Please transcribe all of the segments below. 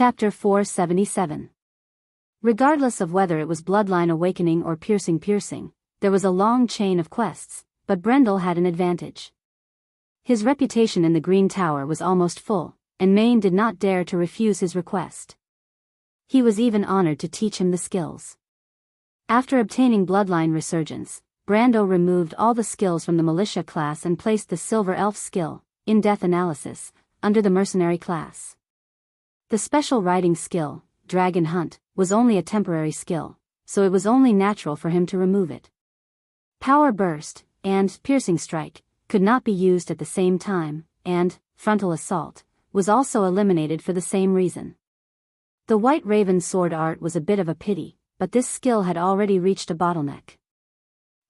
Chapter 477. Regardless of whether it was bloodline awakening or piercing, there was a long chain of quests, but Brendel had an advantage. His reputation in the Green Tower was almost full, and Maine did not dare to refuse his request. He was even honored to teach him the skills. After obtaining bloodline resurgence, Brando removed all the skills from the militia class and placed the Silver Elf skill, in-depth analysis, under the mercenary class. The special riding skill, Dragon Hunt, was only a temporary skill, so it was only natural for him to remove it. Power Burst, and Piercing Strike, could not be used at the same time, and Frontal Assault was also eliminated for the same reason. The White Raven sword art was a bit of a pity, but this skill had already reached a bottleneck.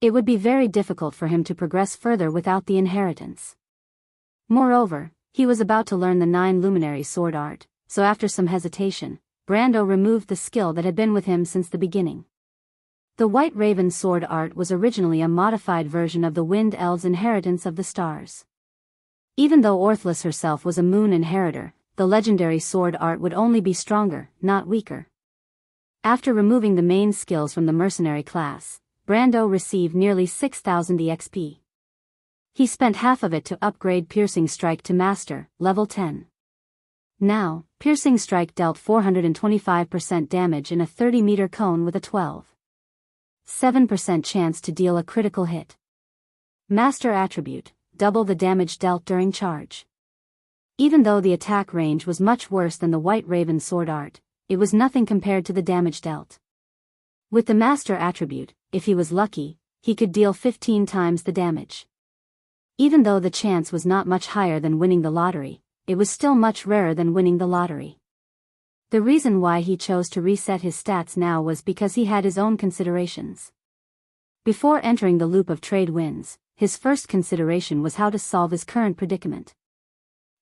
It would be very difficult for him to progress further without the inheritance. Moreover, he was about to learn the 9 Luminary sword art, so after some hesitation, Brando removed the skill that had been with him since the beginning. The White Raven sword art was originally a modified version of the Wind Elves' inheritance of the stars. Even though Orthless herself was a moon inheritor, the legendary sword art would only be stronger, not weaker. After removing the main skills from the mercenary class, Brando received nearly 6,000 EXP. He spent half of it to upgrade Piercing Strike to Master, level 10. Now, Piercing Strike dealt 425% damage in a 30-meter cone with a 12.7% chance to deal a critical hit. Master Attribute, double the damage dealt during charge. Even though the attack range was much worse than the White Raven sword art, it was nothing compared to the damage dealt. With the Master Attribute, if he was lucky, he could deal 15 times the damage. Even though the chance was not much higher than winning the lottery, it was still much rarer than winning the lottery. The reason why he chose to reset his stats now was because he had his own considerations. Before entering the loop of trade winds, his first consideration was how to solve his current predicament.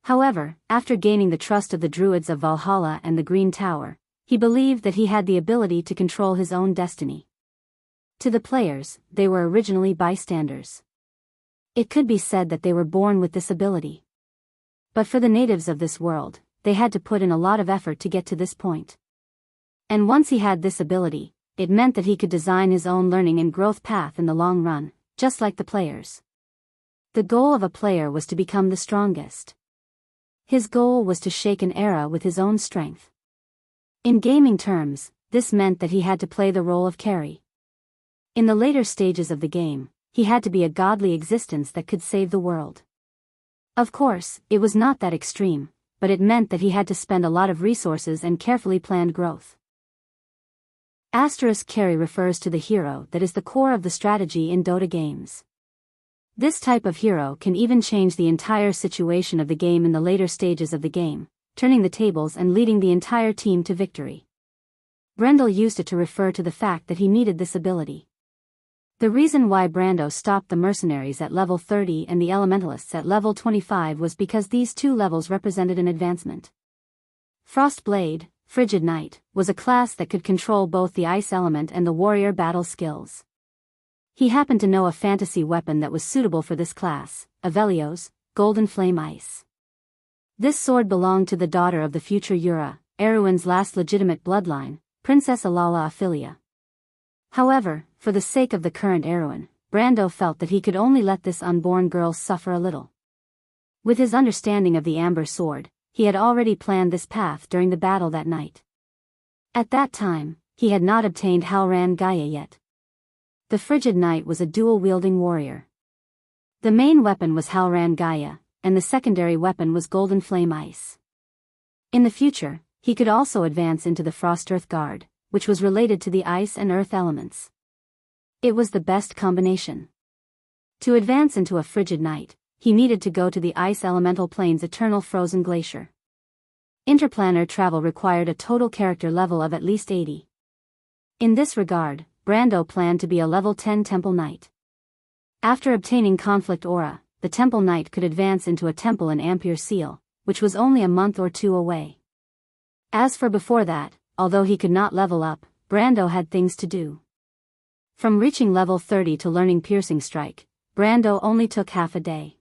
However, after gaining the trust of the Druids of Valhalla and the Green Tower, he believed that he had the ability to control his own destiny. To the players, they were originally bystanders. It could be said that they were born with this ability. But for the natives of this world, they had to put in a lot of effort to get to this point. And once he had this ability, it meant that he could design his own learning and growth path in the long run, just like the players. The goal of a player was to become the strongest. His goal was to shake an era with his own strength. In gaming terms, this meant that he had to play the role of carry. In the later stages of the game, he had to be a godly existence that could save the world. Of course, it was not that extreme, but it meant that he had to spend a lot of resources and carefully planned growth. Carry refers to the hero that is the core of the strategy in Dota games. This type of hero can even change the entire situation of the game in the later stages of the game, turning the tables and leading the entire team to victory. Brendel used it to refer to the fact that he needed this ability. The reason why Brando stopped the mercenaries at level 30 and the elementalists at level 25 was because these two levels represented an advancement. Frostblade, Frigid Knight, was a class that could control both the ice element and the warrior battle skills. He happened to know a fantasy weapon that was suitable for this class, Avelio's Golden Flame Ice. This sword belonged to the daughter of the future Yura, Erwin's last legitimate bloodline, Princess Alala Ophelia. However, for the sake of the current Erwin, Brando felt that he could only let this unborn girl suffer a little. With his understanding of the Amber Sword, he had already planned this path during the battle that night. At that time, he had not obtained Halran Gaia yet. The Frigid Knight was a dual-wielding warrior. The main weapon was Halran Gaia, and the secondary weapon was Golden Flame Ice. In the future, he could also advance into the Frost Earth Guard, which was related to the ice and earth elements. It was the best combination. To advance into a Frigid Knight, he needed to go to the Ice Elemental Plane's eternal frozen glacier. Interplanar travel required a total character level of at least 80. In this regard, Brando planned to be a level 10 Temple Knight. After obtaining Conflict Aura, the Temple Knight could advance into a temple in Ampere Seal, which was only a month or two away. As for before that, although he could not level up, Brando had things to do. From reaching level 30 to learning Piercing Strike, Brando only took half a day.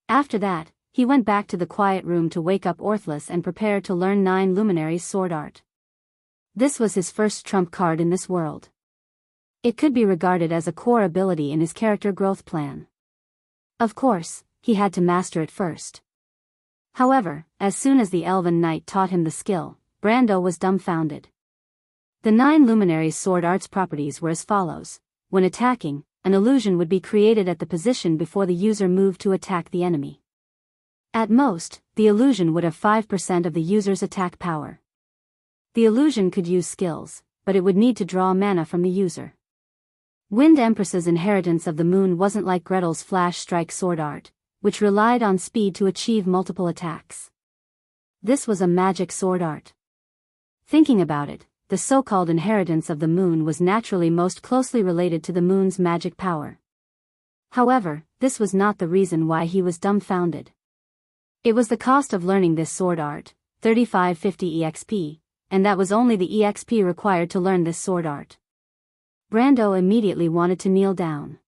After that, he went back to the quiet room to wake up Orthless and prepare to learn 9 Luminaries' sword art. This was his first trump card in this world. It could be regarded as a core ability in his character growth plan. Of course, he had to master it first. However, as soon as the Elven Knight taught him the skill, Brando was dumbfounded. The 9 Luminaries' sword art's properties were as follows. When attacking, an illusion would be created at the position before the user moved to attack the enemy. At most, the illusion would have 5% of the user's attack power. The illusion could use skills, but it would need to draw mana from the user. Wind Empress's Inheritance of the Moon wasn't like Gretel's Flash Strike sword art, which relied on speed to achieve multiple attacks. This was a magic sword art. Thinking about it, the so-called Inheritance of the Moon was naturally most closely related to the moon's magic power. However, this was not the reason why he was dumbfounded. It was the cost of learning this sword art, 3550 EXP, and that was only the EXP required to learn this sword art. Brando immediately wanted to kneel down.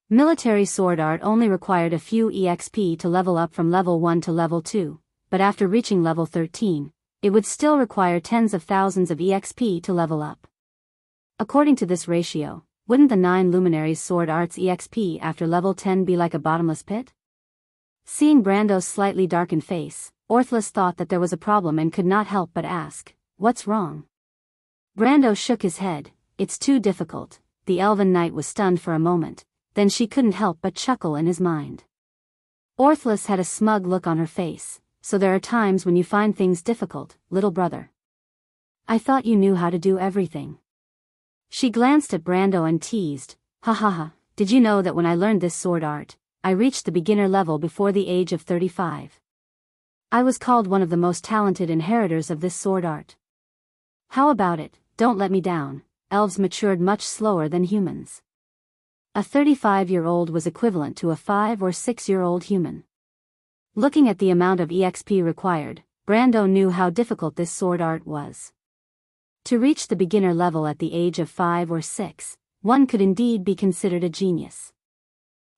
Military sword art only required a few EXP to level up from level 1 to level 2, but after reaching level 13, it would still require tens of thousands of EXP to level up. According to this ratio, wouldn't the 9 Luminaries' sword art's EXP after level 10 be like a bottomless pit? Seeing Brando's slightly darkened face, Orthless thought that there was a problem and could not help but ask, "What's wrong?" Brando shook his head. "It's too difficult." The Elven Knight was stunned for a moment, then she couldn't help but chuckle in his mind. Orthless had a smug look on her face. "So there are times when you find things difficult, little brother. I thought you knew how to do everything." She glanced at Brando and teased, "Ha ha ha, did you know that when I learned this sword art, I reached the beginner level before the age of 35. I was called one of the most talented inheritors of this sword art. How about it, don't let me down." Elves matured much slower than humans. A 35-year-old was equivalent to a 5 or 6-year-old human. Looking at the amount of EXP required, Brando knew how difficult this sword art was. To reach the beginner level at the age of 5 or 6, one could indeed be considered a genius.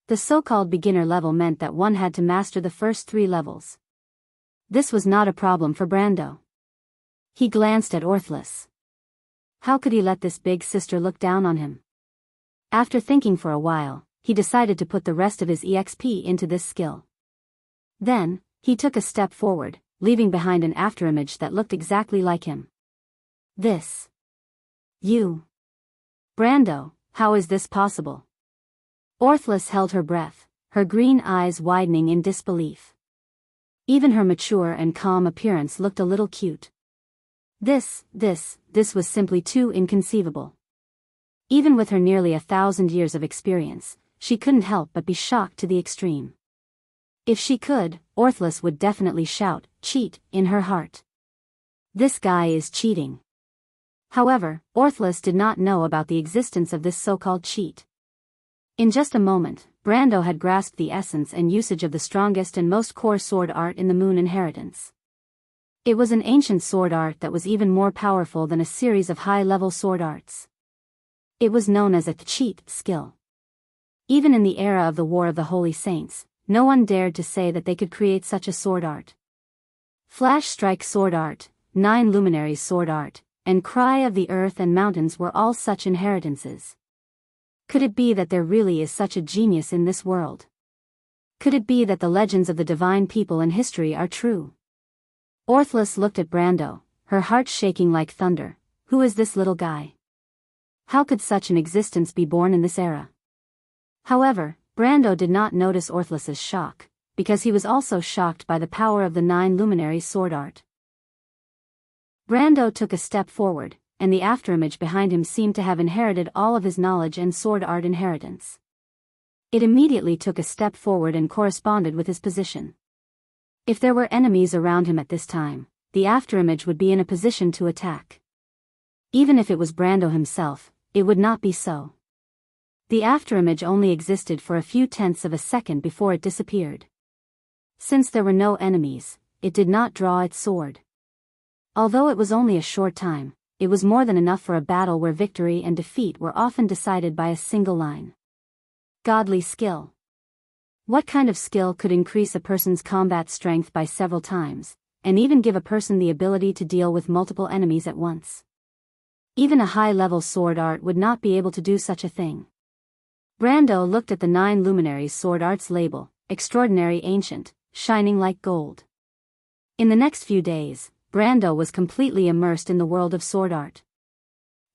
The so-called beginner level meant that one had to master the first 3 levels. This was not a problem for Brando. He glanced at Orthless. How could he let this big sister look down on him? After thinking for a while, he decided to put the rest of his EXP into this skill. Then, he took a step forward, leaving behind an afterimage that looked exactly like him. "This. You. Brando, how is this possible?" Orthless held her breath, her green eyes widening in disbelief. Even her mature and calm appearance looked a little cute. This was simply too inconceivable. Even with her nearly 1,000 years of experience, she couldn't help but be shocked to the extreme. If she could, Orthless would definitely shout, "Cheat," in her heart. This guy is cheating. However, Orthless did not know about the existence of this so-called cheat. In just a moment, Brando had grasped the essence and usage of the strongest and most core sword art in the Moon Inheritance. It was an ancient sword art that was even more powerful than a series of high-level sword arts. It was known as a cheat skill. Even in the era of the War of the Holy Saints, no one dared to say that they could create such a sword art. Flash Strike sword art, 9 Luminaries sword art, and Cry of the Earth and Mountains were all such inheritances. Could it be that there really is such a genius in this world? Could it be that the legends of the divine people in history are true? Orthless looked at Brando, her heart shaking like thunder. Who is this little guy? How could such an existence be born in this era? However, Brando did not notice Orthless's shock, because he was also shocked by the power of the 9 Luminaries sword art. Brando took a step forward, and the afterimage behind him seemed to have inherited all of his knowledge and sword art inheritance. It immediately took a step forward and corresponded with his position. If there were enemies around him at this time, the afterimage would be in a position to attack. Even if it was Brando himself, it would not be so. The afterimage only existed for a few tenths of a second before it disappeared. Since there were no enemies, it did not draw its sword. Although it was only a short time, it was more than enough for a battle where victory and defeat were often decided by a single line. Godly skill. What kind of skill could increase a person's combat strength by several times, and even give a person the ability to deal with multiple enemies at once? Even a high-level sword art would not be able to do such a thing. Brando looked at the 9 luminaries sword art's label, extraordinary ancient, shining like gold. In the next few days, Brando was completely immersed in the world of sword art.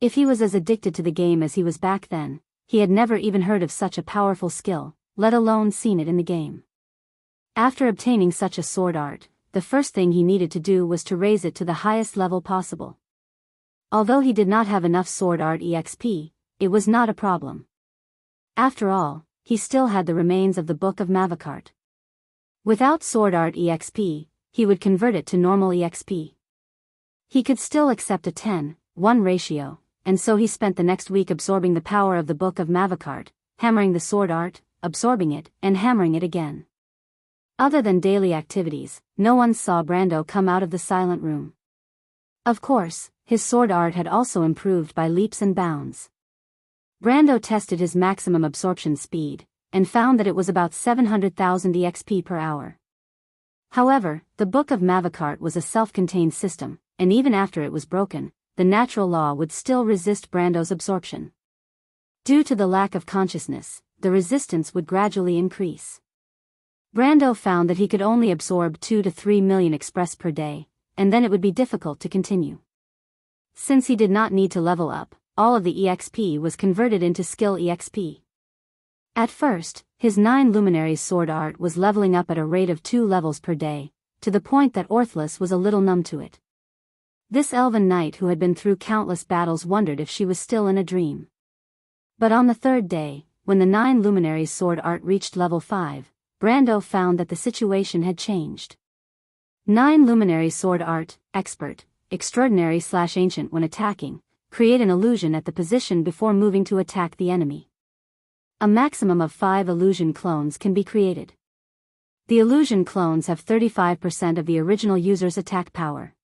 If he was as addicted to the game as he was back then, he had never even heard of such a powerful skill, let alone seen it in the game. After obtaining such a sword art, the first thing he needed to do was to raise it to the highest level possible. Although he did not have enough sword art EXP, it was not a problem. After all, he still had the remains of the Book of Mavakart. Without sword art EXP, he would convert it to normal EXP. He could still accept a 10:1 ratio, and so he spent the next week absorbing the power of the Book of Mavakart, hammering the sword art, absorbing it, and hammering it again. Other than daily activities, no one saw Brando come out of the silent room. Of course, his sword art had also improved by leaps and bounds. Brando tested his maximum absorption speed, and found that it was about 700,000 EXP per hour. However, the Book of Mavakart was a self-contained system, and even after it was broken, the natural law would still resist Brando's absorption. Due to the lack of consciousness, the resistance would gradually increase. Brando found that he could only absorb 2 to 3 million express per day, and then it would be difficult to continue. Since he did not need to level up, all of the EXP was converted into skill EXP. At first, his 9 luminaries sword art was leveling up at a rate of 2 levels per day, to the point that Orthless was a little numb to it. This elven knight who had been through countless battles wondered if she was still in a dream. But on the 3rd day, when the 9 luminaries sword art reached level 5, Brando found that the situation had changed. 9 luminaries sword art, expert, extraordinary/ancient when attacking, create an illusion at the position before moving to attack the enemy. A maximum of 5 illusion clones can be created. The illusion clones have 35% of the original user's attack power.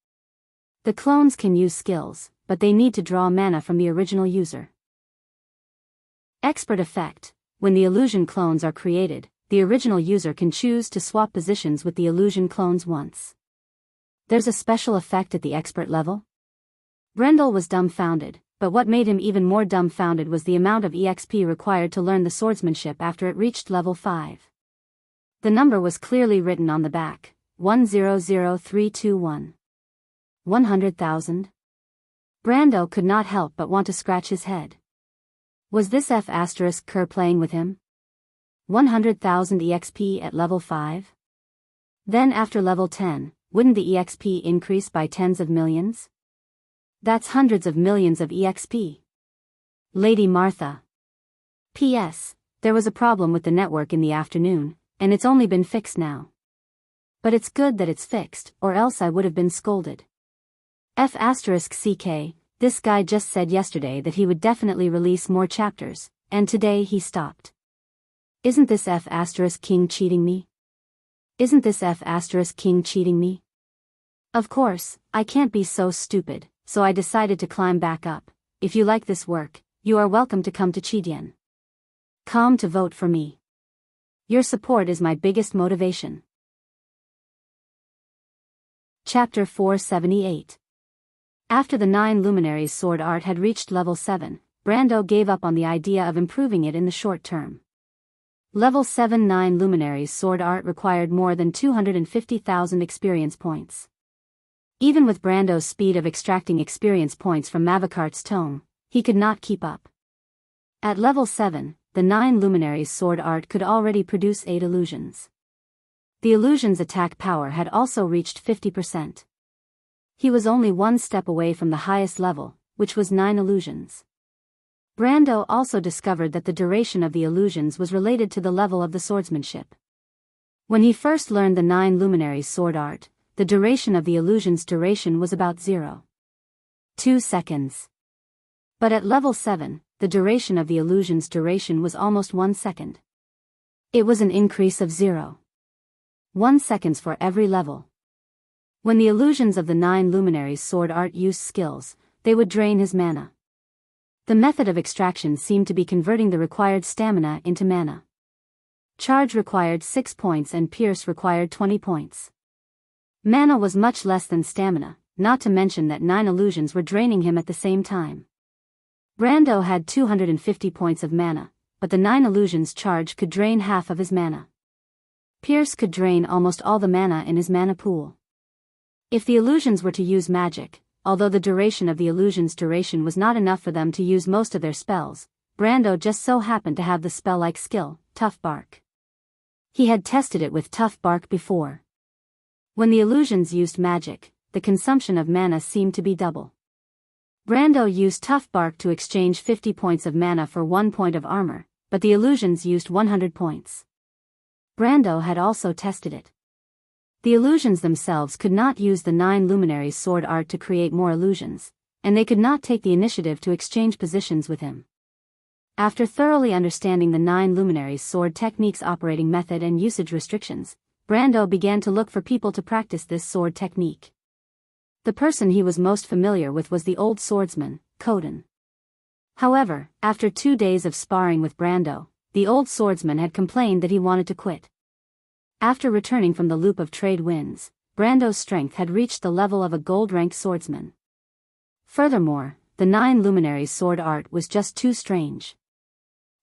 The clones can use skills, but they need to draw mana from the original user. Expert effect: when the illusion clones are created, the original user can choose to swap positions with the illusion clones once. There's a special effect at the expert level? Brendel was dumbfounded, but what made him even more dumbfounded was the amount of EXP required to learn the swordsmanship after it reached level 5. The number was clearly written on the back, 100321. 100,000? Brando could not help but want to scratch his head. Was this F***Kerr playing with him? 100,000 EXP at level 5? Then after level 10, wouldn't the EXP increase by tens of millions? That's hundreds of millions of EXP. Lady Martha. P.S. There was a problem with the network in the afternoon, and it's only been fixed now. But it's good that it's fixed, or else I would have been scolded. F***CK, this guy just said yesterday that he would definitely release more chapters, and today he stopped. Isn't this F***King cheating me? Isn't this F***King cheating me? Of course, I can't be so stupid, so I decided to climb back up. If you like this work, you are welcome to come to Chidien. Come to vote for me. Your support is my biggest motivation. Chapter 478. After the 9 luminaries sword art had reached level 7, Brando gave up on the idea of improving it in the short term. Level 7 9 luminaries sword art required more than 250,000 experience points. Even with Brando's speed of extracting experience points from Mavakart's tome, he could not keep up. At level 7, the 9 luminaries sword art could already produce 8 illusions. The illusion's attack power had also reached 50%. He was only one step away from the highest level, which was 9 illusions. Brando also discovered that the duration of the illusions was related to the level of the swordsmanship. When he first learned the 9 luminaries sword art, the duration of the illusion's duration was about 0.2 seconds. But at level 7, the duration of the illusion's duration was almost 1 second. It was an increase of 0.1 seconds for every level. When the illusions of the 9 luminaries sword art used skills, they would drain his mana. The method of extraction seemed to be converting the required stamina into mana. Charge required 6 points and Pierce required 20 points. Mana was much less than stamina, not to mention that 9 illusions were draining him at the same time. Brando had 250 points of mana, but the 9 illusions charge could drain half of his mana. Pierce could drain almost all the mana in his mana pool. If the illusions were to use magic, although the duration of the illusion's duration was not enough for them to use most of their spells, Brando just so happened to have the spell-like skill, Tough Bark. He had tested it with Tough Bark before. When the illusions used magic, the consumption of mana seemed to be double. Brando used Tough Bark to exchange 50 points of mana for 1 point of armor, but the illusions used 100 points. Brando had also tested it. The illusions themselves could not use the 9 luminaries' sword art to create more illusions, and they could not take the initiative to exchange positions with him. After thoroughly understanding the 9 luminaries' sword technique's operating method and usage restrictions, Brando began to look for people to practice this sword technique. The person he was most familiar with was the old swordsman, Coden. However, after 2 days of sparring with Brando, the old swordsman had complained that he wanted to quit. After returning from the loop of trade winds, Brando's strength had reached the level of a gold-ranked swordsman. Furthermore, the 9 luminaries' sword art was just too strange.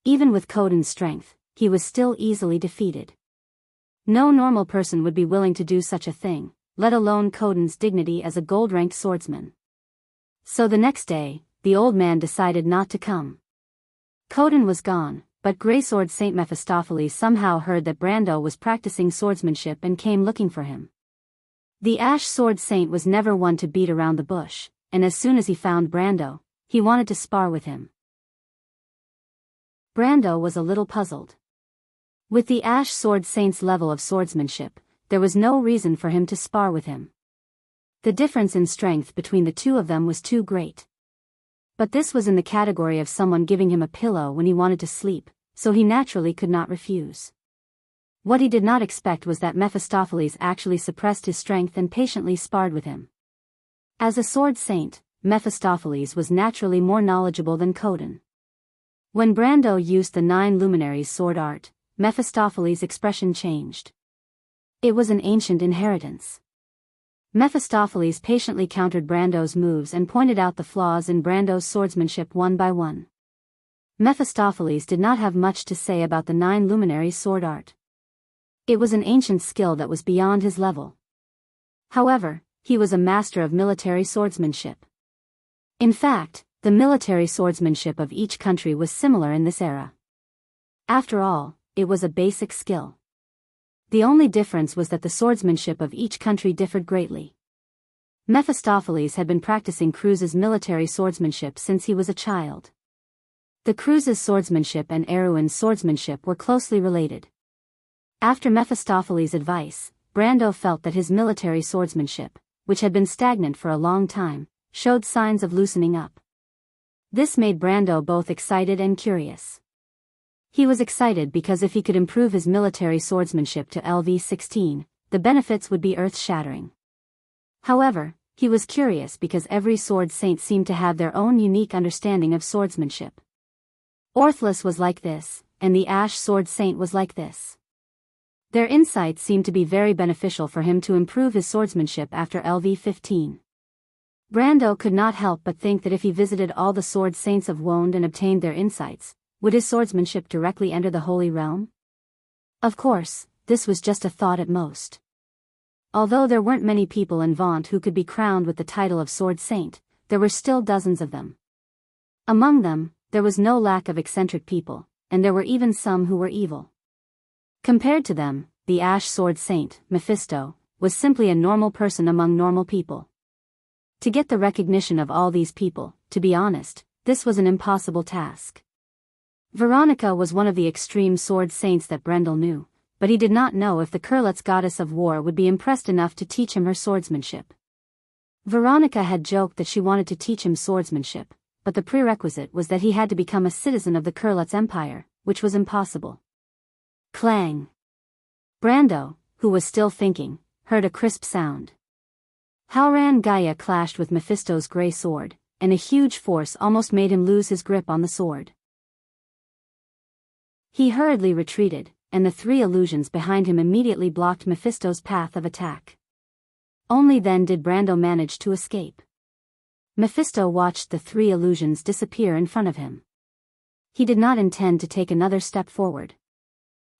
Even with Coden's strength, he was still easily defeated. No normal person would be willing to do such a thing, let alone Coden's dignity as a gold-ranked swordsman. So the next day, the old man decided not to come. Coden was gone, but Greysword Saint Mephistopheles somehow heard that Brando was practicing swordsmanship and came looking for him. The Ash Sword Saint was never one to beat around the bush, and as soon as he found Brando, he wanted to spar with him. Brando was a little puzzled. With the Ash Sword Saint's level of swordsmanship, there was no reason for him to spar with him. The difference in strength between the two of them was too great. But this was in the category of someone giving him a pillow when he wanted to sleep, so he naturally could not refuse. What he did not expect was that Mephistopheles actually suppressed his strength and patiently sparred with him. As a sword saint, Mephistopheles was naturally more knowledgeable than Coden. When Brando used the 9 luminaries' sword art, Mephistopheles' expression changed. It was an ancient inheritance. Mephistopheles patiently countered Brando's moves and pointed out the flaws in Brando's swordsmanship one by one. Mephistopheles did not have much to say about the 9 luminaries' sword art. It was an ancient skill that was beyond his level. However, he was a master of military swordsmanship. In fact, the military swordsmanship of each country was similar in this era. After all, it was a basic skill. The only difference was that the swordsmanship of each country differed greatly. Mephistopheles had been practicing Cruz's military swordsmanship since he was a child. The Cruz's swordsmanship and Erewhon's swordsmanship were closely related. After Mephistopheles' advice, Brando felt that his military swordsmanship, which had been stagnant for a long time, showed signs of loosening up. This made Brando both excited and curious. He was excited because if he could improve his military swordsmanship to LV-16, the benefits would be earth-shattering. However, he was curious because every sword saint seemed to have their own unique understanding of swordsmanship. Orthless was like this, and the Ash Sword Saint was like this. Their insights seemed to be very beneficial for him to improve his swordsmanship after LV-15. Brando could not help but think that if he visited all the sword saints of Wonde and obtained their insights, would his swordsmanship directly enter the Holy Realm? Of course, this was just a thought at most. Although there weren't many people in Vaunt who could be crowned with the title of Sword Saint, there were still dozens of them. Among them, there was no lack of eccentric people, and there were even some who were evil. Compared to them, the Ash Sword Saint, Mephisto, was simply a normal person among normal people. To get the recognition of all these people, to be honest, this was an impossible task. Veronica was one of the extreme sword saints that Brendel knew, but he did not know if the Kurlet's goddess of war would be impressed enough to teach him her swordsmanship. Veronica had joked that she wanted to teach him swordsmanship, but the prerequisite was that he had to become a citizen of the Kurlet's empire, which was impossible. Clang! Brando, who was still thinking, heard a crisp sound. Halran Gaia clashed with Mephisto's grey sword, and a huge force almost made him lose his grip on the sword. He hurriedly retreated, and the three illusions behind him immediately blocked Mephisto's path of attack. Only then did Brando manage to escape. Mephisto watched the three illusions disappear in front of him. He did not intend to take another step forward.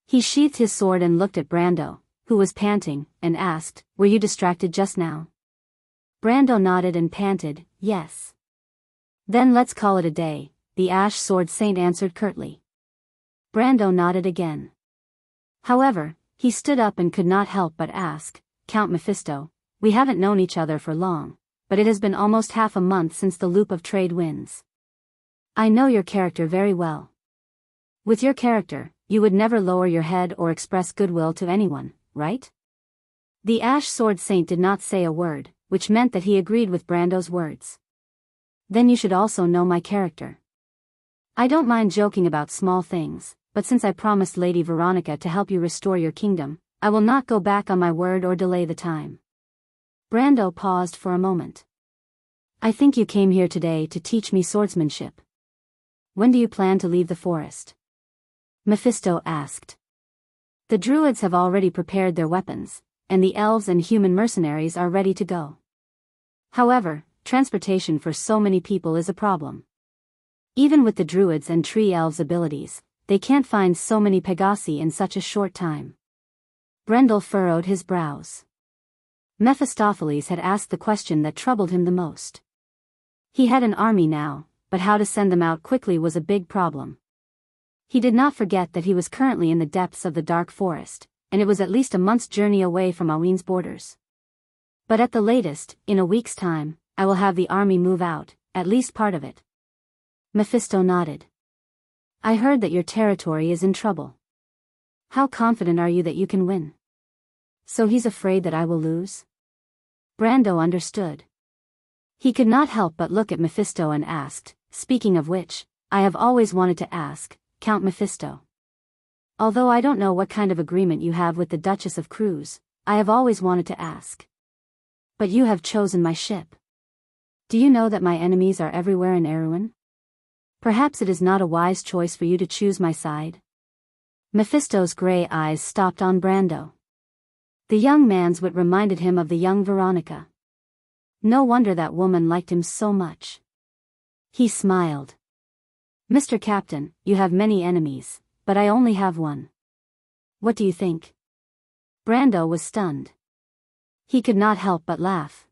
He sheathed his sword and looked at Brando, who was panting, and asked, "Were you distracted just now?" Brando nodded and panted, "Yes." "Then let's call it a day," the Ash Sword Saint answered curtly. Brando nodded again. However, he stood up and could not help but ask, "Count Mephisto, we haven't known each other for long, but it has been almost half a month since the loop of trade winds. I know your character very well. With your character, you would never lower your head or express goodwill to anyone, right?" The Ash Sword Saint did not say a word, which meant that he agreed with Brando's words. "Then you should also know my character. I don't mind joking about small things, but since I promised Lady Veronica to help you restore your kingdom, I will not go back on my word or delay the time." Brando paused for a moment. "I think you came here today to teach me swordsmanship. When do you plan to leave the forest?" Mephisto asked. "The druids have already prepared their weapons, and the elves and human mercenaries are ready to go. However, transportation for so many people is a problem. Even with the druids and tree elves' abilities, they can't find so many Pegasi in such a short time." Brendel furrowed his brows. Mephistopheles had asked the question that troubled him the most. He had an army now, but how to send them out quickly was a big problem. He did not forget that he was currently in the depths of the dark forest, and it was at least a month's journey away from Aween's borders. "But at the latest, in a week's time, I will have the army move out, at least part of it." Mephisto nodded. "I heard that your territory is in trouble. How confident are you that you can win?" "So he's afraid that I will lose?" Brando understood. He could not help but look at Mephisto and asked, "Speaking of which, I have always wanted to ask, Count Mephisto. Although I don't know what kind of agreement you have with the Duchess of Cruz, I have always wanted to ask. But you have chosen my ship. Do you know that my enemies are everywhere in Erewhon? Perhaps it is not a wise choice for you to choose my side." Mephisto's gray eyes stopped on Brando. The young man's wit reminded him of the young Veronica. No wonder that woman liked him so much. He smiled. "Mr. Captain, you have many enemies, but I only have one. What do you think?" Brando was stunned. He could not help but laugh.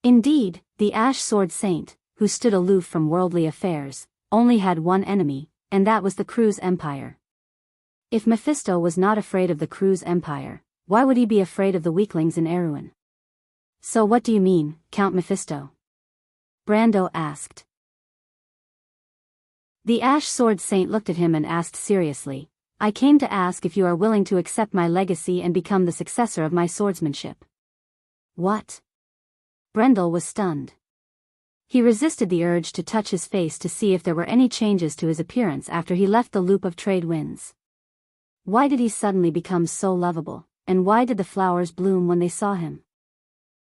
Indeed, the Ash Sword Saint, who stood aloof from worldly affairs, only had one enemy, and that was the Cruz Empire. If Mephisto was not afraid of the Cruz Empire, why would he be afraid of the weaklings in Erewhon? "So what do you mean, Count Mephisto?" Brando asked. The Ash Sword Saint looked at him and asked seriously, "I came to ask if you are willing to accept my legacy and become the successor of my swordsmanship." "What?" Brendel was stunned. He resisted the urge to touch his face to see if there were any changes to his appearance after he left the loop of trade winds. Why did he suddenly become so lovable, and why did the flowers bloom when they saw him?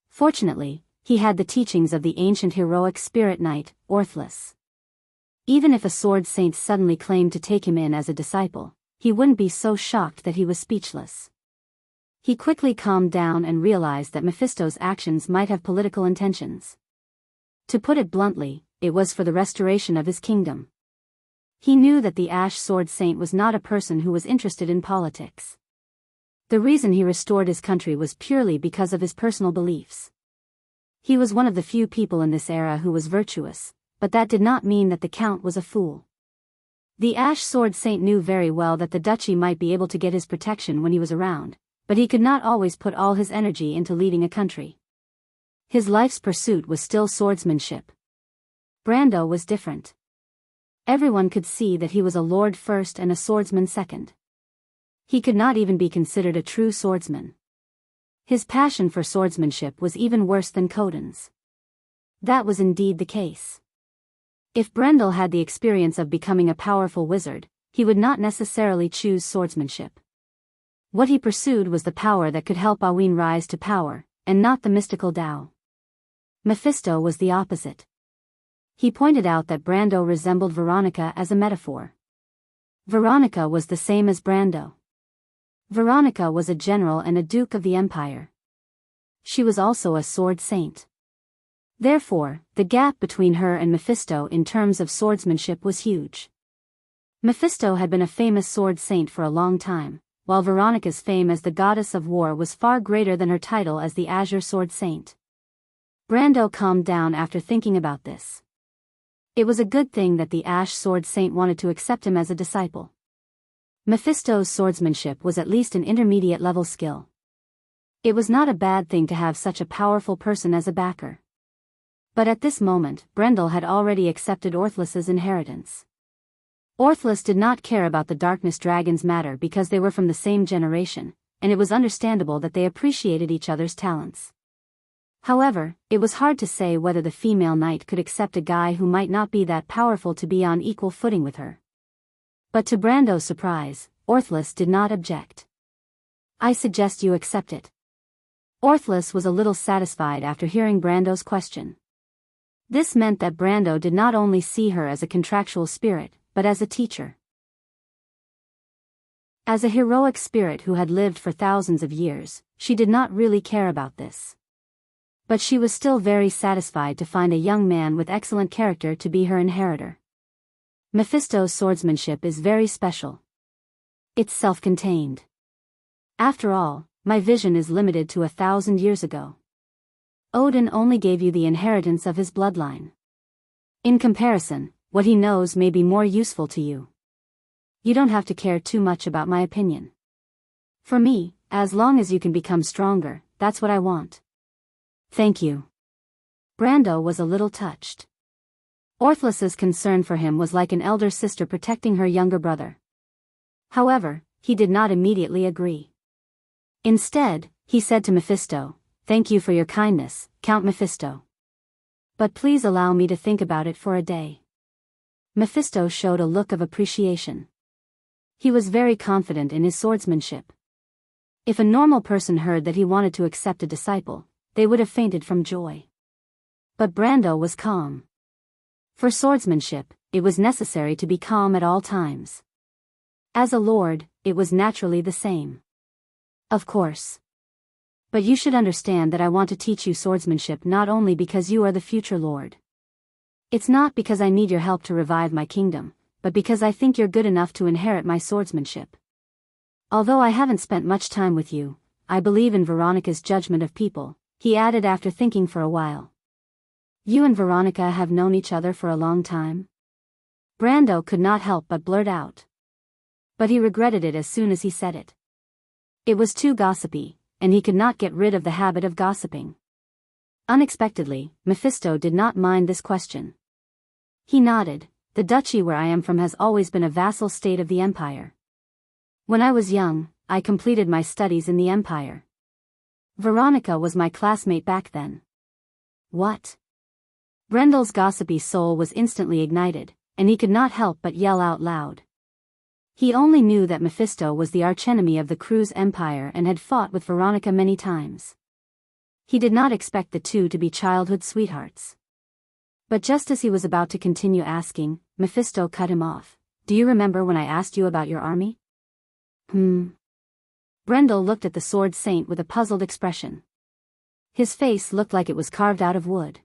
Fortunately, he had the teachings of the ancient heroic spirit knight, Orthless. Even if a sword saint suddenly claimed to take him in as a disciple, he wouldn't be so shocked that he was speechless. He quickly calmed down and realized that Mephisto's actions might have political intentions. To put it bluntly, it was for the restoration of his kingdom. He knew that the Ash Sword Saint was not a person who was interested in politics. The reason he restored his country was purely because of his personal beliefs. He was one of the few people in this era who was virtuous, but that did not mean that the Count was a fool. The Ash Sword Saint knew very well that the duchy might be able to get his protection when he was around, but he could not always put all his energy into leading a country. His life's pursuit was still swordsmanship. Brando was different. Everyone could see that he was a lord first and a swordsman second. He could not even be considered a true swordsman. His passion for swordsmanship was even worse than Coden's. That was indeed the case. If Brendel had the experience of becoming a powerful wizard, he would not necessarily choose swordsmanship. What he pursued was the power that could help Aween rise to power, and not the mystical Tao. Mephisto was the opposite. He pointed out that Brando resembled Veronica as a metaphor. Veronica was the same as Brando. Veronica was a general and a duke of the empire. She was also a sword saint. Therefore, the gap between her and Mephisto in terms of swordsmanship was huge. Mephisto had been a famous sword saint for a long time, while Veronica's fame as the goddess of war was far greater than her title as the Azure Sword Saint. Brando calmed down after thinking about this. It was a good thing that the Ash Sword Saint wanted to accept him as a disciple. Mephisto's swordsmanship was at least an intermediate level skill. It was not a bad thing to have such a powerful person as a backer. But at this moment, Brendel had already accepted Orthlus's inheritance. Orthlus did not care about the Darkness Dragon's matter because they were from the same generation, and it was understandable that they appreciated each other's talents. However, it was hard to say whether the female knight could accept a guy who might not be that powerful to be on equal footing with her. But to Brando's surprise, Orthlus did not object. "I suggest you accept it." Orthlus was a little satisfied after hearing Brando's question. This meant that Brando did not only see her as a contractual spirit, but as a teacher. As a heroic spirit who had lived for thousands of years, she did not really care about this. But she was still very satisfied to find a young man with excellent character to be her inheritor. Mephisto's swordsmanship is very special. It's self-contained. After all, my vision is limited to 1,000 years ago. Odin only gave you the inheritance of his bloodline. In comparison, what he knows may be more useful to you. You don't have to care too much about my opinion. For me, as long as you can become stronger, that's what I want. Thank you. Brando was a little touched. Orthlus's concern for him was like an elder sister protecting her younger brother. However, he did not immediately agree. Instead, he said to Mephisto, "Thank you for your kindness, Count Mephisto. But please allow me to think about it for a day." Mephisto showed a look of appreciation. He was very confident in his swordsmanship. If a normal person heard that he wanted to accept a disciple, they would have fainted from joy. But Brando was calm. For swordsmanship, it was necessary to be calm at all times. As a lord, it was naturally the same. Of course. But you should understand that I want to teach you swordsmanship not only because you are the future lord. It's not because I need your help to revive my kingdom, but because I think you're good enough to inherit my swordsmanship. Although I haven't spent much time with you, I believe in Veronica's judgment of people, he added after thinking for a while. You and Veronica have known each other for a long time? Brando could not help but blurt out. But he regretted it as soon as he said it. It was too gossipy, and he could not get rid of the habit of gossiping. Unexpectedly, Mephisto did not mind this question. He nodded. "The duchy where I am from has always been a vassal state of the empire. When I was young, I completed my studies in the empire. Veronica was my classmate back then." What? Brendel's gossipy soul was instantly ignited, and he could not help but yell out loud. He only knew that Mephisto was the archenemy of the Cruz Empire and had fought with Veronica many times. He did not expect the two to be childhood sweethearts. But just as he was about to continue asking, Mephisto cut him off. "Do you remember when I asked you about your army?" Brendel looked at the sword saint with a puzzled expression. His face looked like it was carved out of wood.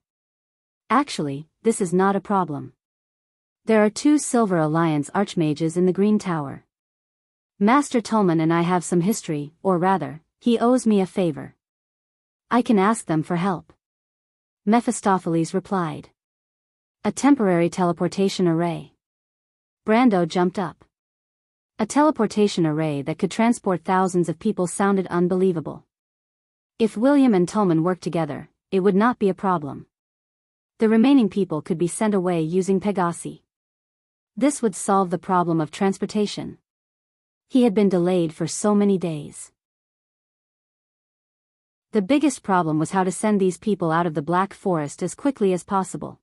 "Actually, this is not a problem. There are 2 Silver Alliance archmages in the Green Tower. Master Tullman and I have some history, or rather, he owes me a favor. I can ask them for help." Mephistopheles replied. "A temporary teleportation array." Brando jumped up. A teleportation array that could transport thousands of people sounded unbelievable. If William and Tullman worked together, it would not be a problem. The remaining people could be sent away using Pegasi. This would solve the problem of transportation. He had been delayed for so many days. The biggest problem was how to send these people out of the Black Forest as quickly as possible.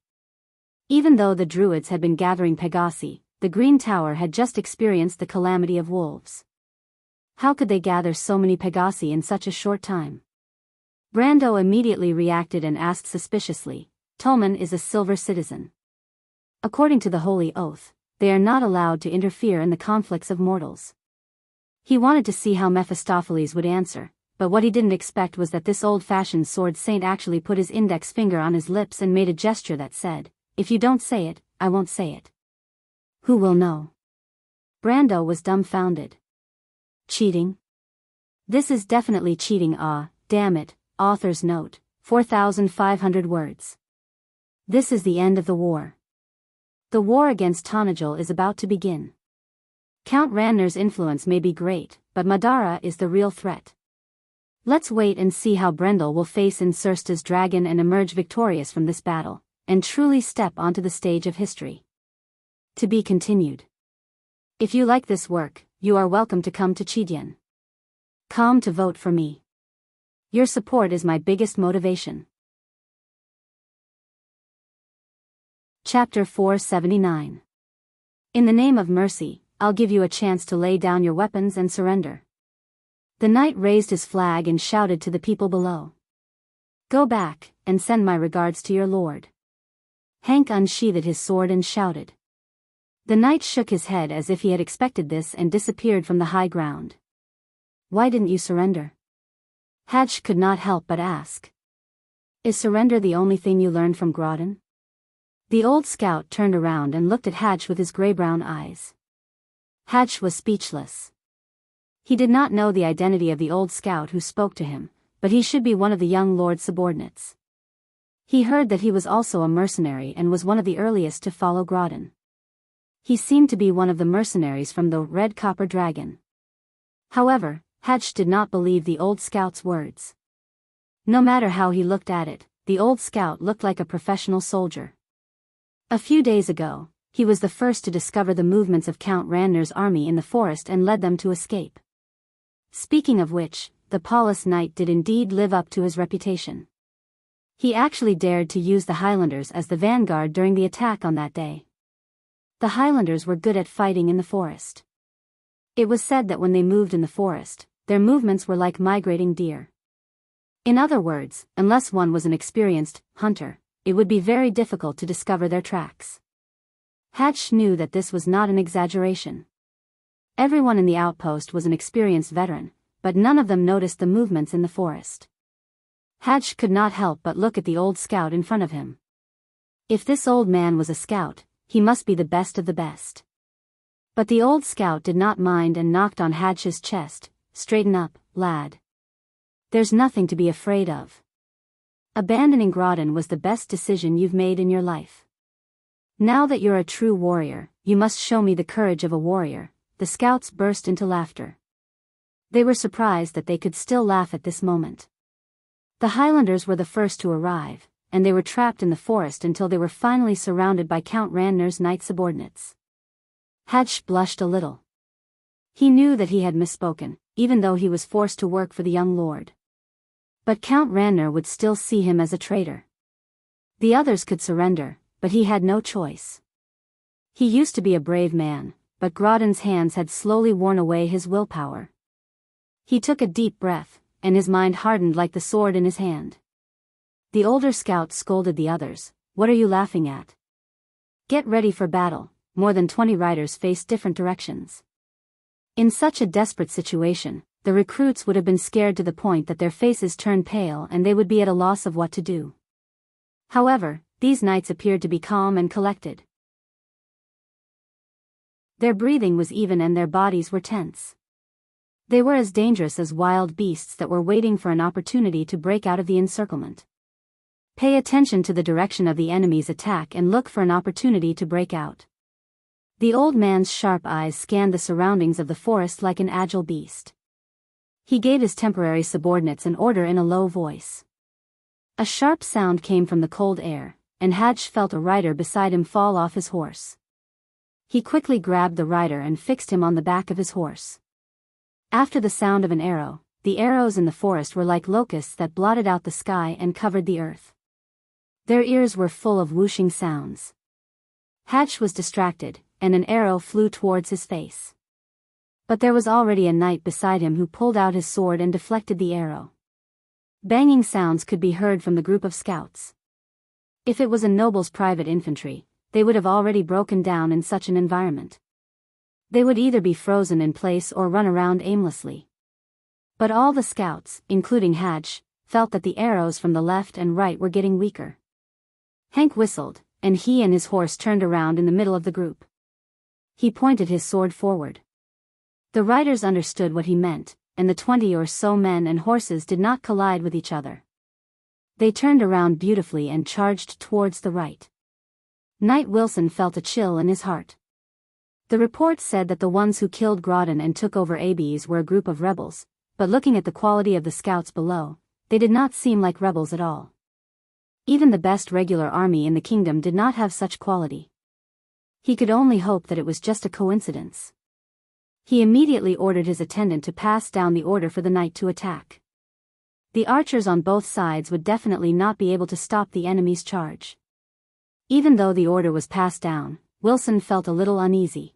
Even though the Druids had been gathering Pegasi, the Green Tower had just experienced the calamity of wolves. How could they gather so many Pegasi in such a short time? Brando immediately reacted and asked suspiciously, "Tullman is a silver citizen. According to the Holy Oath, they are not allowed to interfere in the conflicts of mortals. He wanted to see how Mephistopheles would answer, but what he didn't expect was that this old-fashioned sword saint actually put his index finger on his lips and made a gesture that said, "If you don't say it, I won't say it." Who will know? Brando was dumbfounded. Cheating? This is definitely cheating. Damn it, author's note, 4,500 words. This is the end of the war. The war against Tonagel is about to begin. Count Ranner's influence may be great, but Madara is the real threat. Let's wait and see how Brendel will face Incersta's dragon and emerge victorious from this battle, and truly step onto the stage of history. To be continued. If you like this work, you are welcome to come to Chidien.com to vote for me. Your support is my biggest motivation. Chapter 479. In the name of mercy, I'll give you a chance to lay down your weapons and surrender. The knight raised his flag and shouted to the people below. Go back, and send my regards to your lord. Hank unsheathed his sword and shouted. The knight shook his head as if he had expected this and disappeared from the high ground. Why didn't you surrender? Hatch could not help but ask. Is surrender the only thing you learned from Groudon? The old scout turned around and looked at Hatch with his gray-brown eyes. Hatch was speechless. He did not know the identity of the old scout who spoke to him, but he should be one of the young lord's subordinates. He heard that he was also a mercenary and was one of the earliest to follow Groudon. He seemed to be one of the mercenaries from the Red Copper Dragon. However, Hatch did not believe the old scout's words. No matter how he looked at it, the old scout looked like a professional soldier. A few days ago, he was the first to discover the movements of Count Ranner's army in the forest and led them to escape. Speaking of which, the Paulus Knight did indeed live up to his reputation. He actually dared to use the Highlanders as the vanguard during the attack on that day. The Highlanders were good at fighting in the forest. It was said that when they moved in the forest, their movements were like migrating deer. In other words, unless one was an experienced hunter, it would be very difficult to discover their tracks. Hatch knew that this was not an exaggeration. Everyone in the outpost was an experienced veteran, but none of them noticed the movements in the forest. Hatch could not help but look at the old scout in front of him. If this old man was a scout, he must be the best of the best. But the old scout did not mind and knocked on Hatch's chest. Straighten up, lad. There's nothing to be afraid of. Abandoning Groudon was the best decision you've made in your life. Now that you're a true warrior, you must show me the courage of a warrior. The scouts burst into laughter. They were surprised that they could still laugh at this moment. The Highlanders were the first to arrive, and they were trapped in the forest until they were finally surrounded by Count Ranner's knight subordinates. Hatch blushed a little. He knew that he had misspoken, even though he was forced to work for the young lord. But Count Ranner would still see him as a traitor. The others could surrender, but he had no choice. He used to be a brave man, but Groudon's hands had slowly worn away his willpower. He took a deep breath, and his mind hardened like the sword in his hand. The older scout scolded the others. What are you laughing at? Get ready for battle. More than 20 riders faced different directions. In such a desperate situation, the recruits would have been scared to the point that their faces turned pale and they would be at a loss of what to do. However, these knights appeared to be calm and collected. Their breathing was even and their bodies were tense. They were as dangerous as wild beasts that were waiting for an opportunity to break out of the encirclement. Pay attention to the direction of the enemy's attack and look for an opportunity to break out. The old man's sharp eyes scanned the surroundings of the forest like an agile beast. He gave his temporary subordinates an order in a low voice. A sharp sound came from the cold air, and Hatch felt a rider beside him fall off his horse. He quickly grabbed the rider and fixed him on the back of his horse. After the sound of an arrow, the arrows in the forest were like locusts that blotted out the sky and covered the earth. Their ears were full of whooshing sounds. Hatch was distracted, and an arrow flew towards his face. But there was already a knight beside him who pulled out his sword and deflected the arrow. Banging sounds could be heard from the group of scouts. If it was a noble's private infantry, they would have already broken down in such an environment. They would either be frozen in place or run around aimlessly. But all the scouts, including Hatch, felt that the arrows from the left and right were getting weaker. Hank whistled, and he and his horse turned around in the middle of the group. He pointed his sword forward. The riders understood what he meant, and the 20 or so men and horses did not collide with each other. They turned around beautifully and charged towards the right. Knight Wilson felt a chill in his heart. The report said that the ones who killed Groton and took over Abies were a group of rebels, but looking at the quality of the scouts below, they did not seem like rebels at all. Even the best regular army in the kingdom did not have such quality. He could only hope that it was just a coincidence. He immediately ordered his attendant to pass down the order for the knight to attack. The archers on both sides would definitely not be able to stop the enemy's charge. Even though the order was passed down, Wilson felt a little uneasy.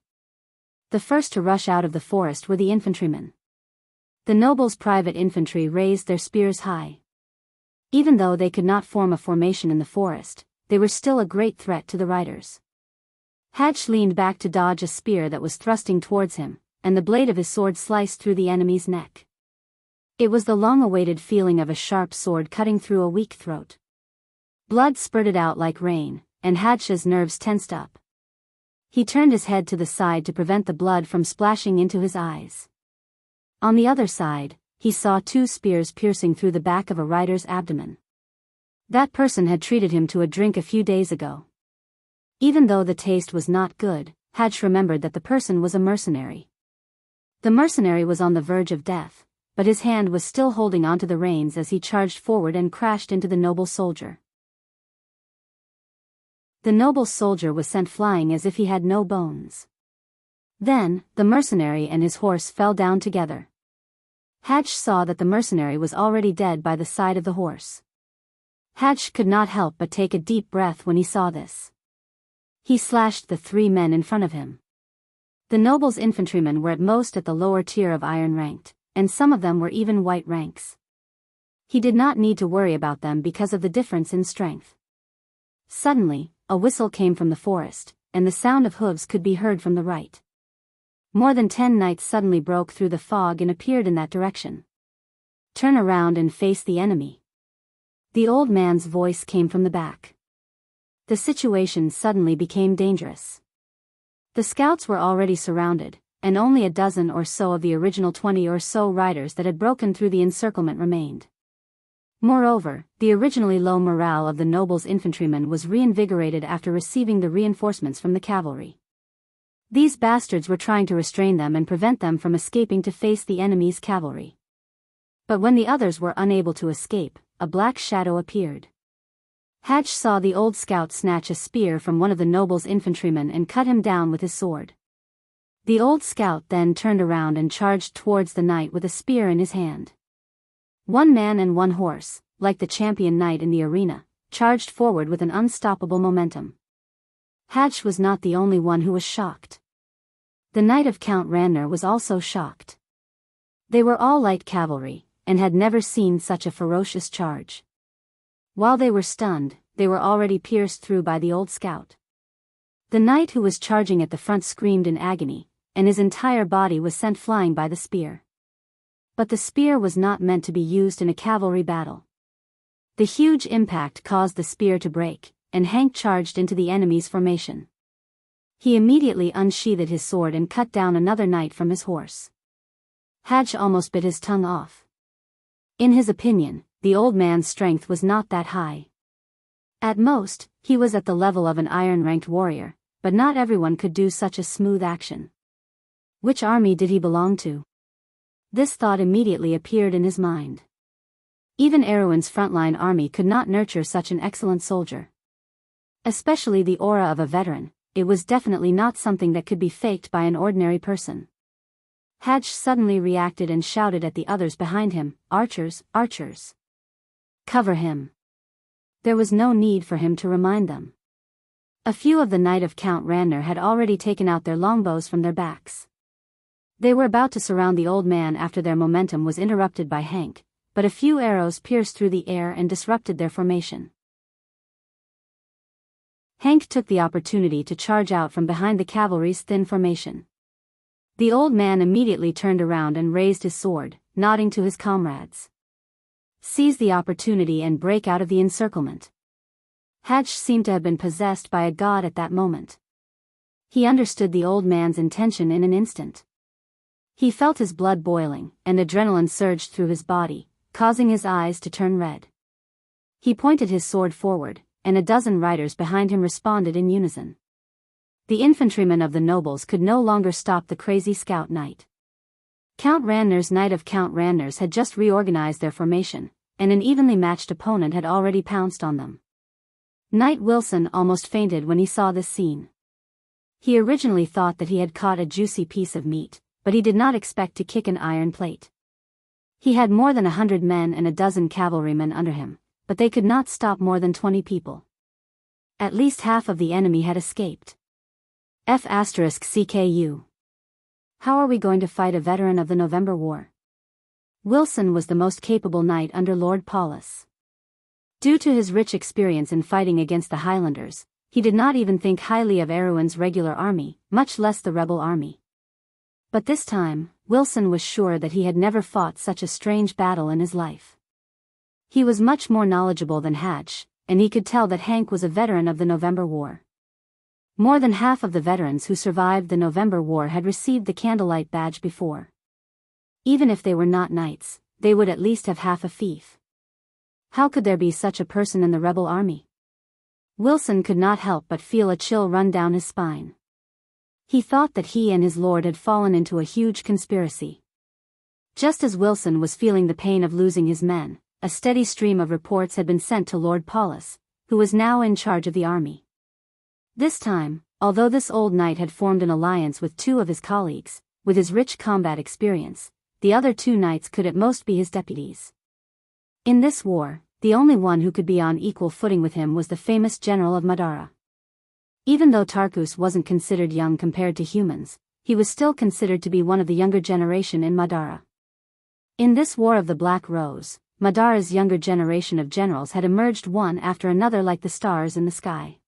The first to rush out of the forest were the infantrymen. The nobles' private infantry raised their spears high. Even though they could not form a formation in the forest, they were still a great threat to the riders. Hatch leaned back to dodge a spear that was thrusting towards him, and the blade of his sword sliced through the enemy's neck. It was the long-awaited feeling of a sharp sword cutting through a weak throat. Blood spurted out like rain, and Hatch's nerves tensed up. He turned his head to the side to prevent the blood from splashing into his eyes. On the other side, he saw 2 spears piercing through the back of a rider's abdomen. That person had treated him to a drink a few days ago. Even though the taste was not good, Hatch remembered that the person was a mercenary. The mercenary was on the verge of death, but his hand was still holding onto the reins as he charged forward and crashed into the noble soldier. The noble soldier was sent flying as if he had no bones. Then, the mercenary and his horse fell down together. Hatch saw that the mercenary was already dead by the side of the horse. Hatch could not help but take a deep breath when he saw this. He slashed the 3 men in front of him. The noble's infantrymen were at most at the lower tier of iron ranked, and some of them were even white ranks. He did not need to worry about them because of the difference in strength. Suddenly, a whistle came from the forest, and the sound of hooves could be heard from the right. More than 10 knights suddenly broke through the fog and appeared in that direction. "Turn around and face the enemy." The old man's voice came from the back. The situation suddenly became dangerous. The scouts were already surrounded, and only a dozen or so of the original 20 or so riders that had broken through the encirclement remained. Moreover, the originally low morale of the nobles' infantrymen was reinvigorated after receiving the reinforcements from the cavalry. These bastards were trying to restrain them and prevent them from escaping to face the enemy's cavalry. But when the others were unable to escape, a black shadow appeared. Hatch saw the old scout snatch a spear from one of the nobles' infantrymen and cut him down with his sword. The old scout then turned around and charged towards the knight with a spear in his hand. 1 man and 1 horse, like the champion knight in the arena, charged forward with an unstoppable momentum. Hatch was not the only one who was shocked. The knight of Count Ranner was also shocked. They were all light cavalry, and had never seen such a ferocious charge. While they were stunned, they were already pierced through by the old scout. The knight who was charging at the front screamed in agony, and his entire body was sent flying by the spear. But the spear was not meant to be used in a cavalry battle. The huge impact caused the spear to break, and Hank charged into the enemy's formation. He immediately unsheathed his sword and cut down another knight from his horse. Hatch almost bit his tongue off. In his opinion, the old man's strength was not that high. At most, he was at the level of an iron-ranked warrior, but not everyone could do such a smooth action. Which army did he belong to? This thought immediately appeared in his mind. Even Erwin's frontline army could not nurture such an excellent soldier. Especially the aura of a veteran, it was definitely not something that could be faked by an ordinary person. Hatch suddenly reacted and shouted at the others behind him, "Archers, archers! Cover him!" There was no need for him to remind them. A few of the knight of Count Ranner had already taken out their longbows from their backs. They were about to surround the old man after their momentum was interrupted by Hank, but a few arrows pierced through the air and disrupted their formation. Hank took the opportunity to charge out from behind the cavalry's thin formation. The old man immediately turned around and raised his sword, nodding to his comrades. Seize the opportunity and break out of the encirclement. Hadj seemed to have been possessed by a god at that moment. He understood the old man's intention in an instant. He felt his blood boiling, and adrenaline surged through his body, causing his eyes to turn red. He pointed his sword forward, and a dozen riders behind him responded in unison. The infantrymen of the nobles could no longer stop the crazy scout knight. Count Ranner's Knight of Count Ranners had just reorganized their formation, and an evenly matched opponent had already pounced on them. Knight Wilson almost fainted when he saw this scene. He originally thought that he had caught a juicy piece of meat, but he did not expect to kick an iron plate. He had more than 100 men and a dozen cavalrymen under him, but they could not stop more than 20 people. At least half of the enemy had escaped. F***CKU. How are we going to fight a veteran of the November War? Wilson was the most capable knight under Lord Paulus. Due to his rich experience in fighting against the Highlanders, he did not even think highly of Erwin's regular army, much less the rebel army. But this time, Wilson was sure that he had never fought such a strange battle in his life. He was much more knowledgeable than Hadj, and he could tell that Hank was a veteran of the November War. More than half of the veterans who survived the November War had received the Candlelight Badge before. Even if they were not knights, they would at least have half a fief. How could there be such a person in the rebel army? Wilson could not help but feel a chill run down his spine. He thought that he and his lord had fallen into a huge conspiracy. Just as Wilson was feeling the pain of losing his men, a steady stream of reports had been sent to Lord Paulus, who was now in charge of the army. This time, although this old knight had formed an alliance with two of his colleagues, with his rich combat experience, the other two knights could at most be his deputies. In this war, the only one who could be on equal footing with him was the famous general of Madara. Even though Tarkus wasn't considered young compared to humans, he was still considered to be one of the younger generation in Madara. In this War of the Black Rose, Madara's younger generation of generals had emerged one after another like the stars in the sky.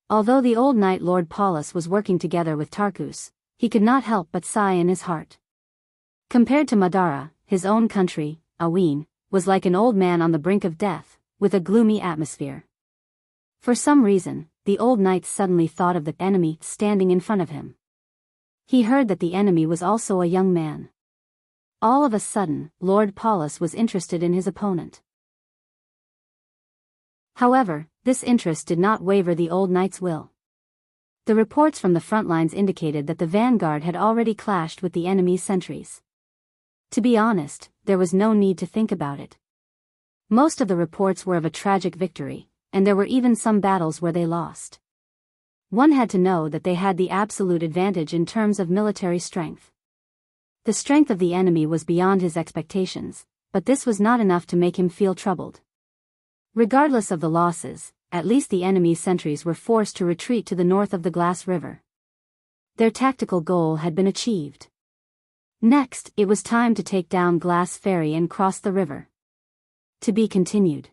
Although the old knight Lord Paulus was working together with Tarkus, he could not help but sigh in his heart. Compared to Madara, his own country, Awin, was like an old man on the brink of death, with a gloomy atmosphere. For some reason, the old knight suddenly thought of the enemy standing in front of him. He heard that the enemy was also a young man. All of a sudden, Lord Paulus was interested in his opponent. However, this interest did not waver the old knight's will. The reports from the front lines indicated that the vanguard had already clashed with the enemy's sentries. To be honest, there was no need to think about it. Most of the reports were of a tragic victory, and there were even some battles where they lost. One had to know that they had the absolute advantage in terms of military strength. The strength of the enemy was beyond his expectations, but this was not enough to make him feel troubled. Regardless of the losses, at least the enemy's sentries were forced to retreat to the north of the Glass River. Their tactical goal had been achieved. Next, it was time to take down Glass Ferry and cross the river. To be continued.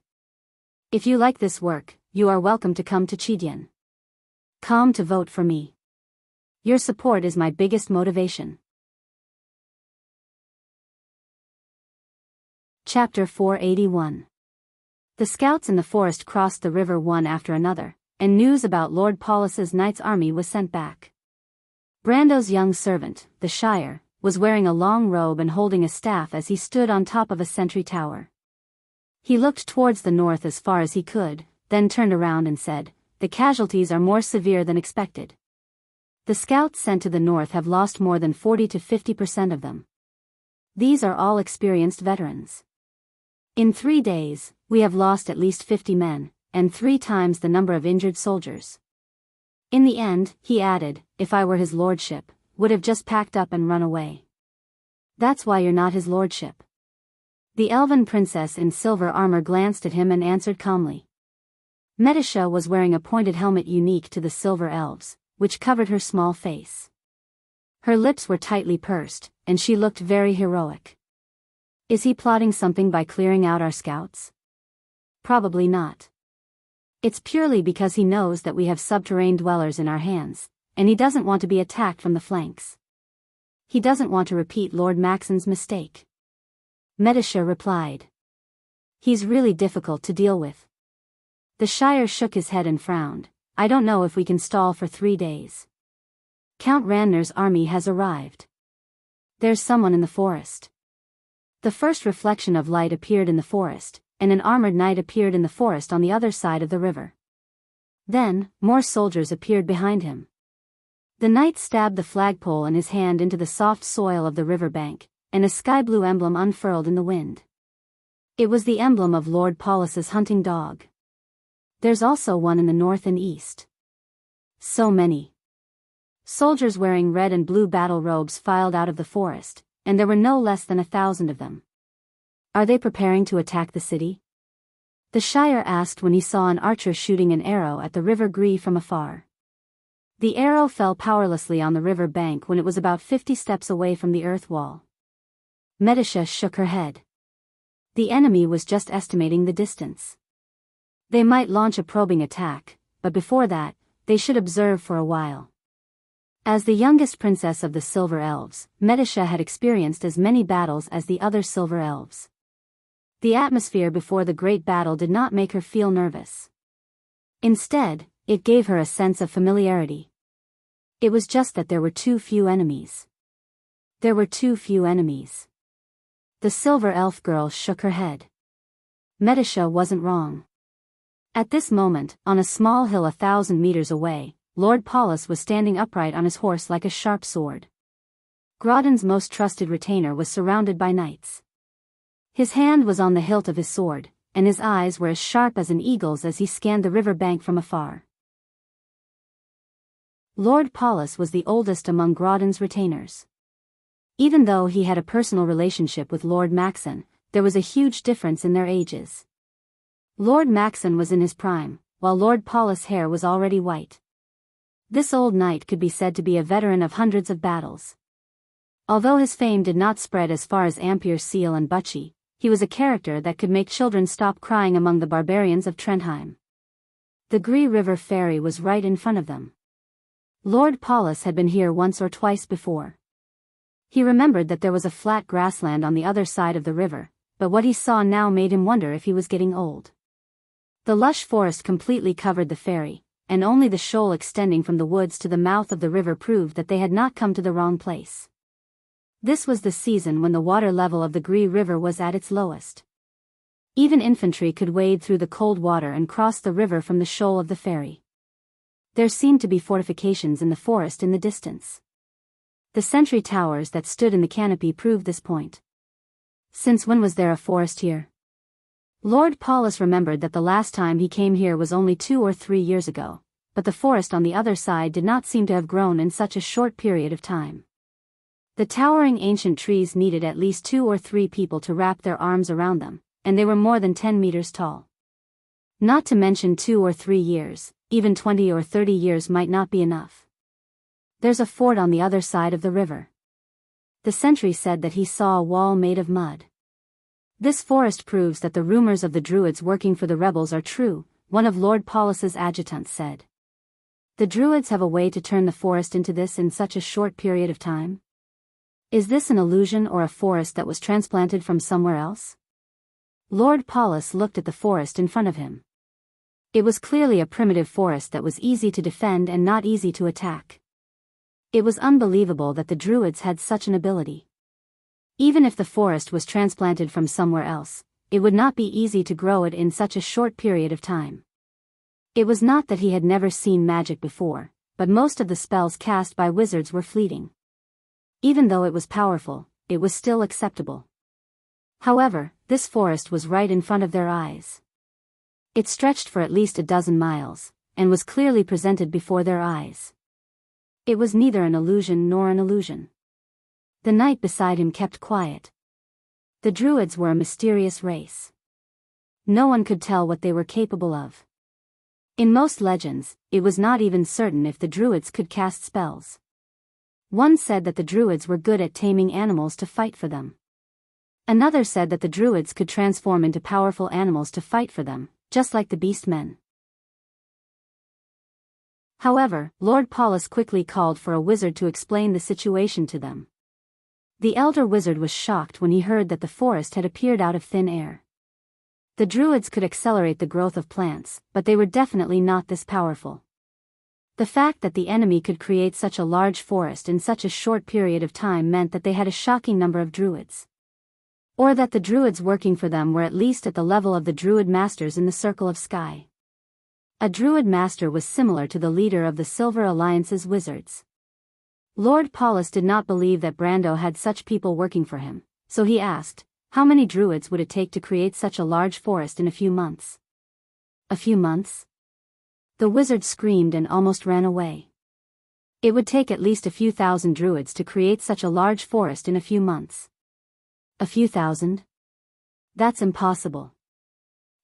If you like this work, you are welcome to come to Chidyan. Come to vote for me. Your support is my biggest motivation. Chapter 481. The scouts in the forest crossed the river one after another, and news about Lord Paulus's knight's army was sent back. Brando's young servant, the Shire, was wearing a long robe and holding a staff as he stood on top of a sentry tower. He looked towards the north as far as he could, then turned around and said, "The casualties are more severe than expected. The scouts sent to the north have lost more than 40 to 50% of them. These are all experienced veterans. In 3 days, we have lost at least 50 men, and 3 times the number of injured soldiers. In the end," he added, "if I were his lordship, would have just packed up and run away." "That's why you're not his lordship." The elven princess in silver armor glanced at him and answered calmly. Metisha was wearing a pointed helmet unique to the silver elves, which covered her small face. Her lips were tightly pursed, and she looked very heroic. Is he plotting something by clearing out our scouts? Probably not. It's purely because he knows that we have subterranean dwellers in our hands, and he doesn't want to be attacked from the flanks. He doesn't want to repeat Lord Maxon's mistake. Medisha replied. He's really difficult to deal with. The Shire shook his head and frowned. I don't know if we can stall for 3 days. Count Ranner's army has arrived. There's someone in the forest. The first reflection of light appeared in the forest, and an armored knight appeared in the forest on the other side of the river. Then, more soldiers appeared behind him. The knight stabbed the flagpole in his hand into the soft soil of the river bank, and a sky-blue emblem unfurled in the wind. It was the emblem of Lord Paulus's hunting dog. There's also one in the north and east. So many. Soldiers wearing red and blue battle robes filed out of the forest, and there were no less than 1,000 of them. Are they preparing to attack the city? The Shire asked when he saw an archer shooting an arrow at the River Gree from afar. The arrow fell powerlessly on the river bank when it was about 50 steps away from the earth wall. Medisha shook her head. The enemy was just estimating the distance. They might launch a probing attack, but before that, they should observe for a while. As the youngest princess of the Silver Elves, Medisha had experienced as many battles as the other Silver Elves. The atmosphere before the great battle did not make her feel nervous. Instead, it gave her a sense of familiarity. It was just that there were too few enemies. There were too few enemies. The Silver Elf girl shook her head. Medisha wasn't wrong. At this moment, on a small hill 1,000 meters away, Lord Paulus was standing upright on his horse like a sharp sword. Grodden's most trusted retainer was surrounded by knights. His hand was on the hilt of his sword, and his eyes were as sharp as an eagle's as he scanned the river bank from afar. Lord Paulus was the oldest among Grodden's retainers. Even though he had a personal relationship with Lord Maxon, there was a huge difference in their ages. Lord Maxon was in his prime, while Lord Paulus' hair was already white. This old knight could be said to be a veteran of hundreds of battles. Although his fame did not spread as far as Ampere Seal and Buchy, he was a character that could make children stop crying among the barbarians of Trentheim. The Gree River ferry was right in front of them. Lord Paulus had been here once or twice before. He remembered that there was a flat grassland on the other side of the river, but what he saw now made him wonder if he was getting old. The lush forest completely covered the ferry, and only the shoal extending from the woods to the mouth of the river proved that they had not come to the wrong place. This was the season when the water level of the Gree River was at its lowest. Even infantry could wade through the cold water and cross the river from the shoal of the ferry. There seemed to be fortifications in the forest in the distance. The sentry towers that stood in the canopy proved this point. Since when was there a forest here? Lord Paulus remembered that the last time he came here was only 2 or 3 years ago, but the forest on the other side did not seem to have grown in such a short period of time. The towering ancient trees needed at least 2 or 3 people to wrap their arms around them, and they were more than 10 meters tall. Not to mention 2 or 3 years, even 20 or 30 years might not be enough. There's a fort on the other side of the river. The sentry said that he saw a wall made of mud. This forest proves that the rumors of the Druids working for the rebels are true, one of Lord Paulus's adjutants said. The Druids have a way to turn the forest into this in such a short period of time? Is this an illusion or a forest that was transplanted from somewhere else? Lord Paulus looked at the forest in front of him. It was clearly a primitive forest that was easy to defend and not easy to attack. It was unbelievable that the Druids had such an ability. Even if the forest was transplanted from somewhere else, it would not be easy to grow it in such a short period of time. It was not that he had never seen magic before, but most of the spells cast by wizards were fleeting. Even though it was powerful, it was still acceptable. However, this forest was right in front of their eyes. It stretched for at least a dozen miles, and was clearly presented before their eyes. It was neither an illusion nor an illusion. The knight beside him kept quiet. The Druids were a mysterious race. No one could tell what they were capable of. In most legends, it was not even certain if the Druids could cast spells. One said that the Druids were good at taming animals to fight for them. Another said that the Druids could transform into powerful animals to fight for them, just like the beastmen. However, Lord Paulus quickly called for a wizard to explain the situation to them. The elder wizard was shocked when he heard that the forest had appeared out of thin air. The druids could accelerate the growth of plants, but they were definitely not this powerful. The fact that the enemy could create such a large forest in such a short period of time meant that they had a shocking number of druids. Or that the druids working for them were at least at the level of the druid masters in the Circle of Sky. A druid master was similar to the leader of the Silver Alliance's wizards. Lord Paulus did not believe that Brando had such people working for him, so he asked, how many druids would it take to create such a large forest in a few months? A few months? The wizard screamed and almost ran away. It would take at least a few thousand druids to create such a large forest in a few months. A few thousand? That's impossible.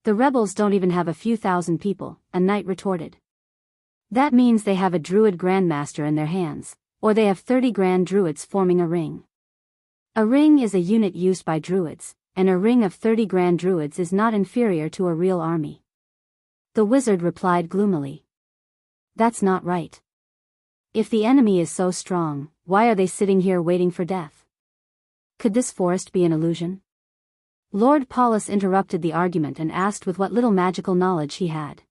The rebels don't even have a few thousand people, a knight retorted. That means they have a druid grandmaster in their hands, or they have 30 grand druids forming a ring. A ring is a unit used by druids, and a ring of 30 grand druids is not inferior to a real army. The wizard replied gloomily. That's not right. If the enemy is so strong, why are they sitting here waiting for death? Could this forest be an illusion? Lord Paulus interrupted the argument and asked with what little magical knowledge he had.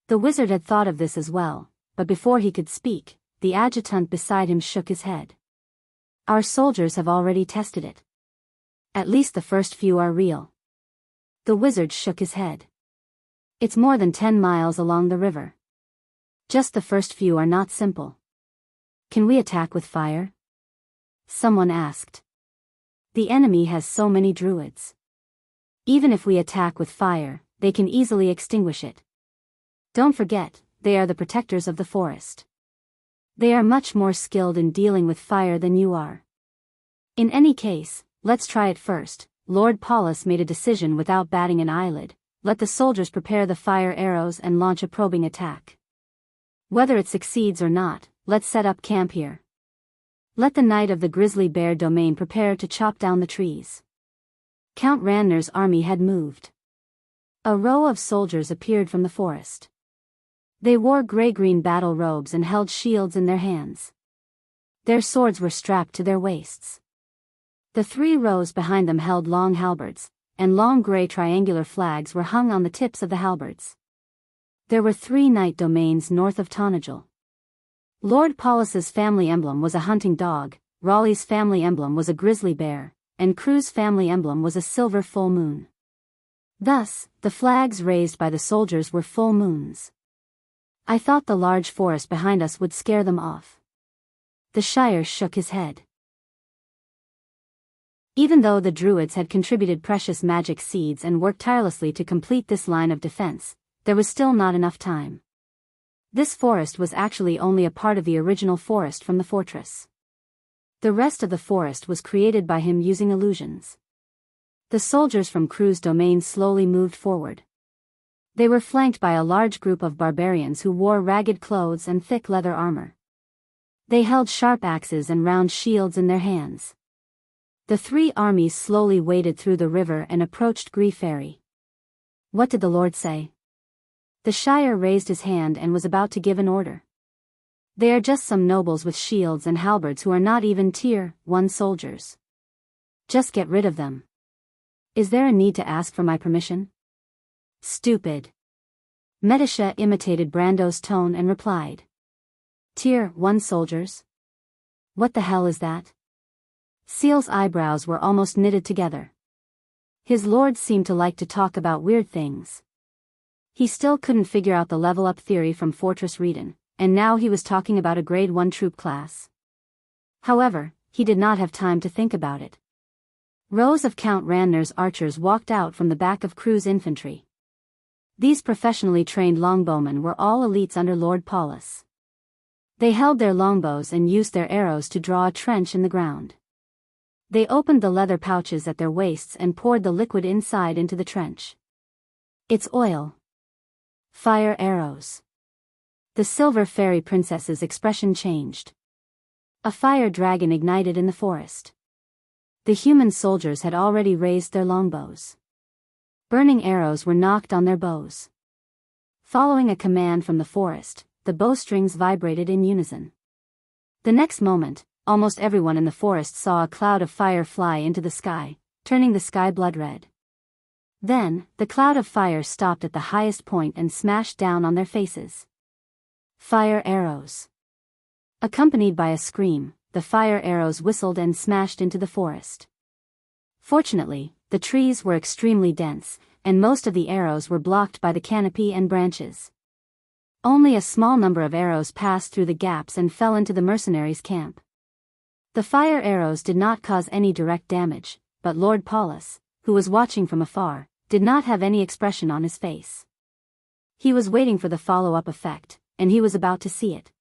The wizard had thought of this as well, but before he could speak, the adjutant beside him shook his head. Our soldiers have already tested it. At least the first few are real. The wizard shook his head. It's more than 10 miles along the river. Just the first few are not simple. Can we attack with fire? Someone asked. The enemy has so many druids. Even if we attack with fire, they can easily extinguish it. Don't forget, they are the protectors of the forest. They are much more skilled in dealing with fire than you are. In any case, let's try it first. Lord Paulus made a decision without batting an eyelid. Let the soldiers prepare the fire arrows and launch a probing attack. Whether it succeeds or not, let's set up camp here. Let the knight of the grizzly bear domain prepare to chop down the trees. Count Ranner's army had moved. A row of soldiers appeared from the forest. They wore gray-green battle robes and held shields in their hands. Their swords were strapped to their waists. The 3 rows behind them held long halberds, and long gray triangular flags were hung on the tips of the halberds. There were 3 knight domains north of Tonagel. Lord Paulus's family emblem was a hunting dog, Raleigh's family emblem was a grizzly bear, and Crewe's family emblem was a silver full moon. Thus, the flags raised by the soldiers were full moons. I thought the large forest behind us would scare them off. The Shire shook his head. Even though the druids had contributed precious magic seeds and worked tirelessly to complete this line of defense, there was still not enough time. This forest was actually only a part of the original forest from the fortress. The rest of the forest was created by him using illusions. The soldiers from Crewe's domain slowly moved forward. They were flanked by a large group of barbarians who wore ragged clothes and thick leather armor. They held sharp axes and round shields in their hands. The 3 armies slowly waded through the river and approached Gree Ferry. What did the Lord say? The Shire raised his hand and was about to give an order. They are just some nobles with shields and halberds who are not even tier 1 soldiers. Just get rid of them. Is there a need to ask for my permission? Stupid. Medisha imitated Brando's tone and replied. Tier 1 soldiers? What the hell is that? Seal's eyebrows were almost knitted together. His lord seemed to like to talk about weird things. He still couldn't figure out the level-up theory from Fortress Reedon, and now he was talking about a grade 1 troop class. However, he did not have time to think about it. Rows of Count Ranner's archers walked out from the back of Crewe's infantry. These professionally trained longbowmen were all elites under Lord Paulus. They held their longbows and used their arrows to draw a trench in the ground. They opened the leather pouches at their waists and poured the liquid inside into the trench. It's oil. Fire arrows. The Silver Fairy Princess's expression changed. A fire dragon ignited in the forest. The human soldiers had already raised their longbows. Burning arrows were knocked on their bows. Following a command from the forest, the bowstrings vibrated in unison. The next moment, almost everyone in the forest saw a cloud of fire fly into the sky, turning the sky blood-red. Then, the cloud of fire stopped at the highest point and smashed down on their faces. Fire arrows. Accompanied by a scream, the fire arrows whistled and smashed into the forest. Fortunately, the trees were extremely dense, and most of the arrows were blocked by the canopy and branches. Only a small number of arrows passed through the gaps and fell into the mercenaries' camp. The fire arrows did not cause any direct damage, but Lord Paulus, who was watching from afar, did not have any expression on his face. He was waiting for the follow-up effect, and he was about to see it.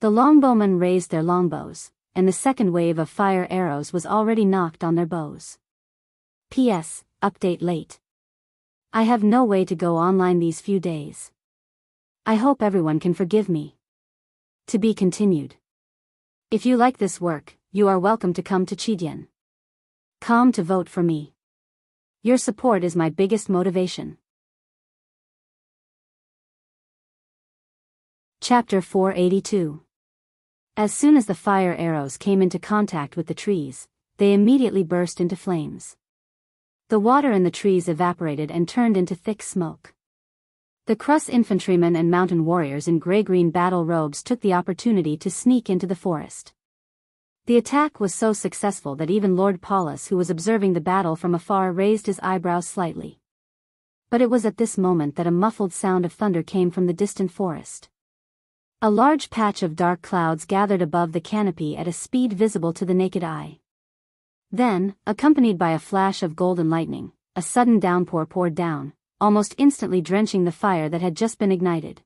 The longbowmen raised their longbows, and the second wave of fire arrows was already knocked on their bows. P.S. Update late. I have no way to go online these few days. I hope everyone can forgive me. To be continued. If you like this work, you are welcome to come to Chidien.com to vote for me. Your support is my biggest motivation. Chapter 482. As soon as the fire arrows came into contact with the trees, they immediately burst into flames. The water in the trees evaporated and turned into thick smoke. The Crus infantrymen and mountain warriors in gray-green battle robes took the opportunity to sneak into the forest. The attack was so successful that even Lord Paulus, who was observing the battle from afar, raised his eyebrows slightly. But it was at this moment that a muffled sound of thunder came from the distant forest. A large patch of dark clouds gathered above the canopy at a speed visible to the naked eye. Then, accompanied by a flash of golden lightning, a sudden downpour poured down, almost instantly drenching the fire that had just been ignited.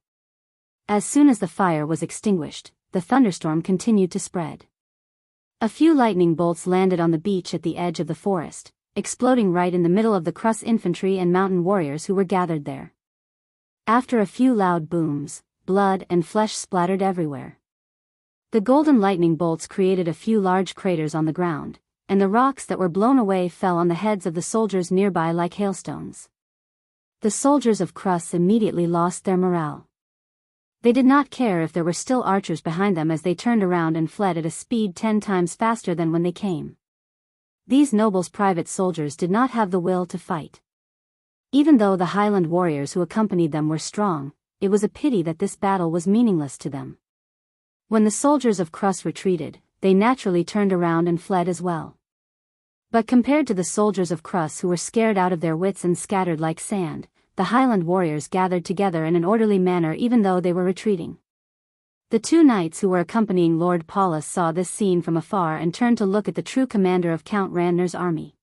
As soon as the fire was extinguished, the thunderstorm continued to spread. A few lightning bolts landed on the beach at the edge of the forest, exploding right in the middle of the Crus infantry and mountain warriors who were gathered there. After a few loud booms, blood and flesh splattered everywhere. The golden lightning bolts created a few large craters on the ground, and the rocks that were blown away fell on the heads of the soldiers nearby like hailstones. The soldiers of Crus immediately lost their morale. They did not care if there were still archers behind them as they turned around and fled at a speed 10 times faster than when they came. These nobles' private soldiers did not have the will to fight. Even though the Highland warriors who accompanied them were strong, it was a pity that this battle was meaningless to them. When the soldiers of Crus retreated, they naturally turned around and fled as well. But compared to the soldiers of Crus who were scared out of their wits and scattered like sand, the Highland warriors gathered together in an orderly manner even though they were retreating. The two knights who were accompanying Lord Paulus saw this scene from afar and turned to look at the true commander of Count Randner's army.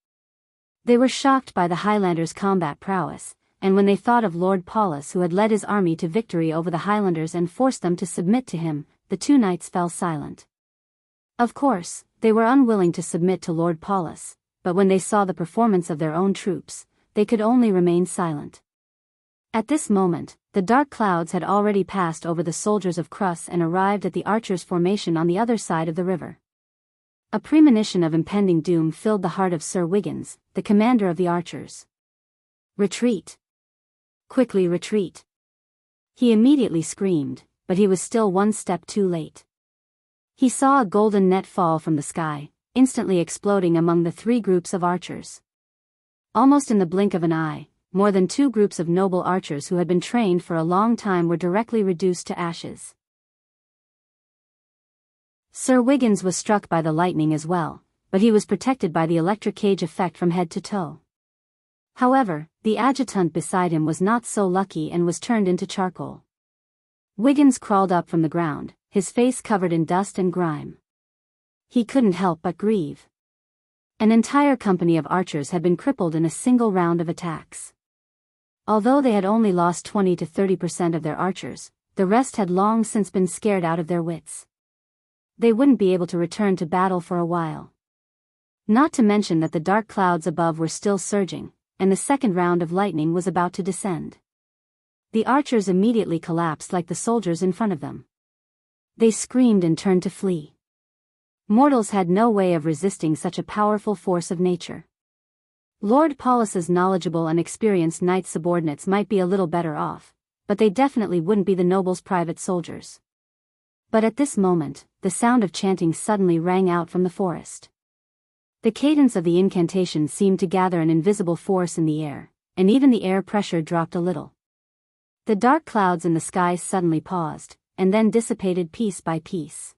They were shocked by the Highlanders' combat prowess, and when they thought of Lord Paulus who had led his army to victory over the Highlanders and forced them to submit to him, the two knights fell silent. Of course, they were unwilling to submit to Lord Paulus, but when they saw the performance of their own troops, they could only remain silent. At this moment, the dark clouds had already passed over the soldiers of Crus and arrived at the archers' formation on the other side of the river. A premonition of impending doom filled the heart of Sir Wiggins, the commander of the archers. "Retreat! Quickly retreat!" He immediately screamed, but he was still one step too late. He saw a golden net fall from the sky, instantly exploding among the three groups of archers. Almost in the blink of an eye, more than 2 groups of noble archers who had been trained for a long time were directly reduced to ashes. Sir Wiggins was struck by the lightning as well, but he was protected by the electric cage effect from head to toe. However, the adjutant beside him was not so lucky and was turned into charcoal. Wiggins crawled up from the ground, his face covered in dust and grime. He couldn't help but grieve. An entire company of archers had been crippled in a single round of attacks. Although they had only lost 20 to 30% of their archers, the rest had long since been scared out of their wits. They wouldn't be able to return to battle for a while. Not to mention that the dark clouds above were still surging, and the second round of lightning was about to descend. The archers immediately collapsed like the soldiers in front of them. They screamed and turned to flee. Mortals had no way of resisting such a powerful force of nature. Lord Paulus's knowledgeable and experienced knight subordinates might be a little better off, but they definitely wouldn't be the noble's private soldiers. But at this moment, the sound of chanting suddenly rang out from the forest. The cadence of the incantation seemed to gather an invisible force in the air, and even the air pressure dropped a little. The dark clouds in the sky suddenly paused, and then dissipated piece by piece.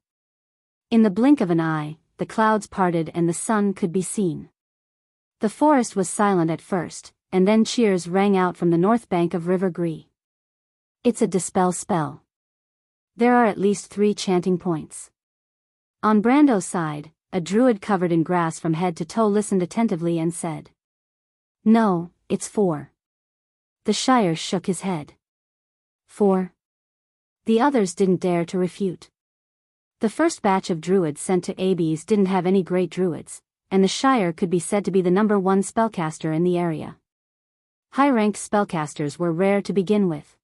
In the blink of an eye, the clouds parted and the sun could be seen. The forest was silent at first, and then cheers rang out from the north bank of River Gree. It's a dispel spell. There are at least 3 chanting points. On Brando's side, a druid covered in grass from head to toe listened attentively and said, "No, it's 4. The Shire shook his head. 4. The others didn't dare to refute. The first batch of druids sent to Abies didn't have any great druids, and the Shire could be said to be the number 1 spellcaster in the area. High-ranked spellcasters were rare to begin with.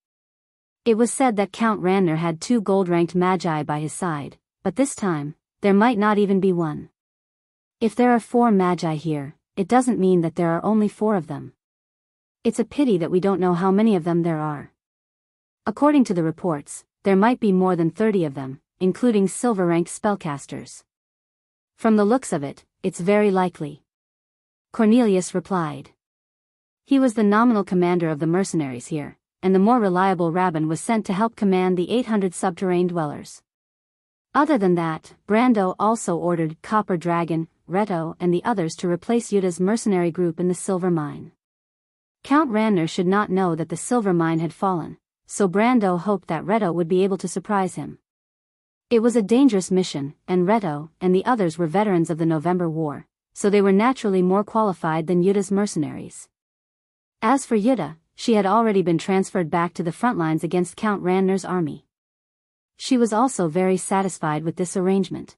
It was said that Count Ranner had 2 gold-ranked magi by his side, but this time, there might not even be 1. If there are 4 magi here, it doesn't mean that there are only 4 of them. It's a pity that we don't know how many of them there are. According to the reports, there might be more than 30 of them, including silver-ranked spellcasters. From the looks of it, it's very likely." Cornelius replied. He was the nominal commander of the mercenaries here, and the more reliable Rabban was sent to help command the 800 subterranean dwellers. Other than that, Brando also ordered Copper Dragon, Reto and the others to replace Yuta's mercenary group in the silver mine. Count Ranner should not know that the silver mine had fallen, so Brando hoped that Reto would be able to surprise him. It was a dangerous mission, and Reto and the others were veterans of the November War, so they were naturally more qualified than Yuta's mercenaries. As for Yuta, she had already been transferred back to the front lines against Count Ranner's army. She was also very satisfied with this arrangement.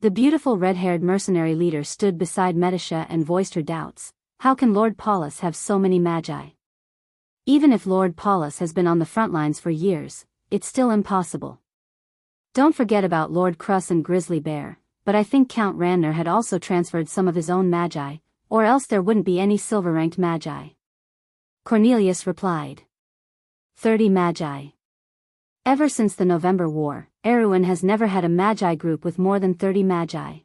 The beautiful red-haired mercenary leader stood beside Medisha and voiced her doubts. How can Lord Paulus have so many magi? Even if Lord Paulus has been on the front lines for years, it's still impossible. Don't forget about Lord Cruss and Grizzly Bear, but I think Count Ranner had also transferred some of his own magi, or else there wouldn't be any silver-ranked magi. Cornelius replied. 30 magi. Ever since the November War, Erewhon has never had a magi group with more than 30 magi.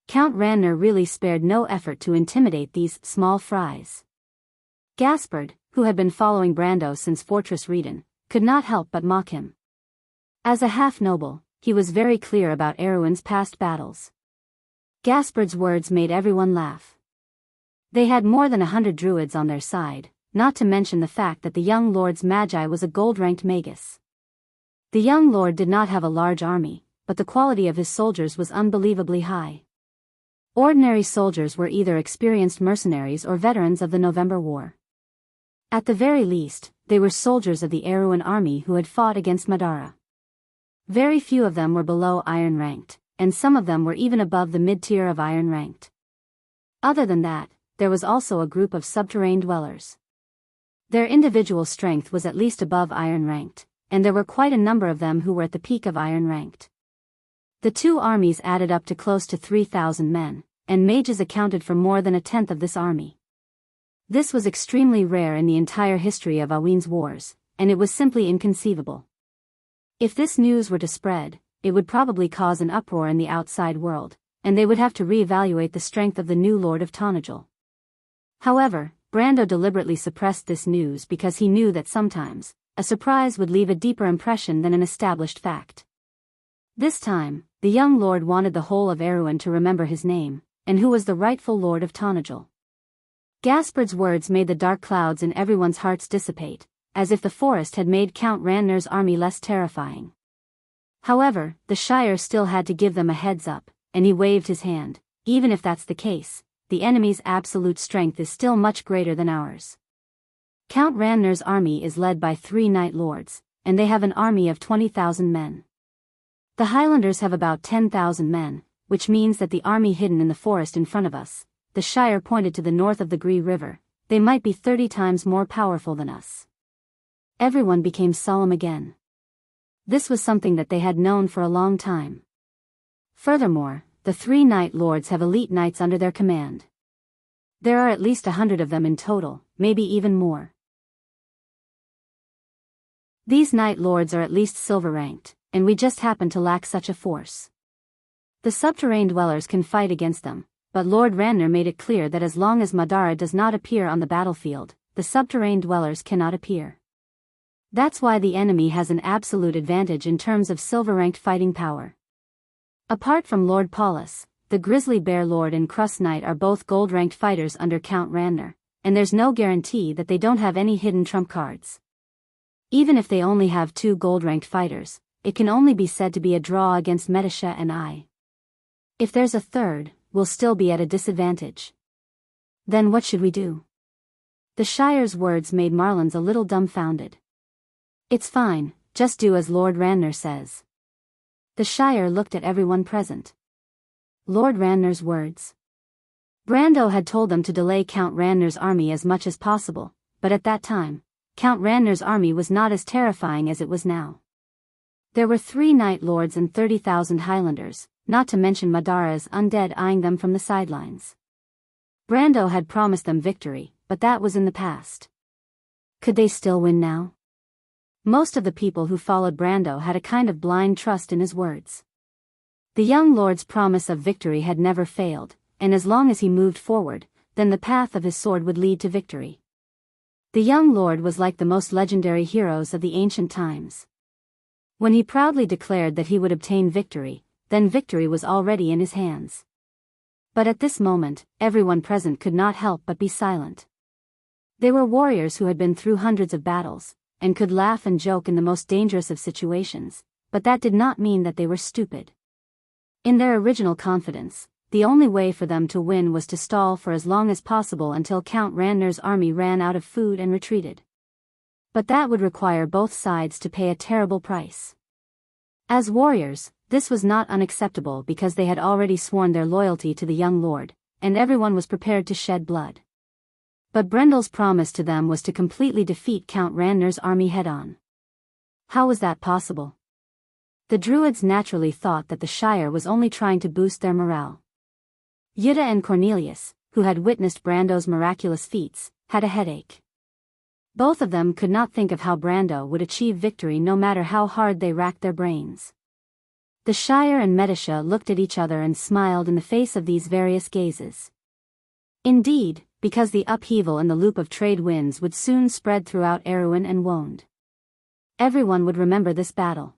Count Ranner really spared no effort to intimidate these small fries. Gaspard, who had been following Brando since Fortress Reden, could not help but mock him. As a half-noble, he was very clear about Erewhon's past battles. Gaspard's words made everyone laugh. They had more than 100 druids on their side, not to mention the fact that the young lord's magi was a gold-ranked magus. The young lord did not have a large army, but the quality of his soldiers was unbelievably high. Ordinary soldiers were either experienced mercenaries or veterans of the November War. At the very least, they were soldiers of the Erewhon army who had fought against Madara. Very few of them were below iron-ranked, and some of them were even above the mid-tier of iron-ranked. Other than that, there was also a group of subterranean dwellers. Their individual strength was at least above iron-ranked, and there were quite a number of them who were at the peak of iron-ranked. The 2 armies added up to close to 3,000 men, and mages accounted for more than a tenth of this army. This was extremely rare in the entire history of Awin's wars, and it was simply inconceivable. If this news were to spread, it would probably cause an uproar in the outside world, and they would have to re-evaluate the strength of the new Lord of Tonajul. However, Brando deliberately suppressed this news because he knew that sometimes, a surprise would leave a deeper impression than an established fact. This time, the young lord wanted the whole of Erewhon to remember his name, and who was the rightful Lord of Tonajul. Gaspard's words made the dark clouds in everyone's hearts dissipate, as if the forest had made Count Ranner's army less terrifying. However, the Shire still had to give them a heads up, and he waved his hand. Even if that's the case, the enemy's absolute strength is still much greater than ours. Count Ranner's army is led by 3 Knight Lords, and they have an army of 20,000 men. The Highlanders have about 10,000 men, which means that the army hidden in the forest in front of us, the Shire pointed to the north of the Gree River, they might be 30 times more powerful than us. Everyone became solemn again. This was something that they had known for a long time. Furthermore, the 3 Knight Lords have elite knights under their command. There are at least 100 of them in total, maybe even more. These Night Lords are at least silver ranked, and we just happen to lack such a force. The subterrane dwellers can fight against them, but Lord Ranner made it clear that as long as Madara does not appear on the battlefield, the subterrane dwellers cannot appear. That's why the enemy has an absolute advantage in terms of silver-ranked fighting power. Apart from Lord Paulus, the Grizzly Bear Lord and Crust Knight are both gold-ranked fighters under Count Ranner, and there's no guarantee that they don't have any hidden trump cards. Even if they only have 2 gold-ranked fighters, it can only be said to be a draw against Medisha and I. If there's a third, we'll still be at a disadvantage. Then what should we do? The Shire's words made Marlins a little dumbfounded. It's fine, just do as Lord Ranner says. The Shire looked at everyone present. Lord Ranner's words. Brando had told them to delay Count Ranner's army as much as possible, but at that time, Count Ranner's army was not as terrifying as it was now. There were 3 Night Lords and 30,000 Highlanders, not to mention Madara's undead eyeing them from the sidelines. Brando had promised them victory, but that was in the past. Could they still win now? Most of the people who followed Brando had a kind of blind trust in his words. The young lord's promise of victory had never failed, and as long as he moved forward, then the path of his sword would lead to victory. The young lord was like the most legendary heroes of the ancient times. When he proudly declared that he would obtain victory, then victory was already in his hands. But at this moment, everyone present could not help but be silent. They were warriors who had been through hundreds of battles, and could laugh and joke in the most dangerous of situations, but that did not mean that they were stupid. In their original confidence, the only way for them to win was to stall for as long as possible until Count Ranner's army ran out of food and retreated. But that would require both sides to pay a terrible price. As warriors, this was not unacceptable because they had already sworn their loyalty to the young lord, and everyone was prepared to shed blood. But Brendel's promise to them was to completely defeat Count Ranner's army head-on. How was that possible? The Druids naturally thought that the Shire was only trying to boost their morale. Yutta and Cornelius, who had witnessed Brando's miraculous feats, had a headache. Both of them could not think of how Brando would achieve victory no matter how hard they racked their brains. The Shire and Medisha looked at each other and smiled in the face of these various gazes. Indeed, because the upheaval and the loop of trade winds would soon spread throughout Erewhon and Wonde. Everyone would remember this battle.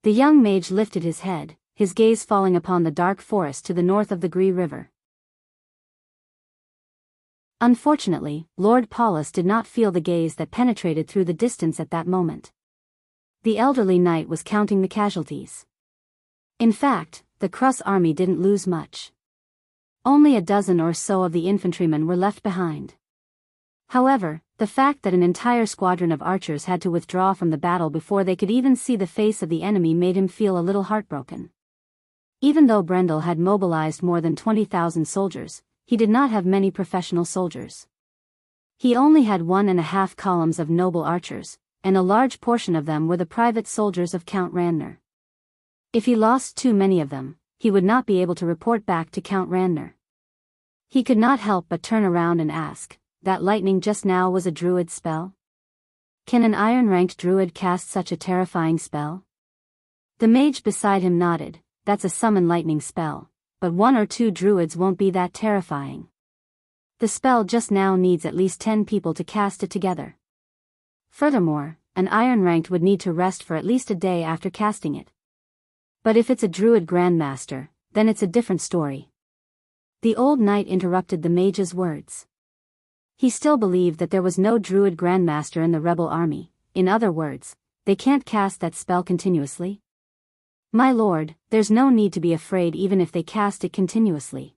The young mage lifted his head, his gaze falling upon the dark forest to the north of the Gree River. Unfortunately, Lord Paulus did not feel the gaze that penetrated through the distance at that moment. The elderly knight was counting the casualties. In fact, the Crus army didn't lose much. Only a dozen or so of the infantrymen were left behind. However, the fact that an entire squadron of archers had to withdraw from the battle before they could even see the face of the enemy made him feel a little heartbroken. Even though Brendel had mobilized more than 20,000 soldiers, he did not have many professional soldiers. He only had 1.5 columns of noble archers, and a large portion of them were the private soldiers of Count Ranner. If he lost too many of them, he would not be able to report back to Count Ranner. He could not help but turn around and ask, that lightning just now was a druid spell? Can an iron-ranked druid cast such a terrifying spell? The mage beside him nodded, that's a summon lightning spell, but 1 or 2 druids won't be that terrifying. The spell just now needs at least 10 people to cast it together. Furthermore, an iron-ranked would need to rest for at least a day after casting it. But if it's a druid grandmaster, then it's a different story. The old knight interrupted the mage's words. He still believed that there was no druid grandmaster in the rebel army. In other words, they can't cast that spell continuously. My lord, there's no need to be afraid even if they cast it continuously.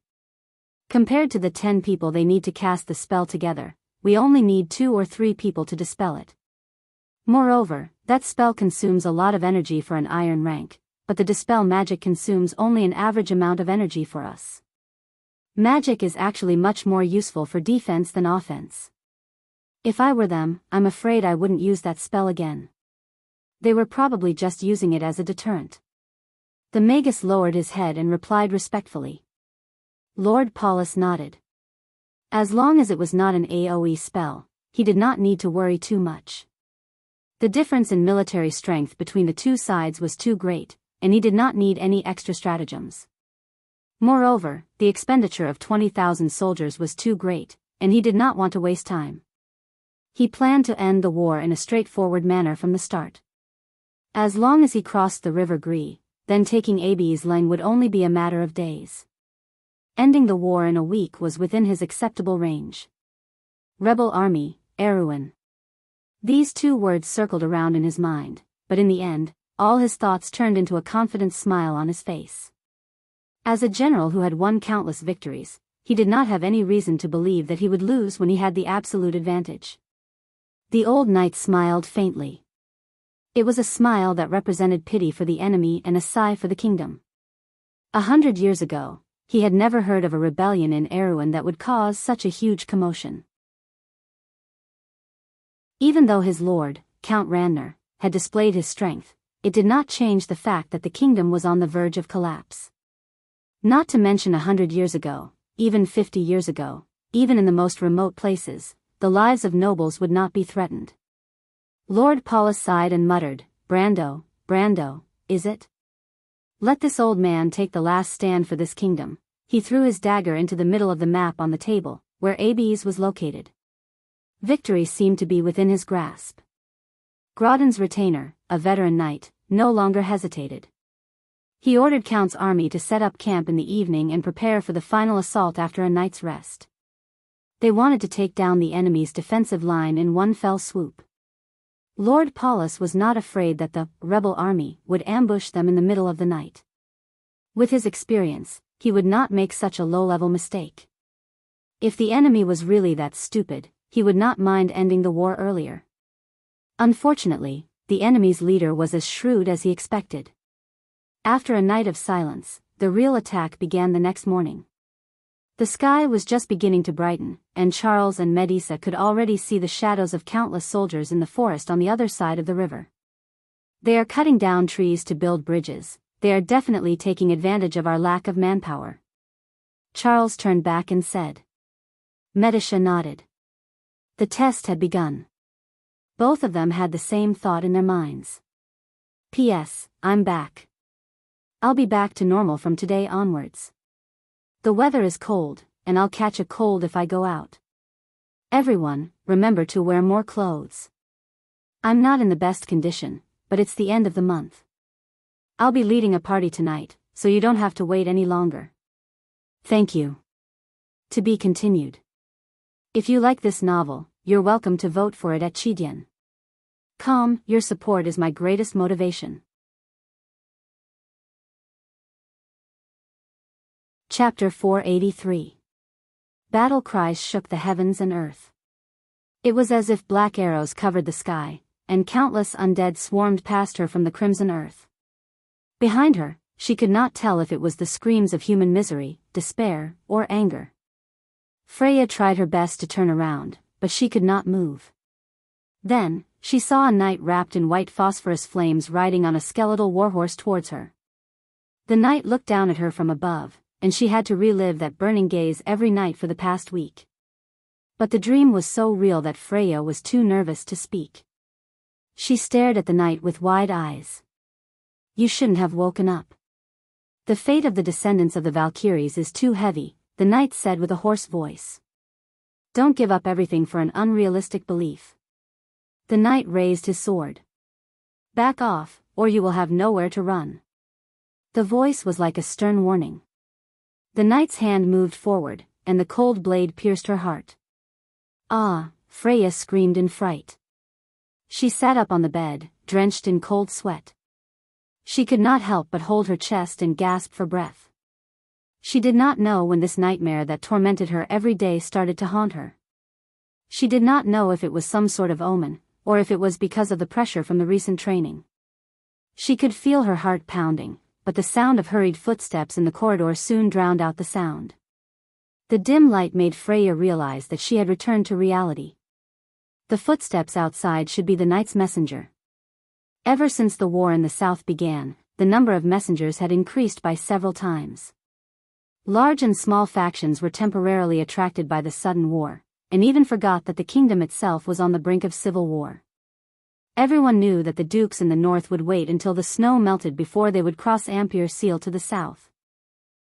Compared to the 10 people they need to cast the spell together, we only need 2 or 3 people to dispel it. Moreover, that spell consumes a lot of energy for an iron rank, but the dispel magic consumes only an average amount of energy for us. Magic is actually much more useful for defense than offense. If I were them, I'm afraid I wouldn't use that spell again. They were probably just using it as a deterrent. The magus lowered his head and replied respectfully. Lord Paulus nodded. As long as it was not an AoE spell, he did not need to worry too much. The difference in military strength between the two sides was too great, and he did not need any extra stratagems. Moreover, the expenditure of 20,000 soldiers was too great, and he did not want to waste time. He planned to end the war in a straightforward manner from the start. As long as he crossed the River Gree, then taking Abies Leng would only be a matter of days. Ending the war in a week was within his acceptable range. Rebel Army, Erewhon. These two words circled around in his mind, but in the end, all his thoughts turned into a confident smile on his face. As a general who had won countless victories, he did not have any reason to believe that he would lose when he had the absolute advantage. The old knight smiled faintly. It was a smile that represented pity for the enemy and a sigh for the kingdom. 100 years ago, he had never heard of a rebellion in Erewhon that would cause such a huge commotion. Even though his lord, Count Ranner, had displayed his strength, it did not change the fact that the kingdom was on the verge of collapse. Not to mention 100 years ago, even 50 years ago, even in the most remote places, the lives of nobles would not be threatened. Lord Paulus sighed and muttered, Brando, is it? Let this old man take the last stand for this kingdom. He threw his dagger into the middle of the map on the table, where Abies was located. Victory seemed to be within his grasp. Grodin's retainer, a veteran knight, no longer hesitated. He ordered Count's army to set up camp in the evening and prepare for the final assault after a night's rest. They wanted to take down the enemy's defensive line in one fell swoop. Lord Paulus was not afraid that the rebel army would ambush them in the middle of the night. With his experience, he would not make such a low-level mistake. If the enemy was really that stupid, he would not mind ending the war earlier. Unfortunately, the enemy's leader was as shrewd as he expected. After a night of silence, the real attack began the next morning. The sky was just beginning to brighten, and Charles and Medisa could already see the shadows of countless soldiers in the forest on the other side of the river. They are cutting down trees to build bridges. They are definitely taking advantage of our lack of manpower. Charles turned back and said. Medisa nodded. The test had begun. Both of them had the same thought in their minds. P.S. I'm back. I'll be back to normal from today onwards. The weather is cold, and I'll catch a cold if I go out. Everyone, remember to wear more clothes. I'm not in the best condition, but it's the end of the month. I'll be leading a party tonight, so you don't have to wait any longer. Thank you. To be continued. If you like this novel, you're welcome to vote for it at Chidian.com. Your support is my greatest motivation. Chapter 483. Battle cries shook the heavens and earth. It was as if black arrows covered the sky, and countless undead swarmed past her from the crimson earth. Behind her, she could not tell if it was the screams of human misery, despair, or anger. Freya tried her best to turn around, but she could not move. Then, she saw a knight wrapped in white phosphorus flames riding on a skeletal warhorse towards her. The knight looked down at her from above, and she had to relive that burning gaze every night for the past week. But the dream was so real that Freya was too nervous to speak. She stared at the knight with wide eyes. You shouldn't have woken up. The fate of the descendants of the Valkyries is too heavy, the knight said with a hoarse voice. Don't give up everything for an unrealistic belief. The knight raised his sword. Back off, or you will have nowhere to run. The voice was like a stern warning. The knight's hand moved forward, and the cold blade pierced her heart. Ah, Freya screamed in fright. She sat up on the bed, drenched in cold sweat. She could not help but hold her chest and gasp for breath. She did not know when this nightmare that tormented her every day started to haunt her. She did not know if it was some sort of omen, or if it was because of the pressure from the recent training. She could feel her heart pounding, but the sound of hurried footsteps in the corridor soon drowned out the sound. The dim light made Freya realize that she had returned to reality. The footsteps outside should be the knight's messenger. Ever since the war in the south began, the number of messengers had increased by several times. Large and small factions were temporarily attracted by the sudden war, and even forgot that the kingdom itself was on the brink of civil war. Everyone knew that the dukes in the north would wait until the snow melted before they would cross Ampere Seal to the south.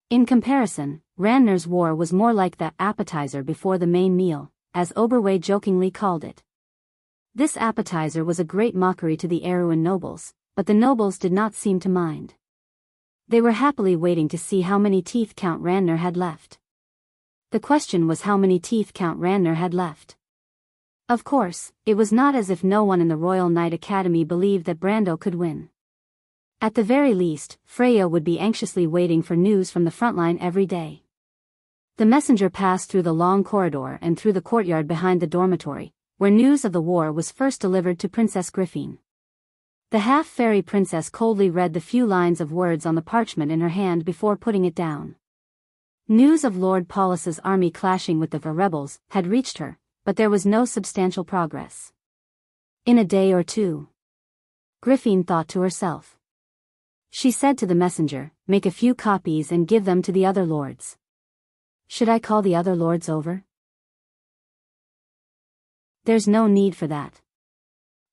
In comparison, Ranner's war was more like the appetizer before the main meal, as Oberway jokingly called it. This appetizer was a great mockery to the Erewhon nobles, but the nobles did not seem to mind. They were happily waiting to see how many teeth Count Ranner had left. The question was how many teeth Count Ranner had left. Of course, it was not as if no one in the Royal Knight Academy believed that Brando could win. At the very least, Freya would be anxiously waiting for news from the front line every day. The messenger passed through the long corridor and through the courtyard behind the dormitory, where news of the war was first delivered to Princess Griffin. The half-fairy princess coldly read the few lines of words on the parchment in her hand before putting it down. News of Lord Paulus's army clashing with the rebels had reached her, but there was no substantial progress. In a day or two, Griffin thought to herself. She said to the messenger, "Make a few copies and give them to the other lords." Should I call the other lords over? There's no need for that.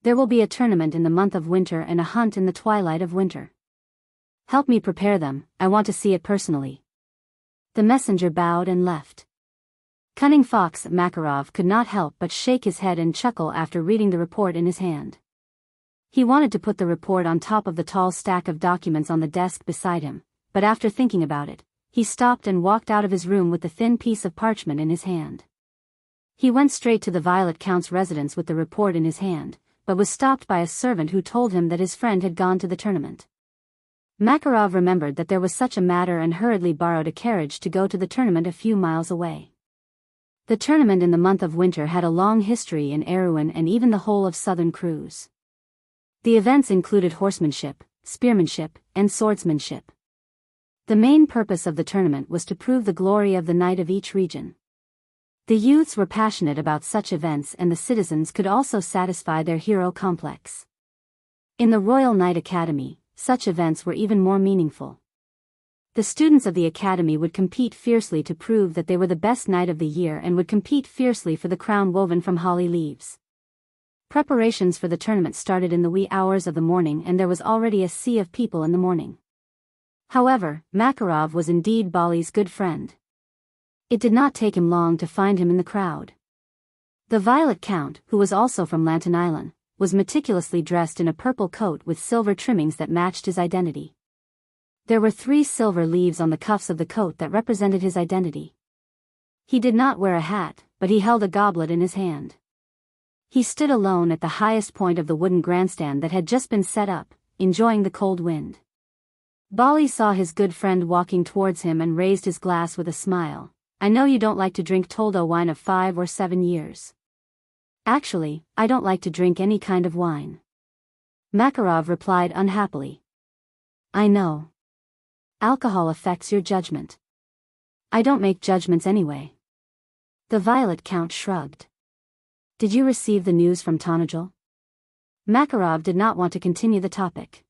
There will be a tournament in the month of winter and a hunt in the twilight of winter. Help me prepare them, I want to see it personally. The messenger bowed and left. Cunning Fox Makarov could not help but shake his head and chuckle after reading the report in his hand. He wanted to put the report on top of the tall stack of documents on the desk beside him, but after thinking about it, he stopped and walked out of his room with the thin piece of parchment in his hand. He went straight to the Violet Count's residence with the report in his hand, but was stopped by a servant who told him that his friend had gone to the tournament. Makarov remembered that there was such a matter and hurriedly borrowed a carriage to go to the tournament a few miles away. The tournament in the month of winter had a long history in Erewhon and even the whole of southern Cruz. The events included horsemanship, spearmanship, and swordsmanship. The main purpose of the tournament was to prove the glory of the knight of each region. The youths were passionate about such events and the citizens could also satisfy their hero complex. In the Royal Knight Academy, such events were even more meaningful. The students of the academy would compete fiercely to prove that they were the best knight of the year and would compete fiercely for the crown woven from holly leaves. Preparations for the tournament started in the wee hours of the morning and there was already a sea of people in the morning. However, Makarov was indeed Bali's good friend. It did not take him long to find him in the crowd. The Violet Count, who was also from Lantern Island, was meticulously dressed in a purple coat with silver trimmings that matched his identity. There were 3 silver leaves on the cuffs of the coat that represented his identity. He did not wear a hat, but he held a goblet in his hand. He stood alone at the highest point of the wooden grandstand that had just been set up, enjoying the cold wind. Bali saw his good friend walking towards him and raised his glass with a smile. "I know you don't like to drink Toldo wine of 5 or 7 years. Actually, I don't like to drink any kind of wine." Makarov replied unhappily. "I know. Alcohol affects your judgment. I don't make judgments anyway." The Violet Count shrugged. "Did you receive the news from Tonajol?" Makarov did not want to continue the topic.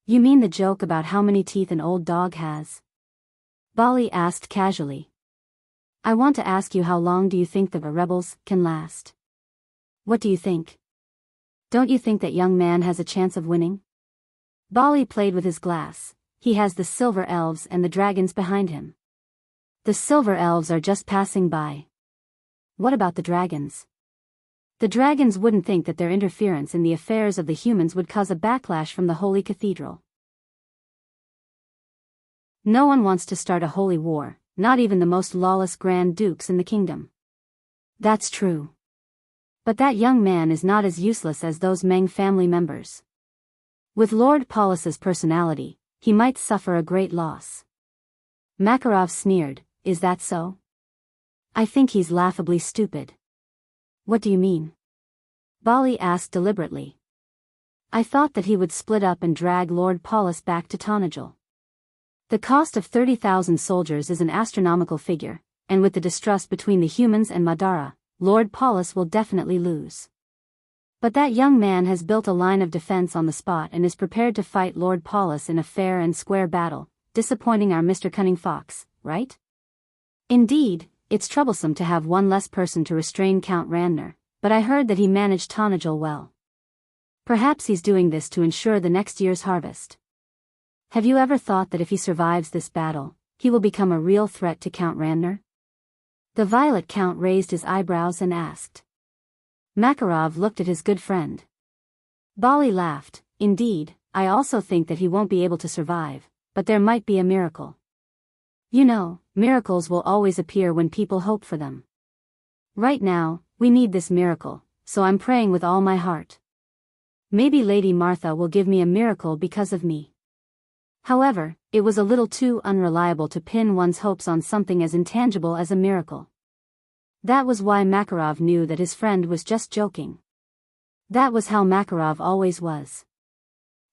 "You mean the joke about how many teeth an old dog has?" Bali asked casually. "I want to ask you, how long do you think the rebels can last? What do you think? Don't you think that young man has a chance of winning?" Bali played with his glass. "He has the silver elves and the dragons behind him. The silver elves are just passing by. What about the dragons? The dragons wouldn't think that their interference in the affairs of the humans would cause a backlash from the Holy Cathedral. No one wants to start a holy war, not even the most lawless Grand Dukes in the kingdom." "That's true. But that young man is not as useless as those Meng family members. With Lord Paulus's personality, he might suffer a great loss." Makarov sneered. "Is that so?" "I think he's laughably stupid." "What do you mean?" Bali asked deliberately. "I thought that he would split up and drag Lord Paulus back to Tonajol. The cost of 30,000 soldiers is an astronomical figure, and with the distrust between the humans and Madara, Lord Paulus will definitely lose. But that young man has built a line of defense on the spot and is prepared to fight Lord Paulus in a fair and square battle, disappointing our Mr. Cunning Fox, right? Indeed, it's troublesome to have one less person to restrain Count Ranner, but I heard that he managed Tonajol well." Perhaps he's doing this to ensure the next year's harvest. Have you ever thought that if he survives this battle, he will become a real threat to Count Randner? The Violet Count raised his eyebrows and asked. Makarov looked at his good friend. Bali laughed. Indeed, I also think that he won't be able to survive, but there might be a miracle. You know, miracles will always appear when people hope for them. Right now, we need this miracle, so I'm praying with all my heart. Maybe Lady Martha will give me a miracle because of me. However, it was a little too unreliable to pin one's hopes on something as intangible as a miracle. That was why Makarov knew that his friend was just joking. That was how Makarov always was.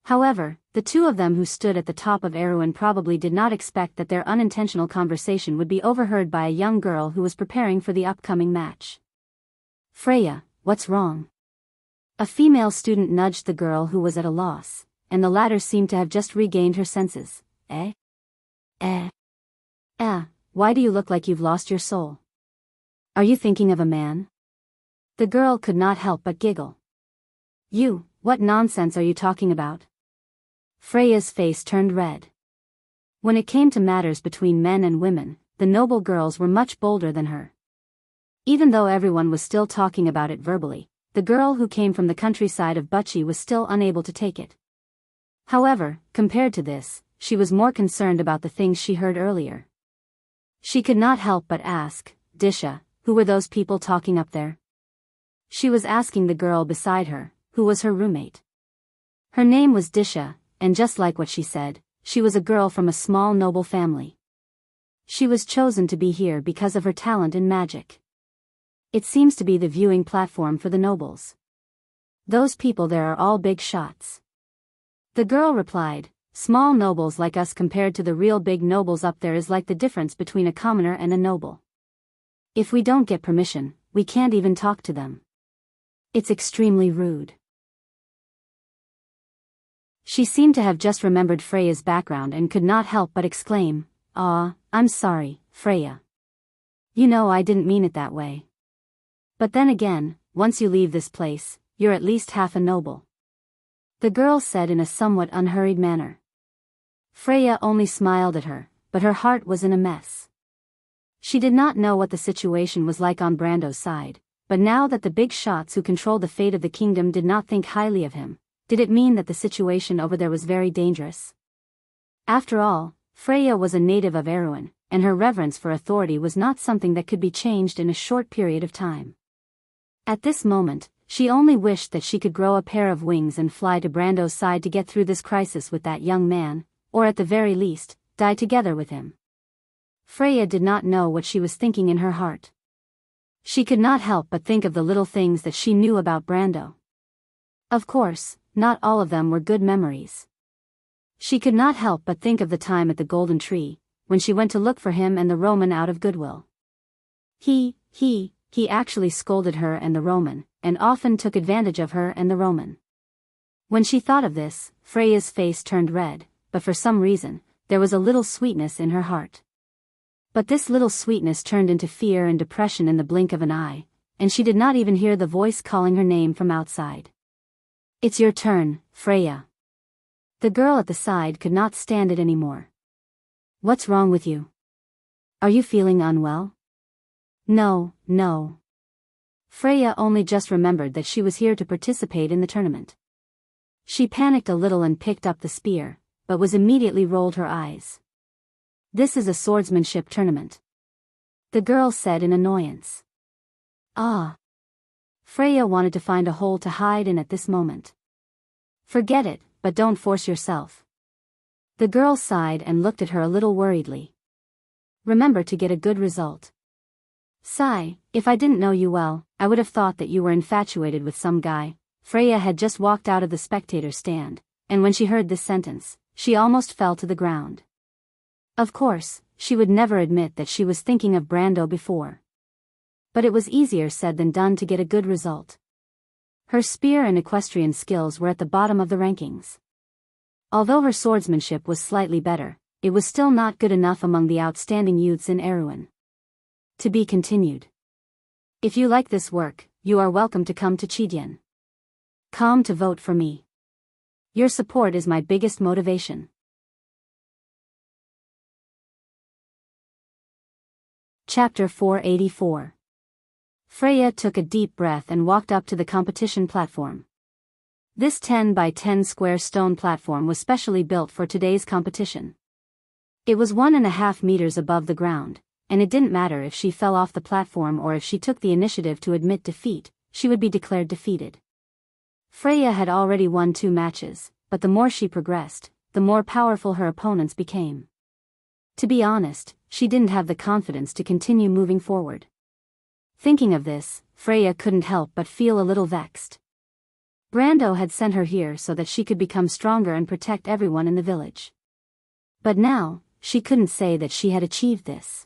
However, the two of them who stood at the top of Erewhon probably did not expect that their unintentional conversation would be overheard by a young girl who was preparing for the upcoming match. Freya, what's wrong? A female student nudged the girl who was at a loss, and the latter seemed to have just regained her senses. Why do you look like you've lost your soul? Are you thinking of a man? The girl could not help but giggle. What nonsense are you talking about? Freya's face turned red. When it came to matters between men and women, the noble girls were much bolder than her. Even though everyone was still talking about it verbally, the girl who came from the countryside of Bucci was still unable to take it. However, compared to this, she was more concerned about the things she heard earlier. She could not help but ask, Disha, who were those people talking up there? She was asking the girl beside her, who was her roommate. Her name was Disha, and just like what she said, she was a girl from a small noble family. She was chosen to be here because of her talent in magic. It seems to be the viewing platform for the nobles. Those people there are all big shots. The girl replied, small nobles like us compared to the real big nobles up there is like the difference between a commoner and a noble. If we don't get permission, we can't even talk to them. It's extremely rude. She seemed to have just remembered Freya's background and could not help but exclaim, I'm sorry, Freya. You know I didn't mean it that way. But then again, once you leave this place, you're at least half a noble. The girl said in a somewhat unhurried manner. Freya only smiled at her, but her heart was in a mess. She did not know what the situation was like on Brando's side, but now that the big shots who controlled the fate of the kingdom did not think highly of him, did it mean that the situation over there was very dangerous? After all, Freya was a native of Erewhon, and her reverence for authority was not something that could be changed in a short period of time. At this moment, she only wished that she could grow a pair of wings and fly to Brando's side to get through this crisis with that young man, or at the very least, die together with him. Freya did not know what she was thinking in her heart. She could not help but think of the little things that she knew about Brando. Of course, not all of them were good memories. She could not help but think of the time at the Golden Tree, when she went to look for him and the Roman out of goodwill. He actually scolded her and the Roman, and often took advantage of her and the Roman. When she thought of this, Freya's face turned red, but for some reason, there was a little sweetness in her heart. But this little sweetness turned into fear and depression in the blink of an eye, and she did not even hear the voice calling her name from outside. It's your turn, Freya. The girl at the side could not stand it anymore. What's wrong with you? Are you feeling unwell? No. Freya only just remembered that she was here to participate in the tournament. She panicked a little and picked up the spear, but was immediately rolled her eyes. This is a swordsmanship tournament. The girl said in annoyance. Freya wanted to find a hole to hide in at this moment. Forget it, but don't force yourself. The girl sighed and looked at her a little worriedly. Remember to get a good result. Sigh, if I didn't know you well, I would have thought that you were infatuated with some guy. Freya had just walked out of the spectator stand, and when she heard this sentence, she almost fell to the ground. Of course, she would never admit that she was thinking of Brando before. But it was easier said than done to get a good result. Her spear and equestrian skills were at the bottom of the rankings. Although her swordsmanship was slightly better, it was still not good enough among the outstanding youths in Erewhon. To be continued. If you like this work, you are welcome to come to Chidyan. calm to vote for me. Your support is my biggest motivation. Chapter 484. Freya took a deep breath and walked up to the competition platform. This 10 by 10 square stone platform was specially built for today's competition. It was 1.5 meters above the ground, and it didn't matter if she fell off the platform or if she took the initiative to admit defeat, she would be declared defeated. Freya had already won 2 matches, but the more she progressed, the more powerful her opponents became. To be honest, she didn't have the confidence to continue moving forward. Thinking of this, Freya couldn't help but feel a little vexed. Brando had sent her here so that she could become stronger and protect everyone in the village. But now, she couldn't say that she had achieved this.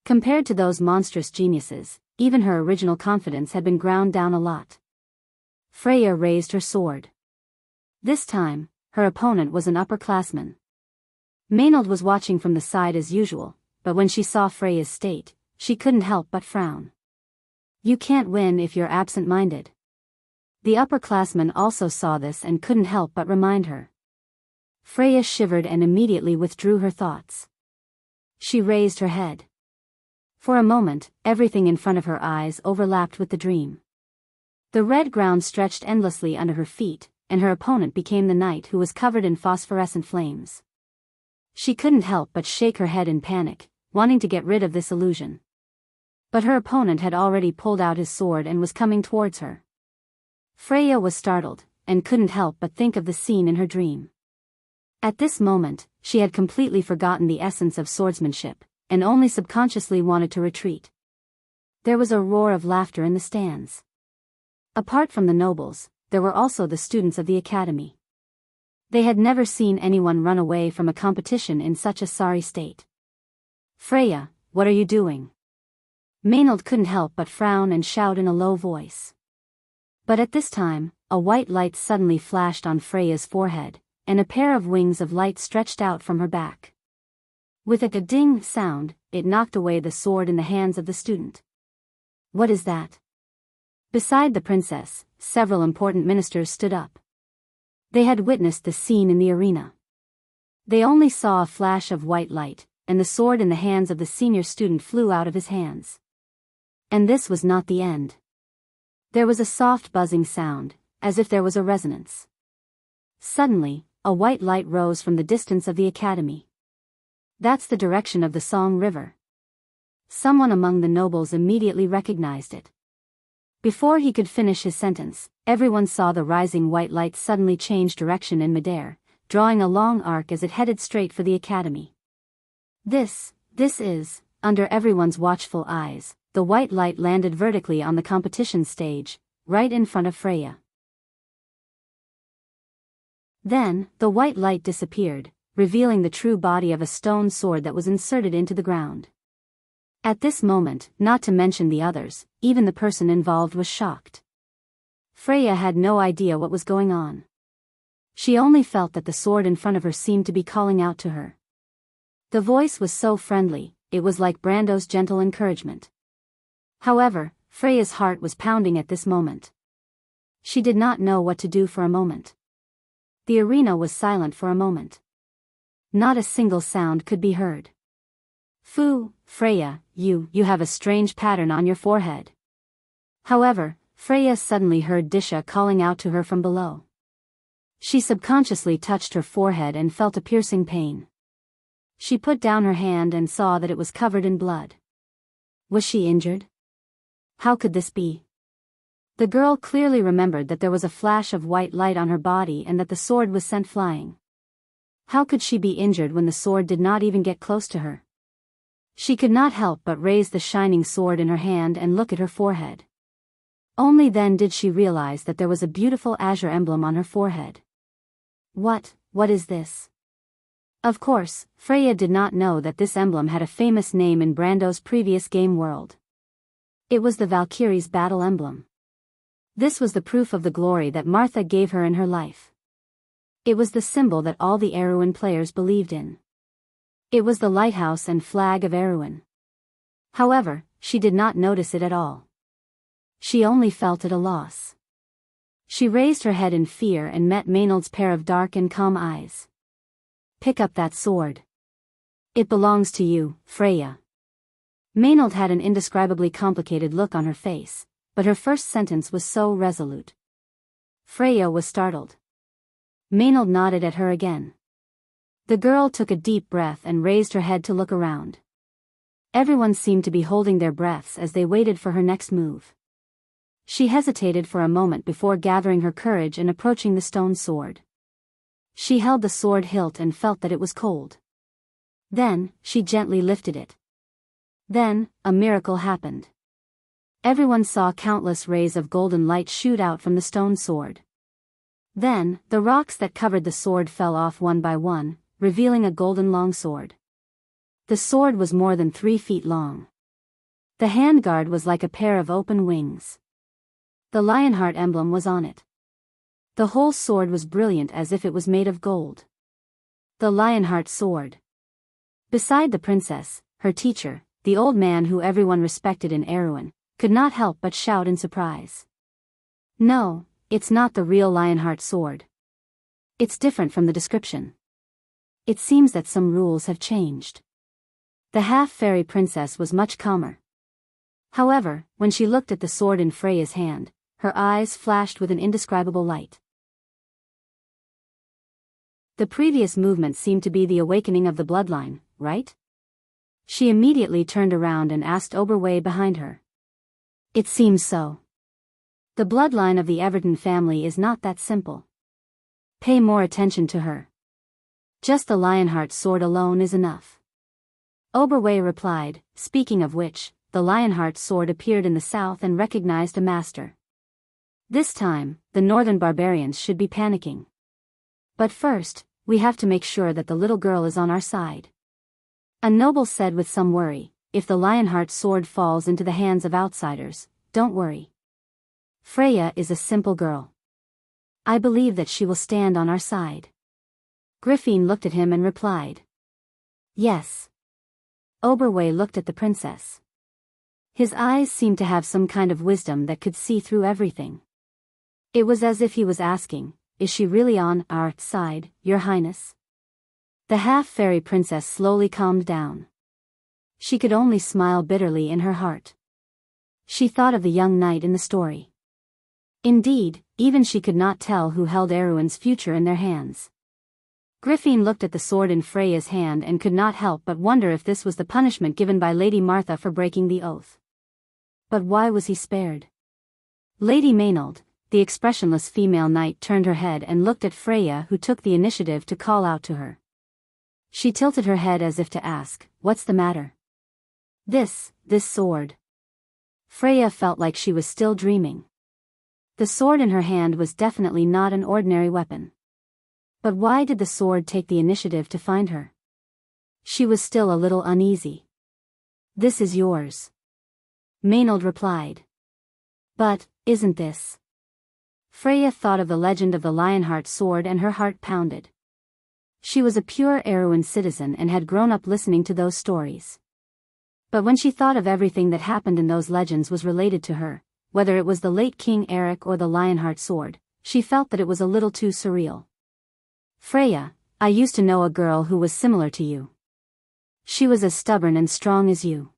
Compared to those monstrous geniuses, even her original confidence had been ground down a lot. Freya raised her sword. This time, her opponent was an upperclassman. Maynard was watching from the side as usual, but when she saw Freya's state, she couldn't help but frown. You can't win if you're absent-minded. The upperclassman also saw this and couldn't help but remind her. Freya shivered and immediately withdrew her thoughts. She raised her head. For a moment, everything in front of her eyes overlapped with the dream. The red ground stretched endlessly under her feet, and her opponent became the knight who was covered in phosphorescent flames. She couldn't help but shake her head in panic, wanting to get rid of this illusion. But her opponent had already pulled out his sword and was coming towards her. Freya was startled, and couldn't help but think of the scene in her dream. At this moment, she had completely forgotten the essence of swordsmanship, and only subconsciously wanted to retreat. There was a roar of laughter in the stands. Apart from the nobles, there were also the students of the academy. They had never seen anyone run away from a competition in such a sorry state. Freya, what are you doing? Maynard couldn't help but frown and shout in a low voice. But at this time, a white light suddenly flashed on Freya's forehead, and a pair of wings of light stretched out from her back. With a ding sound, it knocked away the sword in the hands of the student. What is that? Beside the princess, several important ministers stood up. They had witnessed the scene in the arena. They only saw a flash of white light, and the sword in the hands of the senior student flew out of his hands. And this was not the end. There was a soft buzzing sound, as if there was a resonance. Suddenly, a white light rose from the distance of the academy. That's the direction of the Song River. Someone among the nobles immediately recognized it. Before he could finish his sentence, everyone saw the rising white light suddenly change direction in midair, drawing a long arc as it headed straight for the academy. This is, under everyone's watchful eyes, the white light landed vertically on the competition stage, right in front of Freya. Then, the white light disappeared, revealing the true body of a stone sword that was inserted into the ground. At this moment, not to mention the others, even the person involved was shocked. Freya had no idea what was going on. She only felt that the sword in front of her seemed to be calling out to her. The voice was so friendly, it was like Brando's gentle encouragement. However, Freya's heart was pounding at this moment. She did not know what to do for a moment. The arena was silent for a moment. Not a single sound could be heard. Phew, Freya, you have a strange pattern on your forehead. However, Freya suddenly heard Disha calling out to her from below. She subconsciously touched her forehead and felt a piercing pain. She put down her hand and saw that it was covered in blood. Was she injured? How could this be? The girl clearly remembered that there was a flash of white light on her body and that the sword was sent flying. How could she be injured when the sword did not even get close to her? She could not help but raise the shining sword in her hand and look at her forehead. Only then did she realize that there was a beautiful azure emblem on her forehead. What is this? Of course, Freya did not know that this emblem had a famous name in Brando's previous game world. It was the Valkyrie's battle emblem. This was the proof of the glory that Martha gave her in her life. It was the symbol that all the Erewhon players believed in. It was the lighthouse and flag of Erewhon. However, she did not notice it at all. She only felt it a loss. She raised her head in fear and met Maynard's pair of dark and calm eyes. "Pick up that sword. It belongs to you, Freya." Maynard had an indescribably complicated look on her face, but her first sentence was so resolute. Freya was startled. Maynard nodded at her again. The girl took a deep breath and raised her head to look around. Everyone seemed to be holding their breaths as they waited for her next move. She hesitated for a moment before gathering her courage and approaching the stone sword. She held the sword hilt and felt that it was cold. Then, she gently lifted it. Then, a miracle happened. Everyone saw countless rays of golden light shoot out from the stone sword. Then, the rocks that covered the sword fell off one by one, revealing a golden longsword. The sword was more than 3 feet long. The handguard was like a pair of open wings. The lionheart emblem was on it. The whole sword was brilliant as if it was made of gold. The lionheart sword. Beside the princess, her teacher, the old man who everyone respected in Erewhon, could not help but shout in surprise. "No, it's not the real lionheart sword. It's different from the description. It seems that some rules have changed." The half-fairy princess was much calmer. However, when she looked at the sword in Freya's hand, her eyes flashed with an indescribable light. The previous movement seemed to be the awakening of the bloodline, right? She immediately turned around and asked Oberway behind her. "It seems so. The bloodline of the Everton family is not that simple. Pay more attention to her. Just the lionheart sword alone is enough." Oberway replied, "Speaking of which, the lionheart sword appeared in the south and recognized a master. This time, the northern barbarians should be panicking. But first, we have to make sure that the little girl is on our side." A noble said with some worry, "If the lionheart sword falls into the hands of outsiders, don't worry. Freya is a simple girl. I believe that she will stand on our side." Griffin looked at him and replied, "Yes." Oberway looked at the princess. His eyes seemed to have some kind of wisdom that could see through everything. It was as if he was asking, "Is she really on our side, Your Highness?" The half-fairy princess slowly calmed down. She could only smile bitterly in her heart. She thought of the young knight in the story. Indeed, even she could not tell who held Erewhon's future in their hands. Griffin looked at the sword in Freya's hand and could not help but wonder if this was the punishment given by Lady Martha for breaking the oath. But why was he spared? Lady Maynard, the expressionless female knight, turned her head and looked at Freya, who took the initiative to call out to her. She tilted her head as if to ask, "What's the matter?" This sword." Freya felt like she was still dreaming. The sword in her hand was definitely not an ordinary weapon. But why did the sword take the initiative to find her? She was still a little uneasy. "This is yours," Maynard replied. "But, isn't this?" Freya thought of the legend of the Lionheart sword and her heart pounded. She was a pure Erewhon citizen and had grown up listening to those stories. But when she thought of everything that happened in those legends was related to her, whether it was the late King Eric or the Lionheart sword, she felt that it was a little too surreal. "Freya, I used to know a girl who was similar to you. She was as stubborn and strong as you.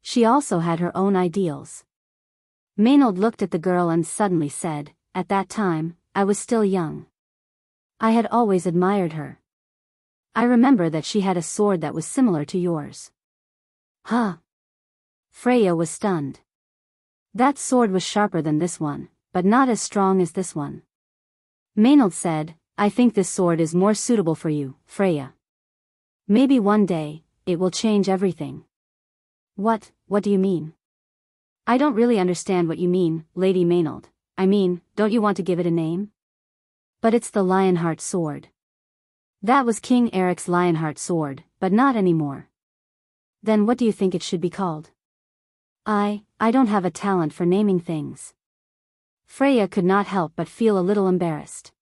She also had her own ideals." Maynard looked at the girl and suddenly said, "At that time, I was still young. I had always admired her. I remember that she had a sword that was similar to yours." "Huh?" Freya was stunned. "That sword was sharper than this one, but not as strong as this one." Maynard said, "I think this sword is more suitable for you, Freya. Maybe one day, it will change everything." What do you mean?" "I don't really understand what you mean, Lady Maynard. I mean, don't you want to give it a name?" "But it's the Lionheart sword. That was King Eric's Lionheart sword, but not anymore." "Then what do you think it should be called?" I don't have a talent for naming things." Freya could not help but feel a little embarrassed.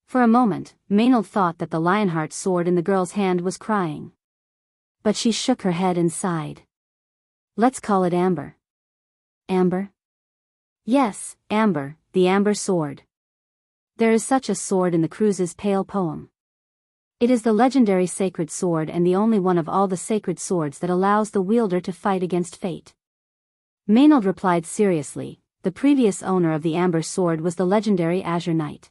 For a moment, Maynard thought that the Lionheart sword in the girl's hand was crying. But she shook her head and sighed. "Let's call it Amber." "Amber?" Yes, amber, the amber sword. There is such a sword in the Cruise's Pale poem. It is the legendary sacred sword and the only one of all the sacred swords that allows the wielder to fight against fate. Maynard replied seriously, the previous owner of the amber sword was the legendary Azure Knight.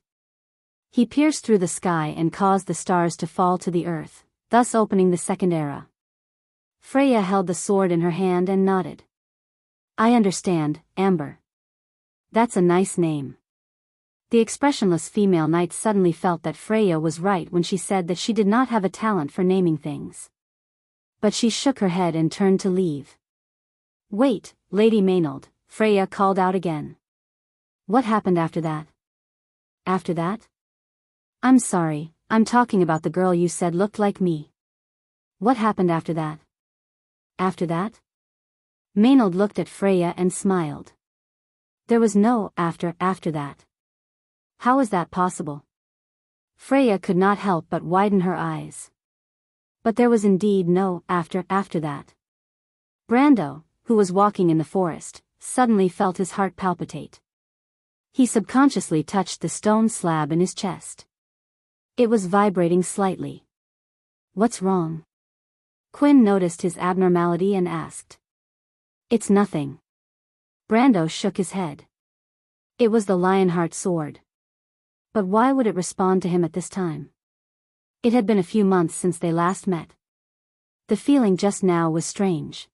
He pierced through the sky and caused the stars to fall to the earth, thus opening the second era. Freya held the sword in her hand and nodded. I understand, Amber. That's a nice name. The expressionless female knight suddenly felt that Freya was right when she said that she did not have a talent for naming things. But she shook her head and turned to leave. Wait, Lady Maynard, Freya called out again. What happened after that? After that? I'm sorry, I'm talking about the girl you said looked like me. What happened after that? After that? Maynard looked at Freya and smiled. There was no after that. How is that possible? Freya could not help but widen her eyes. But there was indeed no after that. Brando, who was walking in the forest, suddenly felt his heart palpitate. He subconsciously touched the stone slab in his chest. It was vibrating slightly. What's wrong? Quinn noticed his abnormality and asked. It's nothing. Brando shook his head. It was the Lionheart sword. But why would it respond to him at this time? It had been a few months since they last met. The feeling just now was strange.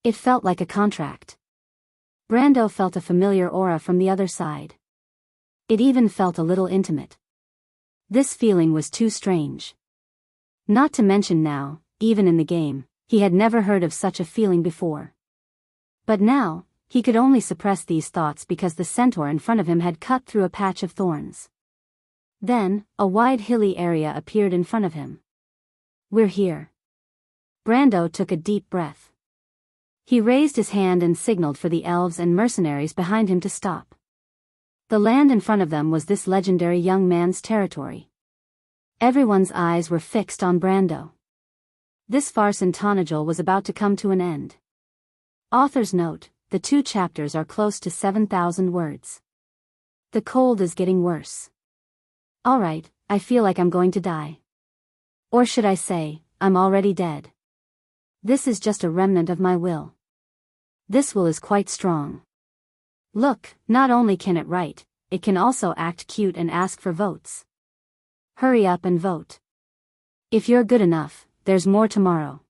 It felt like a contract. Brando felt a familiar aura from the other side. It even felt a little intimate. This feeling was too strange. Not to mention now, even in the game, he had never heard of such a feeling before. But now, he could only suppress these thoughts because the centaur in front of him had cut through a patch of thorns. Then, a wide hilly area appeared in front of him. We're here. Brando took a deep breath. He raised his hand and signaled for the elves and mercenaries behind him to stop. The land in front of them was this legendary young man's territory. Everyone's eyes were fixed on Brando. This farce in Tonagel was about to come to an end. Author's note, the 2 chapters are close to 7,000 words. The cold is getting worse. Alright, I feel like I'm going to die. Or should I say, I'm already dead. This is just a remnant of my will. This will is quite strong. Look, not only can it write, it can also act cute and ask for votes. Hurry up and vote. If you're good enough, there's more tomorrow.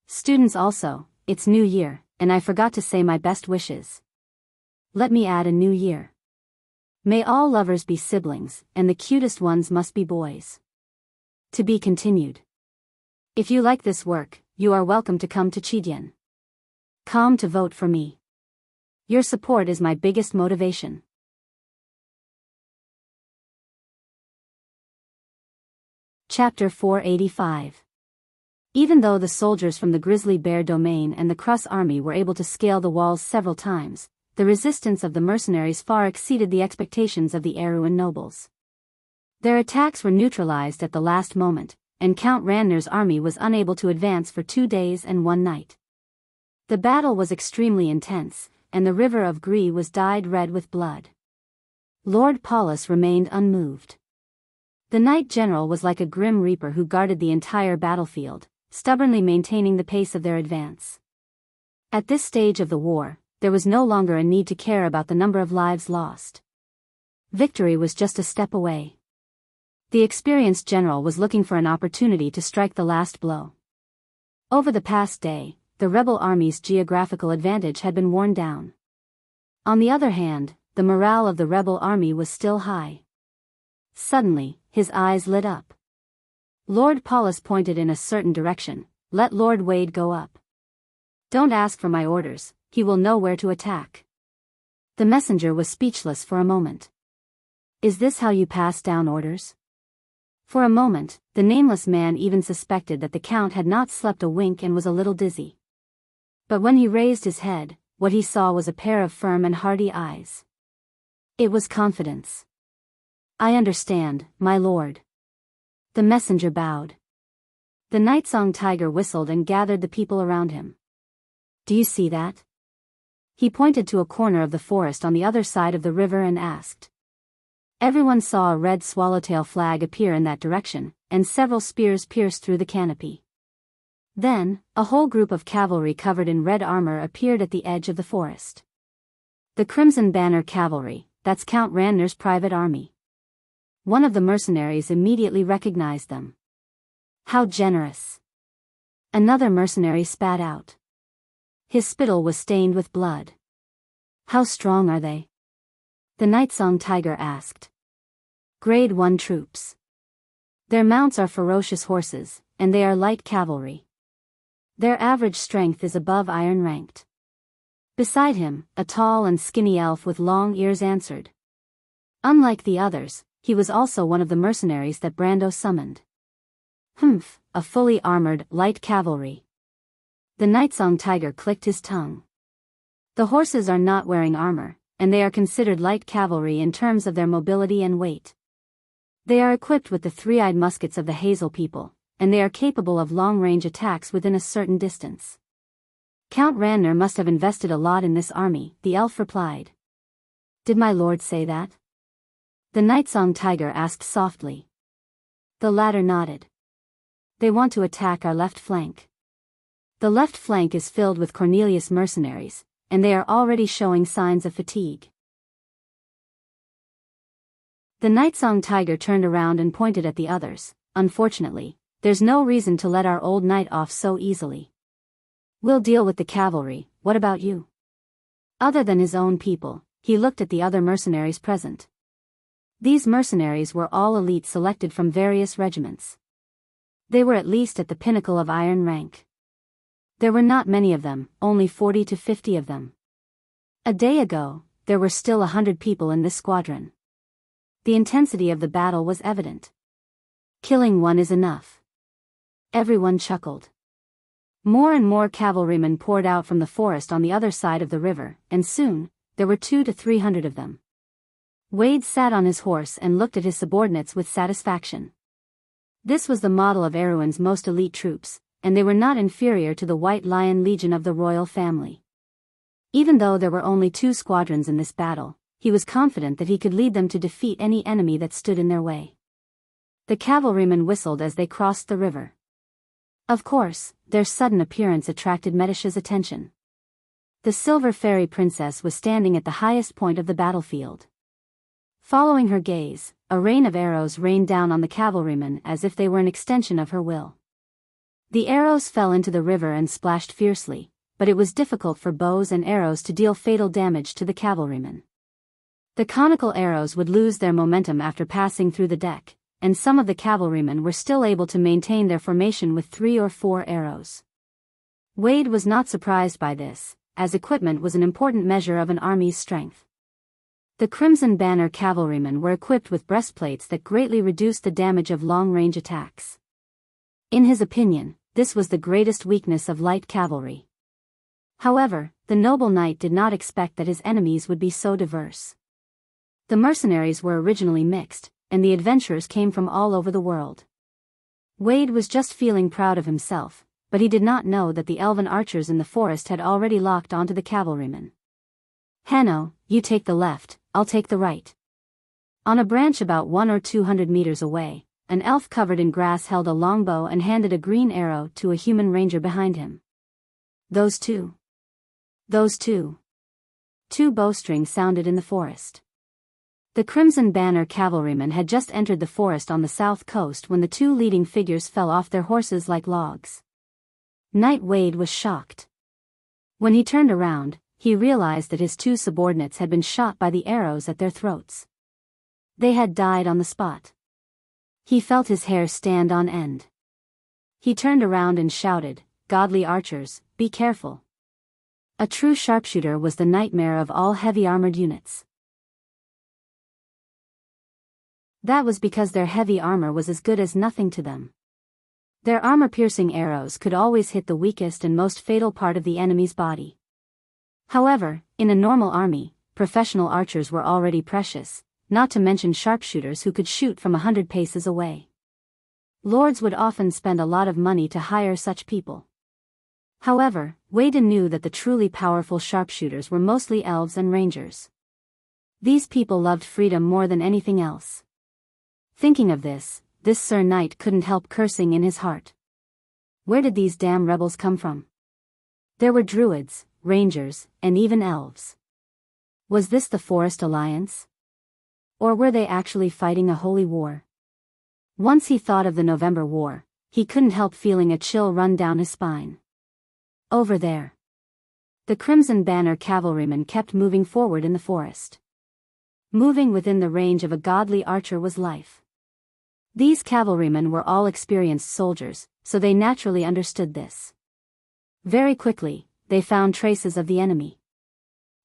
Students also, it's New Year, and I forgot to say my best wishes. Let me add a new year. May all lovers be siblings, and the cutest ones must be boys. To be continued. If you like this work, you are welcome to come to Chidyan. Come to vote for me. Your support is my biggest motivation. Chapter 485. Even though the soldiers from the Grizzly Bear domain and the Crus army were able to scale the walls several times, the resistance of the mercenaries far exceeded the expectations of the Eruin nobles. Their attacks were neutralized at the last moment, and Count Randner's army was unable to advance for 2 days and 1 night. The battle was extremely intense, and the river of Gree was dyed red with blood. Lord Paulus remained unmoved. The Knight General was like a grim reaper who guarded the entire battlefield, stubbornly maintaining the pace of their advance. At this stage of the war, there was no longer a need to care about the number of lives lost. Victory was just a step away. The experienced general was looking for an opportunity to strike the last blow. Over the past day, the rebel army's geographical advantage had been worn down. On the other hand, the morale of the rebel army was still high. Suddenly, his eyes lit up. Lord Paulus pointed in a certain direction. Let Lord Wade go up. Don't ask for my orders, he will know where to attack. The messenger was speechless for a moment. Is this how you pass down orders? For a moment, the nameless man even suspected that the Count had not slept a wink and was a little dizzy. But when he raised his head, what he saw was a pair of firm and hardy eyes. It was confidence. I understand, my lord. The messenger bowed. The Nightsong Tiger whistled and gathered the people around him. Do you see that? He pointed to a corner of the forest on the other side of the river and asked. Everyone saw a red swallowtail flag appear in that direction, and several spears pierced through the canopy. Then, a whole group of cavalry covered in red armor appeared at the edge of the forest. The Crimson Banner Cavalry, that's Count Randner's private army. One of the mercenaries immediately recognized them. How generous! Another mercenary spat out. His spittle was stained with blood. How strong are they? The Nightsong Tiger asked. Grade 1 troops. Their mounts are ferocious horses, and they are light cavalry. Their average strength is above iron ranked. Beside him, a tall and skinny elf with long ears answered. Unlike the others, he was also one of the mercenaries that Brando summoned. Humph, a fully armored, light cavalry. The Nightsong Tiger clicked his tongue. The horses are not wearing armor, and they are considered light cavalry in terms of their mobility and weight. They are equipped with the three-eyed muskets of the Hazel people, and they are capable of long-range attacks within a certain distance. Count Randner must have invested a lot in this army, the elf replied. Did my lord say that? The Nightsong Tiger asked softly. The latter nodded. They want to attack our left flank. The left flank is filled with Cornelius mercenaries, and they are already showing signs of fatigue. The Nightsong Tiger turned around and pointed at the others. Unfortunately, there's no reason to let our old knight off so easily. We'll deal with the cavalry, what about you? Other than his own people, he looked at the other mercenaries present. These mercenaries were all elite selected from various regiments. They were at least at the pinnacle of iron rank. There were not many of them, only 40 to 50 of them. A day ago, there were still 100 people in this squadron. The intensity of the battle was evident. Killing one is enough. Everyone chuckled. More and more cavalrymen poured out from the forest on the other side of the river, and soon, there were 200 to 300 of them. Wade sat on his horse and looked at his subordinates with satisfaction. This was the model of Erewhon's most elite troops, and they were not inferior to the White Lion Legion of the royal family. Even though there were only 2 squadrons in this battle, he was confident that he could lead them to defeat any enemy that stood in their way. The cavalrymen whistled as they crossed the river. Of course, their sudden appearance attracted Medisha's attention. The Silver Fairy Princess was standing at the highest point of the battlefield. Following her gaze, a rain of arrows rained down on the cavalrymen as if they were an extension of her will. The arrows fell into the river and splashed fiercely, but it was difficult for bows and arrows to deal fatal damage to the cavalrymen. The conical arrows would lose their momentum after passing through the deck, and some of the cavalrymen were still able to maintain their formation with 3 or 4 arrows. Wade was not surprised by this, as equipment was an important measure of an army's strength. The Crimson Banner cavalrymen were equipped with breastplates that greatly reduced the damage of long-range attacks. In his opinion, this was the greatest weakness of light cavalry. However, the noble knight did not expect that his enemies would be so diverse. The mercenaries were originally mixed, and the adventurers came from all over the world. Wade was just feeling proud of himself, but he did not know that the elven archers in the forest had already locked onto the cavalrymen. Hanno, you take the left, I'll take the right. On a branch about 100 or 200 meters away, an elf covered in grass held a longbow and handed a green arrow to a human ranger behind him. Those two. 2 bowstrings sounded in the forest. The Crimson Banner cavalrymen had just entered the forest on the south coast when the 2 leading figures fell off their horses like logs. Knight Wade was shocked. When he turned around, he realized that his 2 subordinates had been shot by the arrows at their throats. They had died on the spot. He felt his hair stand on end. He turned around and shouted, "Godly archers, be careful." A true sharpshooter was the nightmare of all heavy-armored units. That was because their heavy armor was as good as nothing to them. Their armor-piercing arrows could always hit the weakest and most fatal part of the enemy's body. However, in a normal army, professional archers were already precious, not to mention sharpshooters who could shoot from 100 paces away. Lords would often spend a lot of money to hire such people. However, Wade knew that the truly powerful sharpshooters were mostly elves and rangers. These people loved freedom more than anything else. Thinking of this Sir Knight couldn't help cursing in his heart. Where did these damn rebels come from? There were druids, rangers, and even elves. Was this the Forest Alliance? Or were they actually fighting a holy war? Once he thought of the November War, he couldn't help feeling a chill run down his spine. Over there. The Crimson Banner cavalrymen kept moving forward in the forest. Moving within the range of a godly archer was life. These cavalrymen were all experienced soldiers, so they naturally understood this. Very quickly, they found traces of the enemy.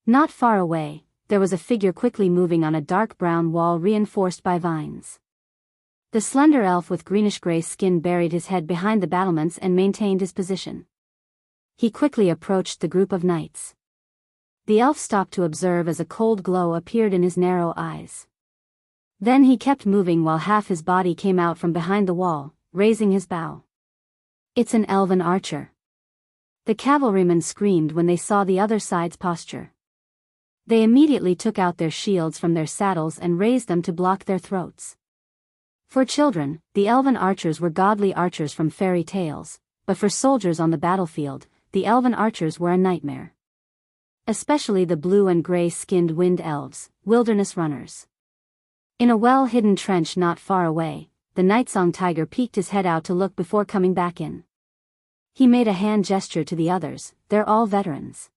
Not far away, there was a figure quickly moving on a dark brown wall reinforced by vines. The slender elf with greenish-gray skin buried his head behind the battlements and maintained his position. He quickly approached the group of knights. The elf stopped to observe as a cold glow appeared in his narrow eyes. Then he kept moving while half his body came out from behind the wall, raising his bow. "It's an elven archer." The cavalrymen screamed when they saw the other side's posture. They immediately took out their shields from their saddles and raised them to block their throats. For children, the elven archers were godly archers from fairy tales, but for soldiers on the battlefield, the elven archers were a nightmare. Especially the blue and gray-skinned wind elves, wilderness runners. In a well-hidden trench not far away, the Nightsong Tiger peeked his head out to look before coming back in. He made a hand gesture to the others. "They're all veterans.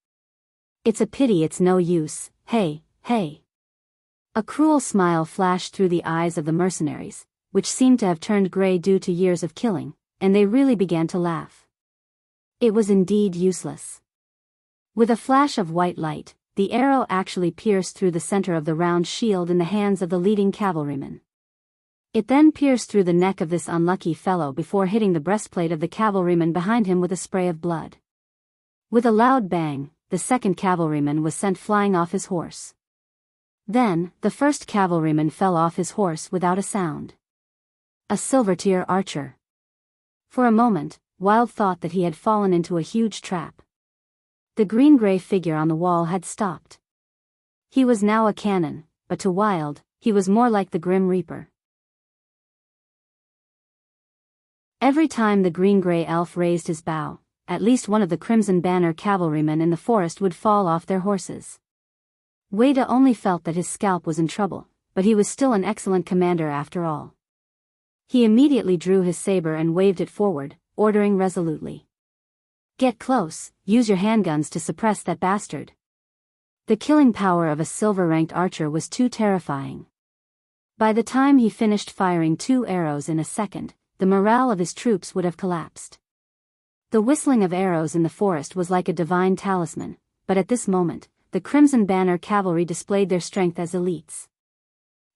It's a pity it's no use, hey." A cruel smile flashed through the eyes of the mercenaries, which seemed to have turned gray due to years of killing, and they really began to laugh. It was indeed useless. With a flash of white light, the arrow actually pierced through the center of the round shield in the hands of the leading cavalryman. It then pierced through the neck of this unlucky fellow before hitting the breastplate of the cavalryman behind him with a spray of blood. With a loud bang, the second cavalryman was sent flying off his horse. Then, the first cavalryman fell off his horse without a sound. A silver-tier archer. For a moment, Wild thought that he had fallen into a huge trap. The green-gray figure on the wall had stopped. He was now a cannon, but to Wild, he was more like the Grim Reaper. Every time the green-gray elf raised his bow, at least one of the Crimson Banner cavalrymen in the forest would fall off their horses. Wade only felt that his scalp was in trouble, but he was still an excellent commander after all. He immediately drew his saber and waved it forward, ordering resolutely. "Get close, use your handguns to suppress that bastard." The killing power of a silver-ranked archer was too terrifying. By the time he finished firing 2 arrows in a second, the morale of his troops would have collapsed. The whistling of arrows in the forest was like a divine talisman, but at this moment, the Crimson Banner cavalry displayed their strength as elites.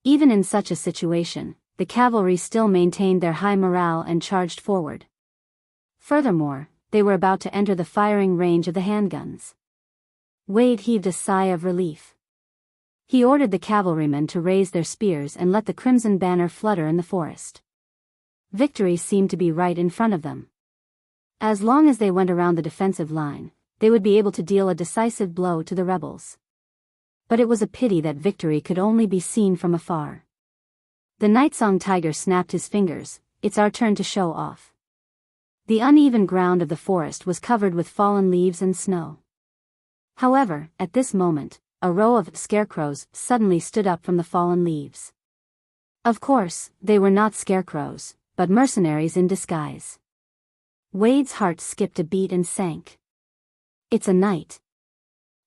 Even in such a situation, the cavalry still maintained their high morale and charged forward. Furthermore, they were about to enter the firing range of the handguns. Wade heaved a sigh of relief. He ordered the cavalrymen to raise their spears and let the Crimson Banner flutter in the forest. Victory seemed to be right in front of them. As long as they went around the defensive line, they would be able to deal a decisive blow to the rebels. But it was a pity that victory could only be seen from afar. The Nightsong Tiger snapped his fingers. "It's our turn to show off." The uneven ground of the forest was covered with fallen leaves and snow. However, at this moment, a row of scarecrows suddenly stood up from the fallen leaves. Of course, they were not scarecrows, but mercenaries in disguise. Wade's heart skipped a beat and sank. "It's a knight."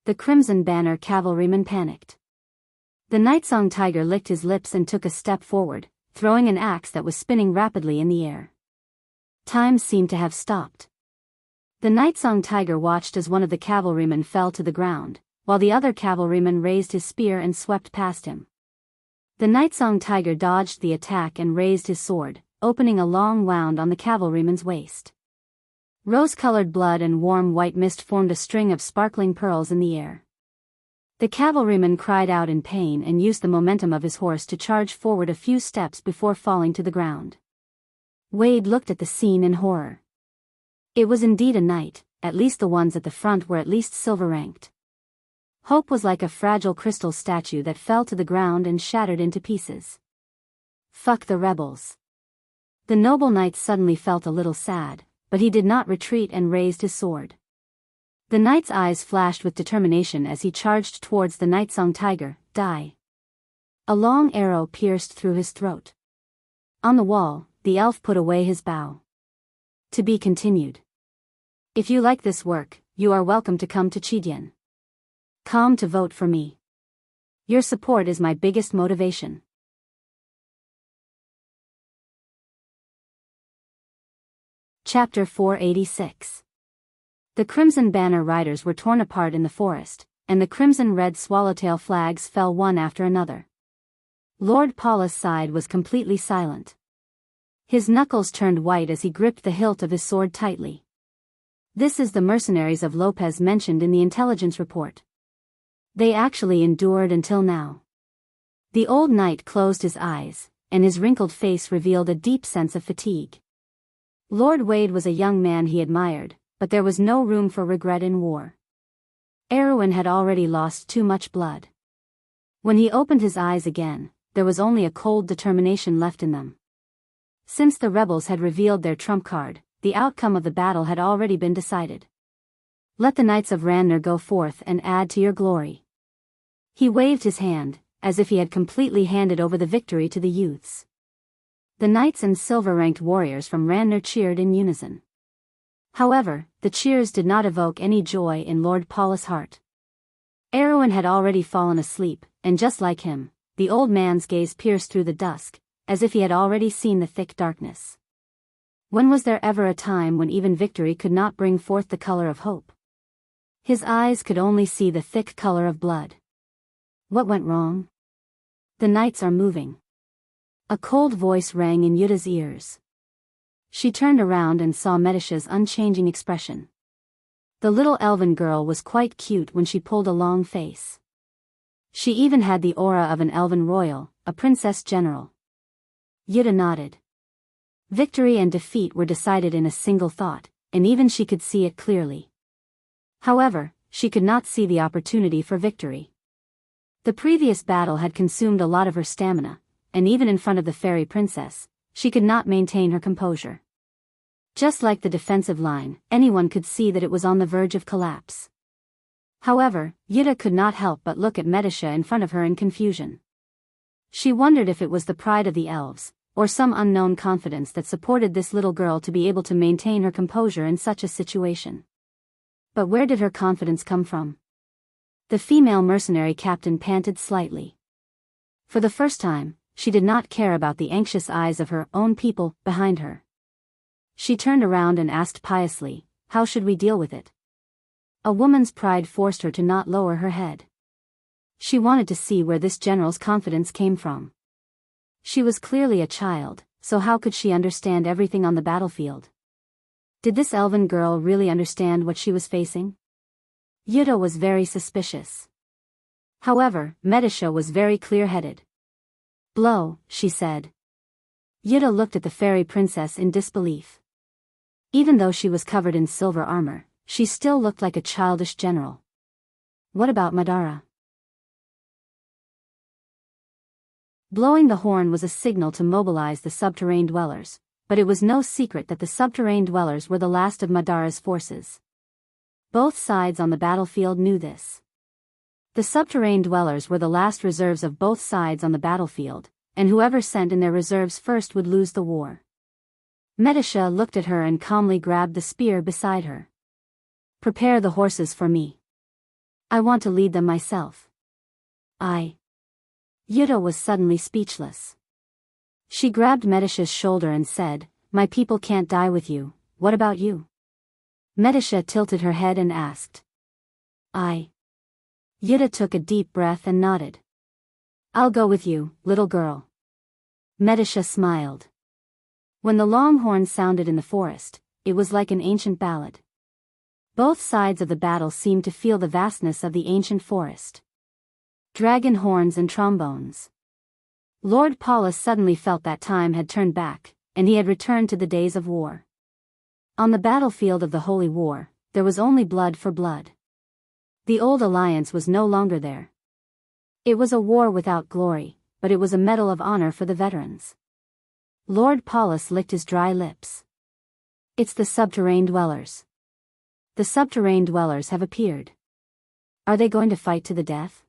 The Crimson Banner cavalryman panicked. The Nightsong Tiger licked his lips and took a step forward, throwing an axe that was spinning rapidly in the air. Time seemed to have stopped. The Nightsong Tiger watched as one of the cavalrymen fell to the ground, while the other cavalryman raised his spear and swept past him. The Nightsong Tiger dodged the attack and raised his sword, opening a long wound on the cavalryman's waist. Rose-colored blood and warm white mist formed a string of sparkling pearls in the air. The cavalryman cried out in pain and used the momentum of his horse to charge forward a few steps before falling to the ground. Wade looked at the scene in horror. It was indeed a knight, at least the ones at the front were at least silver-ranked. Hope was like a fragile crystal statue that fell to the ground and shattered into pieces. Fuck the rebels. The noble knight suddenly felt a little sad, but he did not retreat and raised his sword. The knight's eyes flashed with determination as he charged towards the Nightsong tiger. Die. A long arrow pierced through his throat. On the wall, the elf put away his bow. To be continued. If you like this work, you are welcome to come to Chidian. Come to vote for me. Your support is my biggest motivation. Chapter 486. The Crimson Banner riders were torn apart in the forest, and the crimson-red swallowtail flags fell one after another. Lord Paulus' side was completely silent. His knuckles turned white as he gripped the hilt of his sword tightly. This is the mercenaries of Lopez mentioned in the intelligence report. They actually endured until now. The old knight closed his eyes, and his wrinkled face revealed a deep sense of fatigue. Lord Wade was a young man he admired, but there was no room for regret in war. Erwin had already lost too much blood. When he opened his eyes again, there was only a cold determination left in them. Since the rebels had revealed their trump card, the outcome of the battle had already been decided. Let the knights of Ranner go forth and add to your glory. He waved his hand, as if he had completely handed over the victory to the youths. The knights and silver-ranked warriors from Ranner cheered in unison. However, the cheers did not evoke any joy in Lord Paulus' heart. Erwin had already fallen asleep, and just like him, the old man's gaze pierced through the dusk, as if he had already seen the thick darkness. When was there ever a time when even victory could not bring forth the color of hope? His eyes could only see the thick color of blood. What went wrong? The knights are moving. A cold voice rang in Yutta's ears. She turned around and saw Medicia's unchanging expression. The little elven girl was quite cute when she pulled a long face. She even had the aura of an elven royal, a princess general. Yutta nodded. Victory and defeat were decided in a single thought, and even she could see it clearly. However, she could not see the opportunity for victory. The previous battle had consumed a lot of her stamina, and even in front of the fairy princess, she could not maintain her composure. Just like the defensive line, anyone could see that it was on the verge of collapse. However, Yutta could not help but look at Medicia in front of her in confusion. She wondered if it was the pride of the elves, or some unknown confidence that supported this little girl to be able to maintain her composure in such a situation. But where did her confidence come from? The female mercenary captain panted slightly. For the first time, she did not care about the anxious eyes of her own people behind her. She turned around and asked piously, "How should we deal with it?" A woman's pride forced her to not lower her head. She wanted to see where this general's confidence came from. She was clearly a child, so how could she understand everything on the battlefield? Did this elven girl really understand what she was facing? Yutta was very suspicious. However, Medicia was very clear-headed. "Blow," she said. Yutta looked at the fairy princess in disbelief. Even though she was covered in silver armor, she still looked like a childish general. What about Madara? Blowing the horn was a signal to mobilize the subterrane dwellers, but it was no secret that the subterrane dwellers were the last of Madara's forces. Both sides on the battlefield knew this. The subterrane dwellers were the last reserves of both sides on the battlefield, and whoever sent in their reserves first would lose the war. Medicia looked at her and calmly grabbed the spear beside her. "Prepare the horses for me. I want to lead them myself." Yutta was suddenly speechless. She grabbed Medicia's shoulder and said, "My people can't die with you, what about you?" Medicia tilted her head and asked. Yutta took a deep breath and nodded. "I'll go with you, little girl." Medicia smiled. When the long horn sounded in the forest, it was like an ancient ballad. Both sides of the battle seemed to feel the vastness of the ancient forest. Dragon horns and trombones. Lord Paulus suddenly felt that time had turned back, and he had returned to the days of war. On the battlefield of the Holy War, there was only blood for blood. The old alliance was no longer there. It was a war without glory, but it was a medal of honor for the veterans. Lord Paulus licked his dry lips. It's the subterrane dwellers. The subterrane dwellers have appeared. Are they going to fight to the death?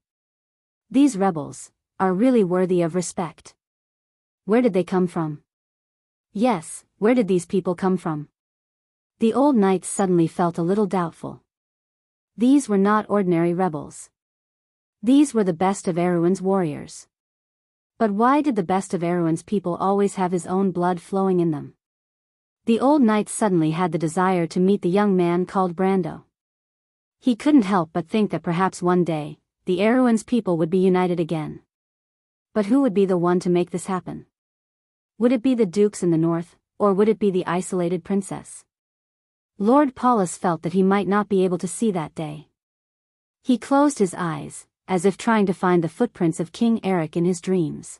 These rebels are really worthy of respect. Where did they come from? Yes, where did these people come from? The old knights suddenly felt a little doubtful. These were not ordinary rebels. These were the best of Erewhon's warriors. But why did the best of Erewhon's people always have his own blood flowing in them? The old knight suddenly had the desire to meet the young man called Brando. He couldn't help but think that perhaps one day, the Erewhon's people would be united again. But who would be the one to make this happen? Would it be the dukes in the north, or would it be the isolated princess? Lord Paulus felt that he might not be able to see that day. He closed his eyes, as if trying to find the footprints of King Eric in his dreams.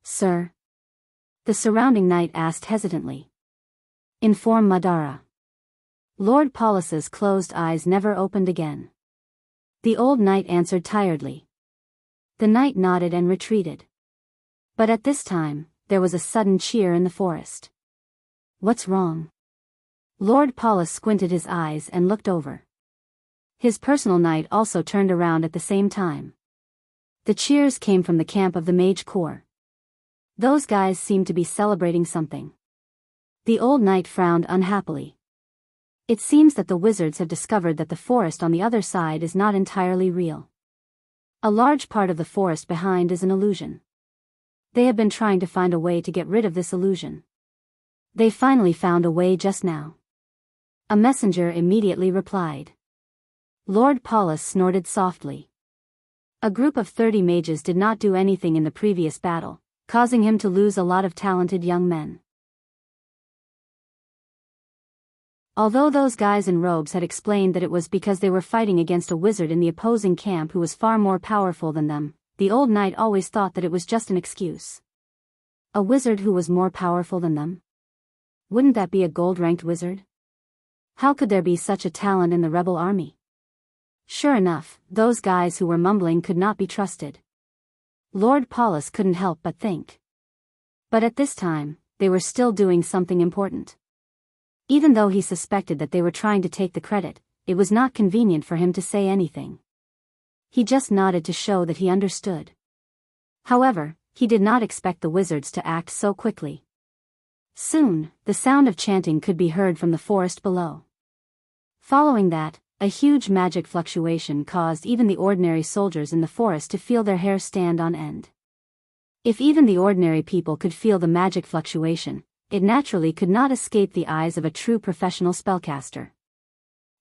Sir? The surrounding knight asked hesitantly. Inform Madara. Lord Paulus's closed eyes never opened again. The old knight answered tiredly. The knight nodded and retreated. But at this time, there was a sudden cheer in the forest. What's wrong? Lord Paulus squinted his eyes and looked over. His personal knight also turned around at the same time. The cheers came from the camp of the Mage Corps. Those guys seemed to be celebrating something. The old knight frowned unhappily. It seems that the wizards have discovered that the forest on the other side is not entirely real. A large part of the forest behind is an illusion. They have been trying to find a way to get rid of this illusion. They finally found a way just now. A messenger immediately replied. Lord Paulus snorted softly. A group of 30 mages did not do anything in the previous battle, causing him to lose a lot of talented young men. Although those guys in robes had explained that it was because they were fighting against a wizard in the opposing camp who was far more powerful than them, the old knight always thought that it was just an excuse. A wizard who was more powerful than them? Wouldn't that be a gold-ranked wizard? How could there be such a talent in the rebel army? Sure enough, those guys who were mumbling could not be trusted. Lord Paulus couldn't help but think. But at this time, they were still doing something important. Even though he suspected that they were trying to take the credit, it was not convenient for him to say anything. He just nodded to show that he understood. However, he did not expect the wizards to act so quickly. Soon, the sound of chanting could be heard from the forest below. Following that, a huge magic fluctuation caused even the ordinary soldiers in the forest to feel their hair stand on end. If even the ordinary people could feel the magic fluctuation, it naturally could not escape the eyes of a true professional spellcaster.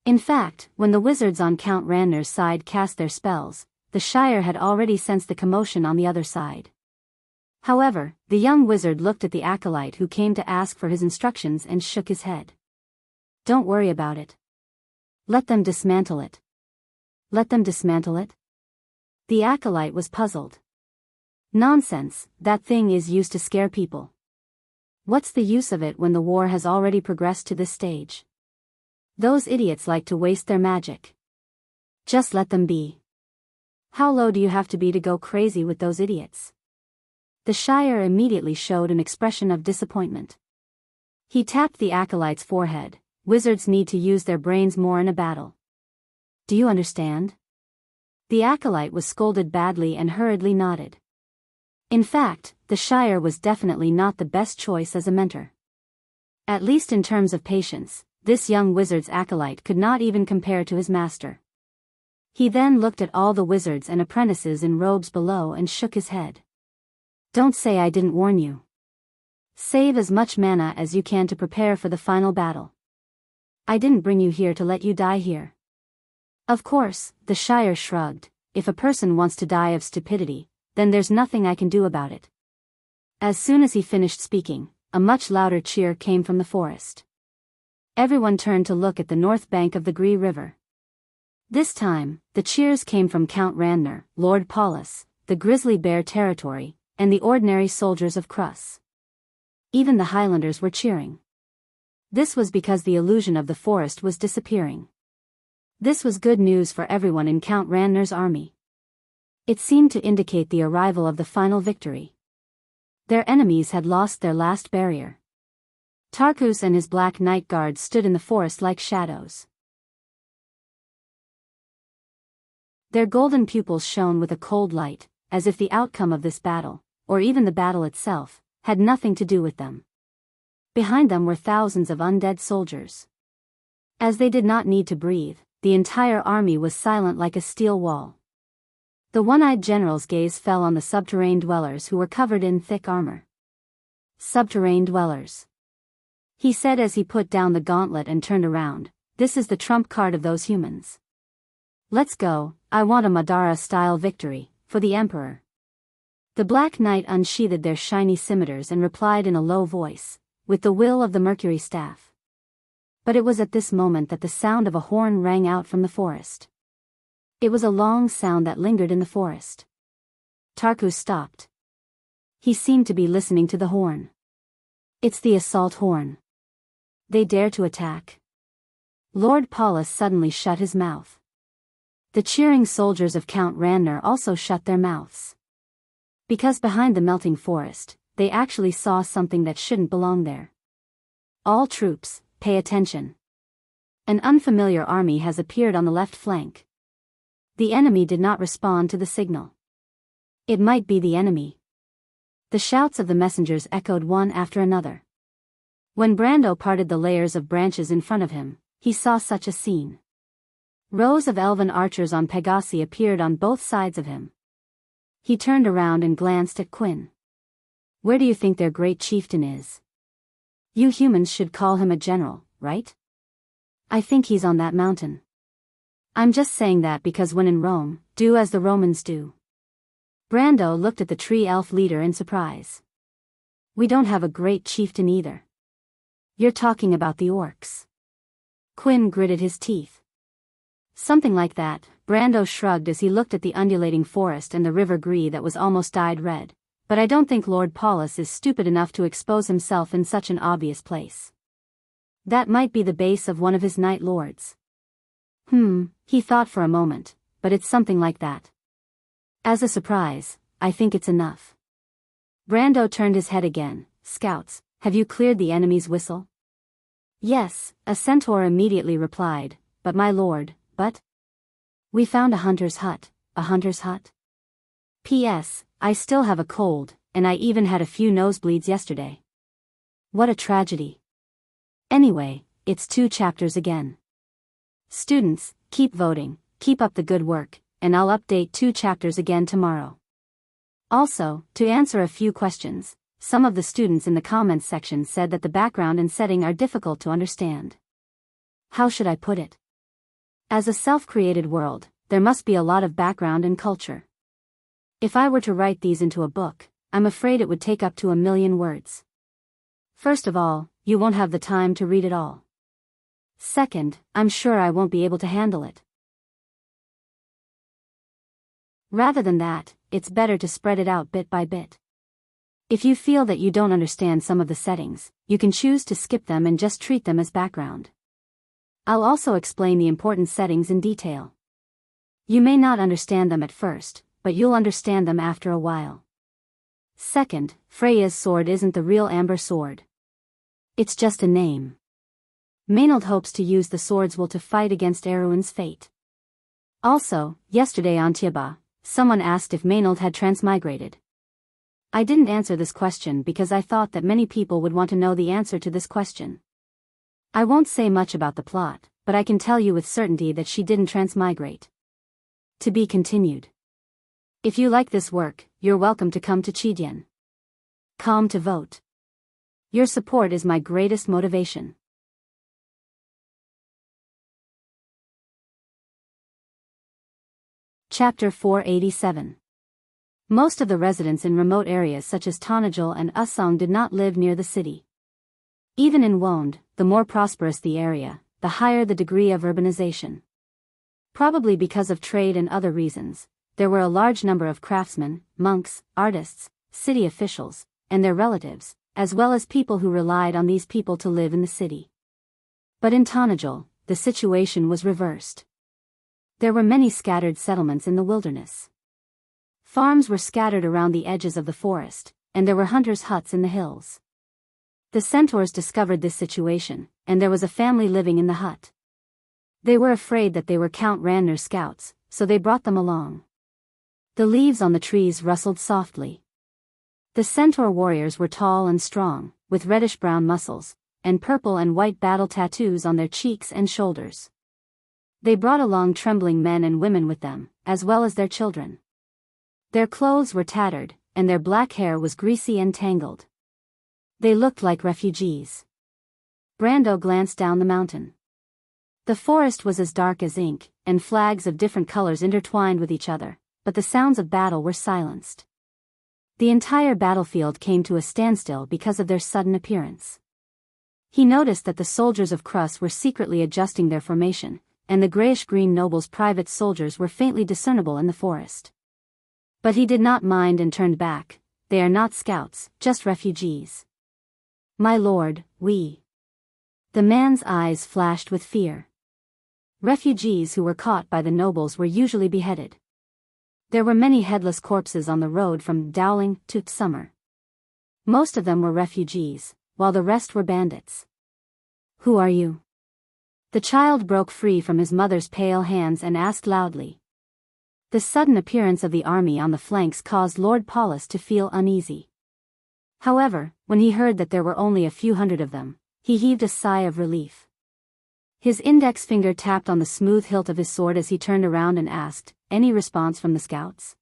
In fact, when the wizards on Count Ranner's side cast their spells, the Shire had already sensed the commotion on the other side. However, the young wizard looked at the acolyte who came to ask for his instructions and shook his head. Don't worry about it. Let them dismantle it. Let them dismantle it? The acolyte was puzzled. Nonsense, that thing is used to scare people. What's the use of it when the war has already progressed to this stage? Those idiots like to waste their magic. Just let them be. How low do you have to be to go crazy with those idiots? The Shire immediately showed an expression of disappointment. He tapped the acolyte's forehead. Wizards need to use their brains more in a battle. Do you understand? The acolyte was scolded badly and hurriedly nodded. In fact, the Shire was definitely not the best choice as a mentor. At least in terms of patience, this young wizard's acolyte could not even compare to his master. He then looked at all the wizards and apprentices in robes below and shook his head. Don't say I didn't warn you. Save as much mana as you can to prepare for the final battle. I didn't bring you here to let you die here. Of course, the Shire shrugged. If a person wants to die of stupidity, then there's nothing I can do about it. As soon as he finished speaking, a much louder cheer came from the forest. Everyone turned to look at the north bank of the Gree River. This time, the cheers came from Count Ranner, Lord Paulus, the Grizzly Bear territory, and the ordinary soldiers of Crus. Even the Highlanders were cheering. This was because the illusion of the forest was disappearing. This was good news for everyone in Count Randner's army. It seemed to indicate the arrival of the final victory. Their enemies had lost their last barrier. Tarkus and his Black Knight guards stood in the forest like shadows. Their golden pupils shone with a cold light, as if the outcome of this battle, or even the battle itself, had nothing to do with them. Behind them were thousands of undead soldiers. As they did not need to breathe, the entire army was silent like a steel wall. The one-eyed general's gaze fell on the subterranean dwellers who were covered in thick armor. Subterranean dwellers, he said as he put down the gauntlet and turned around. This is the trump card of those humans. Let's go, I want a Madara-style victory, for the Emperor. The Black Knight unsheathed their shiny scimitars and replied in a low voice, with the will of the Mercury staff. But it was at this moment that the sound of a horn rang out from the forest. It was a long sound that lingered in the forest. Tarkus stopped. He seemed to be listening to the horn. It's the assault horn. They dare to attack. Lord Paulus suddenly shut his mouth. The cheering soldiers of Count Randner also shut their mouths. Because behind the melting forest, they actually saw something that shouldn't belong there. All troops, pay attention. An unfamiliar army has appeared on the left flank. The enemy did not respond to the signal. It might be the enemy. The shouts of the messengers echoed one after another. When Brando parted the layers of branches in front of him, he saw such a scene. Rows of elven archers on Pegasi appeared on both sides of him. He turned around and glanced at Quinn. Where do you think their great chieftain is? You humans should call him a general, right? I think he's on that mountain. I'm just saying that because when in Rome, do as the Romans do. Brando looked at the tree elf leader in surprise. We don't have a great chieftain either. You're talking about the orcs. Quinn gritted his teeth. Something like that, Brando shrugged as he looked at the undulating forest and the river Gree that was almost dyed red. But I don't think Lord Paulus is stupid enough to expose himself in such an obvious place. That might be the base of one of his Night Lords. He thought for a moment, but it's something like that. As a surprise, I think it's enough. Brando turned his head again. Scouts, have you cleared the enemy's whistle? Yes, a centaur immediately replied, but my lord, but? We found a hunter's hut. A hunter's hut? P.S. I still have a cold, and I even had a few nosebleeds yesterday. What a tragedy. Anyway, it's 2 chapters again. Students, keep voting, keep up the good work, and I'll update 2 chapters again tomorrow. Also, to answer a few questions, some of the students in the comments section said that the background and setting are difficult to understand. How should I put it? As a self-created world, there must be a lot of background and culture. If I were to write these into a book, I'm afraid it would take up to 1 million words. First of all, you won't have the time to read it all. Second, I'm sure I won't be able to handle it. Rather than that, it's better to spread it out bit by bit. If you feel that you don't understand some of the settings, you can choose to skip them and just treat them as background. I'll also explain the important settings in detail. You may not understand them at first, but you'll understand them after a while. Second, Freya's sword isn't the real Amber Sword. It's just a name. Maynard hopes to use the sword's will to fight against Erwin's fate. Also, yesterday on Tiaba, someone asked if Maynard had transmigrated. I didn't answer this question because I thought that many people would want to know the answer to this question. I won't say much about the plot, but I can tell you with certainty that she didn't transmigrate. To be continued. If you like this work, you're welcome to come to Chidien. Come to vote. Your support is my greatest motivation. Chapter 487. Most of the residents in remote areas such as Tanajul and Usong did not live near the city. Even in Wonde, the more prosperous the area, the higher the degree of urbanization. Probably because of trade and other reasons, there were a large number of craftsmen, monks, artists, city officials, and their relatives, as well as people who relied on these people to live in the city. But in Tanajul, the situation was reversed. There were many scattered settlements in the wilderness. Farms were scattered around the edges of the forest, and there were hunters' huts in the hills. The centaurs discovered this situation, and there was a family living in the hut. They were afraid that they were Count Randner's scouts, so they brought them along. The leaves on the trees rustled softly. The centaur warriors were tall and strong, with reddish-brown muscles, and purple and white battle tattoos on their cheeks and shoulders. They brought along trembling men and women with them, as well as their children. Their clothes were tattered, and their black hair was greasy and tangled. They looked like refugees. Brando glanced down the mountain. The forest was as dark as ink, and flags of different colors intertwined with each other, but the sounds of battle were silenced. The entire battlefield came to a standstill because of their sudden appearance. He noticed that the soldiers of Krus were secretly adjusting their formation, and the grayish-green nobles' private soldiers were faintly discernible in the forest. But he did not mind and turned back. They are not scouts, just refugees. My lord, we. The man's eyes flashed with fear. Refugees who were caught by the nobles were usually beheaded. There were many headless corpses on the road from Dowling to Summer. Most of them were refugees, while the rest were bandits. Who are you? The child broke free from his mother's pale hands and asked loudly. The sudden appearance of the army on the flanks caused Lord Paulus to feel uneasy. However, when he heard that there were only a few hundred of them, he heaved a sigh of relief. His index finger tapped on the smooth hilt of his sword as he turned around and asked, "Any response from the scouts?"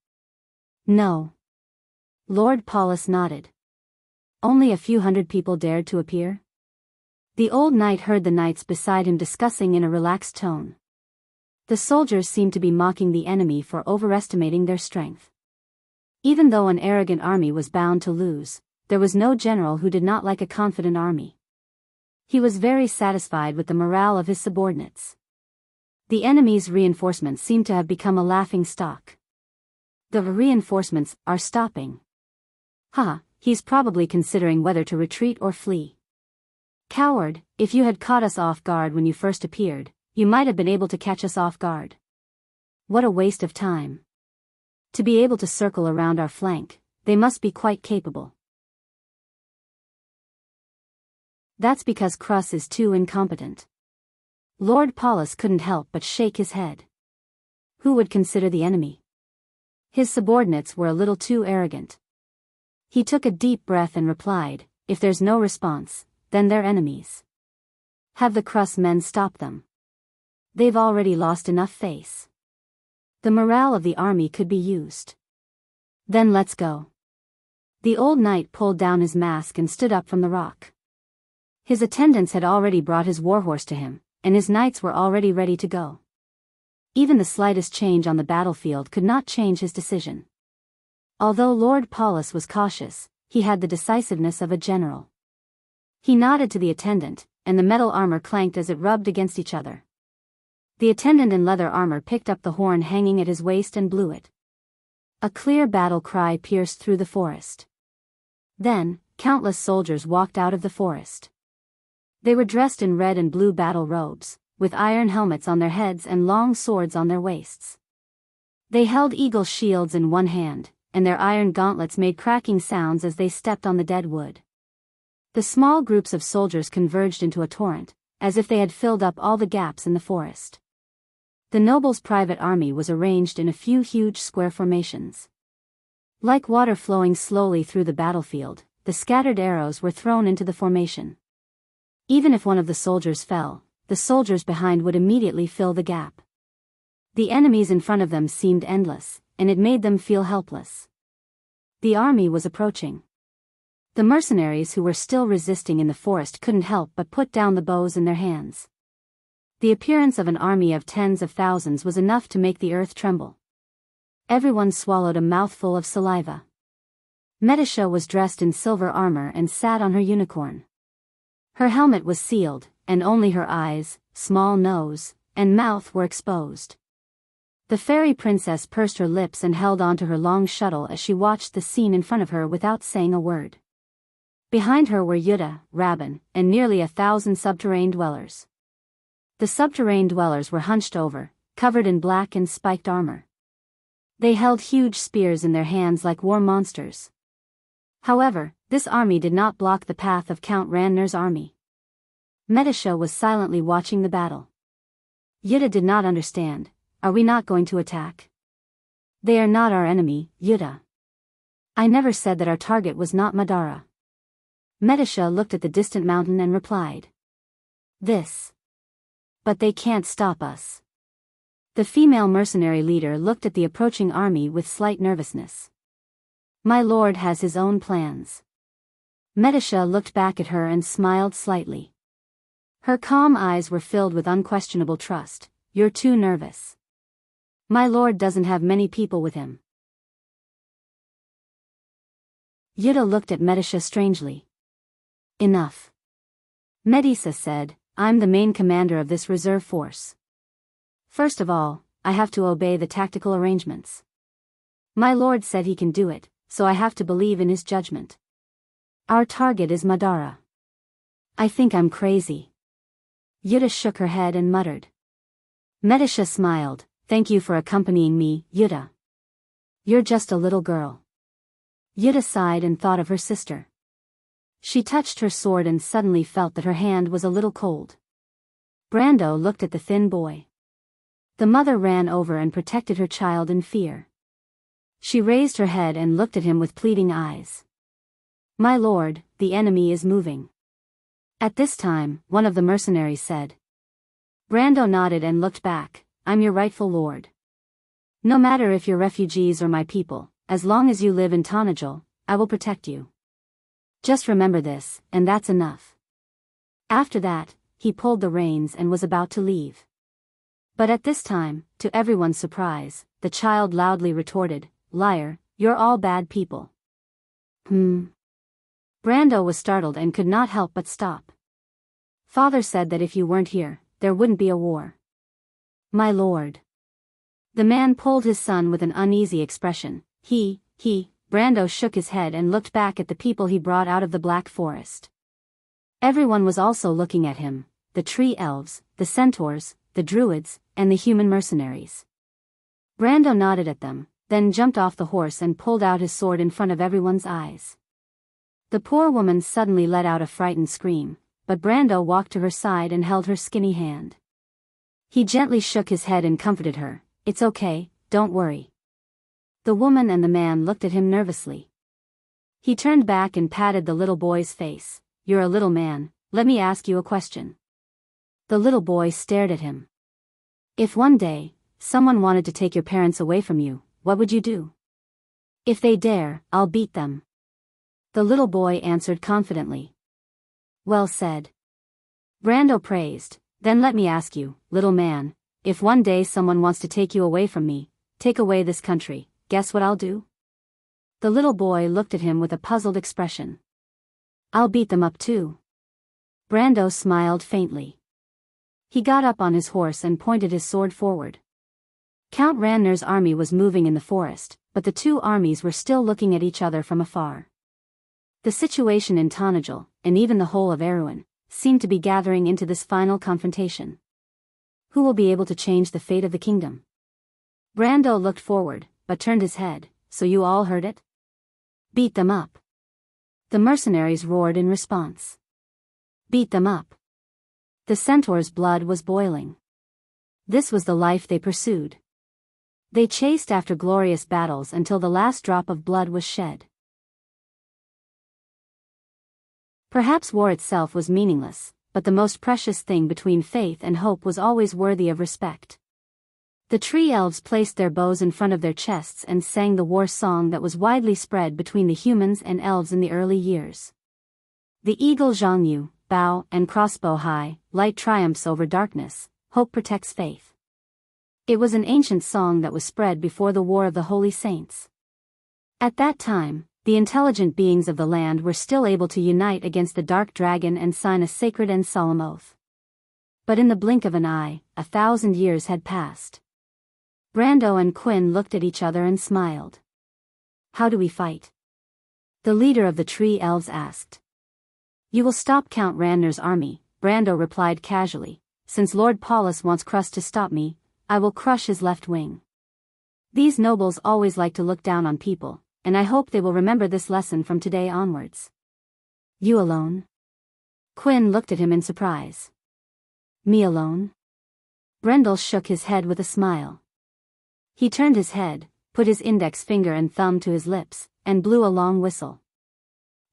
"No." Lord Paulus nodded. "Only a few hundred people dared to appear?" The old knight heard the knights beside him discussing in a relaxed tone. The soldiers seemed to be mocking the enemy for overestimating their strength. Even though an arrogant army was bound to lose, there was no general who did not like a confident army. He was very satisfied with the morale of his subordinates. The enemy's reinforcements seemed to have become a laughing stock. The reinforcements are stopping. He's probably considering whether to retreat or flee. Coward, if you had caught us off guard when you first appeared, you might have been able to catch us off guard. What a waste of time. To be able to circle around our flank, they must be quite capable. That's because Krus is too incompetent. Lord Paulus couldn't help but shake his head. Who would consider the enemy? His subordinates were a little too arrogant. He took a deep breath and replied, "If there's no response, then they're enemies. Have the Krus men stop them. They've already lost enough face. The morale of the army could be used. Then let's go." The old knight pulled down his mask and stood up from the rock. His attendants had already brought his warhorse to him, and his knights were already ready to go. Even the slightest change on the battlefield could not change his decision. Although Lord Paulus was cautious, he had the decisiveness of a general. He nodded to the attendant, and the metal armor clanked as it rubbed against each other. The attendant in leather armor picked up the horn hanging at his waist and blew it. A clear battle cry pierced through the forest. Then, countless soldiers walked out of the forest. They were dressed in red and blue battle robes, with iron helmets on their heads and long swords on their waists. They held eagle shields in one hand, and their iron gauntlets made cracking sounds as they stepped on the dead wood. The small groups of soldiers converged into a torrent, as if they had filled up all the gaps in the forest. The noble's private army was arranged in a few huge square formations. Like water flowing slowly through the battlefield, the scattered arrows were thrown into the formation. Even if one of the soldiers fell, the soldiers behind would immediately fill the gap. The enemies in front of them seemed endless, and it made them feel helpless. The army was approaching. The mercenaries who were still resisting in the forest couldn't help but put down the bows in their hands. The appearance of an army of tens of thousands was enough to make the earth tremble. Everyone swallowed a mouthful of saliva. Medisha was dressed in silver armor and sat on her unicorn. Her helmet was sealed, and only her eyes, small nose, and mouth were exposed. The fairy princess pursed her lips and held onto her long shuttle as she watched the scene in front of her without saying a word. Behind her were Yuddha, Rabban, and nearly 1,000 subterranean dwellers. The subterranean dwellers were hunched over, covered in black and spiked armor. They held huge spears in their hands like war monsters. However, this army did not block the path of Count Randner's army. Medisha was silently watching the battle. Yuta did not understand. Are we not going to attack? They are not our enemy, Yuta. I never said that our target was not Madara. Medisha looked at the distant mountain and replied. This. But they can't stop us. The female mercenary leader looked at the approaching army with slight nervousness. My lord has his own plans. Medisha looked back at her and smiled slightly. Her calm eyes were filled with unquestionable trust. You're too nervous. My lord doesn't have many people with him. Yuta looked at Medisha strangely. Enough. Medisa said, I'm the main commander of this reserve force. First of all, I have to obey the tactical arrangements. My lord said he can do it, so I have to believe in his judgment. Our target is Madara. I think I'm crazy. Yuta shook her head and muttered. Medisha smiled, thank you for accompanying me, Yuta. You're just a little girl. Yuta sighed and thought of her sister. She touched her sword and suddenly felt that her hand was a little cold. Brando looked at the thin boy. The mother ran over and protected her child in fear. She raised her head and looked at him with pleading eyes. My lord, the enemy is moving. At this time, one of the mercenaries said. Brando nodded and looked back, I'm your rightful lord. No matter if you're refugees or my people, as long as you live in Tanajil, I will protect you. Just remember this, and that's enough. After that, he pulled the reins and was about to leave. But at this time, to everyone's surprise, the child loudly retorted, Liar, you're all bad people. Brando was startled and could not help but stop. Father said that if you weren't here, there wouldn't be a war. My lord. The man pulled his son with an uneasy expression. Brando shook his head and looked back at the people he brought out of the Black Forest. Everyone was also looking at him, the tree elves, the centaurs, the druids, and the human mercenaries. Brando nodded at them, then jumped off the horse and pulled out his sword in front of everyone's eyes. The poor woman suddenly let out a frightened scream, but Brando walked to her side and held her skinny hand. He gently shook his head and comforted her, It's okay, don't worry. The woman and the man looked at him nervously. He turned back and patted the little boy's face. You're a little man, let me ask you a question. The little boy stared at him. If one day, someone wanted to take your parents away from you, what would you do? If they dare, I'll beat them. The little boy answered confidently. Well said. Brando praised, Then let me ask you, little man, if one day someone wants to take you away from me, take away this country, guess what I'll do? The little boy looked at him with a puzzled expression. I'll beat them up too. Brando smiled faintly. He got up on his horse and pointed his sword forward. Count Randner's army was moving in the forest, but the two armies were still looking at each other from afar. The situation in Tanajil, and even the whole of Erewhon, seemed to be gathering into this final confrontation. Who will be able to change the fate of the kingdom? Brando looked forward, but turned his head. So you all heard it? Beat them up. The mercenaries roared in response. Beat them up. The centaur's blood was boiling. This was the life they pursued. They chased after glorious battles until the last drop of blood was shed. Perhaps war itself was meaningless, but the most precious thing between faith and hope was always worthy of respect. The tree elves placed their bows in front of their chests and sang the war song that was widely spread between the humans and elves in the early years. The eagle Zhangyu, bow and crossbow high, light triumphs over darkness, hope protects faith. It was an ancient song that was spread before the War of the Holy Saints. At that time, the intelligent beings of the land were still able to unite against the dark dragon and sign a sacred and solemn oath. But in the blink of an eye, 1,000 years had passed. Brando and Quinn looked at each other and smiled. How do we fight? The leader of the tree elves asked. You will stop Count Randner's army, Brando replied casually. since Lord Paulus wants Crus to stop me, I will crush his left wing. These nobles always like to look down on people, and I hope they will remember this lesson from today onwards. You alone? Quinn looked at him in surprise. Me alone? Brendel shook his head with a smile. He turned his head, put his index finger and thumb to his lips, and blew a long whistle.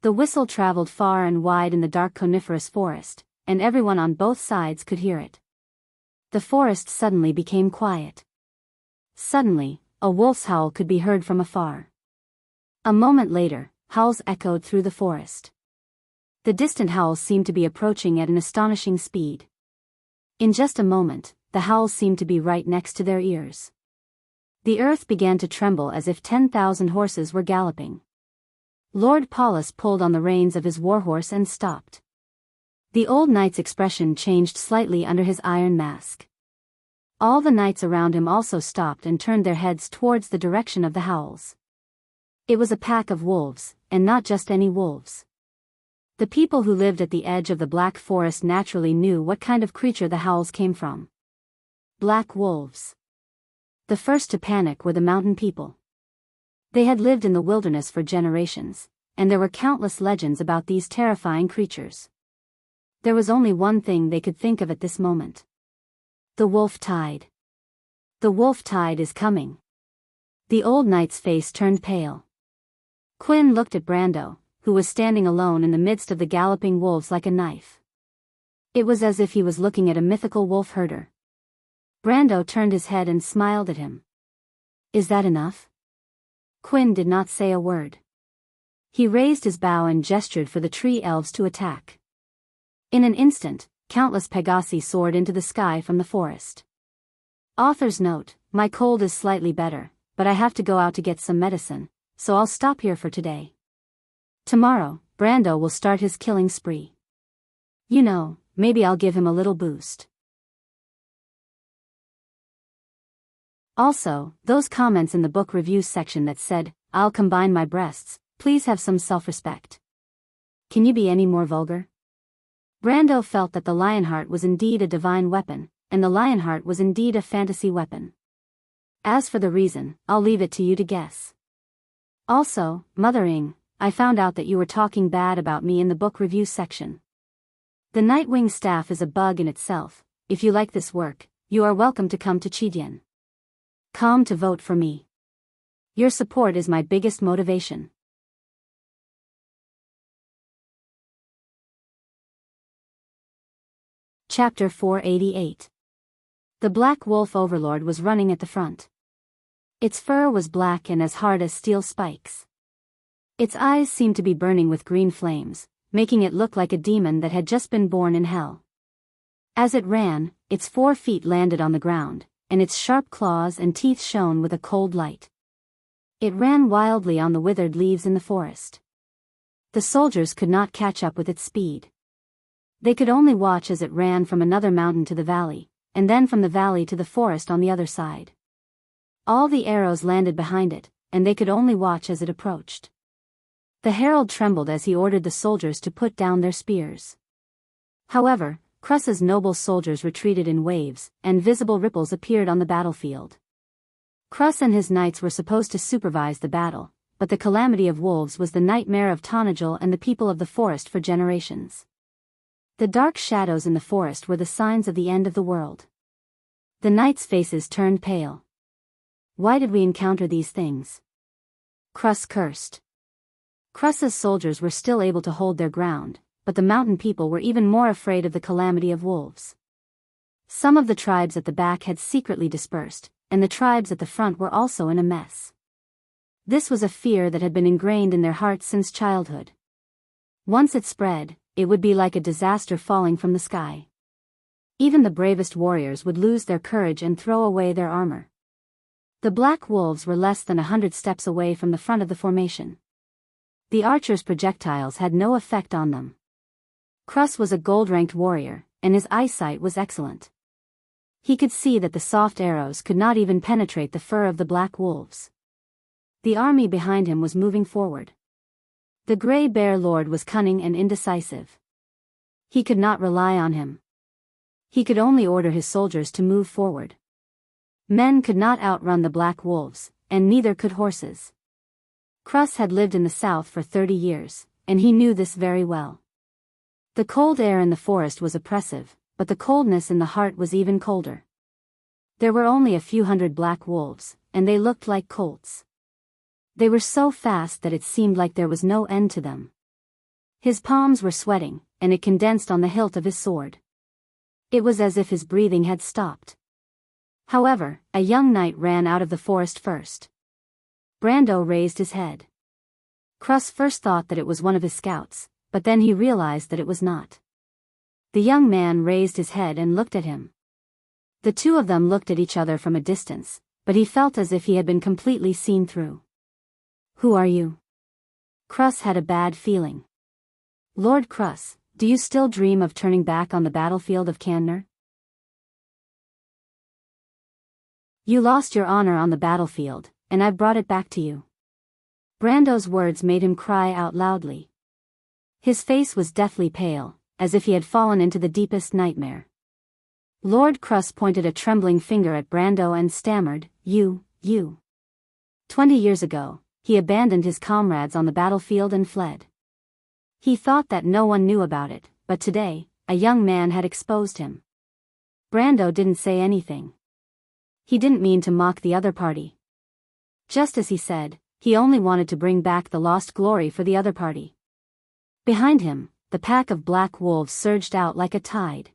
The whistle traveled far and wide in the dark coniferous forest, and everyone on both sides could hear it. The forest suddenly became quiet. Suddenly, a wolf's howl could be heard from afar. A moment later, howls echoed through the forest. The distant howls seemed to be approaching at an astonishing speed. In just a moment, the howls seemed to be right next to their ears. The earth began to tremble as if 10,000 horses were galloping. Lord Paulus pulled on the reins of his warhorse and stopped. The old knight's expression changed slightly under his iron mask. All the knights around him also stopped and turned their heads towards the direction of the howls. It was a pack of wolves, and not just any wolves. The people who lived at the edge of the Black Forest naturally knew what kind of creature the howls came from. Black wolves. The first to panic were the mountain people. They had lived in the wilderness for generations, and there were countless legends about these terrifying creatures. There was only one thing they could think of at this moment. The wolf tide. The wolf tide is coming. The old knight's face turned pale. Quinn looked at Brando, who was standing alone in the midst of the galloping wolves like a knife. It was as if he was looking at a mythical wolf herder. Brando turned his head and smiled at him. Is that enough? Quinn did not say a word. He raised his bow and gestured for the tree elves to attack. In an instant, countless Pegasi soared into the sky from the forest. Author's note: my cold is slightly better, but I have to go out to get some medicine, so I'll stop here for today. Tomorrow, Brando will start his killing spree. You know, maybe I'll give him a little boost. Also, those comments in the book reviews section that said, "I'll combine my breasts," please have some self-respect. Can you be any more vulgar? Brando felt that the Lionheart was indeed a divine weapon, and the Lionheart was indeed a fantasy weapon. As for the reason, I'll leave it to you to guess. Also, Mothering, I found out that you were talking bad about me in the book review section. The Nightwing staff is a bug in itself. If you like this work, you are welcome to come to Chidien. Come to vote for me. Your support is my biggest motivation. Chapter 488. The Black Wolf Overlord was running at the front. Its fur was black and as hard as steel spikes. Its eyes seemed to be burning with green flames, making it look like a demon that had just been born in hell. As it ran, its 4 feet landed on the ground, and its sharp claws and teeth shone with a cold light. It ran wildly on the withered leaves in the forest. The soldiers could not catch up with its speed. They could only watch as it ran from another mountain to the valley, and then from the valley to the forest on the other side. All the arrows landed behind it, and they could only watch as it approached. The herald trembled as he ordered the soldiers to put down their spears. However, Crus's noble soldiers retreated in waves, and visible ripples appeared on the battlefield. Crus and his knights were supposed to supervise the battle, but the calamity of wolves was the nightmare of Tonagel and the people of the forest for generations. The dark shadows in the forest were the signs of the end of the world. The knights' faces turned pale. Why did we encounter these things? Crus cursed. Crus's soldiers were still able to hold their ground, but the mountain people were even more afraid of the calamity of wolves. Some of the tribes at the back had secretly dispersed, and the tribes at the front were also in a mess. This was a fear that had been ingrained in their hearts since childhood. Once it spread, it would be like a disaster falling from the sky. Even the bravest warriors would lose their courage and throw away their armor. The black wolves were less than 100 steps away from the front of the formation. The archers' projectiles had no effect on them. Crus was a gold-ranked warrior, and his eyesight was excellent. He could see that the soft arrows could not even penetrate the fur of the black wolves. The army behind him was moving forward. The Grey Bear Lord was cunning and indecisive. He could not rely on him. He could only order his soldiers to move forward. Men could not outrun the black wolves, and neither could horses. Crus had lived in the south for 30 years, and he knew this very well. The cold air in the forest was oppressive, but the coldness in the heart was even colder. There were only a few hundred black wolves, and they looked like colts. They were so fast that it seemed like there was no end to them. His palms were sweating, and it condensed on the hilt of his sword. It was as if his breathing had stopped. However, a young knight ran out of the forest first. Brando raised his head. Crus first thought that it was one of his scouts, but then he realized that it was not. The young man raised his head and looked at him. The two of them looked at each other from a distance, but he felt as if he had been completely seen through. "Who are you?" Crus had a bad feeling. "Lord Crus, do you still dream of turning back on the battlefield of Canner? You lost your honor on the battlefield, and I've brought it back to you." Brando's words made him cry out loudly. His face was deathly pale, as if he had fallen into the deepest nightmare. Lord Crus pointed a trembling finger at Brando and stammered, You. 20 years ago, he abandoned his comrades on the battlefield and fled. He thought that no one knew about it, but today, a young man had exposed him. Brando didn't say anything. He didn't mean to mock the other party. Just as he said, he only wanted to bring back the lost glory for the other party. Behind him, the pack of black wolves surged out like a tide.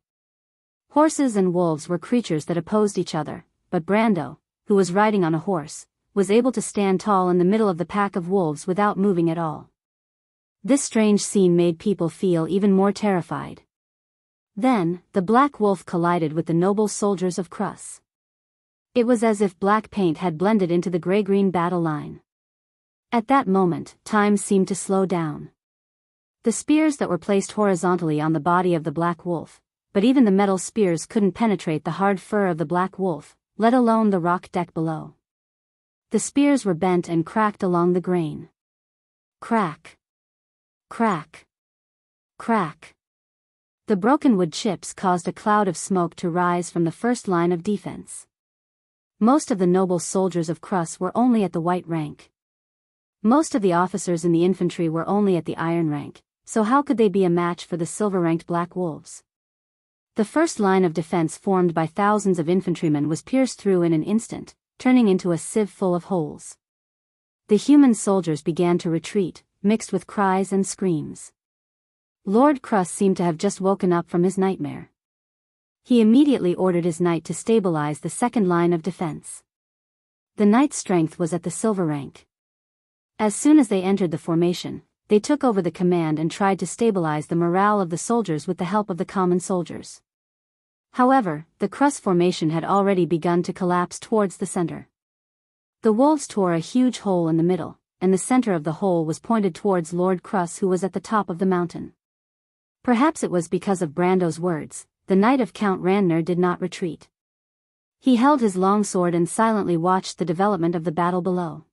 Horses and wolves were creatures that opposed each other, but Brando, who was riding on a horse, was able to stand tall in the middle of the pack of wolves without moving at all. This strange scene made people feel even more terrified. Then, the black wolf collided with the noble soldiers of Crus. It was as if black paint had blended into the gray-green battle line. At that moment, time seemed to slow down. The spears that were placed horizontally on the body of the black wolf, but even the metal spears couldn't penetrate the hard fur of the black wolf, let alone the rock deck below. The spears were bent and cracked along the grain. Crack. Crack. Crack. The broken wood chips caused a cloud of smoke to rise from the first line of defense. Most of the noble soldiers of Crus were only at the white rank. Most of the officers in the infantry were only at the iron rank, so how could they be a match for the silver-ranked black wolves? The first line of defense formed by thousands of infantrymen was pierced through in an instant, turning into a sieve full of holes. The human soldiers began to retreat, mixed with cries and screams. Lord Crus seemed to have just woken up from his nightmare. He immediately ordered his knight to stabilize the second line of defense. The knight's strength was at the silver rank. As soon as they entered the formation, they took over the command and tried to stabilize the morale of the soldiers with the help of the common soldiers. However, the Crus formation had already begun to collapse towards the center. The wolves tore a huge hole in the middle, and the center of the hole was pointed towards Lord Crus, who was at the top of the mountain. Perhaps it was because of Brando's words, the knight of Count Randner did not retreat. He held his long sword and silently watched the development of the battle below.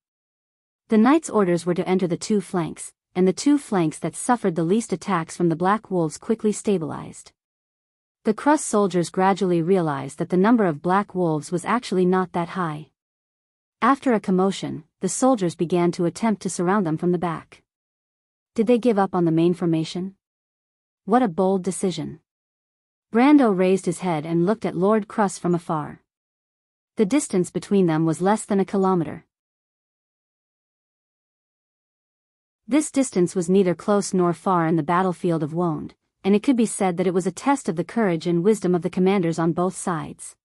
The knight's orders were to enter the two flanks, and the two flanks that suffered the least attacks from the black wolves quickly stabilized. The Crus soldiers gradually realized that the number of black wolves was actually not that high. After a commotion, the soldiers began to attempt to surround them from the back. Did they give up on the main formation? What a bold decision. Brando raised his head and looked at Lord Crus from afar. The distance between them was less than a kilometer. This distance was neither close nor far in the battlefield of Wound, and it could be said that it was a test of the courage and wisdom of the commanders on both sides.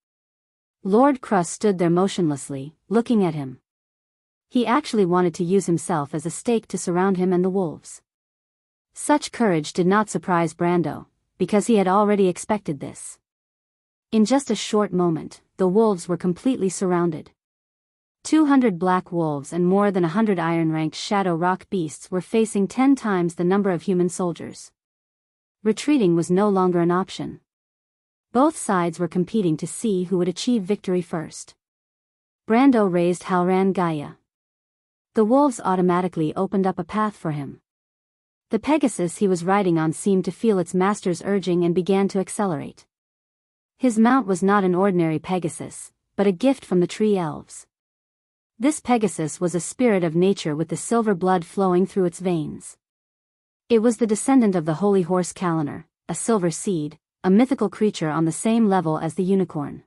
Lord Crus stood there motionlessly, looking at him. He actually wanted to use himself as a stake to surround him and the wolves. Such courage did not surprise Brando, because he had already expected this. In just a short moment, the wolves were completely surrounded. 200 black wolves and more than 100 iron-ranked shadow rock beasts were facing 10 times the number of human soldiers. Retreating was no longer an option. Both sides were competing to see who would achieve victory first. Brando raised Halran Gaia. The wolves automatically opened up a path for him. The Pegasus he was riding on seemed to feel its master's urging and began to accelerate. His mount was not an ordinary Pegasus, but a gift from the tree elves. This Pegasus was a spirit of nature with the silver blood flowing through its veins. It was the descendant of the holy horse Kaliner, a silver seed, a mythical creature on the same level as the unicorn.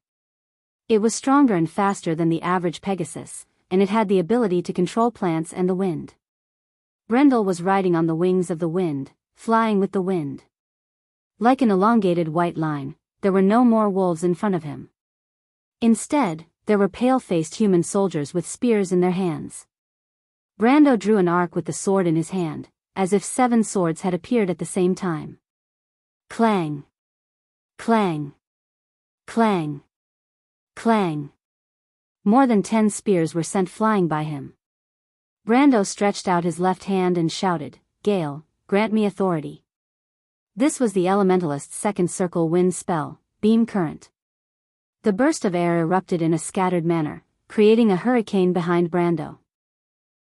It was stronger and faster than the average Pegasus, and it had the ability to control plants and the wind. Brendel was riding on the wings of the wind, flying with the wind. Like an elongated white line, there were no more wolves in front of him. Instead, there were pale-faced human soldiers with spears in their hands. Brando drew an arc with the sword in his hand, as if 7 swords had appeared at the same time. Clang! Clang! Clang! Clang! More than 10 spears were sent flying by him. Brando stretched out his left hand and shouted, "Gale, grant me authority." This was the elementalist's second circle wind spell, Beam Current. The burst of air erupted in a scattered manner, creating a hurricane behind Brando.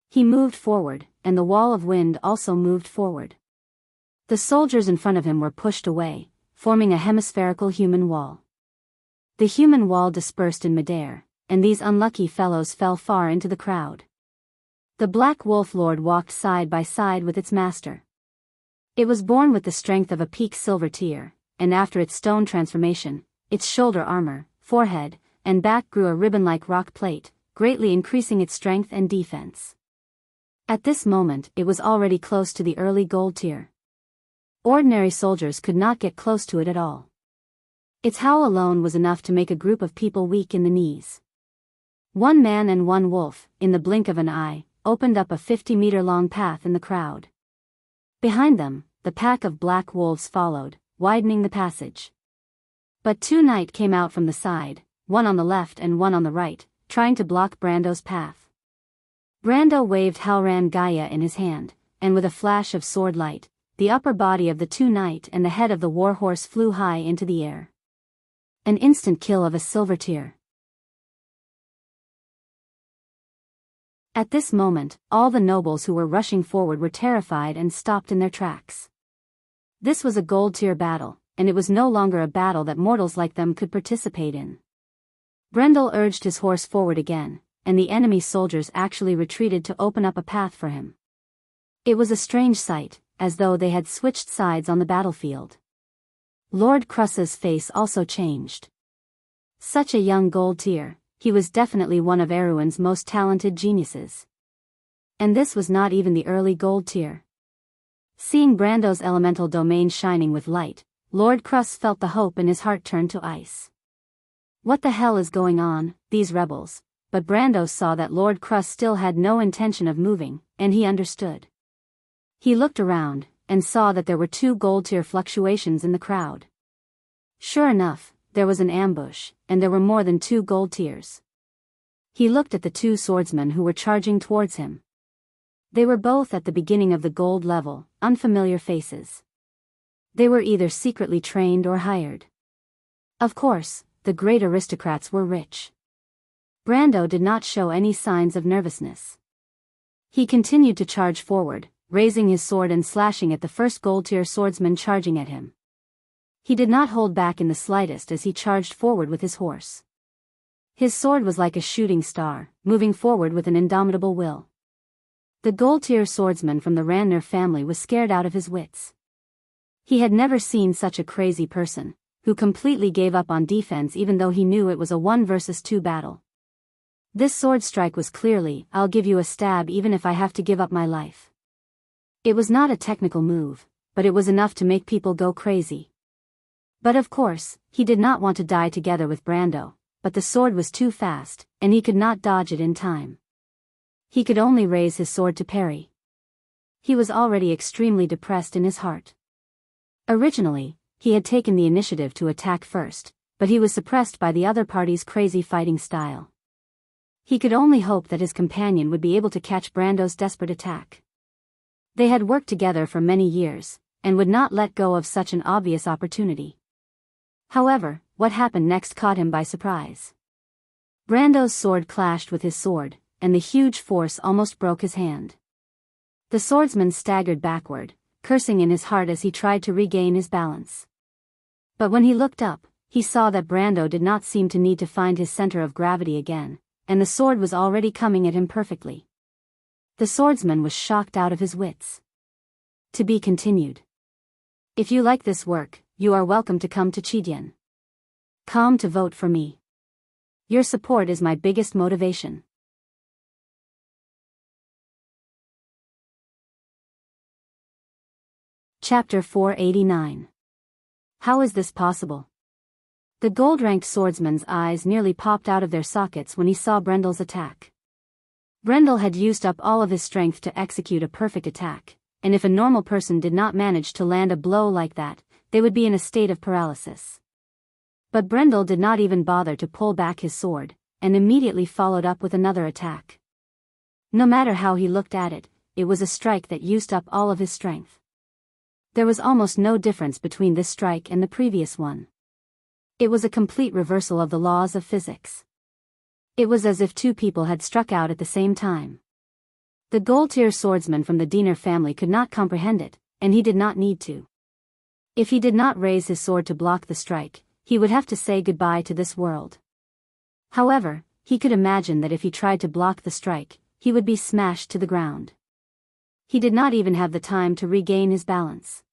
He moved forward, and the wall of wind also moved forward. The soldiers in front of him were pushed away, forming a hemispherical human wall. The human wall dispersed in midair, and these unlucky fellows fell far into the crowd. The Black Wolf Lord walked side by side with its master. It was born with the strength of a peak silver tear, and after its stone transformation, its shoulder armor, forehead, and back grew a ribbon-like rock plate, greatly increasing its strength and defense. At this moment it was already close to the early gold tier. Ordinary soldiers could not get close to it at all. Its howl alone was enough to make a group of people weak in the knees. 1 man and 1 wolf, in the blink of an eye, opened up a 50-meter-long path in the crowd. Behind them, the pack of black wolves followed, widening the passage. But 2 knights came out from the side, one on the left and one on the right, trying to block Brando's path. Brando waved Halran Gaia in his hand, and with a flash of sword light, the upper body of the 2 knights and the head of the warhorse flew high into the air. An instant kill of a silver tier. At this moment, all the nobles who were rushing forward were terrified and stopped in their tracks. This was a gold tier battle, and it was no longer a battle that mortals like them could participate in. Brendel urged his horse forward again, and the enemy soldiers actually retreated to open up a path for him. It was a strange sight, as though they had switched sides on the battlefield. Lord Kruss's face also changed. Such a young gold tier, he was definitely one of Erewhon's most talented geniuses. And this was not even the early gold tier. Seeing Brando's elemental domain shining with light, Lord Kruss felt the hope in his heart turn to ice. What the hell is going on, these rebels? But Brando saw that Lord Kruss still had no intention of moving, and he understood. He looked around, and saw that there were 2 gold tier fluctuations in the crowd. Sure enough, there was an ambush, and there were more than 2 gold tiers. He looked at the 2 swordsmen who were charging towards him. They were both at the beginning of the gold level, unfamiliar faces. They were either secretly trained or hired. Of course, the great aristocrats were rich. Brando did not show any signs of nervousness. He continued to charge forward, raising his sword and slashing at the first gold-tier swordsman charging at him. He did not hold back in the slightest as he charged forward with his horse. His sword was like a shooting star, moving forward with an indomitable will. The gold-tier swordsman from the Ranner family was scared out of his wits. He had never seen such a crazy person, who completely gave up on defense even though he knew it was a 1 versus 2 battle. This sword strike was clearly, "I'll give you a stab even if I have to give up my life." It was not a technical move, but it was enough to make people go crazy. But of course, he did not want to die together with Brando, but the sword was too fast, and he could not dodge it in time. He could only raise his sword to parry. He was already extremely depressed in his heart. Originally, he had taken the initiative to attack first, but he was suppressed by the other party's crazy fighting style. He could only hope that his companion would be able to catch Brando's desperate attack. They had worked together for many years, and would not let go of such an obvious opportunity. However, what happened next caught him by surprise. Brando's sword clashed with his sword, and the huge force almost broke his hand. The swordsman staggered backward, cursing in his heart as he tried to regain his balance. But when he looked up, he saw that Brando did not seem to need to find his center of gravity again, and the sword was already coming at him perfectly. The swordsman was shocked out of his wits. To be continued. If you like this work, you are welcome to come to Chidien.com to vote for me. Your support is my biggest motivation. Chapter 489. How is this possible? The gold-ranked swordsman's eyes nearly popped out of their sockets when he saw Brendel's attack. Brendel had used up all of his strength to execute a perfect attack, and if a normal person did not manage to land a blow like that, they would be in a state of paralysis. But Brendel did not even bother to pull back his sword, and immediately followed up with another attack. No matter how he looked at it, it was a strike that used up all of his strength. There was almost no difference between this strike and the previous one. It was a complete reversal of the laws of physics. It was as if two people had struck out at the same time. The gold-tier swordsman from the Diener family could not comprehend it, and he did not need to. If he did not raise his sword to block the strike, he would have to say goodbye to this world. However, he could imagine that if he tried to block the strike, he would be smashed to the ground. He did not even have the time to regain his balance.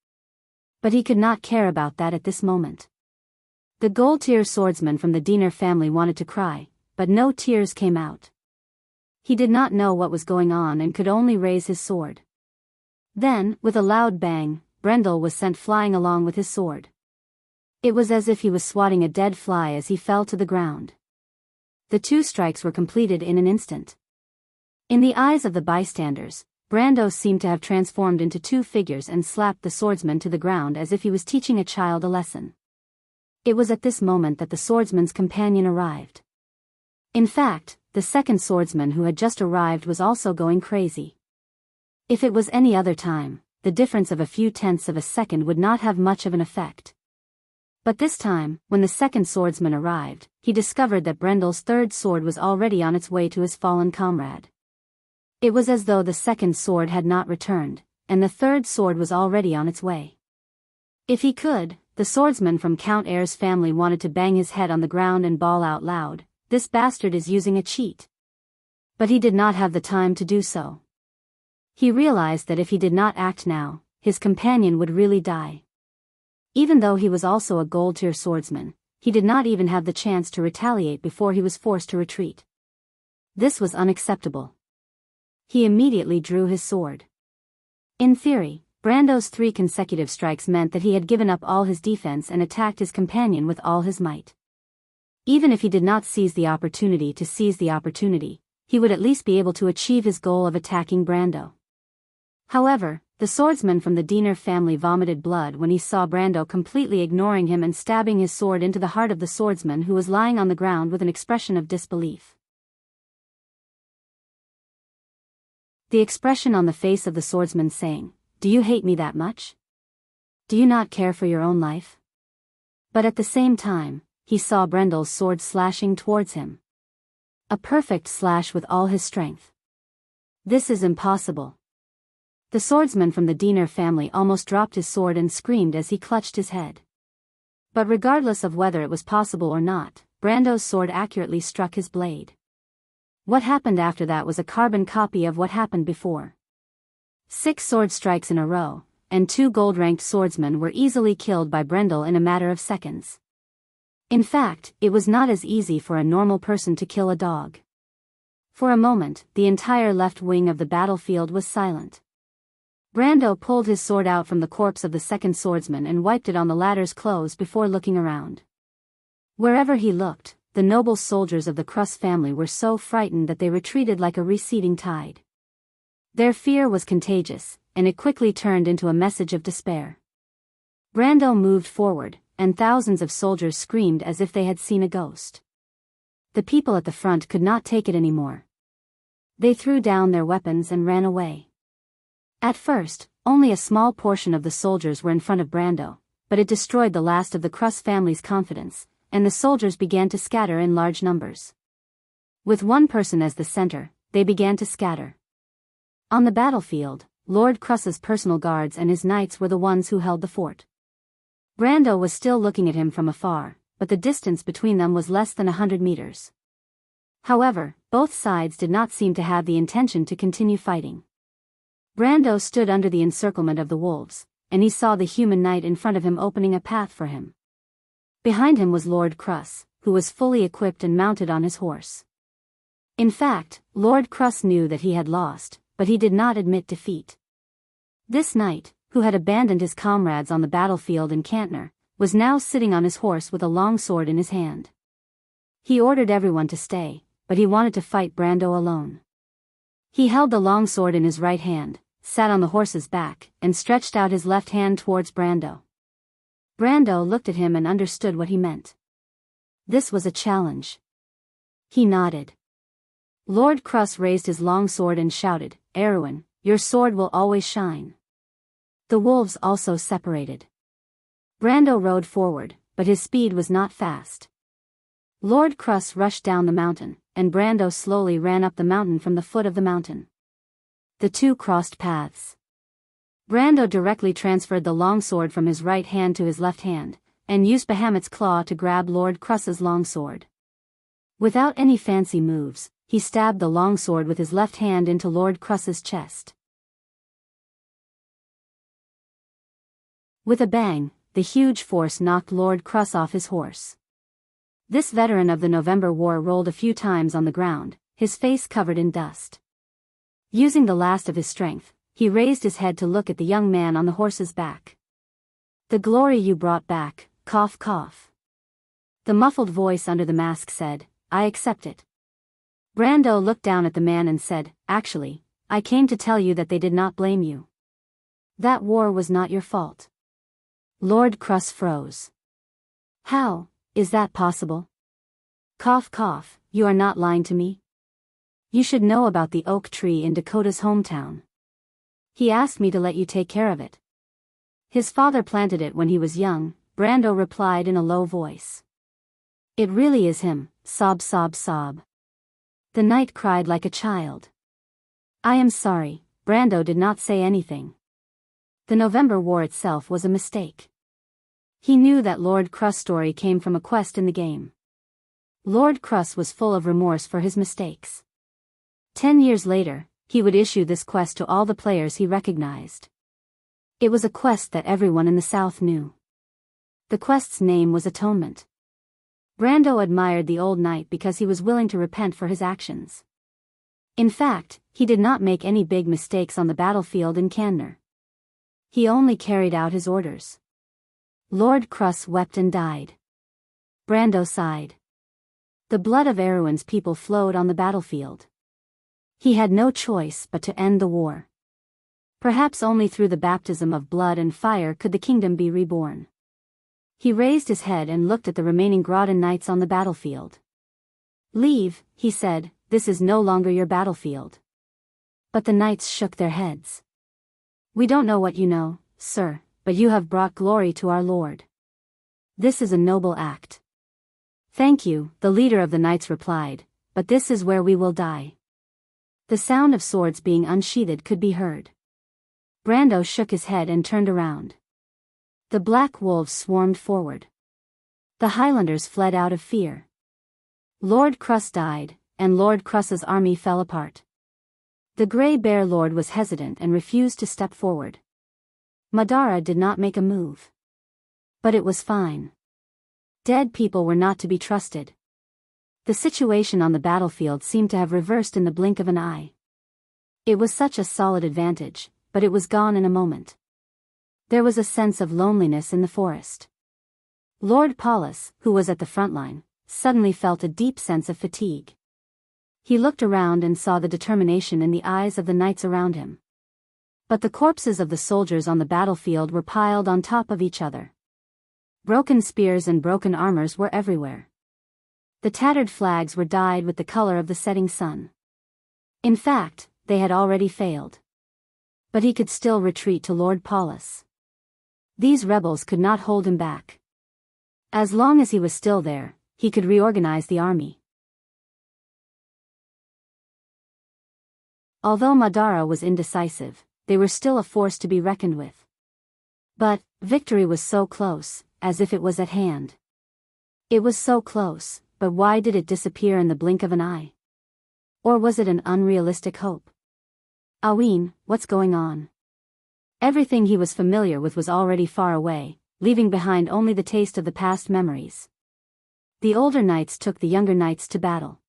But he could not care about that at this moment. The gold-tier swordsman from the Diener family wanted to cry, but no tears came out. He did not know what was going on and could only raise his sword. Then, with a loud bang, Brendel was sent flying along with his sword. It was as if he was swatting a dead fly as he fell to the ground. The two strikes were completed in an instant. In the eyes of the bystanders, Brando seemed to have transformed into two figures and slapped the swordsman to the ground as if he was teaching a child a lesson. It was at this moment that the swordsman's companion arrived. In fact, the second swordsman who had just arrived was also going crazy. If it was any other time, the difference of a few tenths of a second would not have much of an effect. But this time, when the second swordsman arrived, he discovered that Brendel's third sword was already on its way to his fallen comrade. It was as though the second sword had not returned, and the third sword was already on its way. If he could, the swordsman from Count Ayre's family wanted to bang his head on the ground and bawl out loud, "This bastard is using a cheat." But he did not have the time to do so. He realized that if he did not act now, his companion would really die. Even though he was also a gold-tier swordsman, he did not even have the chance to retaliate before he was forced to retreat. This was unacceptable. He immediately drew his sword. In theory, Brando's 3 consecutive strikes meant that he had given up all his defense and attacked his companion with all his might. Even if he did not seize the opportunity, he would at least be able to achieve his goal of attacking Brando. However, the swordsman from the Diener family vomited blood when he saw Brando completely ignoring him and stabbing his sword into the heart of the swordsman who was lying on the ground with an expression of disbelief. The expression on the face of the swordsman saying, "Do you hate me that much? Do you not care for your own life?" But at the same time, he saw Brendel's sword slashing towards him. A perfect slash with all his strength. This is impossible. The swordsman from the Diener family almost dropped his sword and screamed as he clutched his head. But regardless of whether it was possible or not, Brando's sword accurately struck his blade. What happened after that was a carbon copy of what happened before. 6 sword strikes in a row, and 2 gold-ranked swordsmen were easily killed by Brendel in a matter of seconds. In fact, it was not as easy for a normal person to kill a dog. For a moment, the entire left wing of the battlefield was silent. Brando pulled his sword out from the corpse of the second swordsman and wiped it on the latter's clothes before looking around. Wherever he looked, the noble soldiers of the Kruss family were so frightened that they retreated like a receding tide. Their fear was contagious, and it quickly turned into a message of despair. Brando moved forward, and thousands of soldiers screamed as if they had seen a ghost. The people at the front could not take it anymore. They threw down their weapons and ran away. At first, only a small portion of the soldiers were in front of Brando, but it destroyed the last of the Kruss family's confidence, and the soldiers began to scatter in large numbers. With one person as the center, they began to scatter. On the battlefield, Lord Kruss's personal guards and his knights were the ones who held the fort. Brando was still looking at him from afar, but the distance between them was less than 100 meters. However, both sides did not seem to have the intention to continue fighting. Brando stood under the encirclement of the wolves, and he saw the human knight in front of him opening a path for him. Behind him was Lord Cruss, who was fully equipped and mounted on his horse. In fact, Lord Cruss knew that he had lost, but he did not admit defeat. This knight, who had abandoned his comrades on the battlefield in Cantner, was now sitting on his horse with a long sword in his hand. He ordered everyone to stay, but he wanted to fight Brando alone. He held the long sword in his right hand, sat on the horse's back, and stretched out his left hand towards Brando. Brando looked at him and understood what he meant. This was a challenge. He nodded. Lord Cruss raised his long sword and shouted, "Erwin, your sword will always shine." The wolves also separated. Brando rode forward, but his speed was not fast. Lord Cruss rushed down the mountain, and Brando slowly ran up the mountain from the foot of the mountain. The two crossed paths. Brando directly transferred the long sword from his right hand to his left hand, and used Bahamut's claw to grab Lord Cruss's long sword. Without any fancy moves, he stabbed the long sword with his left hand into Lord Cruss's chest. With a bang, the huge force knocked Lord Cruss off his horse. This veteran of the November War rolled a few times on the ground, his face covered in dust. Using the last of his strength, he raised his head to look at the young man on the horse's back. "The glory you brought back, cough cough." The muffled voice under the mask said, "I accept it." Brando looked down at the man and said, "Actually, I came to tell you that they did not blame you. That war was not your fault." Lord Cruss froze. "How is that possible?" "Cough cough, you are not lying to me? You should know about the oak tree in Dakota's hometown. He asked me to let you take care of it. His father planted it when he was young," Brando replied in a low voice. "It really is him," sob sob sob. The knight cried like a child. "I am sorry," Brando did not say anything. The November War itself was a mistake. He knew that Lord Cruss' story came from a quest in the game. Lord Cruss was full of remorse for his mistakes. 10 years later, he would issue this quest to all the players he recognized. It was a quest that everyone in the South knew. The quest's name was Atonement. Brando admired the old knight because he was willing to repent for his actions. In fact, he did not make any big mistakes on the battlefield in Cantner. He only carried out his orders. Lord Cruss wept and died. Brando sighed. The blood of Erwin's people flowed on the battlefield. He had no choice but to end the war. Perhaps only through the baptism of blood and fire could the kingdom be reborn. He raised his head and looked at the remaining Grodin knights on the battlefield. "Leave," he said, "this is no longer your battlefield." But the knights shook their heads. "We don't know what you know, sir, but you have brought glory to our Lord. This is a noble act." "Thank you," the leader of the knights replied, "but this is where we will die." The sound of swords being unsheathed could be heard. Brando shook his head and turned around. The black wolves swarmed forward. The Highlanders fled out of fear. Lord Cruss died, and Lord Cruss's army fell apart. The Grey Bear Lord was hesitant and refused to step forward. Madara did not make a move. But it was fine. Dead people were not to be trusted. The situation on the battlefield seemed to have reversed in the blink of an eye. It was such a solid advantage, but it was gone in a moment. There was a sense of loneliness in the forest. Lord Paulus, who was at the front line, suddenly felt a deep sense of fatigue. He looked around and saw the determination in the eyes of the knights around him. But the corpses of the soldiers on the battlefield were piled on top of each other. Broken spears and broken armors were everywhere. The tattered flags were dyed with the color of the setting sun. In fact, they had already failed. But he could still retreat to Lord Paulus. These rebels could not hold him back. As long as he was still there, he could reorganize the army. Although Madara was indecisive, they were still a force to be reckoned with. But victory was so close, as if it was at hand. It was so close, but why did it disappear in the blink of an eye? Or was it an unrealistic hope? Aween, what's going on? Everything he was familiar with was already far away, leaving behind only the taste of the past memories. The older knights took the younger knights to battle.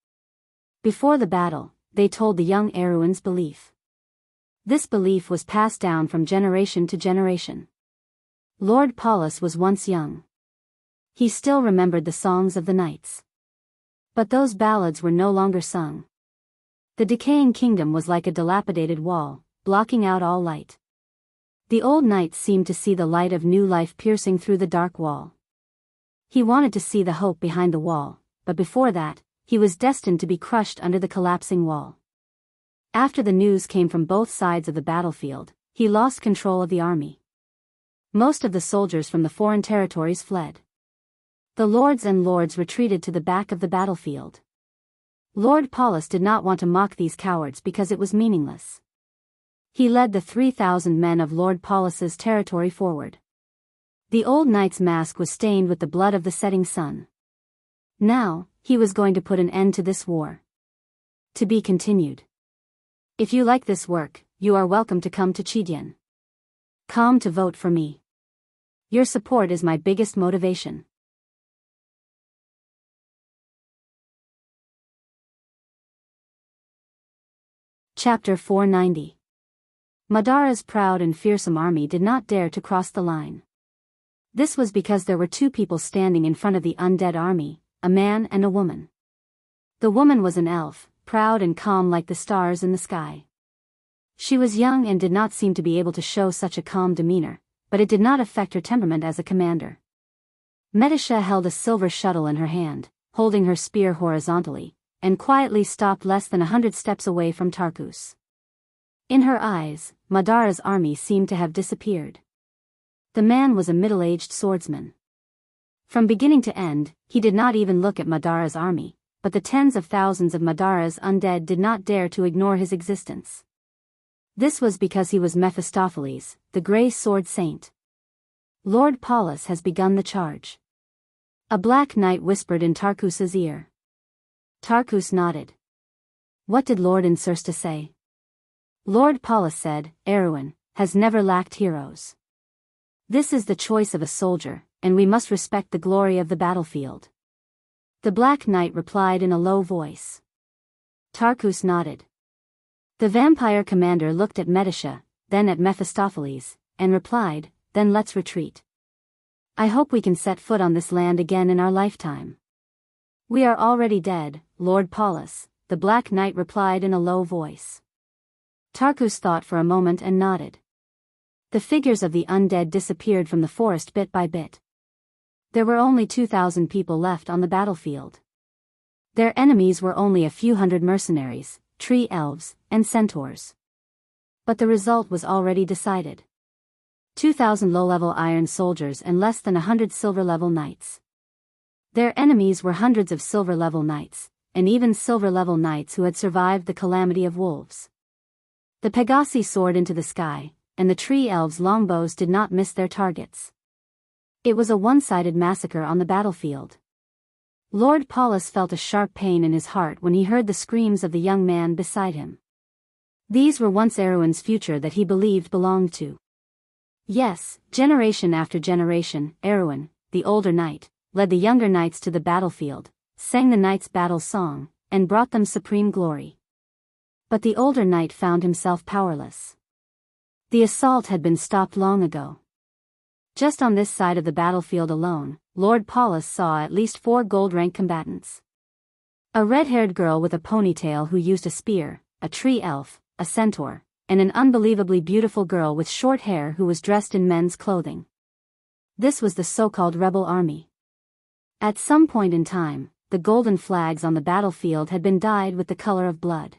Before the battle, they told the young Erewhon's belief. This belief was passed down from generation to generation. Lord Paulus was once young. He still remembered the songs of the knights. But those ballads were no longer sung. The decaying kingdom was like a dilapidated wall, blocking out all light. The old knight seemed to see the light of new life piercing through the dark wall. He wanted to see the hope behind the wall, but before that, he was destined to be crushed under the collapsing wall. After the news came from both sides of the battlefield, he lost control of the army. Most of the soldiers from the foreign territories fled. The lords and lords retreated to the back of the battlefield. Lord Paulus did not want to mock these cowards because it was meaningless. He led the 3,000 men of Lord Paulus's territory forward. The old knight's mask was stained with the blood of the setting sun. Now, he was going to put an end to this war. To be continued. If you like this work, you are welcome to come to Chidyan. Come to vote for me. Your support is my biggest motivation. Chapter 490. Madara's proud and fearsome army did not dare to cross the line. This was because there were two people standing in front of the undead army, a man and a woman. The woman was an elf, proud and calm like the stars in the sky. She was young and did not seem to be able to show such a calm demeanor, but it did not affect her temperament as a commander. Medisha held a silver shuttle in her hand, holding her spear horizontally, and quietly stopped less than 100 steps away from Tarkus. In her eyes, Madara's army seemed to have disappeared. The man was a middle-aged swordsman. From beginning to end, he did not even look at Madara's army, but the tens of thousands of Madara's undead did not dare to ignore his existence. This was because he was Mephistopheles, the Grey Sword Saint. Lord Paulus has begun the charge. A black knight whispered in Tarkus's ear. Tarkus nodded. What did Lord Insursta say? Lord Paulus said, Erewhon has never lacked heroes. This is the choice of a soldier, and we must respect the glory of the battlefield. The Black Knight replied in a low voice. Tarkus nodded. The vampire commander looked at Medisha, then at Mephistopheles, and replied, Then let's retreat. I hope we can set foot on this land again in our lifetime. We are already dead, Lord Paulus, the Black Knight replied in a low voice. Tarkus thought for a moment and nodded. The figures of the undead disappeared from the forest bit by bit. There were only 2,000 people left on the battlefield. Their enemies were only a few hundred mercenaries, tree elves, and centaurs. But the result was already decided. 2,000 low-level iron soldiers and less than 100 silver-level knights. Their enemies were hundreds of silver-level knights, and even silver-level knights who had survived the calamity of wolves. The Pegasi soared into the sky, and the tree elves' longbows did not miss their targets. It was a one-sided massacre on the battlefield. Lord Paulus felt a sharp pain in his heart when he heard the screams of the young man beside him. These were once Erewhon's future that he believed belonged to. Yes, generation after generation, Erewhon, the older knight, led the younger knights to the battlefield, sang the knight's battle song, and brought them supreme glory. But the older knight found himself powerless. The assault had been stopped long ago. Just on this side of the battlefield alone, Lord Paulus saw at least 4 gold-rank combatants. A red-haired girl with a ponytail who used a spear, a tree elf, a centaur, and an unbelievably beautiful girl with short hair who was dressed in men's clothing. This was the so-called rebel army. At some point in time, the golden flags on the battlefield had been dyed with the color of blood.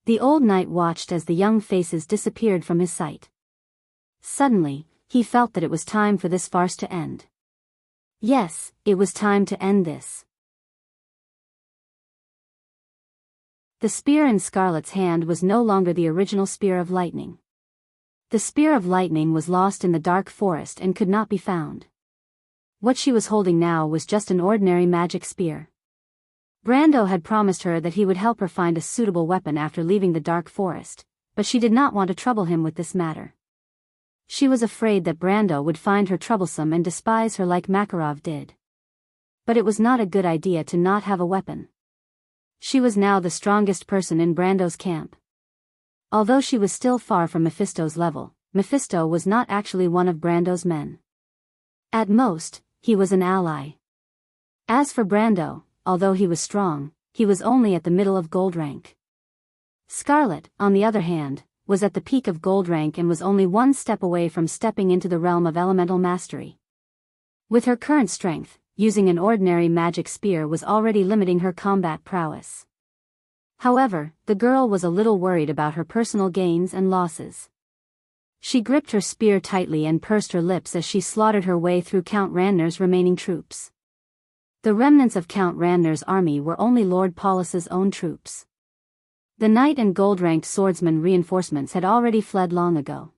The old knight watched as the young faces disappeared from his sight. Suddenly, he felt that it was time for this farce to end. Yes, it was time to end this. The spear in Scarlet's hand was no longer the original spear of lightning. The spear of lightning was lost in the dark forest and could not be found. What she was holding now was just an ordinary magic spear. Brando had promised her that he would help her find a suitable weapon after leaving the dark forest, but she did not want to trouble him with this matter. She was afraid that Brando would find her troublesome and despise her like Makarov did. But it was not a good idea to not have a weapon. She was now the strongest person in Brando's camp. Although she was still far from Mephisto's level, Mephisto was not actually one of Brando's men. At most, he was an ally. As for Brando, although he was strong, he was only at the middle of gold rank. Scarlet, on the other hand, was at the peak of gold rank and was only one step away from stepping into the realm of elemental mastery. With her current strength, using an ordinary magic spear was already limiting her combat prowess. However, the girl was a little worried about her personal gains and losses. She gripped her spear tightly and pursed her lips as she slaughtered her way through Count Randner's remaining troops. The remnants of Count Randner's army were only Lord Paulus's own troops. The knight and gold-ranked swordsman reinforcements had already fled long ago.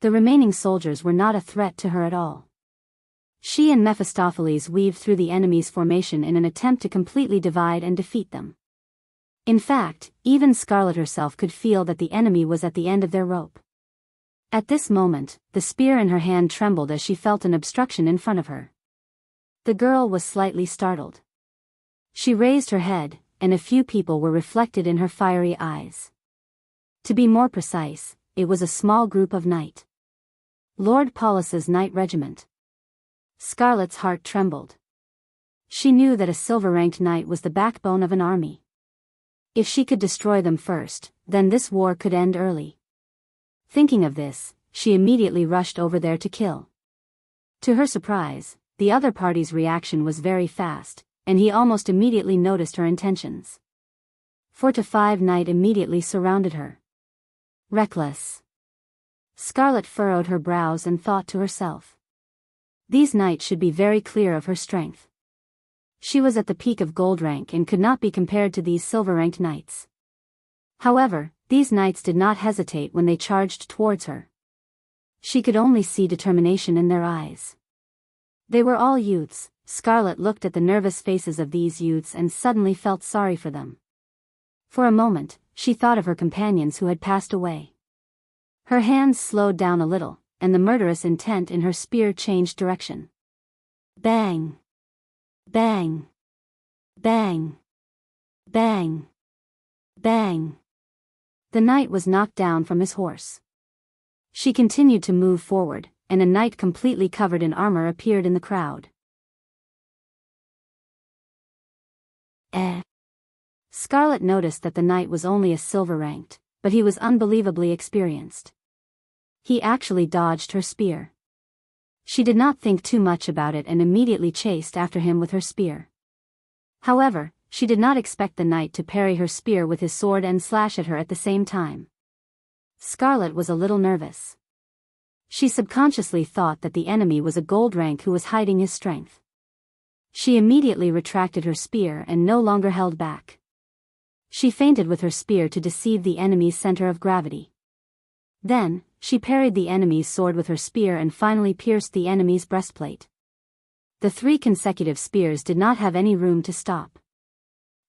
The remaining soldiers were not a threat to her at all. She and Mephistopheles weaved through the enemy's formation in an attempt to completely divide and defeat them. In fact, even Scarlet herself could feel that the enemy was at the end of their rope. At this moment, the spear in her hand trembled as she felt an obstruction in front of her. The girl was slightly startled. She raised her head, and a few people were reflected in her fiery eyes. To be more precise, it was a small group of knight. Lord Paulus's knight regiment. Scarlet's heart trembled. She knew that a silver-ranked knight was the backbone of an army. If she could destroy them first, then this war could end early. Thinking of this, she immediately rushed over there to kill. To her surprise, the other party's reaction was very fast, and he almost immediately noticed her intentions. 4 to 5 knight immediately surrounded her. Reckless. Scarlet furrowed her brows and thought to herself. These knights should be very clear of her strength. She was at the peak of gold rank and could not be compared to these silver-ranked knights. However, these knights did not hesitate when they charged towards her. She could only see determination in their eyes. They were all youths. Scarlet looked at the nervous faces of these youths and suddenly felt sorry for them. For a moment, she thought of her companions who had passed away. Her hands slowed down a little, and the murderous intent in her spear changed direction. Bang! Bang! Bang! Bang! Bang! The knight was knocked down from his horse. She continued to move forward, and a knight completely covered in armor appeared in the crowd. Scarlet noticed that the knight was only a silver-ranked, but he was unbelievably experienced. He actually dodged her spear. She did not think too much about it and immediately chased after him with her spear. However, she did not expect the knight to parry her spear with his sword and slash at her at the same time. Scarlet was a little nervous. She subconsciously thought that the enemy was a gold rank who was hiding his strength. She immediately retracted her spear and no longer held back. She feinted with her spear to deceive the enemy's center of gravity. Then, she parried the enemy's sword with her spear and finally pierced the enemy's breastplate. The 3 consecutive spears did not have any room to stop.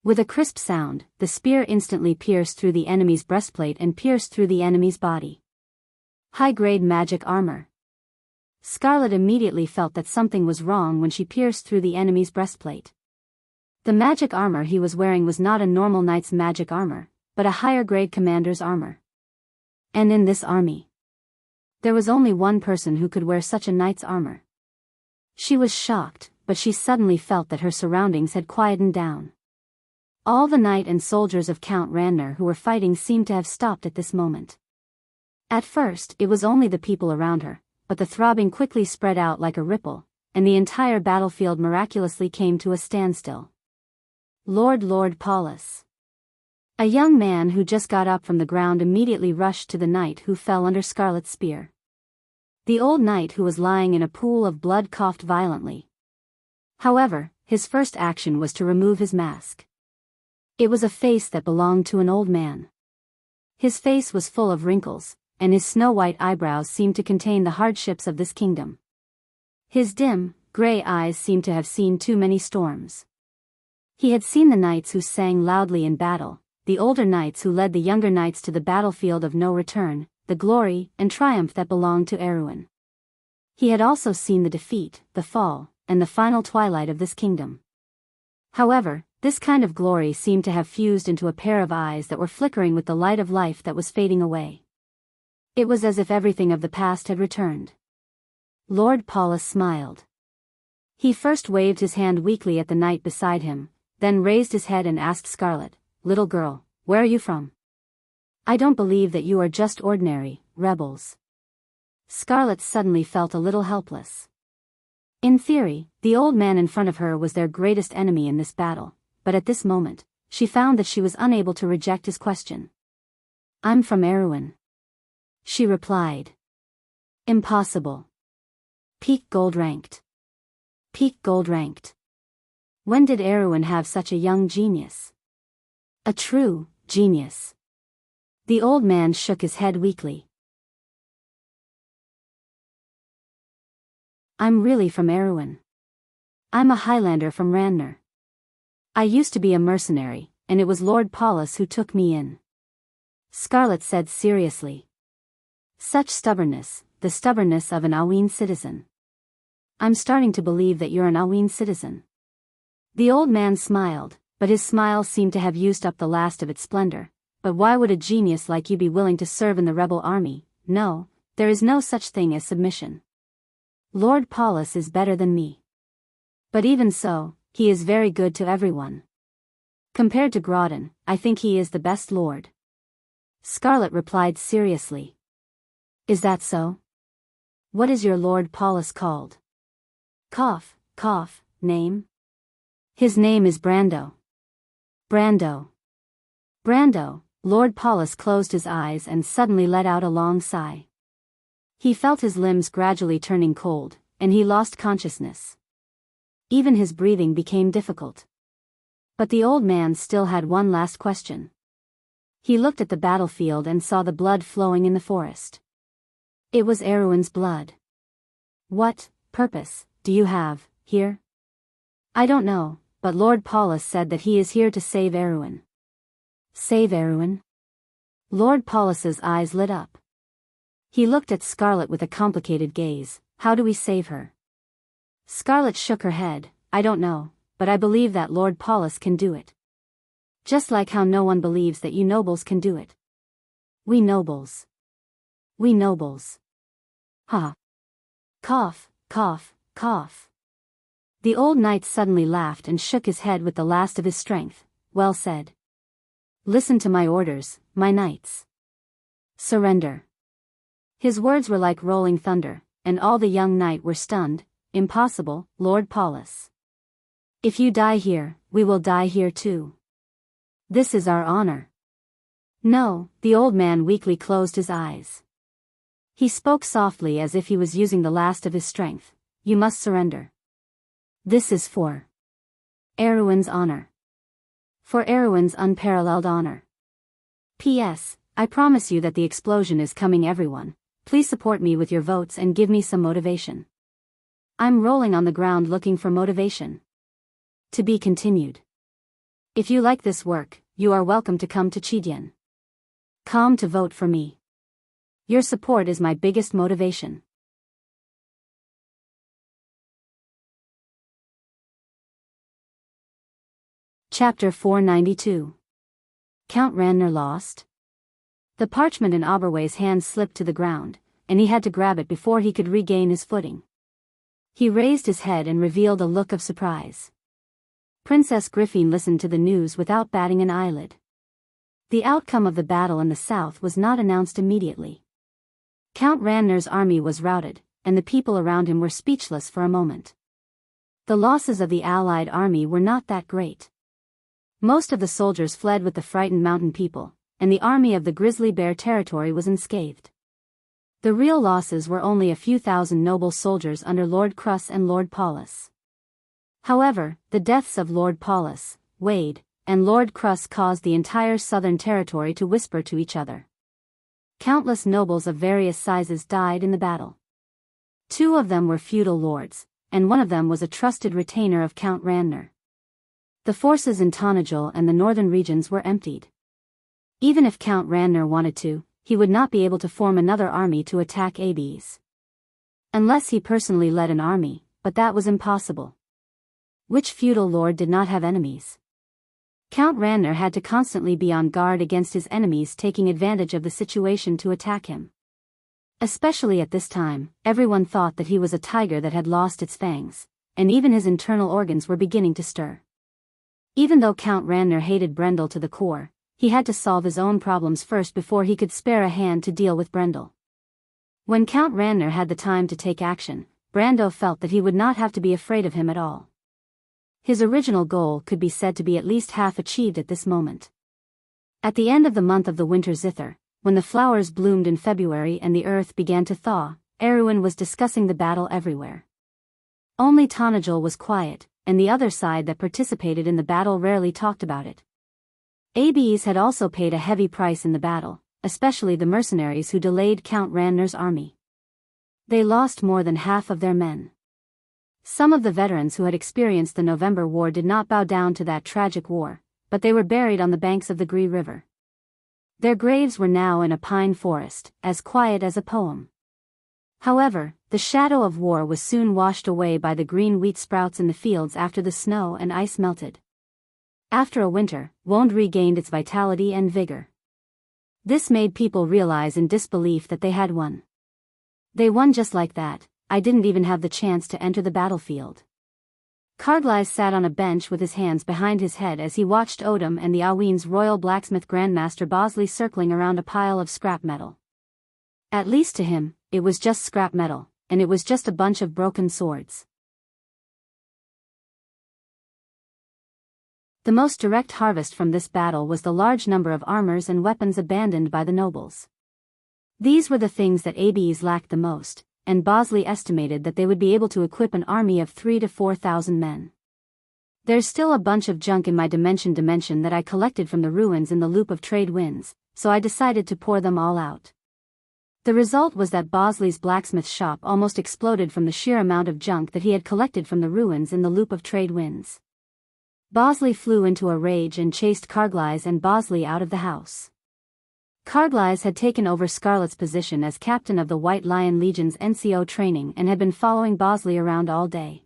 With a crisp sound, the spear instantly pierced through the enemy's breastplate and pierced through the enemy's body. High-grade magic armor. Scarlet immediately felt that something was wrong when she pierced through the enemy's breastplate. The magic armor he was wearing was not a normal knight's magic armor, but a higher-grade commander's armor. And in this army, there was only one person who could wear such a knight's armor. She was shocked, but she suddenly felt that her surroundings had quietened down. All the knight and soldiers of Count Randner who were fighting seemed to have stopped at this moment. At first, it was only the people around her, but the throbbing quickly spread out like a ripple, and the entire battlefield miraculously came to a standstill. Lord Paulus. A young man who just got up from the ground immediately rushed to the knight who fell under Scarlet's spear. The old knight who was lying in a pool of blood coughed violently. However, his first action was to remove his mask. It was a face that belonged to an old man. His face was full of wrinkles, and his snow-white eyebrows seemed to contain the hardships of this kingdom. His dim, gray eyes seemed to have seen too many storms. He had seen the knights who sang loudly in battle, the older knights who led the younger knights to the battlefield of no return, the glory and triumph that belonged to Erewhon. He had also seen the defeat, the fall, and the final twilight of this kingdom. However, this kind of glory seemed to have fused into a pair of eyes that were flickering with the light of life that was fading away. It was as if everything of the past had returned. Lord Paulus smiled. He first waved his hand weakly at the knight beside him, then raised his head and asked Scarlet, "Little girl, where are you from? I don't believe that you are just ordinary rebels." Scarlet suddenly felt a little helpless. In theory, the old man in front of her was their greatest enemy in this battle, but at this moment, she found that she was unable to reject his question. "I'm from Erewhon," she replied. "Impossible. Peak gold ranked. Peak gold ranked. When did Erewhon have such a young genius? A true genius?" The old man shook his head weakly. "I'm really from Erewhon. I'm a Highlander from Ranner. I used to be a mercenary, and it was Lord Paulus who took me in," Scarlet said seriously. "Such stubbornness, the stubbornness of an Aween citizen. I'm starting to believe that you're an Aween citizen." The old man smiled, but his smile seemed to have used up the last of its splendor. "But why would a genius like you be willing to serve in the rebel army? No, there is no such thing as submission. Lord Paulus is better than me. But even so, he is very good to everyone. Compared to Grodin, I think he is the best lord." Scarlet replied seriously. "Is that so? What is your Lord Paulus called?" Cough, cough, name? "His name is Brando." "Brando. Brando." Lord Paulus closed his eyes and suddenly let out a long sigh. He felt his limbs gradually turning cold, and he lost consciousness. Even his breathing became difficult. But the old man still had one last question. He looked at the battlefield and saw the blood flowing in the forest. It was Erewhon's blood. "What purpose do you have here?" "I don't know, but Lord Paulus said that he is here to save Erewhon." "Save Erewhon?" Lord Paulus's eyes lit up. He looked at Scarlet with a complicated gaze. "How do we save her?" Scarlet shook her head. "I don't know, but I believe that Lord Paulus can do it. Just like how no one believes that you nobles can do it." We nobles. We nobles. Ha. Cough, cough, cough. The old knight suddenly laughed and shook his head with the last of his strength. "Well said. Listen to my orders, my knights. Surrender." His words were like rolling thunder, and all the young knight were stunned. "Impossible, Lord Paulus. If you die here, we will die here too. This is our honor." "No," the old man weakly closed his eyes. He spoke softly as if he was using the last of his strength. "You must surrender. This is for Erewhon's honor. For Erewhon's unparalleled honor. P.S. I promise you that the explosion is coming, everyone. Please support me with your votes and give me some motivation. I'm rolling on the ground looking for motivation." To be continued. If you like this work, you are welcome to come to Chidien.com to vote for me. Your support is my biggest motivation. Chapter 492. Count Ranner lost? The parchment in Oberway's hand slipped to the ground, and he had to grab it before he could regain his footing. He raised his head and revealed a look of surprise. Princess Griffin listened to the news without batting an eyelid. The outcome of the battle in the south was not announced immediately. Count Ranner's army was routed, and the people around him were speechless for a moment. The losses of the Allied army were not that great. Most of the soldiers fled with the frightened mountain people, and the army of the Grizzly Bear territory was unscathed. The real losses were only a few thousand noble soldiers under Lord Cruss and Lord Paulus. However, the deaths of Lord Paulus, Wade, and Lord Cruss caused the entire southern territory to whisper to each other. Countless nobles of various sizes died in the battle. 2 of them were feudal lords, and one of them was a trusted retainer of Count Ranner. The forces in Tonajul and the northern regions were emptied. Even if Count Ranner wanted to, he would not be able to form another army to attack Abes. Unless he personally led an army, but that was impossible. Which feudal lord did not have enemies? Count Ranner had to constantly be on guard against his enemies taking advantage of the situation to attack him. Especially at this time, everyone thought that he was a tiger that had lost its fangs, and even his internal organs were beginning to stir. Even though Count Ranner hated Brendel to the core, he had to solve his own problems first before he could spare a hand to deal with Brendel. When Count Ranner had the time to take action, Brando felt that he would not have to be afraid of him at all. His original goal could be said to be at least half achieved at this moment. At the end of the month of the winter zither, when the flowers bloomed in February and the earth began to thaw, Erwin was discussing the battle everywhere. Only Tonajul was quiet, and the other side that participated in the battle rarely talked about it. Abes had also paid a heavy price in the battle, especially the mercenaries who delayed Count Ranner's army. They lost more than half of their men. Some of the veterans who had experienced the November War did not bow down to that tragic war, but they were buried on the banks of the Gree River. Their graves were now in a pine forest, as quiet as a poem. However, the shadow of war was soon washed away by the green wheat sprouts in the fields after the snow and ice melted. After a winter, Wonde regained its vitality and vigor. This made people realize in disbelief that they had won. They won just like that. I didn't even have the chance to enter the battlefield. Carglass sat on a bench with his hands behind his head as he watched Odom and the Aween's royal blacksmith Grandmaster Bosley circling around a pile of scrap metal. At least to him, it was just scrap metal, and it was just a bunch of broken swords. The most direct harvest from this battle was the large number of armors and weapons abandoned by the nobles. These were the things that Abes lacked the most, and Bosley estimated that they would be able to equip an army of 3,000 to 4,000 men. There's still a bunch of junk in my dimension that I collected from the ruins in the Loop of Trade Winds, so I decided to pour them all out. The result was that Bosley's blacksmith shop almost exploded from the sheer amount of junk that he had collected from the ruins in the Loop of Trade Winds. Bosley flew into a rage and chased Carglass and Bosley out of the house. Carglass had taken over Scarlet's position as captain of the White Lion Legion's NCO training and had been following Bosley around all day.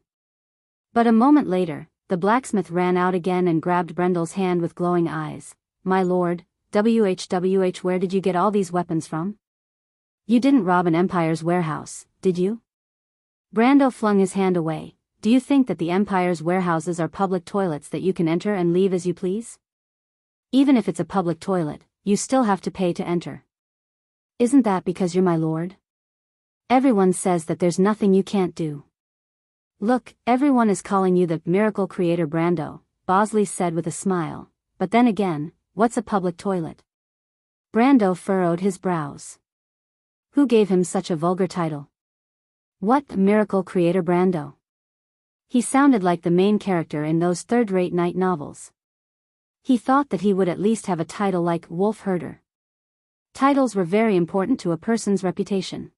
But a moment later, the blacksmith ran out again and grabbed Brendel's hand with glowing eyes. "My lord, WHWH, where did you get all these weapons from? You didn't rob an Empire's warehouse, did you?" Brando flung his hand away. "Do you think that the Empire's warehouses are public toilets that you can enter and leave as you please? Even if it's a public toilet, you still have to pay to enter. Isn't that because you're my lord? Everyone says that there's nothing you can't do. Look, everyone is calling you the miracle creator Brando," Bosley said with a smile. "But then again, what's a public toilet?" Brando furrowed his brows. Who gave him such a vulgar title? What, miracle creator Brando? He sounded like the main character in those third-rate night novels. He thought that he would at least have a title like Wolf Herder. Titles were very important to a person's reputation.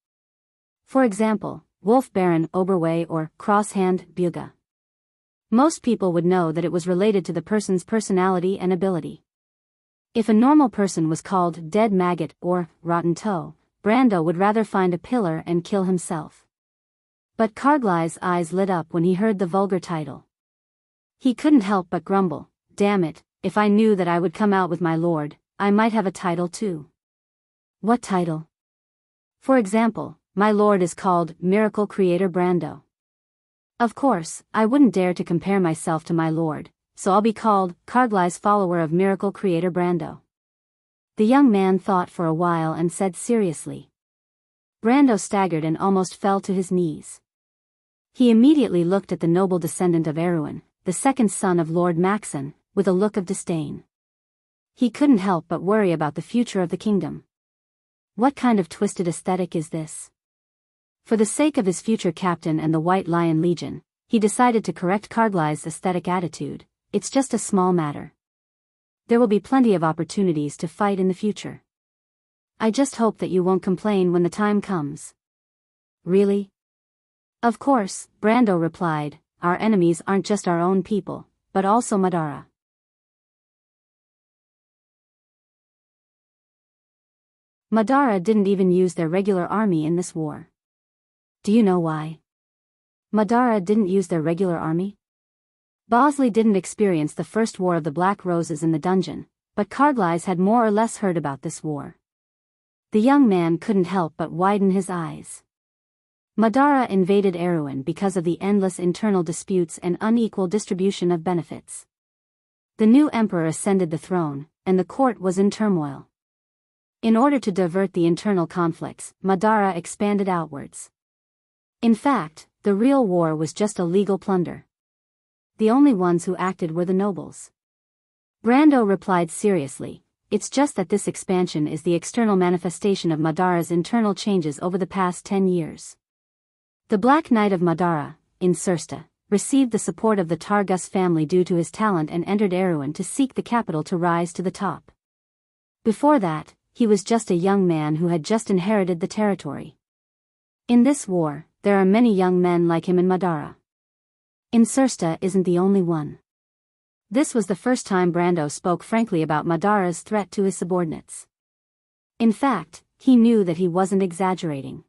For example, Wolf Baron Oberway or Crosshand Buga. Most people would know that it was related to the person's personality and ability. If a normal person was called Dead Maggot or Rotten Toe, Brando would rather find a pillar and kill himself. But Carglass' eyes lit up when he heard the vulgar title. He couldn't help but grumble, "Damn it, if I knew that I would come out with my lord, I might have a title too." What title? For example, my lord is called Miracle Creator Brando. Of course, I wouldn't dare to compare myself to my lord, so I'll be called Carglass Follower of Miracle Creator Brando. The young man thought for a while and said seriously. Brando staggered and almost fell to his knees. He immediately looked at the noble descendant of Erwin, the second son of Lord Maxon, with a look of disdain. He couldn't help but worry about the future of the kingdom. What kind of twisted aesthetic is this? For the sake of his future captain and the White Lion Legion, he decided to correct Carglass' aesthetic attitude. It's just a small matter. There will be plenty of opportunities to fight in the future. I just hope that you won't complain when the time comes. Really? Of course, Brando replied, our enemies aren't just our own people, but also Madara. Madara didn't even use their regular army in this war. Do you know why? Madara didn't use their regular army? Bosley didn't experience the first war of the Black Roses in the dungeon, but Carglass had more or less heard about this war. The young man couldn't help but widen his eyes. Madara invaded Erewhon because of the endless internal disputes and unequal distribution of benefits. The new emperor ascended the throne, and the court was in turmoil. In order to divert the internal conflicts, Madara expanded outwards. In fact, the real war was just a legal plunder. The only ones who acted were the nobles. Brando replied seriously, it's just that this expansion is the external manifestation of Madara's internal changes over the past 10 years. The Black Knight of Madara, in Sursta, received the support of the Targus family due to his talent and entered Erewhon to seek the capital to rise to the top. Before that, he was just a young man who had just inherited the territory. In this war, there are many young men like him in Madara. In Sursta isn't the only one. This was the first time Brando spoke frankly about Madara's threat to his subordinates. In fact, he knew that he wasn't exaggerating.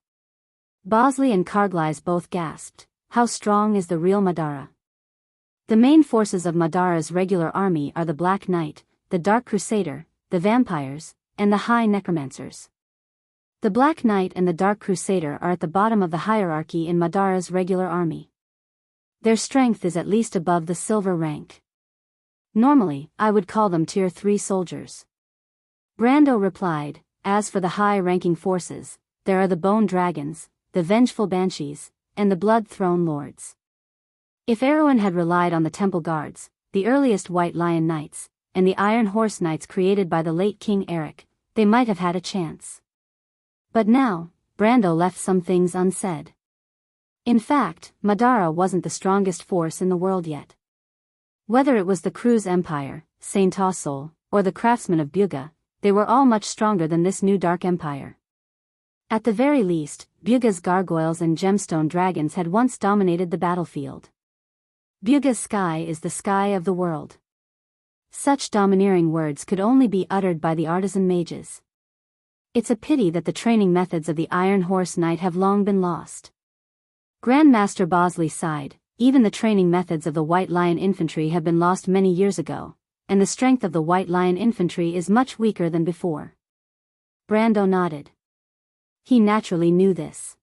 Bosley and Carglass both gasped, how strong is the real Madara? The main forces of Madara's regular army are the Black Knight, the Dark Crusader, the Vampires, and the High Necromancers. The Black Knight and the Dark Crusader are at the bottom of the hierarchy in Madara's regular army. Their strength is at least above the silver rank. Normally, I would call them Tier 3 soldiers. Brando replied, as for the high-ranking forces, there are the Bone Dragons, the Vengeful Banshees, and the Blood Throne Lords. If Erewhon had relied on the Temple Guards, the earliest White Lion Knights, and the Iron Horse Knights created by the late King Eric, they might have had a chance. But now, Brando left some things unsaid. In fact, Madara wasn't the strongest force in the world yet. Whether it was the Cruz Empire, Saint Tassol, or the Craftsmen of Byuga, they were all much stronger than this new Dark Empire. At the very least, Byuga's gargoyles and gemstone dragons had once dominated the battlefield. Byuga's sky is the sky of the world. Such domineering words could only be uttered by the artisan mages. It's a pity that the training methods of the Iron Horse Knight have long been lost. Grandmaster Bosley sighed, even the training methods of the White Lion Infantry have been lost many years ago, and the strength of the White Lion Infantry is much weaker than before. Brando nodded. He naturally knew this.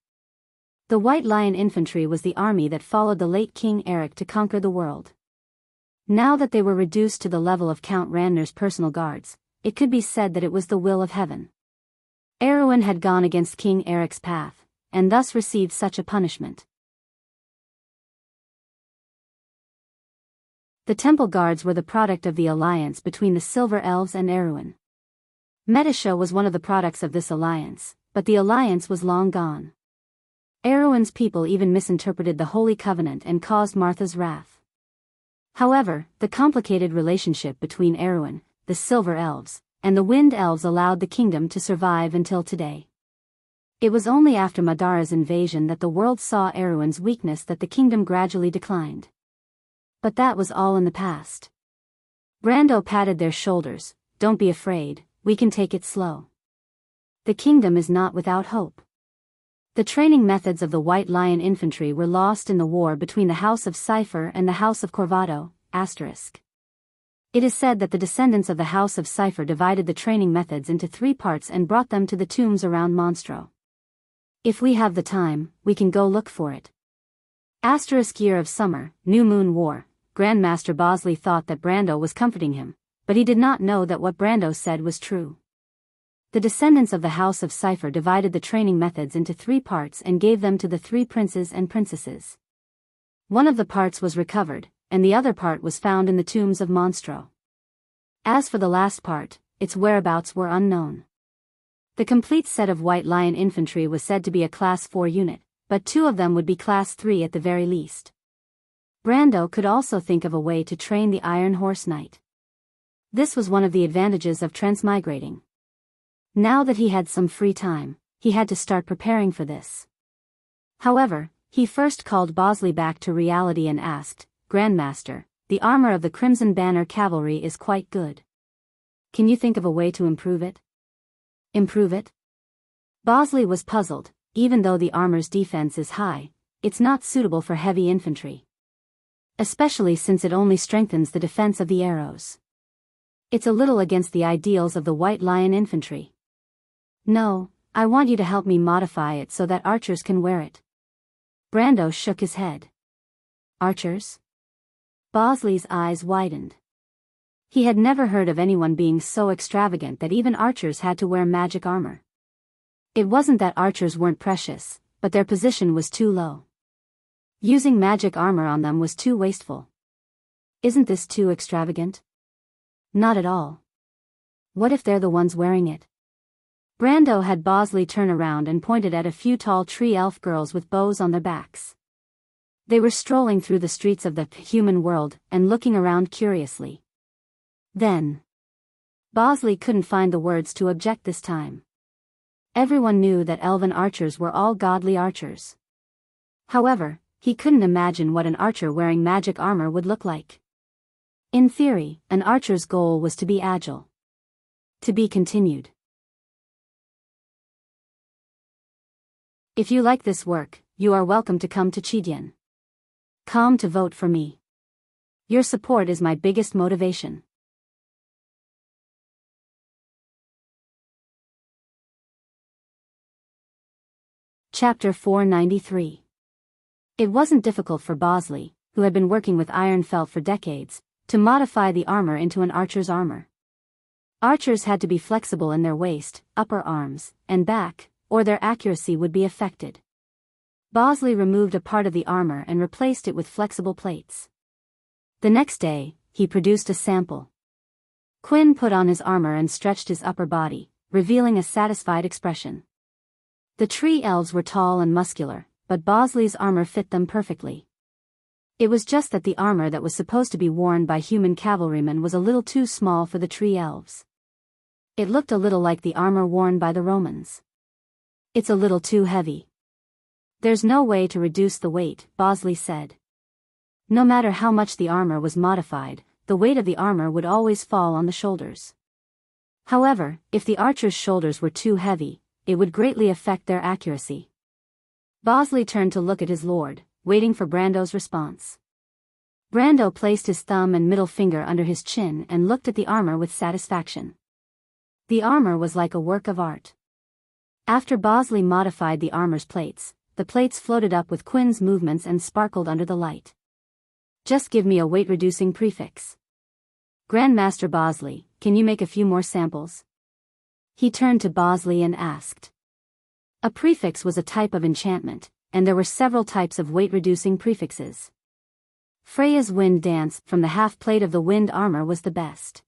The White Lion Infantry was the army that followed the late King Eric to conquer the world. Now that they were reduced to the level of Count Randner's personal guards, it could be said that it was the will of heaven. Erewhon had gone against King Eric's path, and thus received such a punishment. The Temple Guards were the product of the alliance between the Silver Elves and Erewhon. Metasha was one of the products of this alliance, but the alliance was long gone. Erewhon's people even misinterpreted the Holy Covenant and caused Martha's wrath. However, the complicated relationship between Erewhon, the Silver Elves, and the Wind Elves allowed the kingdom to survive until today. It was only after Madara's invasion that the world saw Erewhon's weakness that the kingdom gradually declined. But that was all in the past. Brando patted their shoulders, don't be afraid, we can take it slow. The kingdom is not without hope. The training methods of the White Lion Infantry were lost in the war between the House of Cypher and the House of Corvado, **. It is said that the descendants of the House of Cypher divided the training methods into 3 parts and brought them to the tombs around Monstro. If we have the time, we can go look for it. Year of Summer, New Moon War. Grandmaster Bosley thought that Brando was comforting him, but he did not know that what Brando said was true. The descendants of the House of Cypher divided the training methods into 3 parts and gave them to the 3 princes and princesses. One of the parts was recovered, and the other part was found in the tombs of Monstro. As for the last part, its whereabouts were unknown. The complete set of White Lion Infantry was said to be a Class 4 unit, but 2 of them would be Class 3 at the very least. Brando could also think of a way to train the Iron Horse Knight. This was one of the advantages of transmigrating. Now that he had some free time, he had to start preparing for this. However, He first called Bosley back to reality and asked, "Grandmaster, the armor of the Crimson Banner Cavalry is quite good. Can you think of a way to improve it?" "Improve it?" Bosley was puzzled. Even though the armor's defense is high, it's not suitable for heavy infantry. Especially since it only strengthens the defense of the arrows. It's a little against the ideals of the White Lion infantry. "No, I want you to help me modify it so that archers can wear it." Brando shook his head. "Archers?" Bosley's eyes widened. He had never heard of anyone being so extravagant that even archers had to wear magic armor. It wasn't that archers weren't precious, but their position was too low. Using magic armor on them was too wasteful. "Isn't this too extravagant?" "Not at all. What if they're the ones wearing it?" Brando had Bosley turn around and pointed at a few tall tree elf girls with bows on their backs. They were strolling through the streets of the human world and looking around curiously. Then, Bosley couldn't find the words to object this time. Everyone knew that elven archers were all godly archers. However, he couldn't imagine what an archer wearing magic armor would look like. In theory, an archer's goal was to be agile. To be continued. If you like this work, you are welcome to come to Chidien. Come to vote for me. Your support is my biggest motivation. Chapter 493. It wasn't difficult for Bosley, who had been working with iron felt for decades, to modify the armor into an archer's armor. Archers had to be flexible in their waist, upper arms, and back, or their accuracy would be affected. Bosley removed a part of the armor and replaced it with flexible plates. The next day, he produced a sample. Quinn put on his armor and stretched his upper body, revealing a satisfied expression. The tree elves were tall and muscular, but Bosley's armor fit them perfectly. It was just that the armor that was supposed to be worn by human cavalrymen was a little too small for the tree elves. It looked a little like the armor worn by the Romans. "It's a little too heavy. There's no way to reduce the weight," Bosley said. No matter how much the armor was modified, the weight of the armor would always fall on the shoulders. However, if the archer's shoulders were too heavy, it would greatly affect their accuracy. Bosley turned to look at his lord, waiting for Brando's response. Brando placed his thumb and middle finger under his chin and looked at the armor with satisfaction. The armor was like a work of art. After Bosley modified the armor's plates, the plates floated up with Quinn's movements and sparkled under the light. "Just give me a weight-reducing prefix. Grandmaster Bosley, can you make a few more samples?" He turned to Bosley and asked. A prefix was a type of enchantment, and there were several types of weight-reducing prefixes. Freya's wind dance from the half-plate of the wind armor was the best.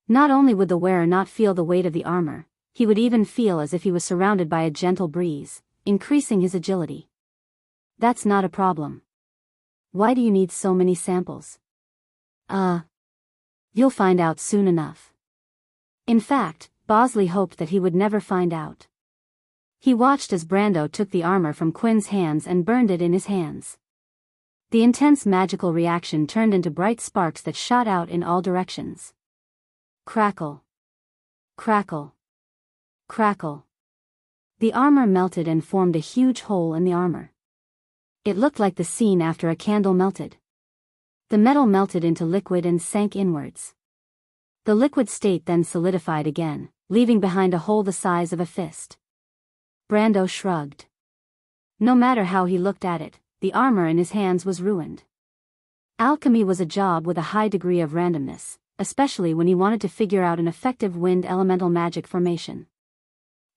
Not only would the wearer not feel the weight of the armor, he would even feel as if he was surrounded by a gentle breeze, increasing his agility. "That's not a problem. Why do you need so many samples?" You'll find out soon enough." In fact, Bosley hoped that he would never find out. He watched as Brando took the armor from Quinn's hands and burned it in his hands. The intense magical reaction turned into bright sparks that shot out in all directions. Crackle. Crackle. Crackle. The armor melted and formed a huge hole in the armor. It looked like the scene after a candle melted. The metal melted into liquid and sank inwards. The liquid state then solidified again, leaving behind a hole the size of a fist. Brando shrugged. No matter how he looked at it, the armor in his hands was ruined. Alchemy was a job with a high degree of randomness, especially when he wanted to figure out an effective wind elemental magic formation.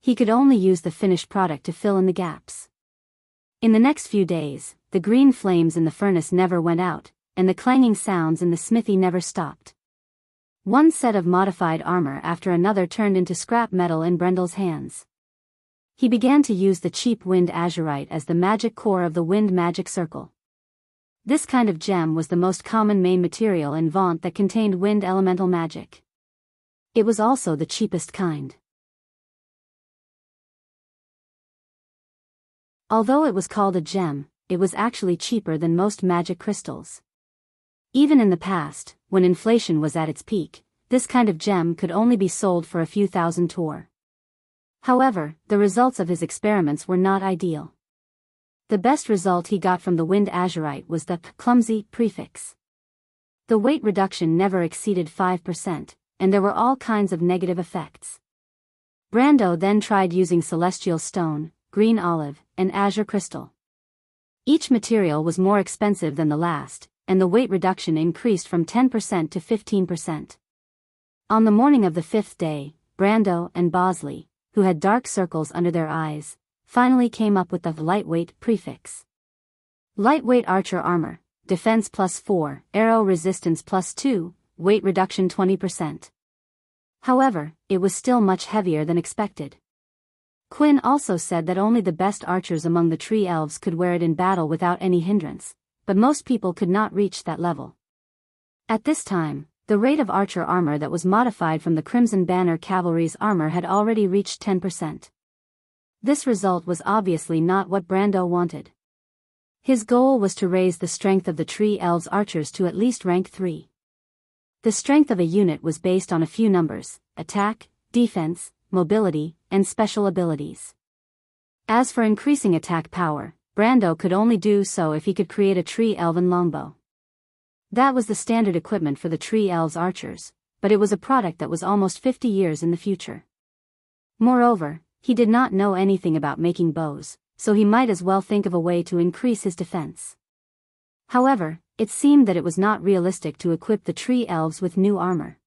He could only use the finished product to fill in the gaps. In the next few days, the green flames in the furnace never went out, and the clanging sounds in the smithy never stopped. One set of modified armor after another turned into scrap metal in Brendel's hands. He began to use the cheap wind azurite as the magic core of the wind magic circle. This kind of gem was the most common main material in Vaunt that contained wind elemental magic. It was also the cheapest kind. Although it was called a gem, it was actually cheaper than most magic crystals. Even in the past, when inflation was at its peak, this kind of gem could only be sold for a few thousand tor. However, the results of his experiments were not ideal. The best result he got from the wind azurite was the clumsy prefix. The weight reduction never exceeded 5%, and there were all kinds of negative effects. Brando then tried using celestial stone, green olive, and azure crystal. Each material was more expensive than the last, and the weight reduction increased from 10% to 15%. On the morning of the 5th day, Brando and Bosley, who had dark circles under their eyes, finally came up with the lightweight prefix. Lightweight archer armor, defense +4, arrow resistance +2, weight reduction 20%. However, it was still much heavier than expected. Quinn also said that only the best archers among the tree elves could wear it in battle without any hindrance, but most people could not reach that level. At this time, the rate of archer armor that was modified from the Crimson Banner cavalry's armor had already reached 10%. This result was obviously not what Brando wanted. His goal was to raise the strength of the tree elves' archers to at least rank 3. The strength of a unit was based on a few numbers: attack, defense, mobility, and special abilities. As for increasing attack power, Brando could only do so if he could create a tree elven longbow. That was the standard equipment for the tree elves' archers, but it was a product that was almost 50 years in the future. Moreover, he did not know anything about making bows, so he might as well think of a way to increase his defense. However, it seemed that it was not realistic to equip the tree elves with new armor.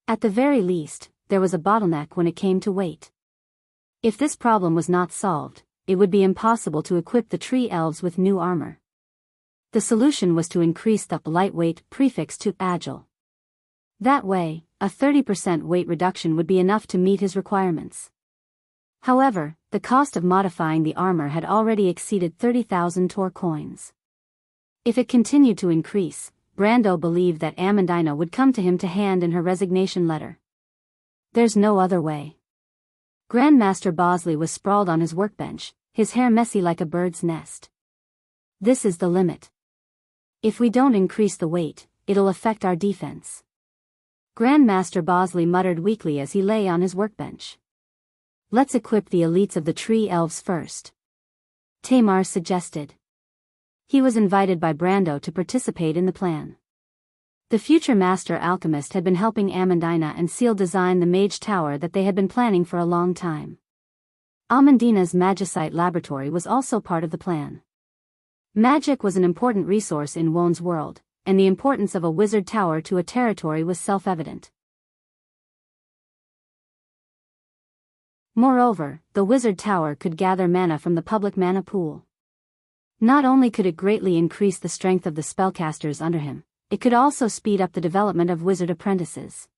At the very least, there was a bottleneck when it came to weight. If this problem was not solved, it would be impossible to equip the tree elves with new armor. The solution was to increase the lightweight prefix to agile. That way, a 30% weight reduction would be enough to meet his requirements. However, the cost of modifying the armor had already exceeded 30,000 tor coins. If it continued to increase, Brando believed that Amandina would come to him to hand in her resignation letter. There's no other way. Grandmaster Bosley was sprawled on his workbench, his hair messy like a bird's nest. This is the limit. If we don't increase the weight, it'll affect our defense. Grandmaster Bosley muttered weakly as he lay on his workbench. Let's equip the elites of the tree elves first, Tamar suggested. He was invited by Brando to participate in the plan. The future master alchemist had been helping Amandina and Seal design the mage tower that they had been planning for a long time. Amandina's magicite laboratory was also part of the plan. Magic was an important resource in Won's world, and the importance of a wizard tower to a territory was self-evident. Moreover, the wizard tower could gather mana from the public mana pool. Not only could it greatly increase the strength of the spellcasters under him, it could also speed up the development of wizard apprentices.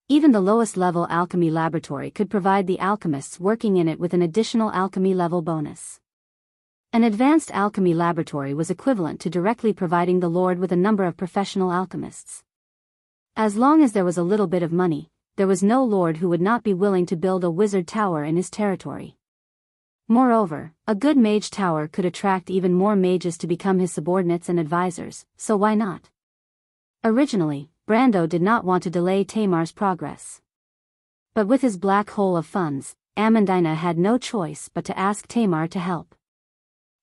Even the lowest level alchemy laboratory could provide the alchemists working in it with an additional alchemy level bonus. An advanced alchemy laboratory was equivalent to directly providing the Lord with a number of professional alchemists. As long as there was a little bit of money, there was no lord who would not be willing to build a wizard tower in his territory. Moreover, a good mage tower could attract even more mages to become his subordinates and advisors, so why not? Originally, Brando did not want to delay Tamar's progress. But with his black hole of funds, Amandina had no choice but to ask Tamar to help.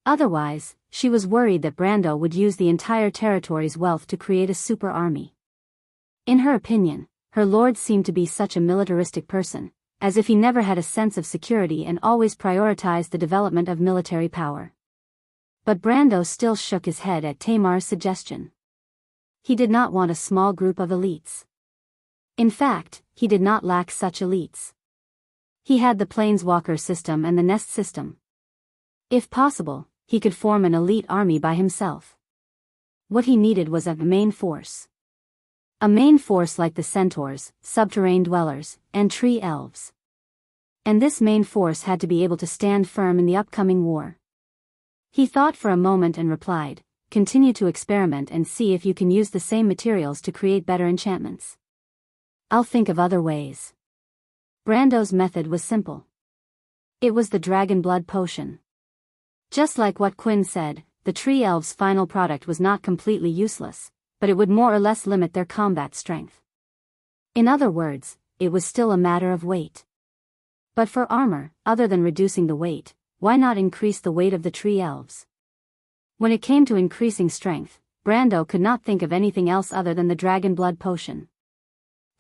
Otherwise, she was worried that Brando would use the entire territory's wealth to create a super army. In her opinion, her lord seemed to be such a militaristic person, as if he never had a sense of security and always prioritized the development of military power. But Brando still shook his head at Tamar's suggestion. He did not want a small group of elites. In fact, he did not lack such elites. He had the Planeswalker system and the Nest system. If possible, he could form an elite army by himself. What he needed was a main force. A main force like the centaurs, subterranean dwellers, and tree elves. And this main force had to be able to stand firm in the upcoming war. He thought for a moment and replied, "Continue to experiment and see if you can use the same materials to create better enchantments. I'll think of other ways." Brando's method was simple. It was the dragon blood potion. Just like what Quinn said, the tree elves' final product was not completely useless, but it would more or less limit their combat strength. In other words, it was still a matter of weight. But for armor, other than reducing the weight, why not increase the weight of the tree elves? When it came to increasing strength, Brando could not think of anything else other than the dragon blood potion.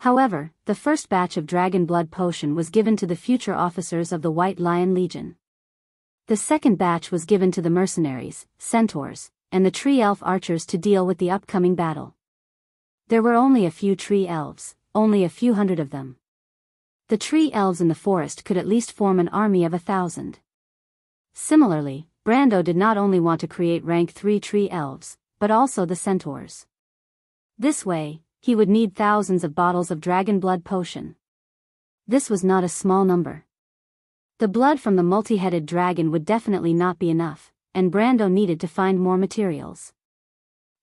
However, the first batch of dragon blood potion was given to the future officers of the White Lion Legion. The second batch was given to the mercenaries, centaurs, and the tree elf archers to deal with the upcoming battle. There were only a few tree elves, only a few hundred of them. The tree elves in the forest could at least form an army of 1,000. Similarly, Brando did not only want to create rank 3 tree elves, but also the centaurs. This way, he would need thousands of bottles of dragon blood potion. This was not a small number. The blood from the multi-headed dragon would definitely not be enough, and Brando needed to find more materials.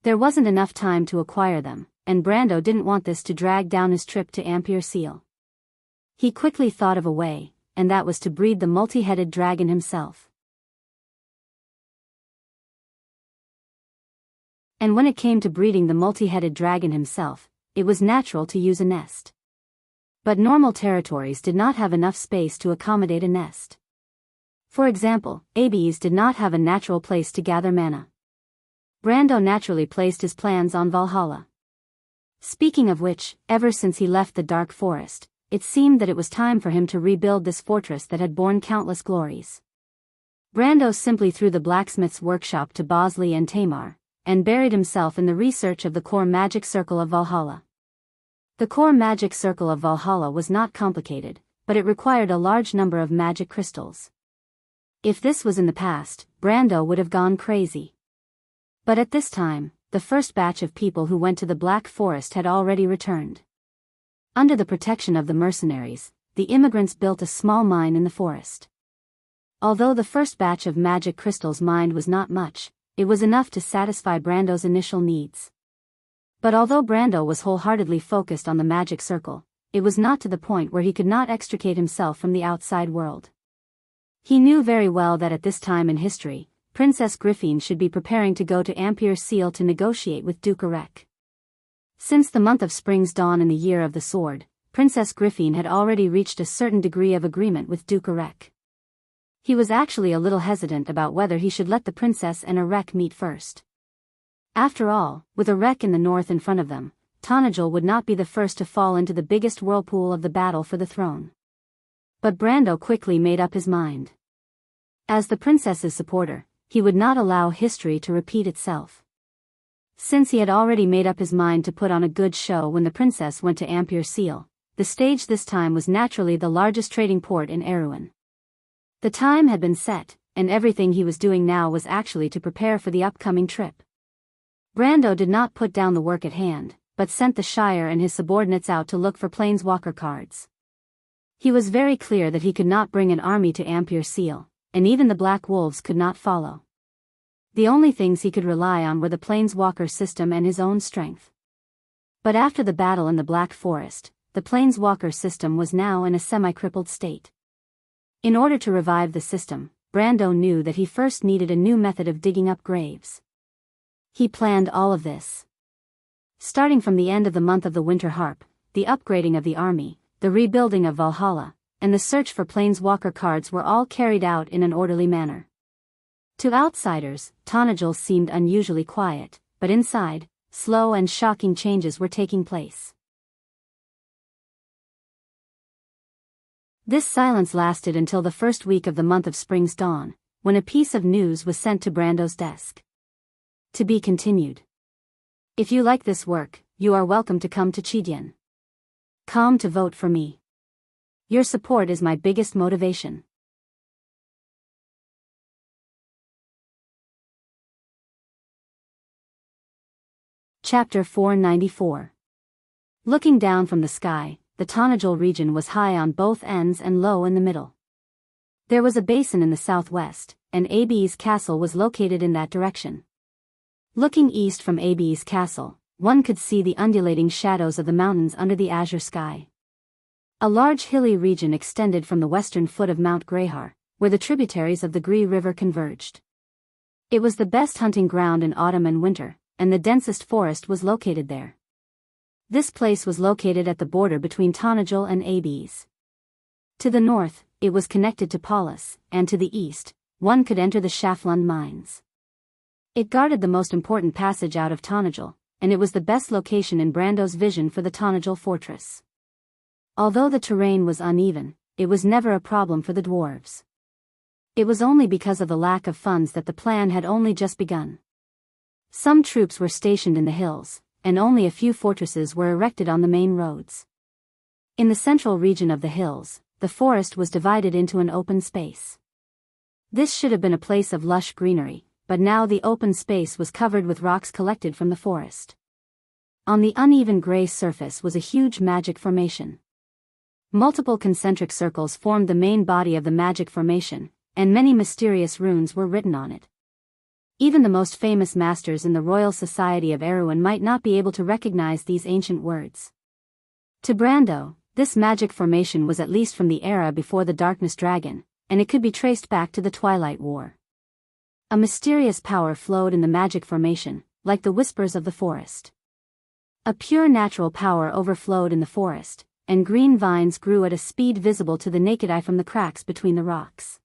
There wasn't enough time to acquire them, and Brando didn't want this to drag down his trip to Ampere Seal. He quickly thought of a way, and that was to breed the multi-headed dragon himself. And when it came to breeding the multi-headed dragon himself, it was natural to use a nest. But normal territories did not have enough space to accommodate a nest. For example, Abies did not have a natural place to gather mana. Brando naturally placed his plans on Valhalla. Speaking of which, ever since he left the Dark Forest, it seemed that it was time for him to rebuild this fortress that had borne countless glories. Brando simply threw the blacksmith's workshop to Bosley and Tamar, and buried himself in the research of the core magic circle of Valhalla. The core magic circle of Valhalla was not complicated, but it required a large number of magic crystals. If this was in the past, Brando would have gone crazy. But at this time, the first batch of people who went to the Black Forest had already returned. Under the protection of the mercenaries, the immigrants built a small mine in the forest. Although the first batch of magic crystals mined was not much, it was enough to satisfy Brando's initial needs. But although Brando was wholeheartedly focused on the magic circle, it was not to the point where he could not extricate himself from the outside world. He knew very well that at this time in history, Princess Griffine should be preparing to go to Ampere Seal to negotiate with Duke Erek. Since the month of spring's dawn in the Year of the Sword, Princess Griffine had already reached a certain degree of agreement with Duke Erek. He was actually a little hesitant about whether he should let the princess and Erek meet first. After all, with Erek in the north in front of them, Tonajul would not be the first to fall into the biggest whirlpool of the battle for the throne. But Brando quickly made up his mind. As the princess's supporter, he would not allow history to repeat itself. Since he had already made up his mind to put on a good show when the princess went to Ampere Seal, the stage this time was naturally the largest trading port in Erewhon. The time had been set, and everything he was doing now was actually to prepare for the upcoming trip. Brando did not put down the work at hand, but sent the Shire and his subordinates out to look for planeswalker cards. He was very clear that he could not bring an army to Ampere Seal, and even the Black Wolves could not follow. The only things he could rely on were the planeswalker system and his own strength. But after the battle in the Black Forest, the planeswalker system was now in a semi-crippled state. In order to revive the system, Brando knew that he first needed a new method of digging up graves. He planned all of this. Starting from the end of the month of the Winter Harp, the upgrading of the army, the rebuilding of Valhalla, and the search for planeswalker cards were all carried out in an orderly manner. To outsiders, Tonajul seemed unusually quiet, but inside, slow and shocking changes were taking place. This silence lasted until the first week of the month of spring's dawn, when a piece of news was sent to Brando's desk. To be continued. If you like this work, you are welcome to come to Chidien. Come to vote for me. Your support is my biggest motivation. Chapter 494. Looking down from the sky, the Tonajul region was high on both ends and low in the middle. There was a basin in the southwest, and Abies Castle was located in that direction. Looking east from Abies Castle, one could see the undulating shadows of the mountains under the azure sky. A large hilly region extended from the western foot of Mount Greyhar, where the tributaries of the Gree River converged. It was the best hunting ground in autumn and winter, and the densest forest was located there. This place was located at the border between Tonajal and Abes. To the north, it was connected to Paulus, and to the east, one could enter the Shaflund mines. It guarded the most important passage out of Tonajal, and it was the best location in Brando's vision for the Tonajal fortress. Although the terrain was uneven, it was never a problem for the dwarves. It was only because of the lack of funds that the plan had only just begun. Some troops were stationed in the hills, and only a few fortresses were erected on the main roads. In the central region of the hills, the forest was divided into an open space. This should have been a place of lush greenery, but now the open space was covered with rocks collected from the forest. On the uneven gray surface was a huge magic formation. Multiple concentric circles formed the main body of the magic formation, and many mysterious runes were written on it. Even the most famous masters in the Royal Society of Erewhon might not be able to recognize these ancient words. To Brando, this magic formation was at least from the era before the Darkness Dragon, and it could be traced back to the Twilight War. A mysterious power flowed in the magic formation, like the whispers of the forest. A pure natural power overflowed in the forest, and green vines grew at a speed visible to the naked eye from the cracks between the rocks.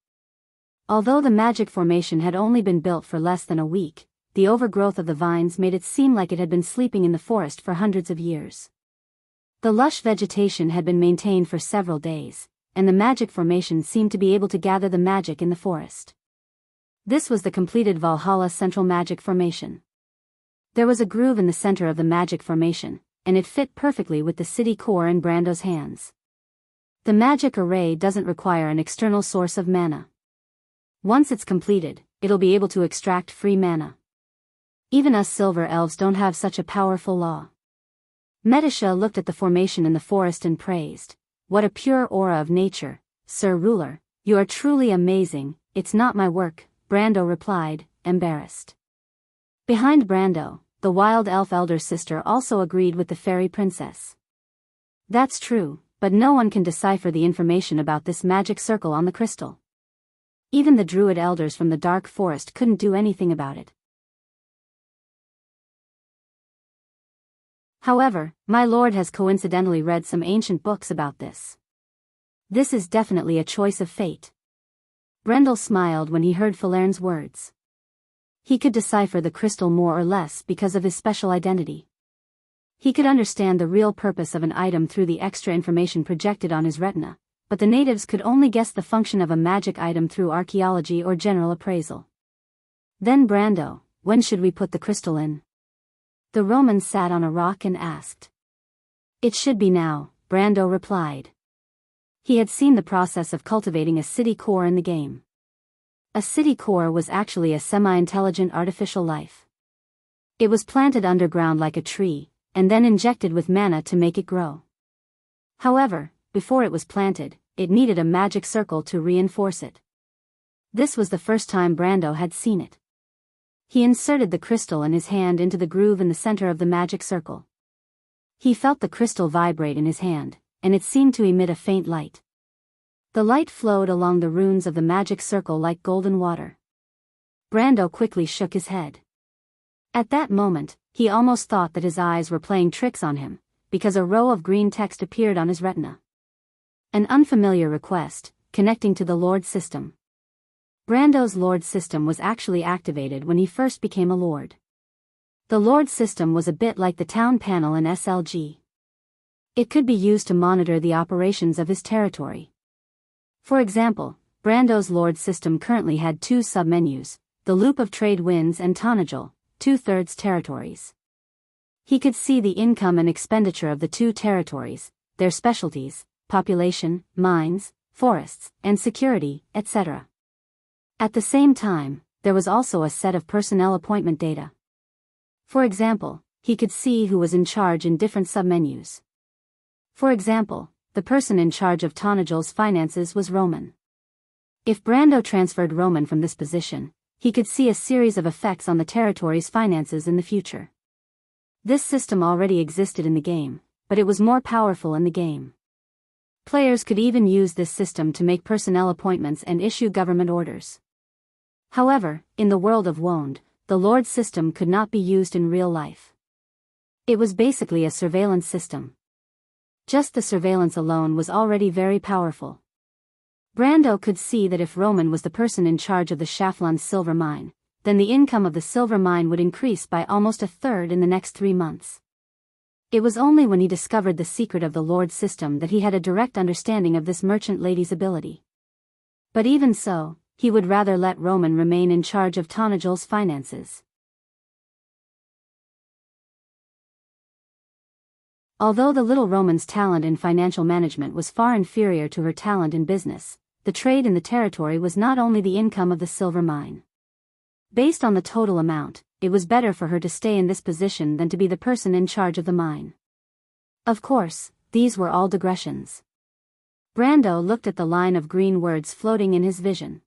Although the magic formation had only been built for less than a week, the overgrowth of the vines made it seem like it had been sleeping in the forest for hundreds of years. The lush vegetation had been maintained for several days, and the magic formation seemed to be able to gather the magic in the forest. This was the completed Valhalla Central Magic Formation. There was a groove in the center of the magic formation, and it fit perfectly with the city core in Brando's hands. The magic array doesn't require an external source of mana. Once it's completed, it'll be able to extract free mana. Even us silver elves don't have such a powerful law. Medisha looked at the formation in the forest and praised, "What a pure aura of nature, Sir Ruler, you are truly amazing." "It's not my work," Brando replied, embarrassed. Behind Brando, the wild elf elder sister also agreed with the fairy princess. "That's true, but no one can decipher the information about this magic circle on the crystal. Even the druid elders from the dark forest couldn't do anything about it. However, my lord has coincidentally read some ancient books about this. This is definitely a choice of fate." Brendel smiled when he heard Falern's words. He could decipher the crystal more or less because of his special identity. He could understand the real purpose of an item through the extra information projected on his retina, but the natives could only guess the function of a magic item through archaeology or general appraisal. Then Brando, "When should we put the crystal in?" The Roman sat on a rock and asked. "It should be now," Brando replied. He had seen the process of cultivating a city core in the game. A city core was actually a semi-intelligent artificial life. It was planted underground like a tree, and then injected with mana to make it grow. However, before it was planted, it needed a magic circle to reinforce it. This was the first time Brando had seen it. He inserted the crystal in his hand into the groove in the center of the magic circle. He felt the crystal vibrate in his hand, and it seemed to emit a faint light. The light flowed along the runes of the magic circle like golden water. Brando quickly shook his head. At that moment, he almost thought that his eyes were playing tricks on him, because a row of green text appeared on his retina. An unfamiliar request, connecting to the Lord system. Brando's Lord system was actually activated when he first became a Lord. The Lord system was a bit like the town panel in SLG. It could be used to monitor the operations of his territory. For example, Brando's Lord system currently had two submenus, the Loop of Trade Winds and Tonajal, 2/3 territories. He could see the income and expenditure of the two territories, their specialties, population, mines, forests, and security, etc. At the same time, there was also a set of personnel appointment data. For example, he could see who was in charge in different submenus. For example, the person in charge of Tonajal's finances was Roman. If Brando transferred Roman from this position, he could see a series of effects on the territory's finances in the future. This system already existed in the game, but it was more powerful in the game. Players could even use this system to make personnel appointments and issue government orders. However, in the world of Wond, the Lord system could not be used in real life. It was basically a surveillance system. Just the surveillance alone was already very powerful. Brando could see that if Roman was the person in charge of the Schafland's silver mine, then the income of the silver mine would increase by almost a third in the next 3 months. It was only when he discovered the secret of the Lord system that he had a direct understanding of this merchant lady's ability. But even so, he would rather let Roman remain in charge of Tanagel's finances. Although the little Roman's talent in financial management was far inferior to her talent in business, the trade in the territory was not only the income of the silver mine. Based on the total amount, it was better for her to stay in this position than to be the person in charge of the mine. Of course, these were all digressions. Brando looked at the line of green words floating in his vision.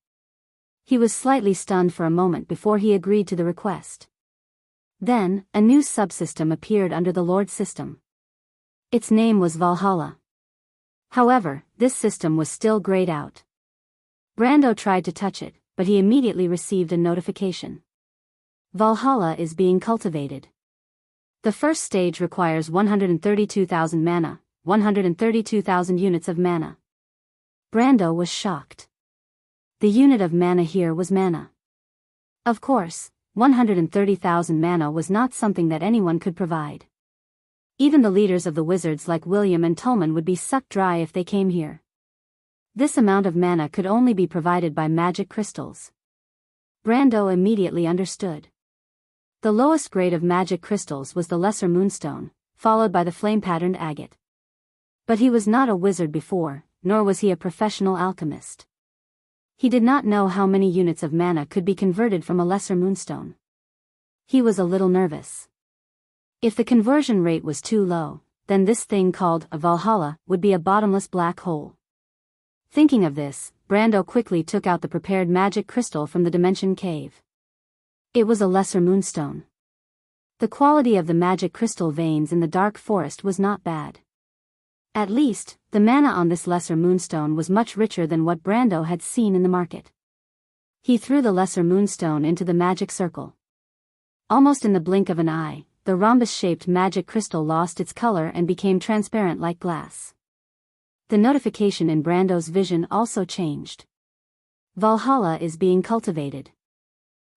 He was slightly stunned for a moment before he agreed to the request. Then, a new subsystem appeared under the Lord system. Its name was Valhalla. However, this system was still grayed out. Brando tried to touch it, but he immediately received a notification. Valhalla is being cultivated. The first stage requires 132,000 mana, 132,000 units of mana. Brando was shocked. The unit of mana here was mana. Of course, 130,000 mana was not something that anyone could provide. Even the leaders of the wizards like William and Tullman would be sucked dry if they came here. This amount of mana could only be provided by magic crystals. Brando immediately understood. The lowest grade of magic crystals was the lesser moonstone, followed by the flame-patterned agate. But he was not a wizard before, nor was he a professional alchemist. He did not know how many units of mana could be converted from a lesser moonstone. He was a little nervous. If the conversion rate was too low, then this thing called a Valhalla would be a bottomless black hole. Thinking of this, Brando quickly took out the prepared magic crystal from the dimension cave. It was a lesser moonstone. The quality of the magic crystal veins in the dark forest was not bad. At least, the mana on this lesser moonstone was much richer than what Brando had seen in the market. He threw the lesser moonstone into the magic circle. Almost in the blink of an eye, the rhombus-shaped magic crystal lost its color and became transparent like glass. The notification in Brando's vision also changed. Valhalla is being cultivated.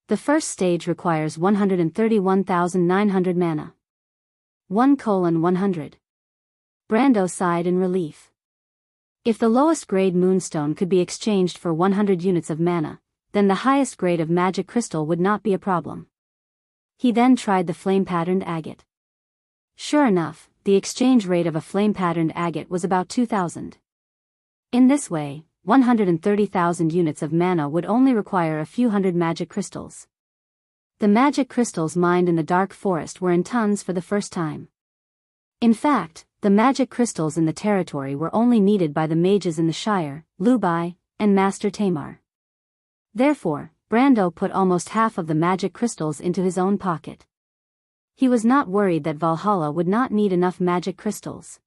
The first stage requires 131,900 mana. 1:100. Brando sighed in relief. If the lowest grade moonstone could be exchanged for 100 units of mana, then the highest grade of magic crystal would not be a problem. He then tried the flame-patterned agate. Sure enough, the exchange rate of a flame-patterned agate was about 2,000. In this way, 130,000 units of mana would only require a few hundred magic crystals. The magic crystals mined in the dark forest were in tons for the first time. In fact, the magic crystals in the territory were only needed by the mages in the Shire, Lubai, and Master Tamar. Therefore, Brando put almost half of the magic crystals into his own pocket. He was not worried that Valhalla would not need enough magic crystals.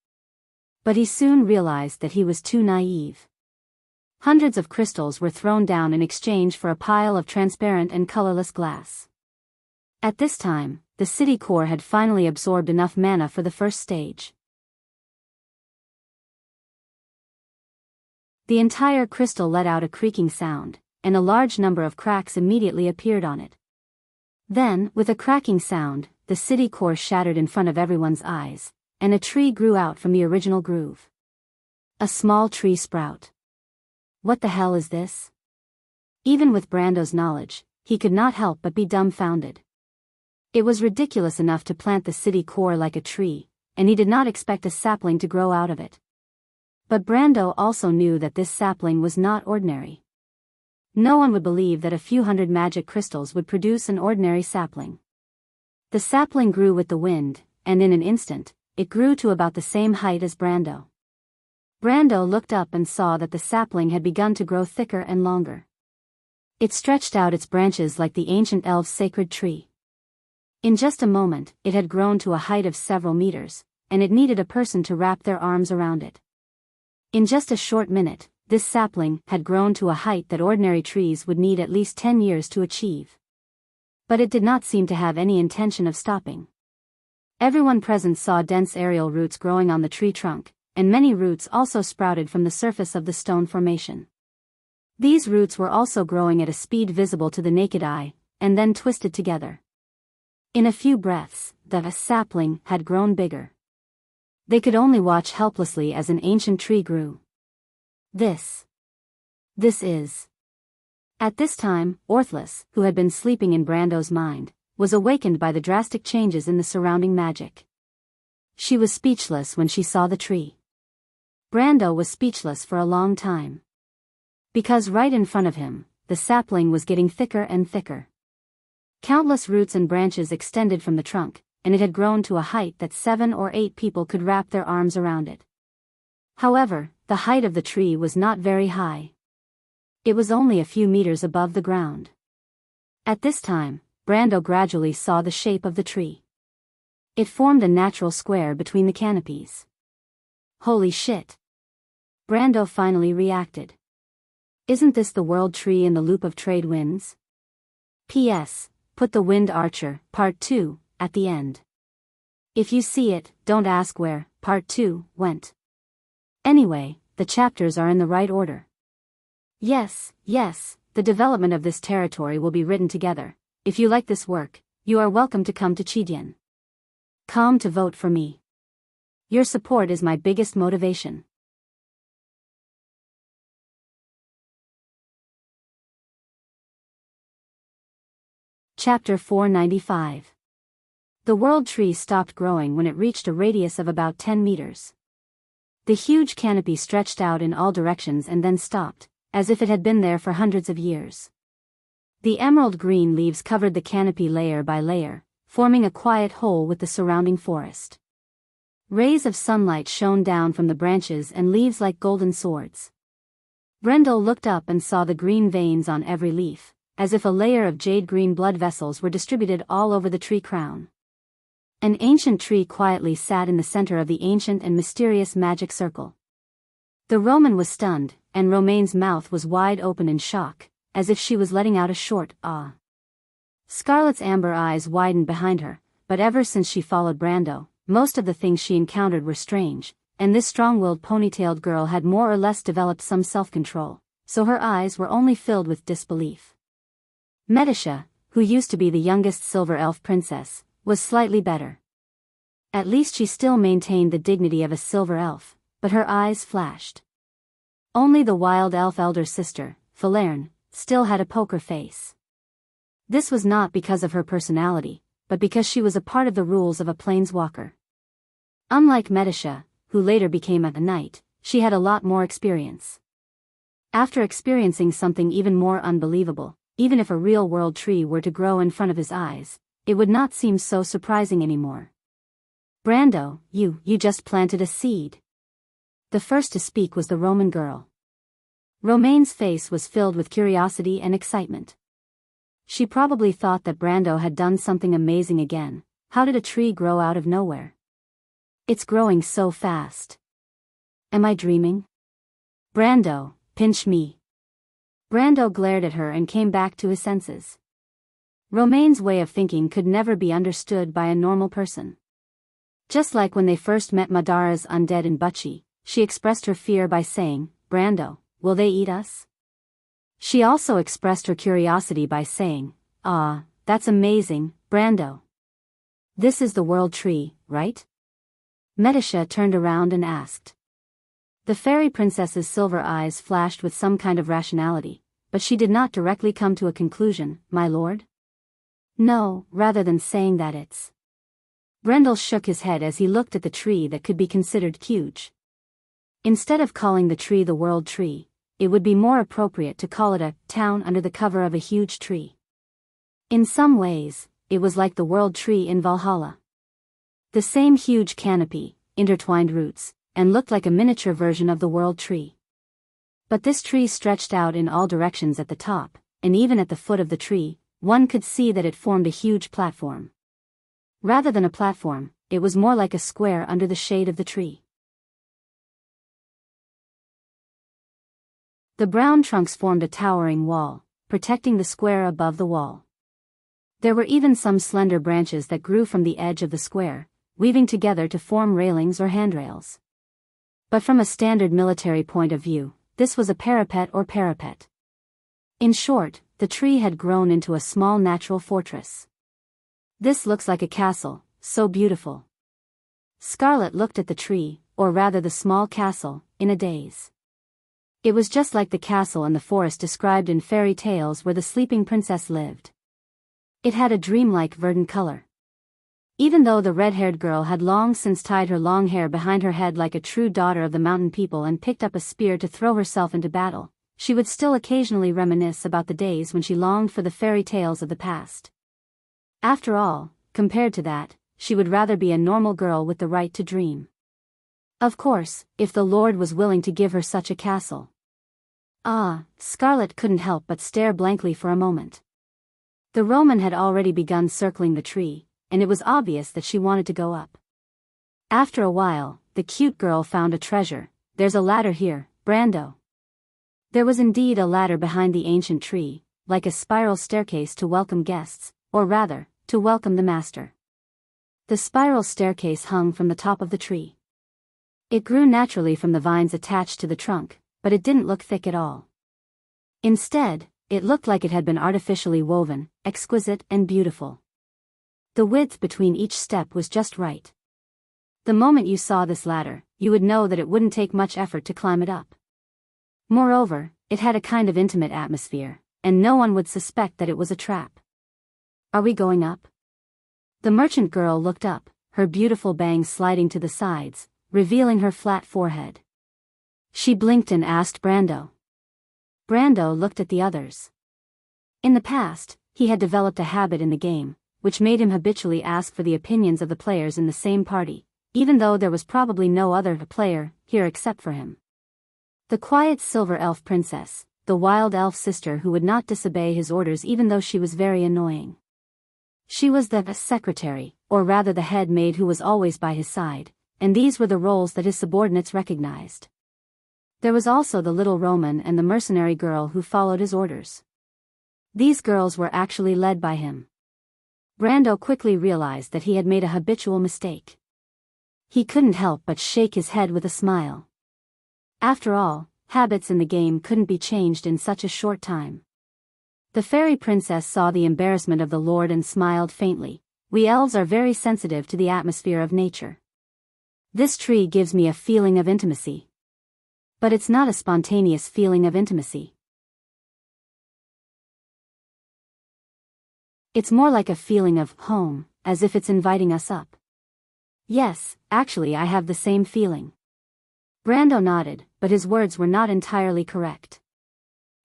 But he soon realized that he was too naive. Hundreds of crystals were thrown down in exchange for a pile of transparent and colorless glass. At this time, the city core had finally absorbed enough mana for the first stage. The entire crystal let out a creaking sound, and a large number of cracks immediately appeared on it. Then, with a cracking sound, the city core shattered in front of everyone's eyes, and a tree grew out from the original groove. A small tree sprout. What the hell is this? Even with Brando's knowledge, he could not help but be dumbfounded. It was ridiculous enough to plant the city core like a tree, and he did not expect a sapling to grow out of it. But Brando also knew that this sapling was not ordinary. No one would believe that a few hundred magic crystals would produce an ordinary sapling. The sapling grew with the wind, and in an instant, it grew to about the same height as Brando. Brando looked up and saw that the sapling had begun to grow thicker and longer. It stretched out its branches like the ancient elves' sacred tree. In just a moment, it had grown to a height of several meters, and it needed a person to wrap their arms around it. In just a short minute, this sapling had grown to a height that ordinary trees would need at least 10 years to achieve. But it did not seem to have any intention of stopping. Everyone present saw dense aerial roots growing on the tree trunk, and many roots also sprouted from the surface of the stone formation. These roots were also growing at a speed visible to the naked eye, and then twisted together. In a few breaths, the sapling had grown bigger. They could only watch helplessly as an ancient tree grew. This is. At this time, Orthlis, who had been sleeping in Brando's mind, was awakened by the drastic changes in the surrounding magic. She was speechless when she saw the tree. Brando was speechless for a long time. Because right in front of him, the sapling was getting thicker and thicker. Countless roots and branches extended from the trunk, and it had grown to a height that 7 or 8 people could wrap their arms around it. However, the height of the tree was not very high. It was only a few meters above the ground. At this time, Brando gradually saw the shape of the tree. It formed a natural square between the canopies. Holy shit! Brando finally reacted. Isn't this the world tree in the loop of trade winds? P.S. Put the Wind Archer, Part 2, at the end. If you see it, don't ask where Part 2 went. Anyway, the chapters are in the right order. Yes, the development of this territory will be written together. If you like this work, you are welcome to come to Chidyan. Come to vote for me. Your support is my biggest motivation. Chapter 495. The world tree stopped growing when it reached a radius of about 10 meters. The huge canopy stretched out in all directions and then stopped, as if it had been there for hundreds of years. The emerald green leaves covered the canopy layer by layer, forming a quiet hole with the surrounding forest. Rays of sunlight shone down from the branches and leaves like golden swords. Brendel looked up and saw the green veins on every leaf, as if a layer of jade-green blood vessels were distributed all over the tree crown. An ancient tree quietly sat in the center of the ancient and mysterious magic circle. The Roman was stunned, and Romaine's mouth was wide open in shock, as if she was letting out a short ah. Scarlet's amber eyes widened behind her, but ever since she followed Brando, most of the things she encountered were strange, and this strong-willed ponytailed girl had more or less developed some self-control, so her eyes were only filled with disbelief. Medisha, who used to be the youngest silver elf princess, was slightly better. At least she still maintained the dignity of a silver elf, but her eyes flashed. Only the wild elf elder sister, Falerne, still had a poker face. This was not because of her personality, but because she was a part of the rules of a planeswalker. Unlike Medisha, who later became a knight, she had a lot more experience. After experiencing something even more unbelievable, even if a real-world tree were to grow in front of his eyes, it would not seem so surprising anymore. Brando, you just planted a seed. The first to speak was the Roman girl. Romaine's face was filled with curiosity and excitement. She probably thought that Brando had done something amazing again. How did a tree grow out of nowhere? It's growing so fast. Am I dreaming? Brando, pinch me. Brando glared at her and came back to his senses. Romaine's way of thinking could never be understood by a normal person. Just like when they first met Madara's undead in Butchie, she expressed her fear by saying, Brando, will they eat us? She also expressed her curiosity by saying, ah, that's amazing, Brando. This is the world tree, right? Medisha turned around and asked. The fairy princess's silver eyes flashed with some kind of rationality, but she did not directly come to a conclusion, my lord? No, rather than saying that it's. Brendel shook his head as he looked at the tree that could be considered huge. Instead of calling the tree the world tree, it would be more appropriate to call it a town under the cover of a huge tree. In some ways, it was like the world tree in Valhalla. The same huge canopy, intertwined roots, and looked like a miniature version of the world tree. But this tree stretched out in all directions at the top, and even at the foot of the tree, one could see that it formed a huge platform. Rather than a platform, it was more like a square under the shade of the tree. The brown trunks formed a towering wall, protecting the square above the wall. There were even some slender branches that grew from the edge of the square, weaving together to form railings or handrails. But from a standard military point of view, this was a parapet or parapet. In short, the tree had grown into a small natural fortress. This looks like a castle, so beautiful. Scarlet looked at the tree, or rather the small castle, in a daze. It was just like the castle in the forest described in fairy tales where the sleeping princess lived. It had a dreamlike verdant color. Even though the red-haired girl had long since tied her long hair behind her head like a true daughter of the mountain people and picked up a spear to throw herself into battle, she would still occasionally reminisce about the days when she longed for the fairy tales of the past. After all, compared to that, she would rather be a normal girl with the right to dream. Of course, if the Lord was willing to give her such a castle. Scarlet couldn't help but stare blankly for a moment. The Roman had already begun circling the tree, and it was obvious that she wanted to go up. After a while, the cute girl found a treasure. "There's a ladder here, Brando." There was indeed a ladder behind the ancient tree, like a spiral staircase to welcome guests, or rather, to welcome the master. The spiral staircase hung from the top of the tree. It grew naturally from the vines attached to the trunk, but it didn't look thick at all. Instead, it looked like it had been artificially woven, exquisite and beautiful. The width between each step was just right. The moment you saw this ladder, you would know that it wouldn't take much effort to climb it up. Moreover, it had a kind of intimate atmosphere, and no one would suspect that it was a trap. "Are we going up?" The merchant girl looked up, her beautiful bangs sliding to the sides, revealing her flat forehead. She blinked and asked Brando. Brando looked at the others. In the past, he had developed a habit in the game, which made him habitually ask for the opinions of the players in the same party, even though there was probably no other player here except for him. The quiet silver elf princess, the wild elf sister who would not disobey his orders even though she was very annoying. She was the secretary, or rather the head maid who was always by his side, and these were the roles that his subordinates recognized. There was also the little Roman and the mercenary girl who followed his orders. These girls were actually led by him. Brando quickly realized that he had made a habitual mistake. He couldn't help but shake his head with a smile. After all, habits in the game couldn't be changed in such a short time. The fairy princess saw the embarrassment of the Lord and smiled faintly. "We elves are very sensitive to the atmosphere of nature. This tree gives me a feeling of intimacy. But it's not a spontaneous feeling of intimacy. It's more like a feeling of home, as if it's inviting us up." "Yes, actually I have the same feeling." Brando nodded, but his words were not entirely correct.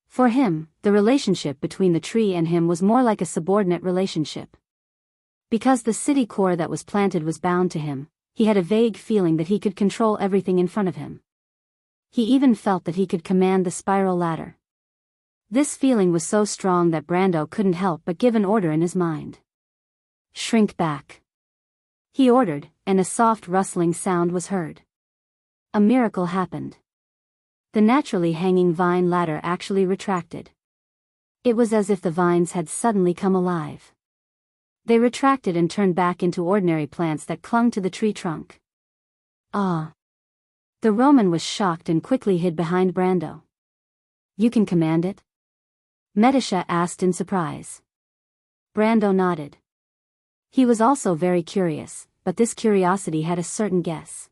For him, the relationship between the tree and him was more like a subordinate relationship. Because the city core that was planted was bound to him, he had a vague feeling that he could control everything in front of him. He even felt that he could command the spiral ladder. This feeling was so strong that Brando couldn't help but give an order in his mind. "Shrink back," he ordered, and a soft rustling sound was heard. A miracle happened. The naturally hanging vine ladder actually retracted. It was as if the vines had suddenly come alive. They retracted and turned back into ordinary plants that clung to the tree trunk. "Ah!" The Roman was shocked and quickly hid behind Brando. "You can command it?" Medisha asked in surprise. Brando nodded. He was also very curious, but this curiosity had a certain guess.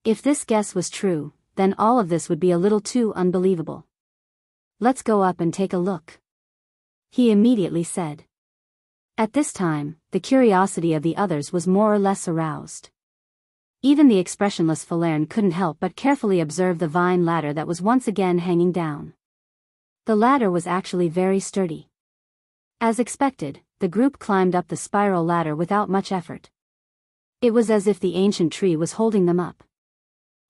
If this guess was true, then all of this would be a little too unbelievable. "Let's go up and take a look," he immediately said. At this time, the curiosity of the others was more or less aroused. Even the expressionless Falerne couldn't help but carefully observe the vine ladder that was once again hanging down. The ladder was actually very sturdy. As expected, the group climbed up the spiral ladder without much effort. It was as if the ancient tree was holding them up.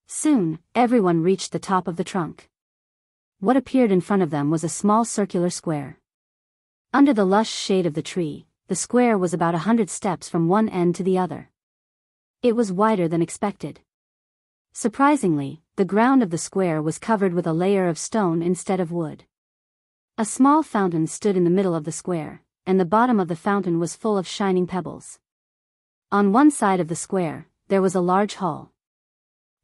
Soon, everyone reached the top of the trunk. What appeared in front of them was a small circular square. Under the lush shade of the tree, the square was about 100 steps from one end to the other. It was wider than expected. Surprisingly, the ground of the square was covered with a layer of stone instead of wood. A small fountain stood in the middle of the square, and the bottom of the fountain was full of shining pebbles. On one side of the square, there was a large hall.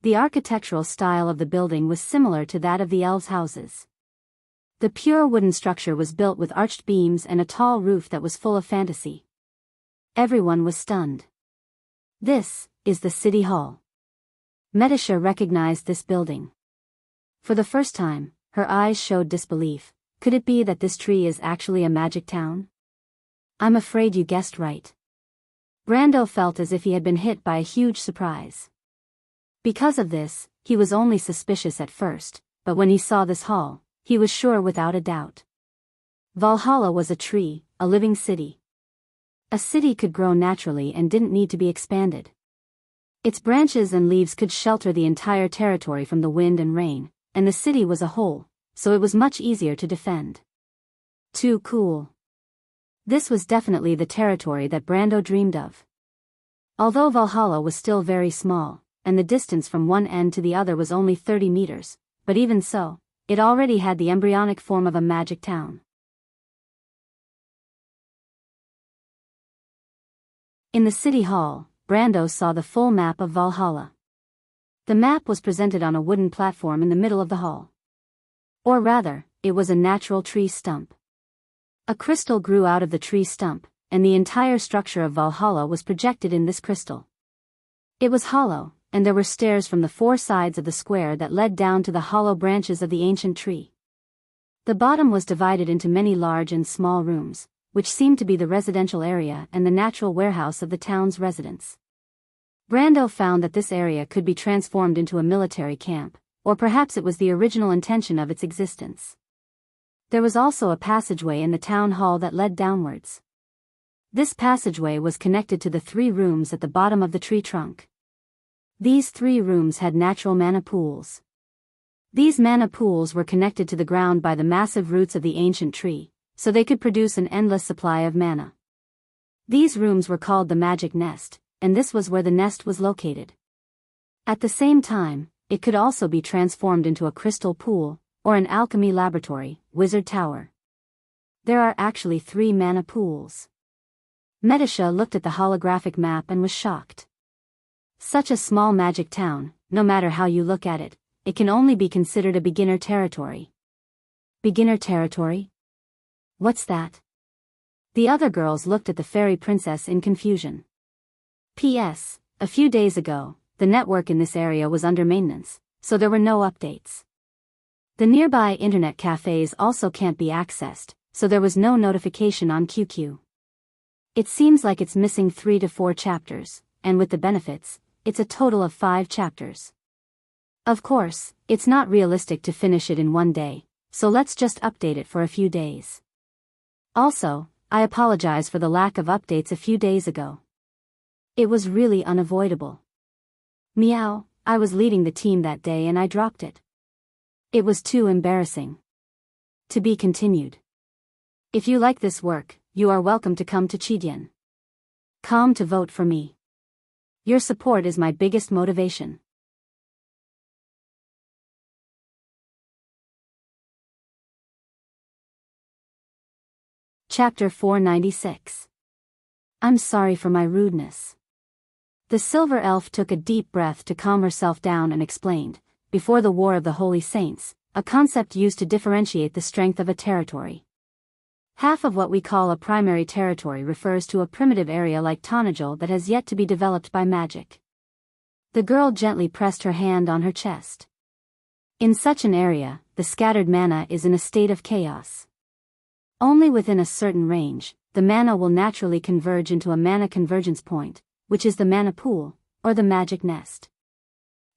The architectural style of the building was similar to that of the elves' houses. The pure wooden structure was built with arched beams and a tall roof that was full of fantasy. Everyone was stunned. This is the city hall. Medisha recognized this building. For the first time, her eyes showed disbelief. Could it be that this tree is actually a magic town? I'm afraid you guessed right. Brando felt as if he had been hit by a huge surprise. Because of this, he was only suspicious at first, but when he saw this hall, he was sure without a doubt. Valhalla was a tree, a living city. A city could grow naturally and didn't need to be expanded. Its branches and leaves could shelter the entire territory from the wind and rain, and the city was a whole, so it was much easier to defend. Too cool. This was definitely the territory that Brando dreamed of. Although Valhalla was still very small, and the distance from one end to the other was only 30 meters, but even so, it already had the embryonic form of a magic town. In the city hall, Brando saw the full map of Valhalla. The map was presented on a wooden platform in the middle of the hall. Or rather, it was a natural tree stump. A crystal grew out of the tree stump, and the entire structure of Valhalla was projected in this crystal. It was hollow, and there were stairs from the four sides of the square that led down to the hollow branches of the ancient tree. The bottom was divided into many large and small rooms, which seemed to be the residential area and the natural warehouse of the town's residents. Brando found that this area could be transformed into a military camp, or perhaps it was the original intention of its existence. There was also a passageway in the town hall that led downwards. This passageway was connected to the 3 rooms at the bottom of the tree trunk. These 3 rooms had natural mana pools. These mana pools were connected to the ground by the massive roots of the ancient tree, so they could produce an endless supply of mana. These rooms were called the magic nest, and this was where the nest was located. At the same time, it could also be transformed into a crystal pool, or an alchemy laboratory, wizard tower. There are actually 3 mana pools. Medisha looked at the holographic map and was shocked. Such a small magic town, no matter how you look at it, it can only be considered a beginner territory. Beginner territory? What's that? The other girls looked at the fairy princess in confusion. P.S. A few days ago, the network in this area was under maintenance, so there were no updates. The nearby internet cafes also can't be accessed, so there was no notification on QQ. It seems like it's missing 3 to 4 chapters, and with the benefits, it's a total of 5 chapters. Of course, it's not realistic to finish it in one day, so let's just update it for a few days. Also, I apologize for the lack of updates a few days ago. It was really unavoidable. Meow, I was leading the team that day and I dropped it. It was too embarrassing. To be continued. If you like this work, you are welcome to come to Chidien. Come to vote for me. Your support is my biggest motivation. Chapter 496. I'm sorry for my rudeness. The silver elf took a deep breath to calm herself down and explained, before the War of the Holy Saints, a concept used to differentiate the strength of a territory. Half of what we call a primary territory refers to a primitive area like Tonajal that has yet to be developed by magic. The girl gently pressed her hand on her chest. In such an area, the scattered mana is in a state of chaos. Only within a certain range, the mana will naturally converge into a mana convergence point, which is the mana pool, or the magic nest.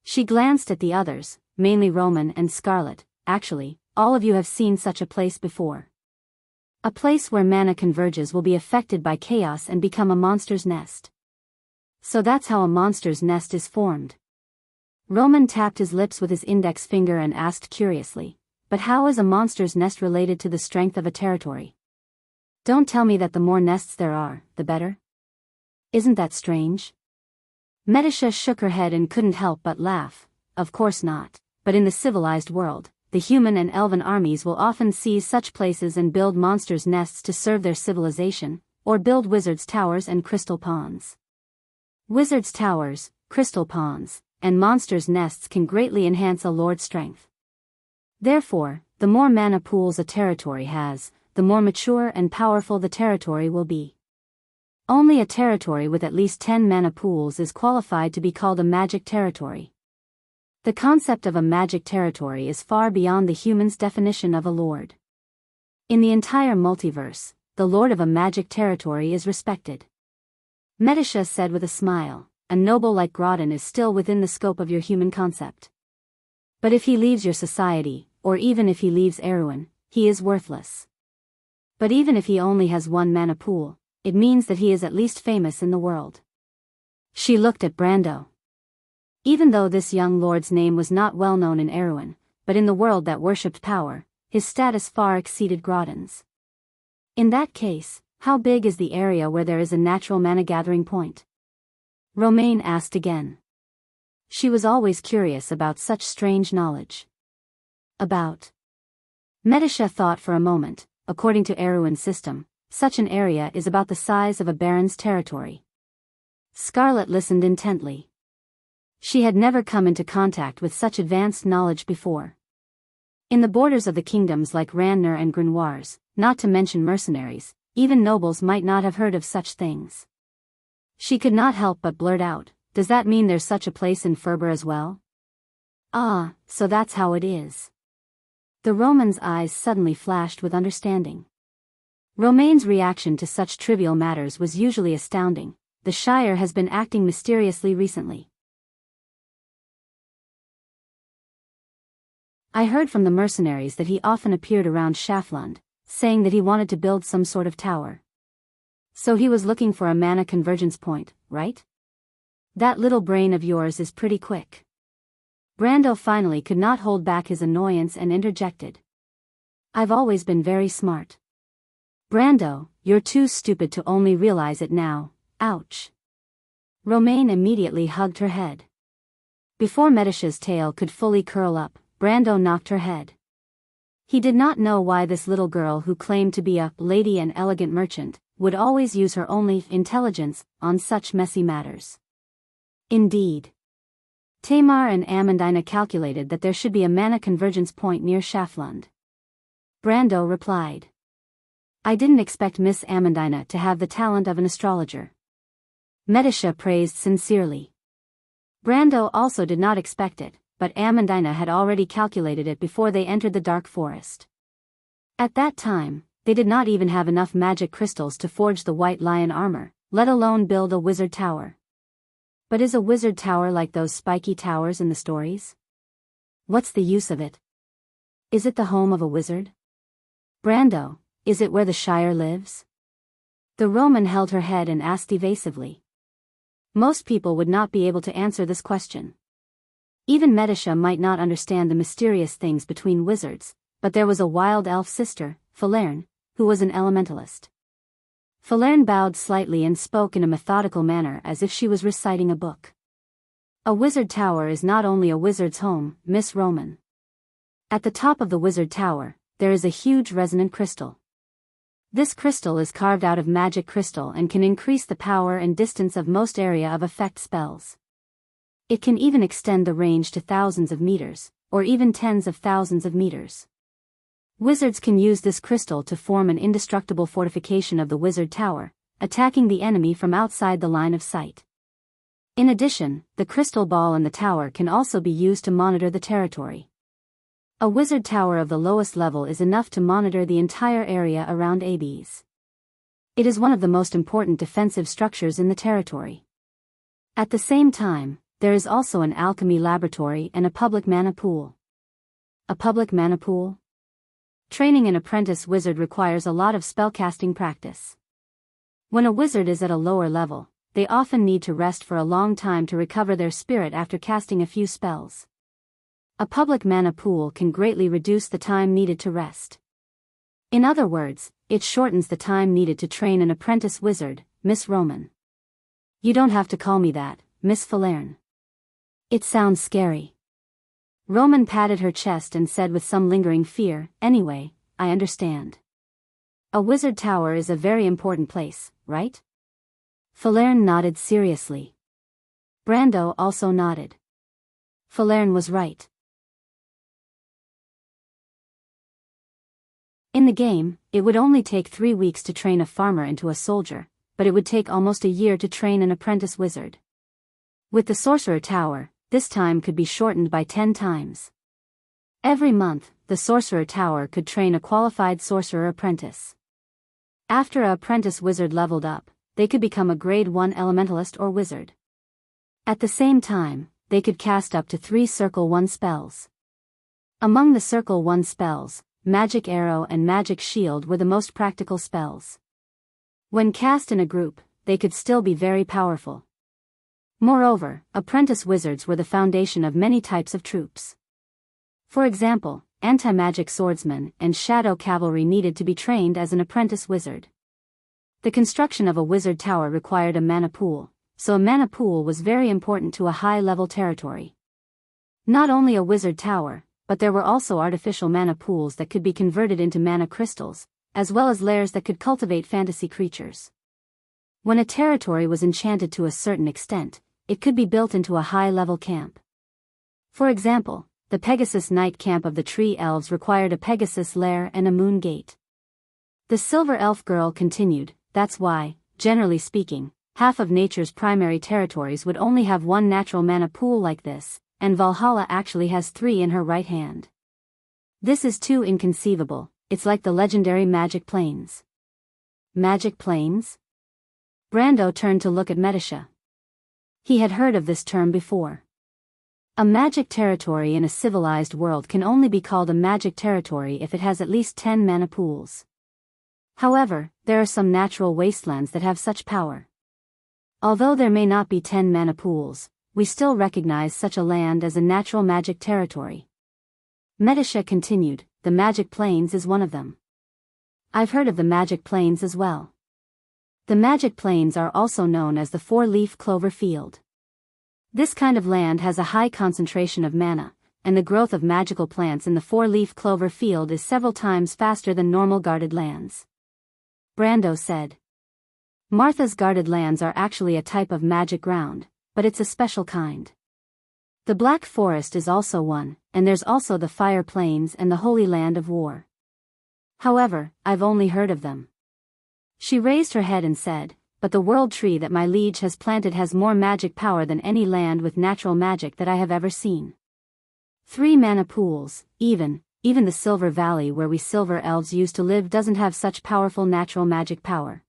She glanced at the others, mainly Roman and Scarlet. Actually, all of you have seen such a place before. A place where mana converges will be affected by chaos and become a monster's nest. So that's how a monster's nest is formed. Roman tapped his lips with his index finger and asked curiously, but how is a monster's nest related to the strength of a territory? Don't tell me that the more nests there are, the better? Isn't that strange? Medisha shook her head and couldn't help but laugh. Of course not. but in the civilized world, the human and elven armies will often seize such places and build monsters' nests to serve their civilization, or build wizards' towers and crystal ponds. Wizards' towers, crystal ponds, and monsters' nests can greatly enhance a lord's strength. Therefore, the more mana pools a territory has, the more mature and powerful the territory will be. Only a territory with at least 10 mana pools is qualified to be called a magic territory. The concept of a magic territory is far beyond the human's definition of a lord. In the entire multiverse, the lord of a magic territory is respected. Medisha said with a smile, a noble like Groudon is still within the scope of your human concept. But if he leaves your society, or even if he leaves Erewhon, he is worthless. But even if he only has 1 mana pool, it means that he is at least famous in the world. She looked at Brando. Even though this young lord's name was not well known in Erewhon, but in the world that worshipped power, his status far exceeded Groudon's. In that case, how big is the area where there is a natural mana gathering point? Romaine asked again. She was always curious about such strange knowledge. About. Medisha thought for a moment. According to Erewhon's system, such an area is about the size of a baron's territory. Scarlet listened intently. She had never come into contact with such advanced knowledge before. In the borders of the kingdoms like Randner and Grenoires, not to mention mercenaries, even nobles might not have heard of such things. She could not help but blurt out, "Does that mean there's such a place in Ferber as well?" "Ah, so that's how it is." The Roman's eyes suddenly flashed with understanding. Romaine's reaction to such trivial matters was usually astounding. The Shire has been acting mysteriously recently. I heard from the mercenaries that he often appeared around Shaflund, saying that he wanted to build some sort of tower. So he was looking for a mana convergence point, right? That little brain of yours is pretty quick. Brando finally could not hold back his annoyance and interjected. I've always been very smart. Brando, you're too stupid to only realize it now, ouch. Romaine immediately hugged her head. Before Medisha's tail could fully curl up, Brando knocked her head. He did not know why this little girl who claimed to be a lady and elegant merchant, would always use her only intelligence on such messy matters. Indeed. Tamar and Amandina calculated that there should be a mana convergence point near Shaflund. Brando replied. I didn't expect Miss Amandina to have the talent of an astrologer. Medisha praised sincerely. Brando also did not expect it, but Amandina had already calculated it before they entered the dark forest. At that time, they did not even have enough magic crystals to forge the white lion armor, let alone build a wizard tower. But is a wizard tower like those spiky towers in the stories? What's the use of it? Is it the home of a wizard? Brando, is it where the Shire lives? The Roman held her head and asked evasively. Most people would not be able to answer this question. Even Medisha might not understand the mysterious things between wizards, but there was a wild elf sister, Falerne, who was an elementalist. Falerne bowed slightly and spoke in a methodical manner as if she was reciting a book. A wizard tower is not only a wizard's home, Miss Roman. At the top of the wizard tower, there is a huge resonant crystal. This crystal is carved out of magic crystal and can increase the power and distance of most area of effect spells. It can even extend the range to thousands of meters, or even tens of thousands of meters. Wizards can use this crystal to form an indestructible fortification of the wizard tower, attacking the enemy from outside the line of sight. In addition, the crystal ball in the tower can also be used to monitor the territory. A wizard tower of the lowest level is enough to monitor the entire area around Abes. It is one of the most important defensive structures in the territory. At the same time, there is also an alchemy laboratory and a public mana pool. A public mana pool? Training an apprentice wizard requires a lot of spellcasting practice. When a wizard is at a lower level, they often need to rest for a long time to recover their spirit after casting a few spells. A public mana pool can greatly reduce the time needed to rest. In other words, it shortens the time needed to train an apprentice wizard, Miss Roman. You don't have to call me that, Miss Falerne. It sounds scary. Roman patted her chest and said with some lingering fear, "Anyway, I understand. A wizard tower is a very important place, right?" Falern nodded seriously. Brando also nodded. Falern was right. In the game, it would only take 3 weeks to train a farmer into a soldier, but it would take almost a year to train an apprentice wizard. With the Sorcerer Tower, this time could be shortened by 10 times. Every month, the Sorcerer Tower could train a qualified sorcerer apprentice. After an apprentice wizard leveled up, they could become a grade 1 elementalist or wizard. At the same time, they could cast up to 3 Circle 1 spells. Among the Circle 1 spells, Magic Arrow and Magic Shield were the most practical spells. When cast in a group, they could still be very powerful. Moreover, apprentice wizards were the foundation of many types of troops. For example, anti-magic swordsmen and shadow cavalry needed to be trained as an apprentice wizard. The construction of a wizard tower required a mana pool, so a mana pool was very important to a high-level territory. Not only a wizard tower, but there were also artificial mana pools that could be converted into mana crystals, as well as lairs that could cultivate fantasy creatures. When a territory was enchanted to a certain extent, it could be built into a high-level camp. For example, the Pegasus Night Camp of the Tree Elves required a Pegasus lair and a moon gate. The Silver Elf Girl continued, "That's why, generally speaking, half of nature's primary territories would only have 1 natural mana pool like this, and Valhalla actually has 3 in her right hand. This is too inconceivable. It's like the legendary Magic Plains." Magic Plains? Brando turned to look at Medisha. He had heard of this term before. A magic territory in a civilized world can only be called a magic territory if it has at least 10 mana pools. However, there are some natural wastelands that have such power. Although there may not be 10 mana pools, we still recognize such a land as a natural magic territory. Medisha continued, "The Magic Plains is one of them. I've heard of the Magic Plains as well. The Magic Plains are also known as the 4-leaf clover field. This kind of land has a high concentration of mana, and the growth of magical plants in the 4-leaf clover field is several times faster than normal guarded lands." Brando said. Martha's guarded lands are actually a type of magic ground, but it's a special kind. The Black Forest is also one, and there's also the Fire Plains and the Holy Land of War. However, I've only heard of them. She raised her head and said, "But the world tree that my liege has planted has more magic power than any land with natural magic that I have ever seen. 3 mana pools, even the Silver Valley where we Silver Elves used to live doesn't have such powerful natural magic power.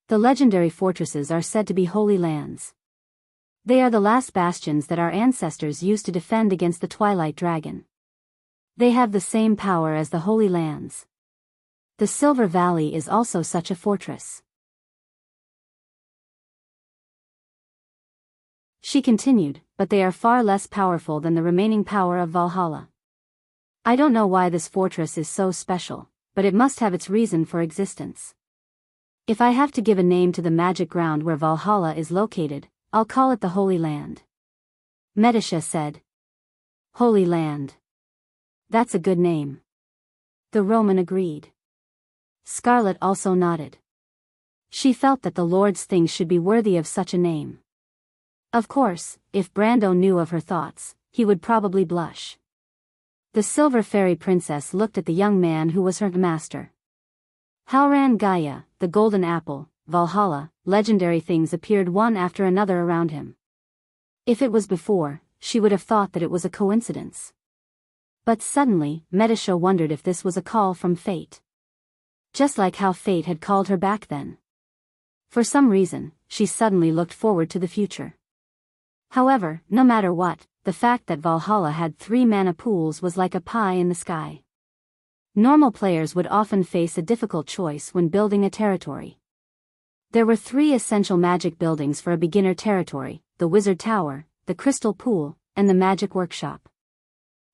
The legendary fortresses are said to be holy lands. They are the last bastions that our ancestors used to defend against the Twilight Dragon. They have the same power as the Holy Lands. The Silver Valley is also such a fortress." She continued, "But they are far less powerful than the remaining power of Valhalla. I don't know why this fortress is so special, but it must have its reason for existence. If I have to give a name to the magic ground where Valhalla is located, I'll call it the Holy Land." Medisha said. "Holy Land. That's a good name." The Roman agreed. Scarlet also nodded. She felt that the Lord's things should be worthy of such a name. Of course, if Brando knew of her thoughts, he would probably blush. The Silver Fairy Princess looked at the young man who was her master. Halran Gaia, the Golden Apple, Valhalla, legendary things appeared one after another around him. If it was before, she would have thought that it was a coincidence. But suddenly, Medisha wondered if this was a call from fate. Just like how fate had called her back then. For some reason, she suddenly looked forward to the future. However, no matter what, the fact that Valhalla had 3 mana pools was like a pie in the sky. Normal players would often face a difficult choice when building a territory. There were 3 essential magic buildings for a beginner territory: the Wizard Tower, the Crystal Pool, and the Magic Workshop.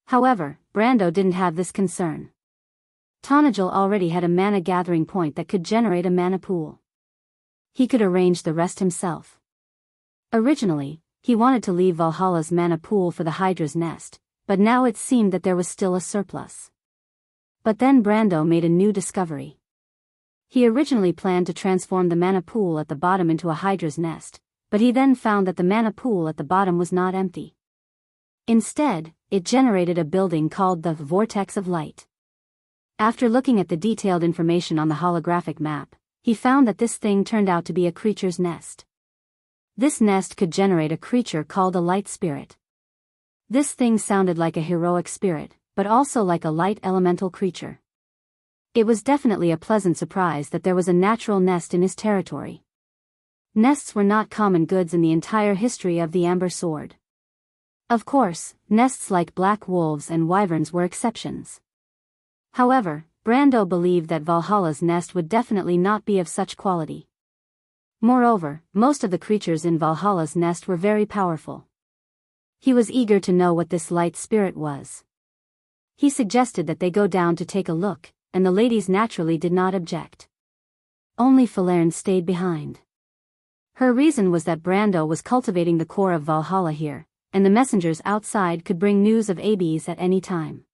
However, Brando didn't have this concern. Tonagel already had a mana gathering point that could generate a mana pool. He could arrange the rest himself. Originally, he wanted to leave Valhalla's mana pool for the Hydra's nest, but now it seemed that there was still a surplus. But then Brando made a new discovery. He originally planned to transform the mana pool at the bottom into a hydra's nest, but he then found that the mana pool at the bottom was not empty. Instead, it generated a building called the Vortex of Light. After looking at the detailed information on the holographic map, he found that this thing turned out to be a creature's nest. This nest could generate a creature called a light spirit. This thing sounded like a heroic spirit, but also like a light elemental creature. It was definitely a pleasant surprise that there was a natural nest in his territory. Nests were not common goods in the entire history of the Amber Sword. Of course, nests like black wolves and wyverns were exceptions. However, Brando believed that Valhalla's nest would definitely not be of such quality. Moreover, most of the creatures in Valhalla's nest were very powerful. He was eager to know what this light spirit was. He suggested that they go down to take a look, and the ladies naturally did not object. Only Falerne stayed behind. Her reason was that Brando was cultivating the core of Valhalla here, and the messengers outside could bring news of Abes at any time.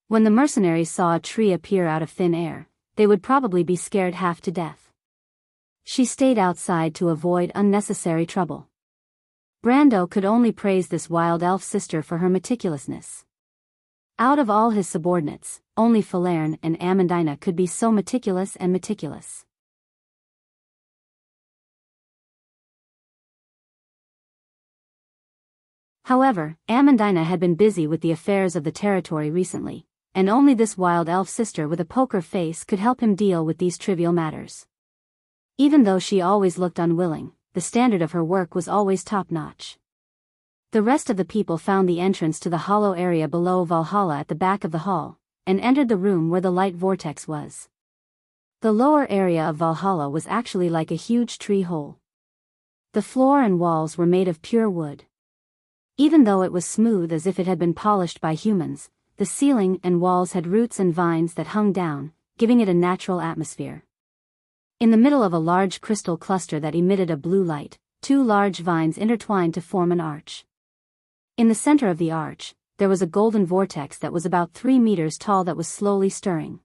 When the mercenaries saw a tree appear out of thin air, they would probably be scared half to death. She stayed outside to avoid unnecessary trouble. Brando could only praise this wild elf sister for her meticulousness. Out of all his subordinates, only Falerne and Amandina could be so meticulous and meticulous. However, Amandina had been busy with the affairs of the territory recently, and only this wild elf sister with a poker face could help him deal with these trivial matters. Even though she always looked unwilling, the standard of her work was always top-notch. The rest of the people found the entrance to the hollow area below Valhalla at the back of the hall, and entered the room where the light vortex was. The lower area of Valhalla was actually like a huge tree hole. The floor and walls were made of pure wood. Even though it was smooth as if it had been polished by humans, the ceiling and walls had roots and vines that hung down, giving it a natural atmosphere. In the middle of a large crystal cluster that emitted a blue light, two large vines intertwined to form an arch. In the center of the arch, there was a golden vortex that was about 3 meters tall that was slowly stirring.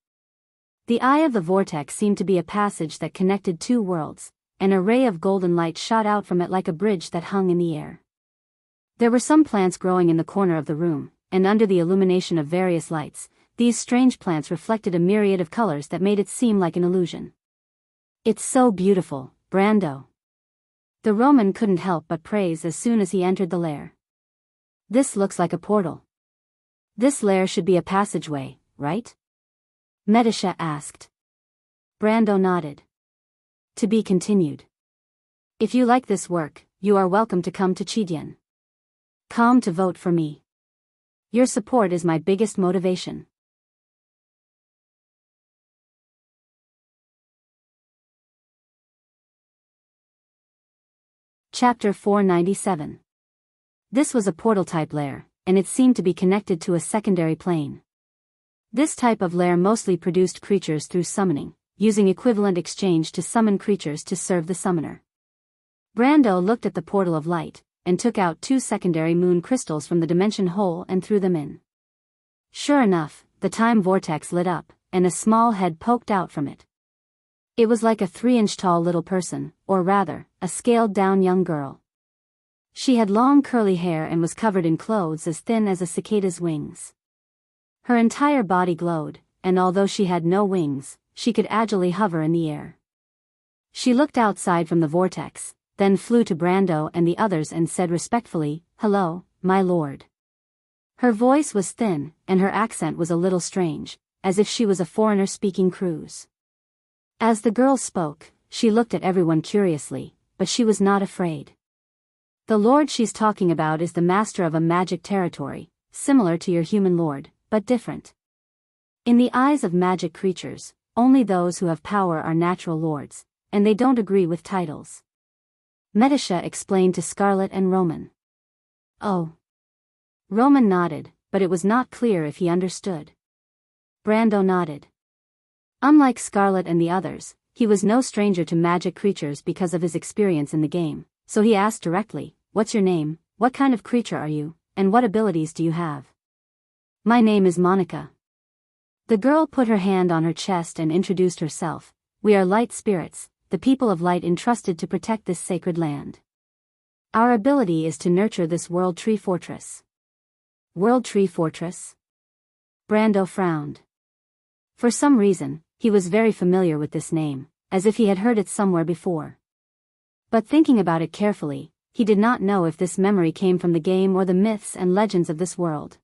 The eye of the vortex seemed to be a passage that connected two worlds, and a ray of golden light shot out from it like a bridge that hung in the air. There were some plants growing in the corner of the room, and under the illumination of various lights, these strange plants reflected a myriad of colors that made it seem like an illusion. "It's so beautiful, Brando." The Roman couldn't help but praise as soon as he entered the lair. "This looks like a portal. This lair should be a passageway, right?" Medisha asked. Brando nodded. "To be continued. If you like this work, you are welcome to come to Chidyan. Come to vote for me. Your support is my biggest motivation." Chapter 497. This was a portal-type lair, and it seemed to be connected to a secondary plane. This type of lair mostly produced creatures through summoning, using equivalent exchange to summon creatures to serve the summoner. Brando looked at the portal of light, and took out 2 secondary moon crystals from the dimension hole and threw them in. Sure enough, the time vortex lit up, and a small head poked out from it. It was like a 3-inch tall little person, or rather, a scaled-down young girl. She had long curly hair and was covered in clothes as thin as a cicada's wings. Her entire body glowed, and although she had no wings, she could agilely hover in the air. She looked outside from the vortex, then flew to Brando and the others and said respectfully, "Hello, my lord." Her voice was thin, and her accent was a little strange, as if she was a foreigner speaking Cruz. As the girl spoke, she looked at everyone curiously, but she was not afraid. "The lord she's talking about is the master of a magic territory, similar to your human lord, but different. In the eyes of magic creatures, only those who have power are natural lords, and they don't agree with titles." Medisha explained to Scarlet and Roman. "Oh." Roman nodded, but it was not clear if he understood. Brando nodded. Unlike Scarlet and the others, he was no stranger to magic creatures because of his experience in the game, so he asked directly, "What's your name, what kind of creature are you, and what abilities do you have?" My name is Monica. The girl put her hand on her chest and introduced herself. We are light spirits, the people of light entrusted to protect this sacred land. Our ability is to nurture this World Tree Fortress. World Tree Fortress? Brando frowned. For some reason, he was very familiar with this name, as if he had heard it somewhere before. But thinking about it carefully, he did not know if this memory came from the game or the myths and legends of this world.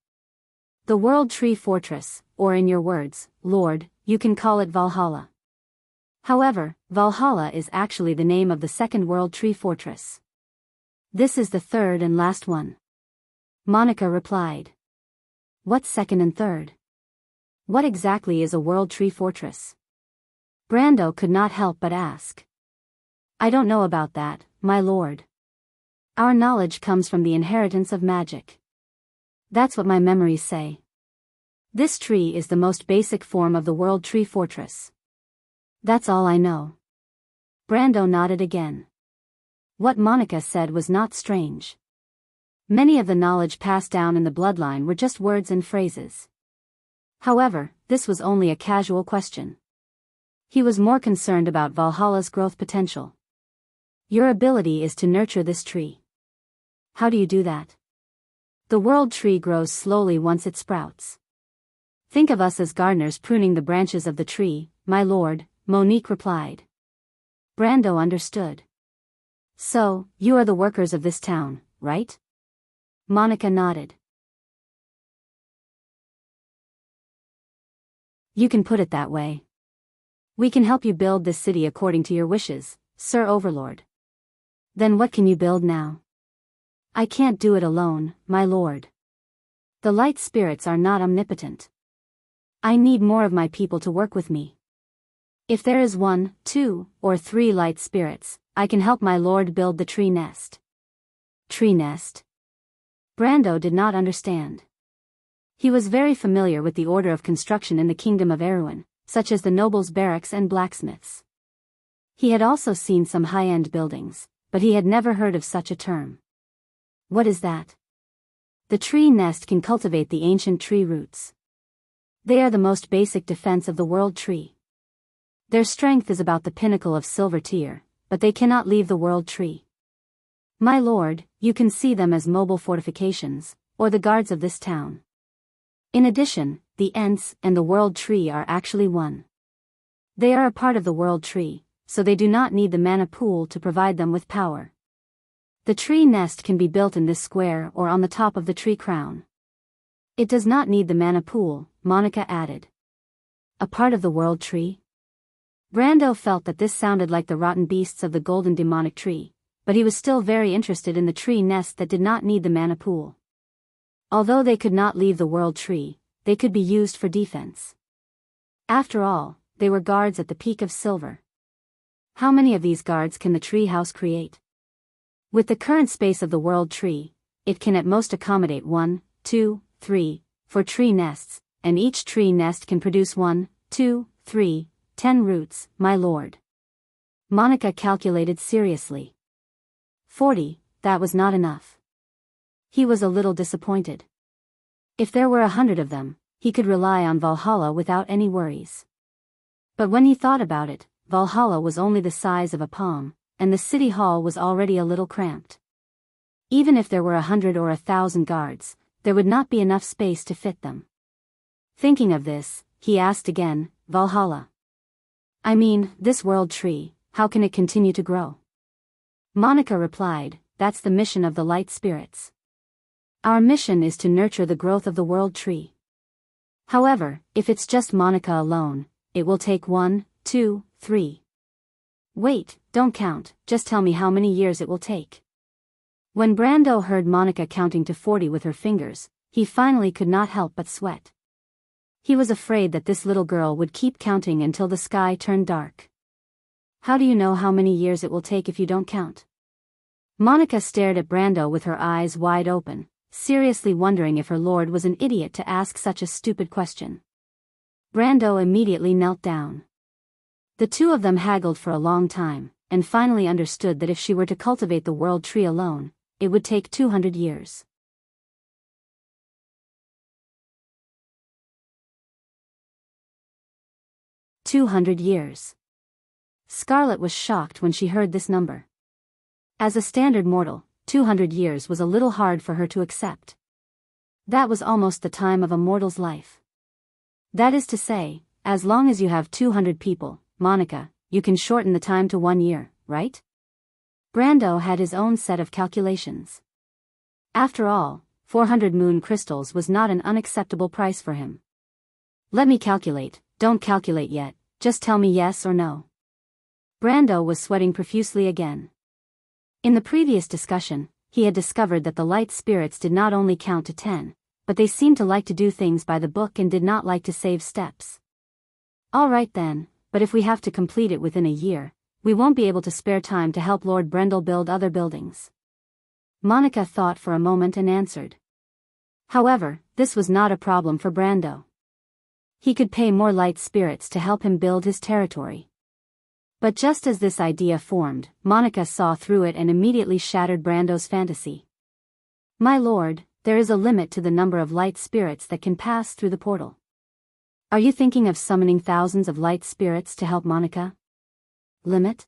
The World Tree Fortress, or in your words, Lord, you can call it Valhalla. However, Valhalla is actually the name of the second World Tree Fortress. This is the third and last one. Monica replied. What's second and third? What exactly is a World Tree Fortress? Brando could not help but ask. I don't know about that, my lord. Our knowledge comes from the inheritance of magic. That's what my memories say. This tree is the most basic form of the World Tree Fortress. That's all I know. Brando nodded again. What Monica said was not strange. Many of the knowledge passed down in the bloodline were just words and phrases. However, this was only a casual question. He was more concerned about Valhalla's growth potential. Your ability is to nurture this tree. How do you do that? The world tree grows slowly once it sprouts. Think of us as gardeners pruning the branches of the tree, my lord, Monique replied. Brando understood. So, you are the workers of this town, right? Monica nodded. You can put it that way. We can help you build this city according to your wishes, Sir Overlord. Then what can you build now? I can't do it alone, my lord. The light spirits are not omnipotent. I need more of my people to work with me. If there is 1, 2, or 3 light spirits, I can help my lord build the tree nest. Tree nest? Brando did not understand. He was very familiar with the order of construction in the kingdom of Erewhon, such as the nobles' barracks and blacksmiths. He had also seen some high-end buildings, but he had never heard of such a term. What is that? The tree nest can cultivate the ancient tree roots. They are the most basic defense of the world tree. Their strength is about the pinnacle of silver tier, but they cannot leave the world tree. My lord, you can see them as mobile fortifications, or the guards of this town. In addition, the Ents and the world tree are actually one. They are a part of the world tree, so they do not need the mana pool to provide them with power. The tree nest can be built in this square or on the top of the tree crown. It does not need the mana pool, Monica added. A part of the world tree? Brando felt that this sounded like the rotten beasts of the golden demonic tree, but he was still very interested in the tree nest that did not need the mana pool. Although they could not leave the world tree, they could be used for defense. After all, they were guards at the peak of silver. How many of these guards can the tree house create? With the current space of the world tree, it can at most accommodate 1, 2, 3, 4 tree nests, and each tree nest can produce 1, 2, 3, 10 roots, my lord. Monica calculated seriously. 40, that was not enough. He was a little disappointed. If there were 100 of them, he could rely on Valhalla without any worries. But when he thought about it, Valhalla was only the size of a palm, and the city hall was already a little cramped. Even if there were 100 or 1,000 guards, there would not be enough space to fit them. Thinking of this, he asked again, Valhalla. I mean, this world tree, how can it continue to grow? Monica replied, that's the mission of the light spirits. Our mission is to nurture the growth of the world tree. However, if it's just Monica alone, it will take 1, 2, 3. Wait, don't count, just tell me how many years it will take. When Brando heard Monica counting to 40 with her fingers, he finally could not help but sweat. He was afraid that this little girl would keep counting until the sky turned dark. How do you know how many years it will take if you don't count? Monica stared at Brando with her eyes wide open, seriously wondering if her lord was an idiot to ask such a stupid question. Brando immediately knelt down. The two of them haggled for a long time, and finally understood that if she were to cultivate the world tree alone, it would take 200 years. 200 years. Scarlet was shocked when she heard this number. As a standard mortal, 200 years was a little hard for her to accept. That was almost the time of a mortal's life. That is to say, as long as you have 200 people, Monica, you can shorten the time to 1 year, right? Brando had his own set of calculations. After all, 400 moon crystals was not an unacceptable price for him. Let me calculate. Don't calculate yet, just tell me yes or no. Brando was sweating profusely again. In the previous discussion, he had discovered that the light spirits did not only count to 10, but they seemed to like to do things by the book and did not like to save steps. All right then, but if we have to complete it within a year, we won't be able to spare time to help Lord Brendel build other buildings. Monica thought for a moment and answered. However, this was not a problem for Brando. He could pay more light spirits to help him build his territory. But just as this idea formed, Monica saw through it and immediately shattered Brando's fantasy. My lord, there is a limit to the number of light spirits that can pass through the portal. Are you thinking of summoning thousands of light spirits to help Monica? Limit?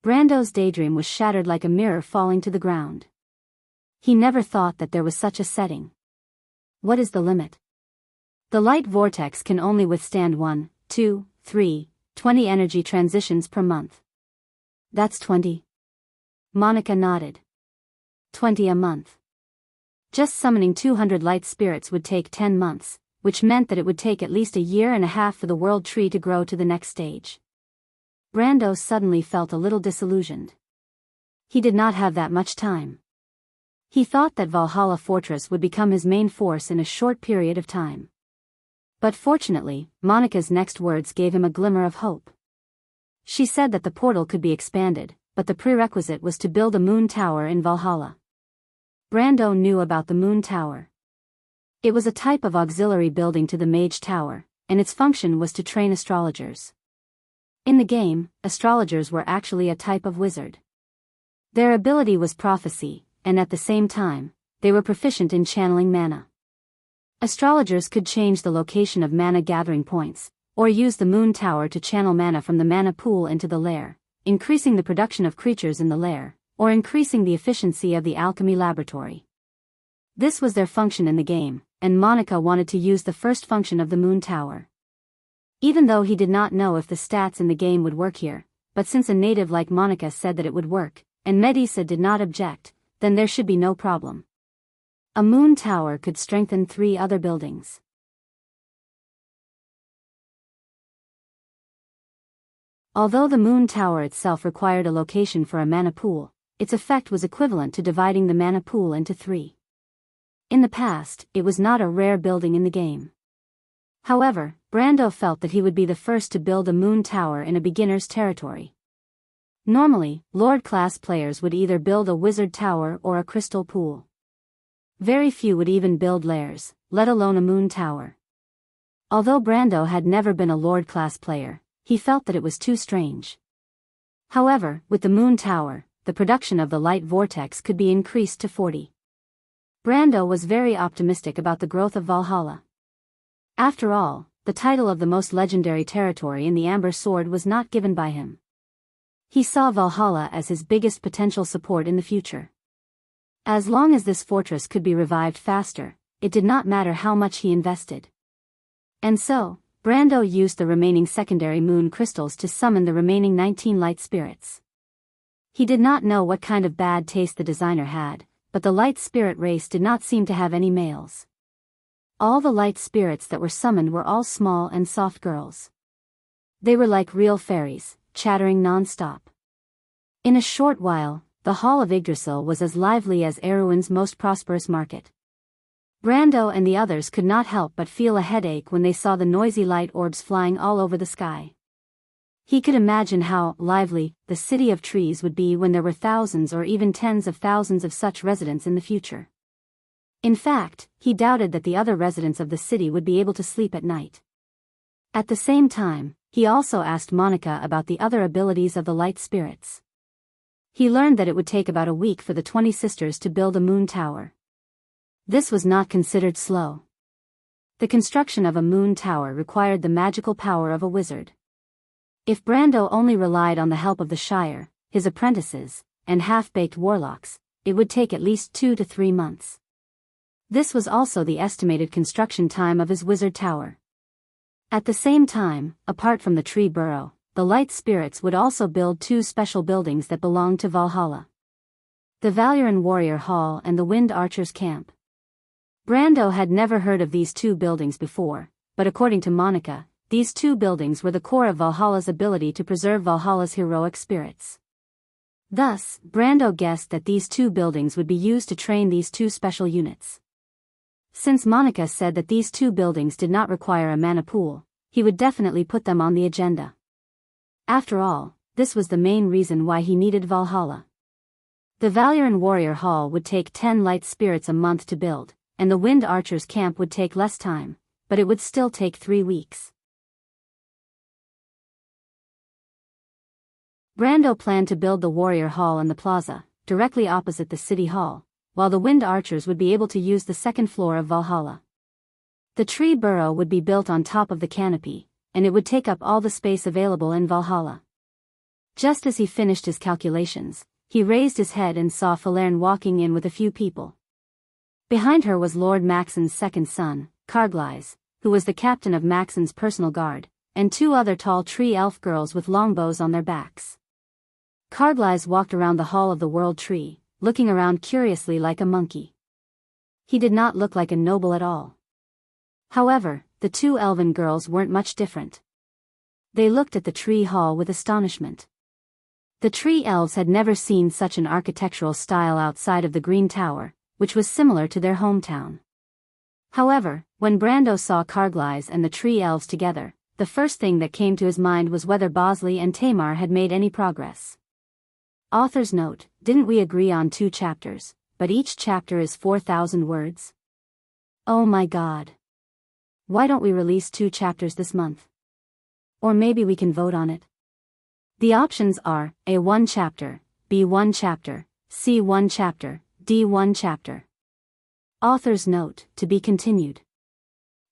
Brando's daydream was shattered like a mirror falling to the ground. He never thought that there was such a setting. What is the limit? The light vortex can only withstand 1, 2, 3, 20 energy transitions per month. That's 20. Monica nodded. 20 a month. Just summoning 200 light spirits would take 10 months, which meant that it would take at least a year and a half for the world tree to grow to the next stage. Brando suddenly felt a little disillusioned. He did not have that much time. He thought that Valhalla Fortress would become his main force in a short period of time. But fortunately, Monica's next words gave him a glimmer of hope. She said that the portal could be expanded, but the prerequisite was to build a moon tower in Valhalla. Brando knew about the moon tower. It was a type of auxiliary building to the mage tower, and its function was to train astrologers. In the game, astrologers were actually a type of wizard. Their ability was prophecy, and at the same time, they were proficient in channeling mana. Astrologers could change the location of mana gathering points, or use the moon tower to channel mana from the mana pool into the lair, increasing the production of creatures in the lair, or increasing the efficiency of the alchemy laboratory. This was their function in the game, and Monica wanted to use the first function of the moon tower. Even though he did not know if the stats in the game would work here, but since a native like Monica said that it would work, and Medisa did not object, then there should be no problem. A moon tower could strengthen 3 other buildings. Although the moon tower itself required a location for a mana pool, its effect was equivalent to dividing the mana pool into 3. In the past, it was not a rare building in the game. However, Brando felt that he would be the first to build a moon tower in a beginner's territory. Normally, Lord-class players would either build a wizard tower or a crystal pool. Very few would even build lairs, let alone a moon tower. Although Brando had never been a Lord-class player, he felt that it was too strange. However, with the moon tower, the production of the light vortex could be increased to 40. Brando was very optimistic about the growth of Valhalla. After all, the title of the most legendary territory in the Amber Sword was not given by him. He saw Valhalla as his biggest potential support in the future. As long as this fortress could be revived faster, it did not matter how much he invested. And so, Brando used the remaining secondary moon crystals to summon the remaining 19 light spirits. He did not know what kind of bad taste the designer had, but the light spirit race did not seem to have any males. All the light spirits that were summoned were all small and soft girls. They were like real fairies, chattering non-stop. In a short while, the Hall of Yggdrasil was as lively as Erewhon's most prosperous market. Brando and the others could not help but feel a headache when they saw the noisy light orbs flying all over the sky. He could imagine how lively the city of trees would be when there were thousands or even tens of thousands of such residents in the future. In fact, he doubted that the other residents of the city would be able to sleep at night. At the same time, he also asked Monica about the other abilities of the light spirits. He learned that it would take about a week for the 20 sisters to build a moon tower. This was not considered slow. The construction of a moon tower required the magical power of a wizard. If Brando only relied on the help of the Shire, his apprentices, and half-baked warlocks, it would take at least 2 to 3 months. This was also the estimated construction time of his wizard tower. At the same time, apart from the tree burrow, the light spirits would also build 2 special buildings that belonged to Valhalla: the Valyrian Warrior Hall and the Wind Archers Camp. Brando had never heard of these 2 buildings before, but according to Monica, these 2 buildings were the core of Valhalla's ability to preserve Valhalla's heroic spirits. Thus, Brando guessed that these 2 buildings would be used to train these 2 special units. Since Monica said that these 2 buildings did not require a mana pool, he would definitely put them on the agenda. After all, this was the main reason why he needed Valhalla. The Valyrian Warrior Hall would take 10 light spirits a month to build, and the Wind Archers Camp would take less time, but it would still take 3 weeks. Brando planned to build the Warrior Hall in the plaza, directly opposite the City Hall, while the Wind Archers would be able to use the 2nd floor of Valhalla. The tree burrow would be built on top of the canopy, and it would take up all the space available in Valhalla. Just as he finished his calculations, he raised his head and saw Falerne walking in with a few people. Behind her was Lord Maxon's second son, Carglaise, who was the captain of Maxon's personal guard, and 2 other tall tree elf girls with longbows on their backs. Carglaise walked around the Hall of the World Tree, looking around curiously like a monkey. He did not look like a noble at all. However, the 2 elven girls weren't much different. They looked at the tree hall with astonishment. The tree elves had never seen such an architectural style outside of the Green Tower, which was similar to their hometown. However, when Brando saw Carglaise and the tree elves together, the first thing that came to his mind was whether Bosley and Tamar had made any progress. Author's note: didn't we agree on 2 chapters, but each chapter is 4,000 words? Oh my god. Why don't we release 2 chapters this month? Or maybe we can vote on it. The options are A 1 chapter, B 1 chapter, C 1 chapter, D 1 chapter. Author's note: to be continued.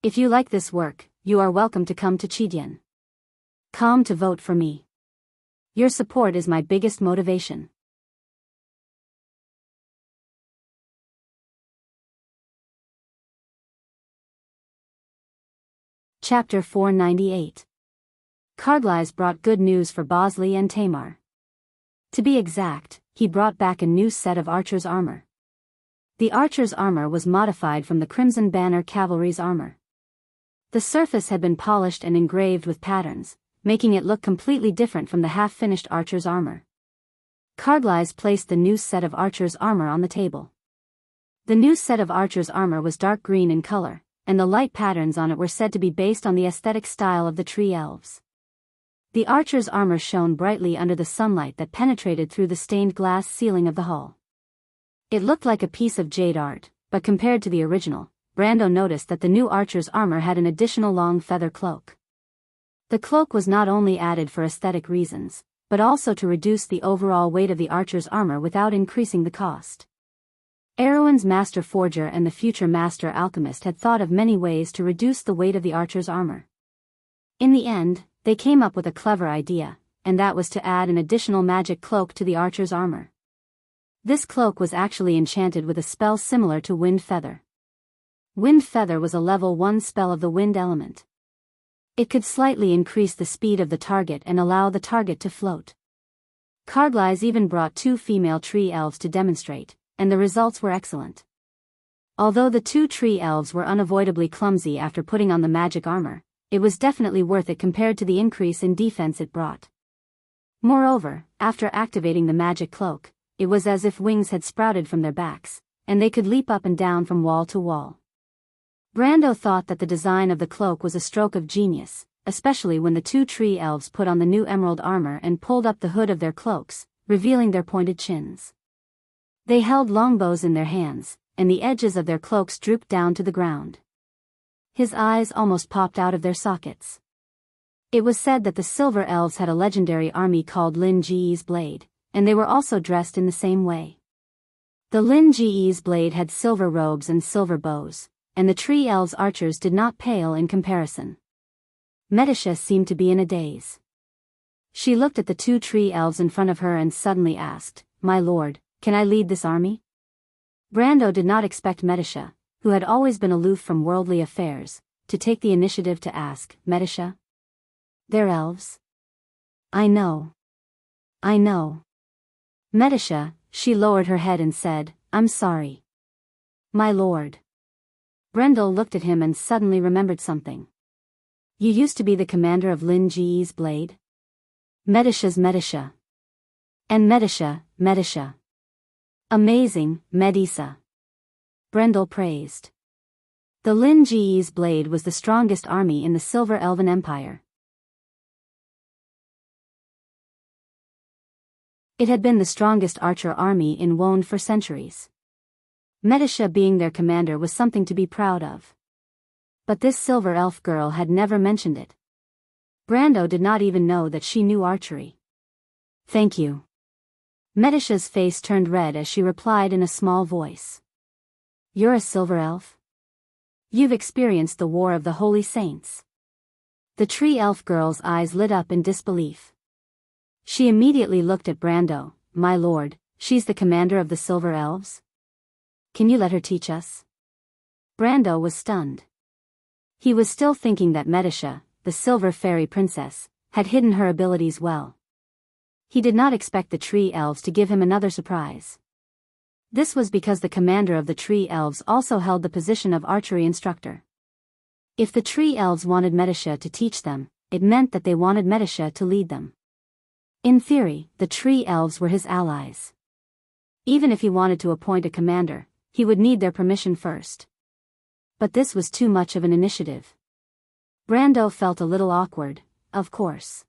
If you like this work, you are welcome to come to Chidien. Come to vote for me. Your support is my biggest motivation. Chapter 498. Carglaise brought good news for Bosley and Tamar. To be exact, he brought back a new set of archer's armor. The archer's armor was modified from the Crimson Banner cavalry's armor. The surface had been polished and engraved with patterns, making it look completely different from the half-finished archer's armor. Carglaise placed the new set of archer's armor on the table. The new set of archer's armor was dark green in color, and the light patterns on it were said to be based on the aesthetic style of the tree elves. The archer's armor shone brightly under the sunlight that penetrated through the stained glass ceiling of the hall. It looked like a piece of jade art, but compared to the original, Brando noticed that the new archer's armor had an additional long feather cloak. The cloak was not only added for aesthetic reasons, but also to reduce the overall weight of the archer's armor without increasing the cost. Erwin's master forger and the future master alchemist had thought of many ways to reduce the weight of the archer's armor. In the end, they came up with a clever idea, and that was to add an additional magic cloak to the archer's armor. This cloak was actually enchanted with a spell similar to Wind Feather. Wind Feather was a level 1 spell of the wind element. It could slightly increase the speed of the target and allow the target to float. Carglaise even brought 2 female tree elves to demonstrate, and the results were excellent. Although the 2 tree elves were unavoidably clumsy after putting on the magic armor, it was definitely worth it compared to the increase in defense it brought. Moreover, after activating the magic cloak, it was as if wings had sprouted from their backs, and they could leap up and down from wall to wall. Brando thought that the design of the cloak was a stroke of genius, especially when the 2 tree elves put on the new emerald armor and pulled up the hood of their cloaks, revealing their pointed chins. They held longbows in their hands, and the edges of their cloaks drooped down to the ground. His eyes almost popped out of their sockets. It was said that the Silver Elves had a legendary army called Lin Ge's Blade, and they were also dressed in the same way. The Lin Ge's Blade had silver robes and silver bows, and the Tree Elves' archers did not pale in comparison. Medisha seemed to be in a daze. She looked at the two tree elves in front of her and suddenly asked, "My lord, can I lead this army?" Brando did not expect Medisha, who had always been aloof from worldly affairs, to take the initiative to ask, "Medisha? They're elves?" I know. Medisha, she lowered her head and said, "I'm sorry. My lord." Brendel looked at him and suddenly remembered something. "You used to be the commander of Lin Ji's blade?" Medisha's Medisha. And Medisha. Amazing, Medisa. Brendel praised. The Lin Ji's blade was the strongest army in the Silver Elven Empire. It had been the strongest archer army in Wone for centuries. Medisha being their commander was something to be proud of. But this silver elf girl had never mentioned it. Brando did not even know that she knew archery. "Thank you." Medisha's face turned red as she replied in a small voice. "You're a silver elf? You've experienced the War of the Holy Saints." The tree elf girl's eyes lit up in disbelief. She immediately looked at Brando. "My lord, she's the commander of the Silver Elves? Can you let her teach us?" Brando was stunned. He was still thinking that Medisha, the Silver Fairy Princess, had hidden her abilities well. He did not expect the tree elves to give him another surprise. This was because the commander of the tree elves also held the position of archery instructor. If the tree elves wanted Medisha to teach them, it meant that they wanted Medisha to lead them. In theory, the tree elves were his allies. Even if he wanted to appoint a commander, he would need their permission first. But this was too much of an initiative. Brando felt a little awkward, of course.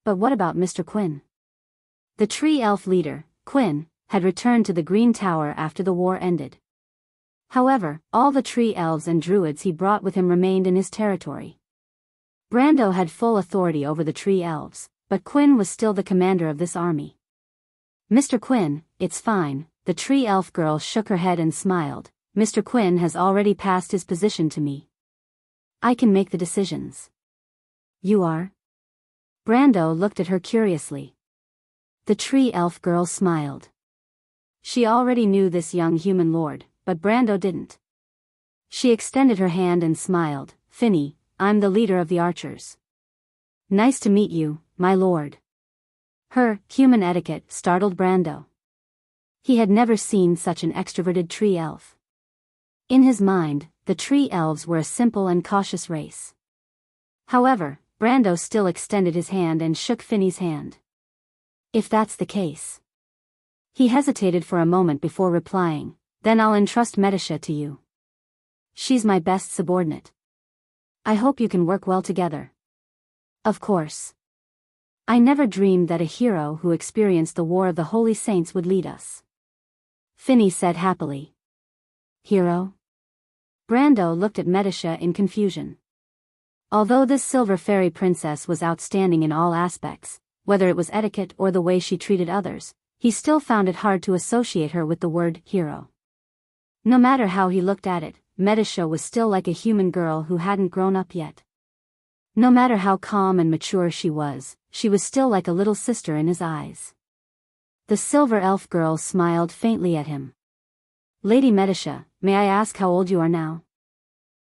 But what about Mr. Quinn? The tree elf leader, Quinn, had returned to the Green Tower after the war ended. However, all the tree elves and druids he brought with him remained in his territory. Brando had full authority over the tree elves, but Quinn was still the commander of this army. "Mr. Quinn, it's fine," the tree elf girl shook her head and smiled. "Mr. Quinn has already passed his position to me. I can make the decisions." "You are?" Brando looked at her curiously. The tree elf girl smiled. She already knew this young human lord, but Brando didn't. She extended her hand and smiled. "Finny, I'm the leader of the archers." "Nice to meet you, my lord." Her human etiquette startled Brando. He had never seen such an extroverted tree elf. In his mind, the tree elves were a simple and cautious race. However, Brando still extended his hand and shook Finny's hand. "If that's the case." He hesitated for a moment before replying, "Then I'll entrust Medisha to you. She's my best subordinate. I hope you can work well together." "Of course. I never dreamed that a hero who experienced the War of the Holy Saints would lead us," Finny said happily. "Hero?" Brando looked at Medisha in confusion. Although this silver fairy princess was outstanding in all aspects, whether it was etiquette or the way she treated others, he still found it hard to associate her with the word hero. No matter how he looked at it, Medisha was still like a human girl who hadn't grown up yet. No matter how calm and mature she was still like a little sister in his eyes. The silver elf girl smiled faintly at him. "Lady Medisha, may I ask how old you are now?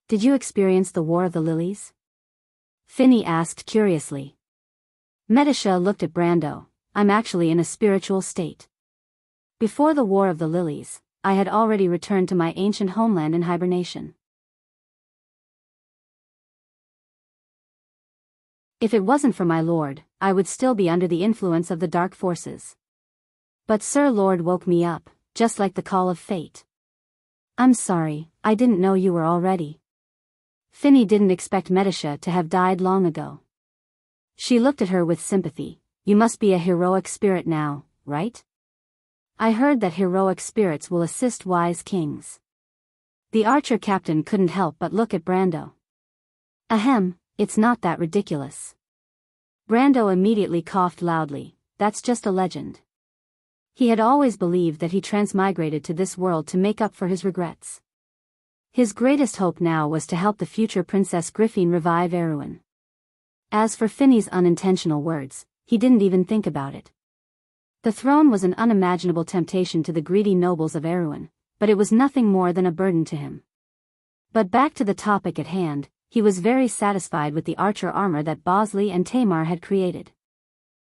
Did you experience the War of the Lilies?" Finny asked curiously. Medisha looked at Brando. "I'm actually in a spiritual state. Before the War of the Lilies, I had already returned to my ancient homeland in hibernation. If it wasn't for my lord, I would still be under the influence of the dark forces. But Sir Lord woke me up, just like the call of fate. I'm sorry, I didn't know you were already." Finny didn't expect Medisha to have died long ago. She looked at her with sympathy. "You must be a heroic spirit now, right? I heard that heroic spirits will assist wise kings." The archer captain couldn't help but look at Brando. "Ahem, it's not that ridiculous." Brando immediately coughed loudly. "That's just a legend." He had always believed that he transmigrated to this world to make up for his regrets. His greatest hope now was to help the future Princess Griffin revive Erewhon. As for Finny's unintentional words, he didn't even think about it. The throne was an unimaginable temptation to the greedy nobles of Erewhon, but it was nothing more than a burden to him. But back to the topic at hand, he was very satisfied with the archer armor that Bosley and Tamar had created.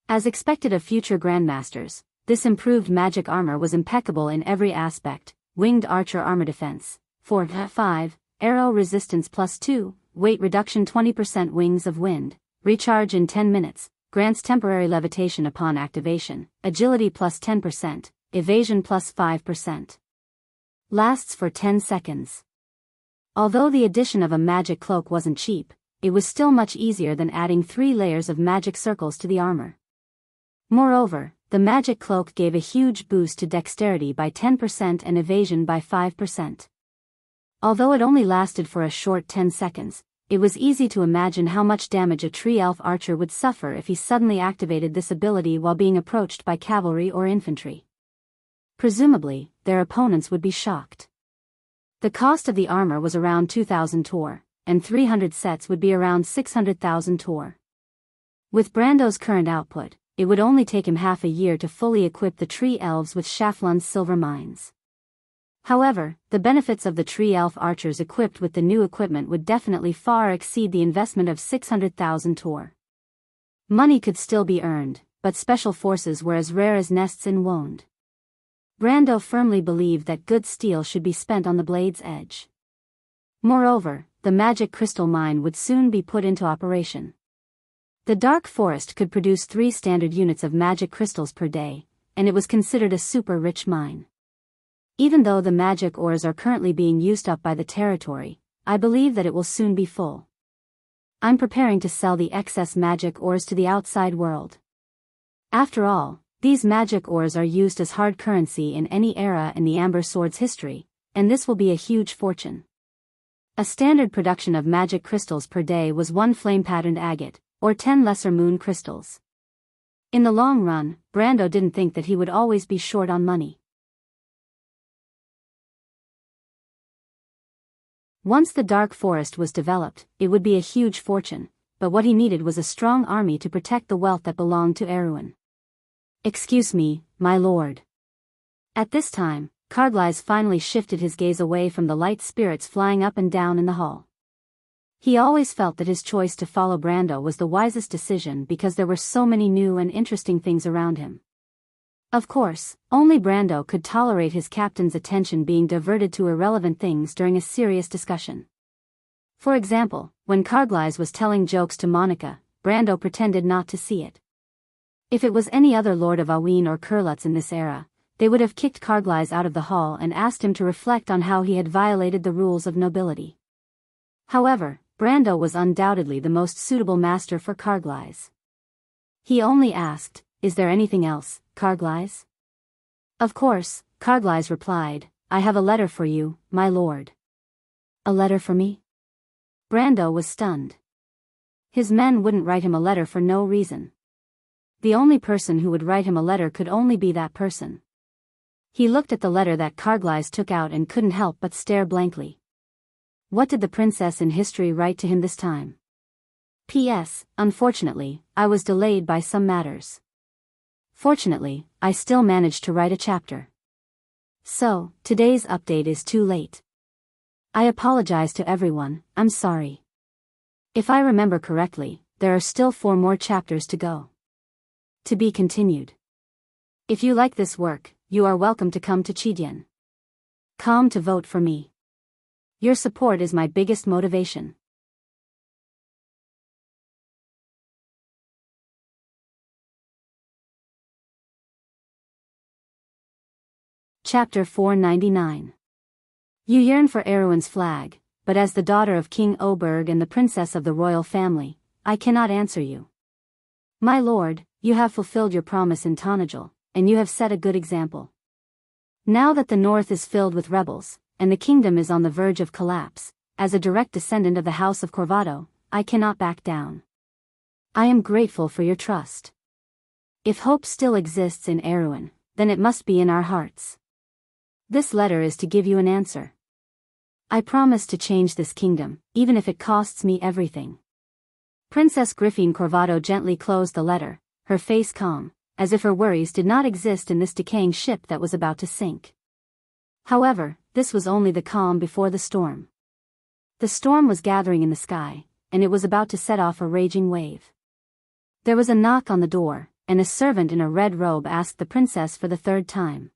As expected of future grandmasters, this improved magic armor was impeccable in every aspect: winged archer armor defense, 4/5, arrow resistance +2, weight reduction 20%, wings of wind, recharge in 10 minutes, grants temporary levitation upon activation, agility +10%, evasion +5%. Lasts for 10 seconds. Although the addition of a magic cloak wasn't cheap, it was still much easier than adding 3 layers of magic circles to the armor. Moreover, the magic cloak gave a huge boost to dexterity by 10% and evasion by 5%. Although it only lasted for a short 10 seconds, it was easy to imagine how much damage a tree elf archer would suffer if he suddenly activated this ability while being approached by cavalry or infantry. Presumably, their opponents would be shocked. The cost of the armor was around 2,000 tor, and 300 sets would be around 600,000 tor. With Brando's current output, it would only take him half a year to fully equip the tree elves with Schaflun's silver mines. However, the benefits of the tree elf archers equipped with the new equipment would definitely far exceed the investment of 600,000 tor. Money could still be earned, but special forces were as rare as nests in wound. Brando firmly believed that good steel should be spent on the blade's edge. Moreover, the magic crystal mine would soon be put into operation. The Dark Forest could produce 3 standard units of magic crystals per day, and it was considered a super rich mine. Even though the magic ores are currently being used up by the territory, I believe that it will soon be full. I'm preparing to sell the excess magic ores to the outside world. After all, these magic ores are used as hard currency in any era in the Amber Sword's history, and this will be a huge fortune. A standard production of magic crystals per day was 1 flame-patterned agate, or 10 lesser moon crystals. In the long run, Brando didn't think that he would always be short on money. Once the Dark Forest was developed, it would be a huge fortune, but what he needed was a strong army to protect the wealth that belonged to Erewhon. "Excuse me, my lord." At this time, Carglass finally shifted his gaze away from the light spirits flying up and down in the hall. He always felt that his choice to follow Brando was the wisest decision because there were so many new and interesting things around him. Of course, only Brando could tolerate his captain's attention being diverted to irrelevant things during a serious discussion. For example, when Carglass was telling jokes to Monica, Brando pretended not to see it. If it was any other Lord of Aween or Kurlutz in this era, they would have kicked Carglass out of the hall and asked him to reflect on how he had violated the rules of nobility. However, Brando was undoubtedly the most suitable master for Carglass. He only asked, "Is there anything else, Carglass?" "Of course," Carglass replied, "I have a letter for you, my lord." "A letter for me?" Brando was stunned. His men wouldn't write him a letter for no reason. The only person who would write him a letter could only be that person. He looked at the letter that Carglass took out and couldn't help but stare blankly. What did the princess in history write to him this time? "P.S. Unfortunately, I was delayed by some matters. Fortunately, I still managed to write a chapter. So, today's update is too late. I apologize to everyone, I'm sorry. If I remember correctly, there are still 4 more chapters to go. To be continued. If you like this work, you are welcome to come to Chidien. Come to vote for me. Your support is my biggest motivation." Chapter 499. You yearn for Erewhon's flag, but as the daughter of King Oberg and the princess of the royal family, I cannot answer you. My lord, you have fulfilled your promise in Tonagel, and you have set a good example. Now that the north is filled with rebels, and the kingdom is on the verge of collapse, as a direct descendant of the House of Corvado, I cannot back down. I am grateful for your trust. If hope still exists in Erewhon, then it must be in our hearts. This letter is to give you an answer. I promise to change this kingdom, even if it costs me everything. Princess Griffine Corvado gently closed the letter, her face calm, as if her worries did not exist in this decaying ship that was about to sink. However, this was only the calm before the storm. The storm was gathering in the sky, and it was about to set off a raging wave. There was a knock on the door, and a servant in a red robe asked the princess for the third time.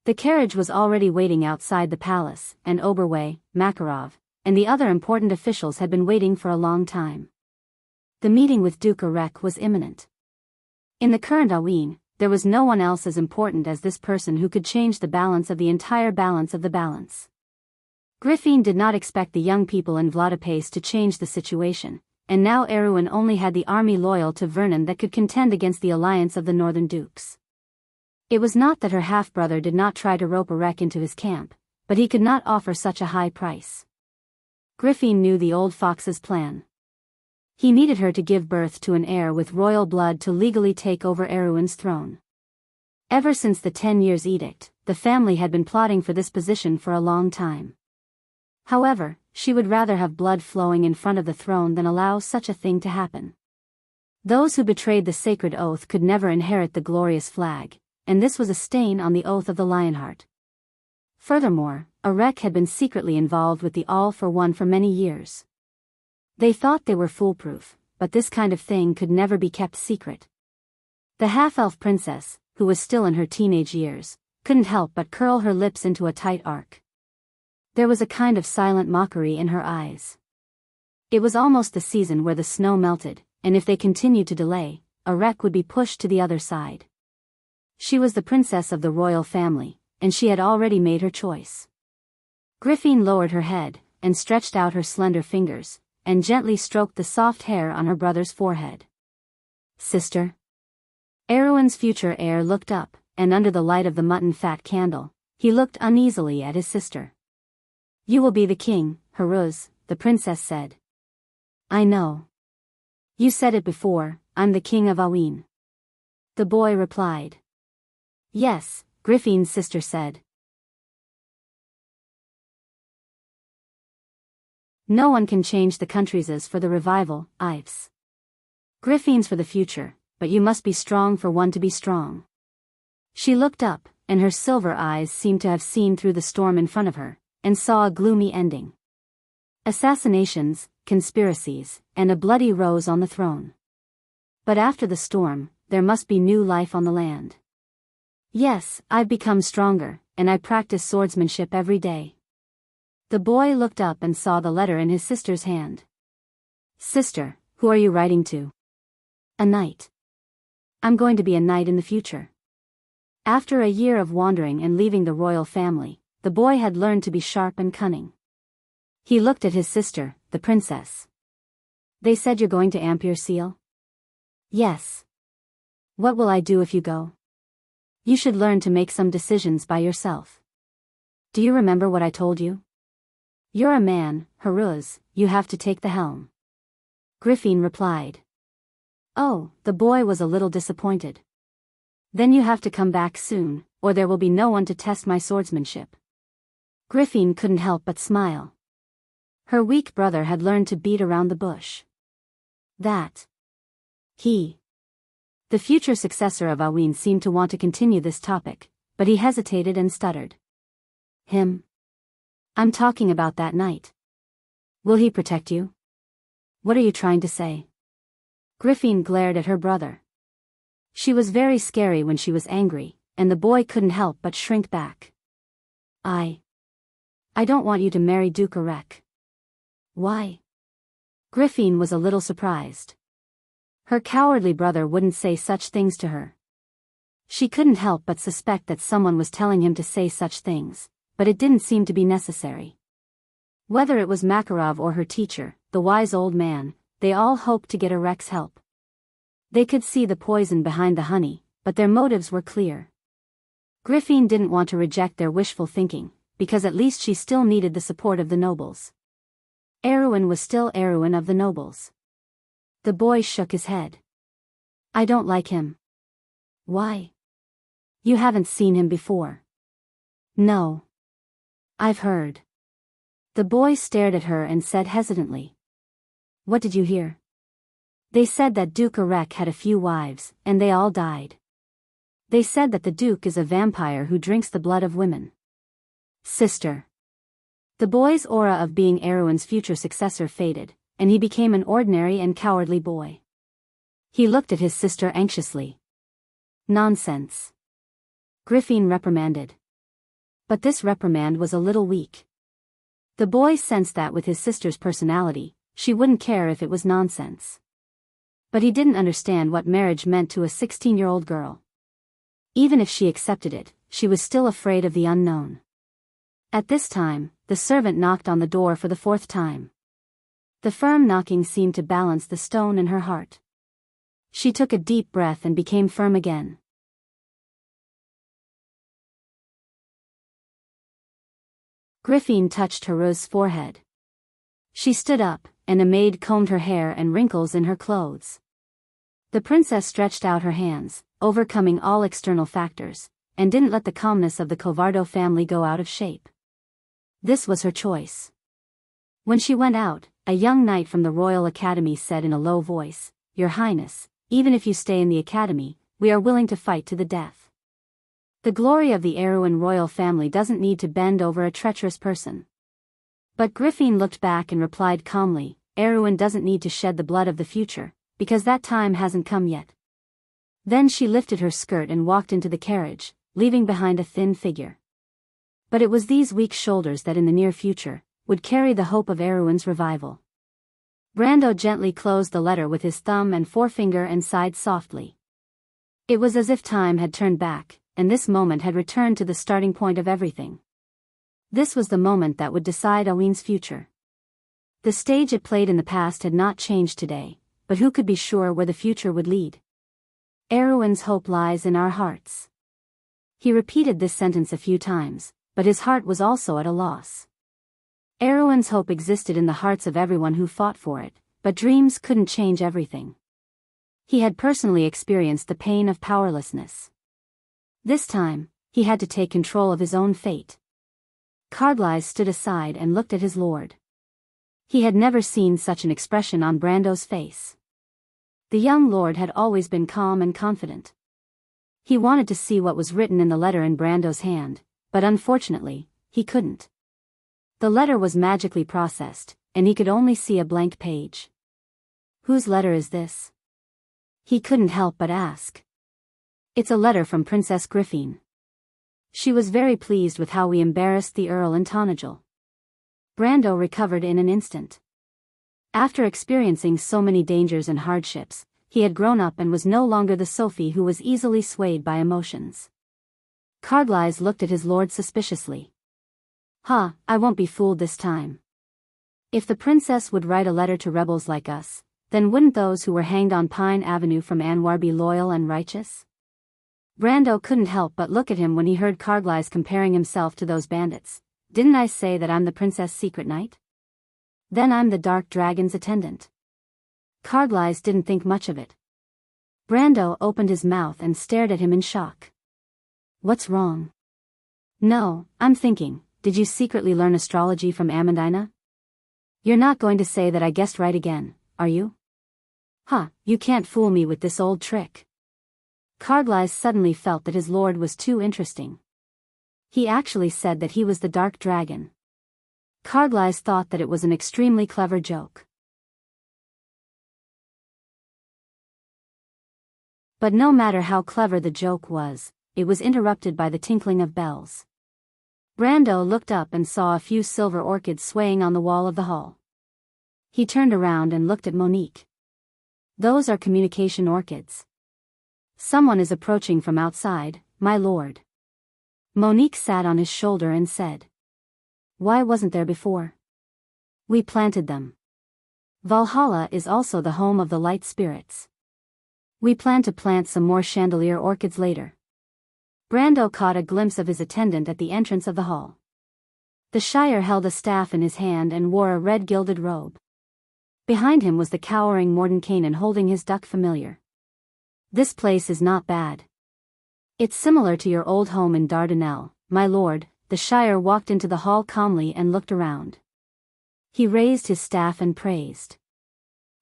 The carriage was already waiting outside the palace, and Oberway, Makarov, and the other important officials had been waiting for a long time. The meeting with Duke Erek was imminent. In the current Aouin, there was no one else as important as this person who could change the balance of the entire balance of the balance. Griffin did not expect the young people in Vladipace to change the situation, and now Erewhon only had the army loyal to Vernon that could contend against the alliance of the northern dukes. It was not that her half-brother did not try to rope Erek into his camp, but he could not offer such a high price. Griffin knew the old fox's plan. He needed her to give birth to an heir with royal blood to legally take over Erewhon's throne. Ever since the 10 Years' Edict, the family had been plotting for this position for a long time. However, she would rather have blood flowing in front of the throne than allow such a thing to happen. Those who betrayed the sacred oath could never inherit the glorious flag, and this was a stain on the oath of the Lionheart. Furthermore, Erek had been secretly involved with the All-for-One for many years. They thought they were foolproof, but this kind of thing could never be kept secret. The half-elf princess, who was still in her teenage years, couldn't help but curl her lips into a tight arc. There was a kind of silent mockery in her eyes. It was almost the season where the snow melted, and if they continued to delay, Erek would be pushed to the other side. She was the princess of the royal family, and she had already made her choice. Griffin lowered her head, and stretched out her slender fingers, and gently stroked the soft hair on her brother's forehead. Sister? Erewhon's future heir looked up, and under the light of the mutton-fat candle, he looked uneasily at his sister. You will be the king, Haruz, the princess said. I know. You said it before, I'm the king of Aouin. The boy replied. Yes, Griffin's sister said. No one can change the countries for the revival, Ives. Griffin's for the future, but you must be strong for one to be strong. She looked up, and her silver eyes seemed to have seen through the storm in front of her, and saw a gloomy ending. Assassinations, conspiracies, and a bloody rose on the throne. But after the storm, there must be new life on the land. Yes, I've become stronger, and I practice swordsmanship every day. The boy looked up and saw the letter in his sister's hand. Sister, who are you writing to? A knight. I'm going to be a knight in the future. After a year of wandering and leaving the royal family, the boy had learned to be sharp and cunning. He looked at his sister, the princess. They said you're going to Ampere Seal? Yes. What will I do if you go? You should learn to make some decisions by yourself. Do you remember what I told you? You're a man, Haruz, you have to take the helm. Griffin replied. Oh, the boy was a little disappointed. Then you have to come back soon, or there will be no one to test my swordsmanship. Griffin couldn't help but smile. Her weak brother had learned to beat around the bush. The future successor of Aouin seemed to want to continue this topic, but he hesitated and stuttered. Him? I'm talking about that knight. Will he protect you? What are you trying to say? Griffin glared at her brother. She was very scary when she was angry, and the boy couldn't help but shrink back. I don't want you to marry Duke Erek. Why? Griffin was a little surprised. Her cowardly brother wouldn't say such things to her. She couldn't help but suspect that someone was telling him to say such things, but it didn't seem to be necessary. Whether it was Makarov or her teacher, the wise old man, they all hoped to get Erek's help. They could see the poison behind the honey, but their motives were clear. Griffin didn't want to reject their wishful thinking, because at least she still needed the support of the nobles. Erewhon was still Erewhon of the nobles. The boy shook his head. I don't like him. Why? You haven't seen him before. No. I've heard. The boy stared at her and said hesitantly. What did you hear? They said that Duke Erek had a few wives, and they all died. They said that the Duke is a vampire who drinks the blood of women. Sister. The boy's aura of being Erewhon's future successor faded, and he became an ordinary and cowardly boy. He looked at his sister anxiously. Nonsense. Griffin reprimanded. But this reprimand was a little weak. The boy sensed that with his sister's personality, she wouldn't care if it was nonsense. But he didn't understand what marriage meant to a 16-year-old girl. Even if she accepted it, she was still afraid of the unknown. At this time, the servant knocked on the door for the 4th time. The firm knocking seemed to balance the stone in her heart. She took a deep breath and became firm again. Griffin touched Hero's forehead. She stood up, and a maid combed her hair and wrinkles in her clothes. The princess stretched out her hands, overcoming all external factors, and didn't let the calmness of the Covardo family go out of shape. This was her choice. When she went out, a young knight from the Royal Academy said in a low voice, "Your Highness, even if you stay in the academy, we are willing to fight to the death. The glory of the Erewhon royal family doesn't need to bend over a treacherous person." But Griffin looked back and replied calmly, "Erewhon doesn't need to shed the blood of the future, because that time hasn't come yet." Then she lifted her skirt and walked into the carriage, leaving behind a thin figure. But it was these weak shoulders that in the near future would carry the hope of Erewhon's revival. Brando gently closed the letter with his thumb and forefinger and sighed softly. It was as if time had turned back, and this moment had returned to the starting point of everything. This was the moment that would decide Owen's future. The stage it played in the past had not changed today, but who could be sure where the future would lead? Erewhon's hope lies in our hearts. He repeated this sentence a few times, but his heart was also at a loss. Erewhon's hope existed in the hearts of everyone who fought for it, but dreams couldn't change everything. He had personally experienced the pain of powerlessness. This time, he had to take control of his own fate. Carglass stood aside and looked at his lord. He had never seen such an expression on Brando's face. The young lord had always been calm and confident. He wanted to see what was written in the letter in Brando's hand, but unfortunately, he couldn't. The letter was magically processed, and he could only see a blank page. Whose letter is this? He couldn't help but ask. It's a letter from Princess Griffin. She was very pleased with how we embarrassed the Earl in Tonagel. Brando recovered in an instant. After experiencing so many dangers and hardships, he had grown up and was no longer the Sophie who was easily swayed by emotions. Carglass looked at his lord suspiciously. I won't be fooled this time. If the princess would write a letter to rebels like us, then wouldn't those who were hanged on Pine Avenue from Anwar be loyal and righteous? Brando couldn't help but look at him when he heard Carglass comparing himself to those bandits. Didn't I say that I'm the princess' secret knight? Then I'm the dark dragon's attendant. Carglass didn't think much of it. Brando opened his mouth and stared at him in shock. What's wrong? No, I'm thinking, did you secretly learn astrology from Amandina? You're not going to say that I guessed right again, are you? You can't fool me with this old trick. Carglass suddenly felt that his lord was too interesting. He actually said that he was the dark dragon. Carglass thought that it was an extremely clever joke. But no matter how clever the joke was, it was interrupted by the tinkling of bells. Brando looked up and saw a few silver orchids swaying on the wall of the hall. He turned around and looked at Monique. Those are communication orchids. Someone is approaching from outside, my lord. Monique sat on his shoulder and said. Why wasn't there before? We planted them. Valhalla is also the home of the light spirits. We plan to plant some more chandelier orchids later. Brando caught a glimpse of his attendant at the entrance of the hall. The Shire held a staff in his hand and wore a red gilded robe. Behind him was the cowering Mordenkainen holding his duck familiar. This place is not bad. It's similar to your old home in Dardanelle, my lord. The Shire walked into the hall calmly and looked around. He raised his staff and praised.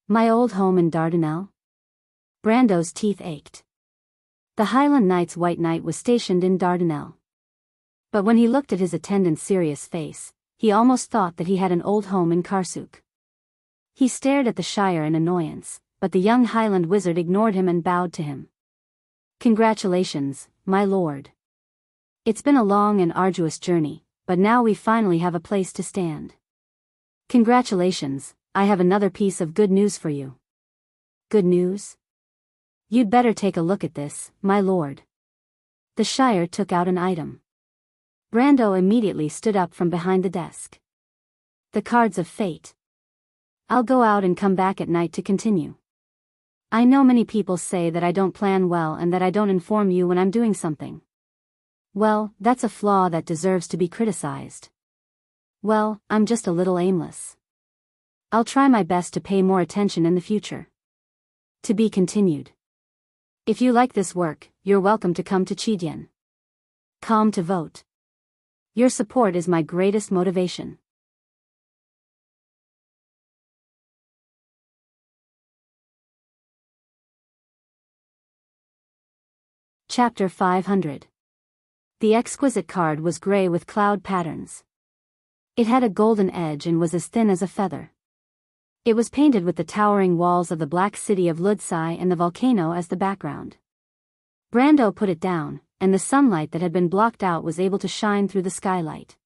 My old home in Dardanelle? Brando's teeth ached. The Highland Knight's White Knight was stationed in Dardanelle. But when he looked at his attendant's serious face, he almost thought that he had an old home in Karsuk. He stared at the Shire in annoyance, but the young Highland wizard ignored him and bowed to him. Congratulations, my lord. It's been a long and arduous journey, but now we finally have a place to stand. Congratulations, I have another piece of good news for you. Good news? You'd better take a look at this, my lord. The Shire took out an item. Brando immediately stood up from behind the desk. The cards of fate. I'll go out and come back at night to continue. I know many people say that I don't plan well and that I don't inform you when I'm doing something. Well, that's a flaw that deserves to be criticized. Well, I'm just a little aimless. I'll try my best to pay more attention in the future. To be continued. If you like this work, you're welcome to come to Chidien. Come to vote. Your support is my greatest motivation. Chapter 500. The exquisite card was gray with cloud patterns. It had a golden edge and was as thin as a feather. It was painted with the towering walls of the black city of Ludsai and the volcano as the background. Brando put it down, and the sunlight that had been blocked out was able to shine through the skylight.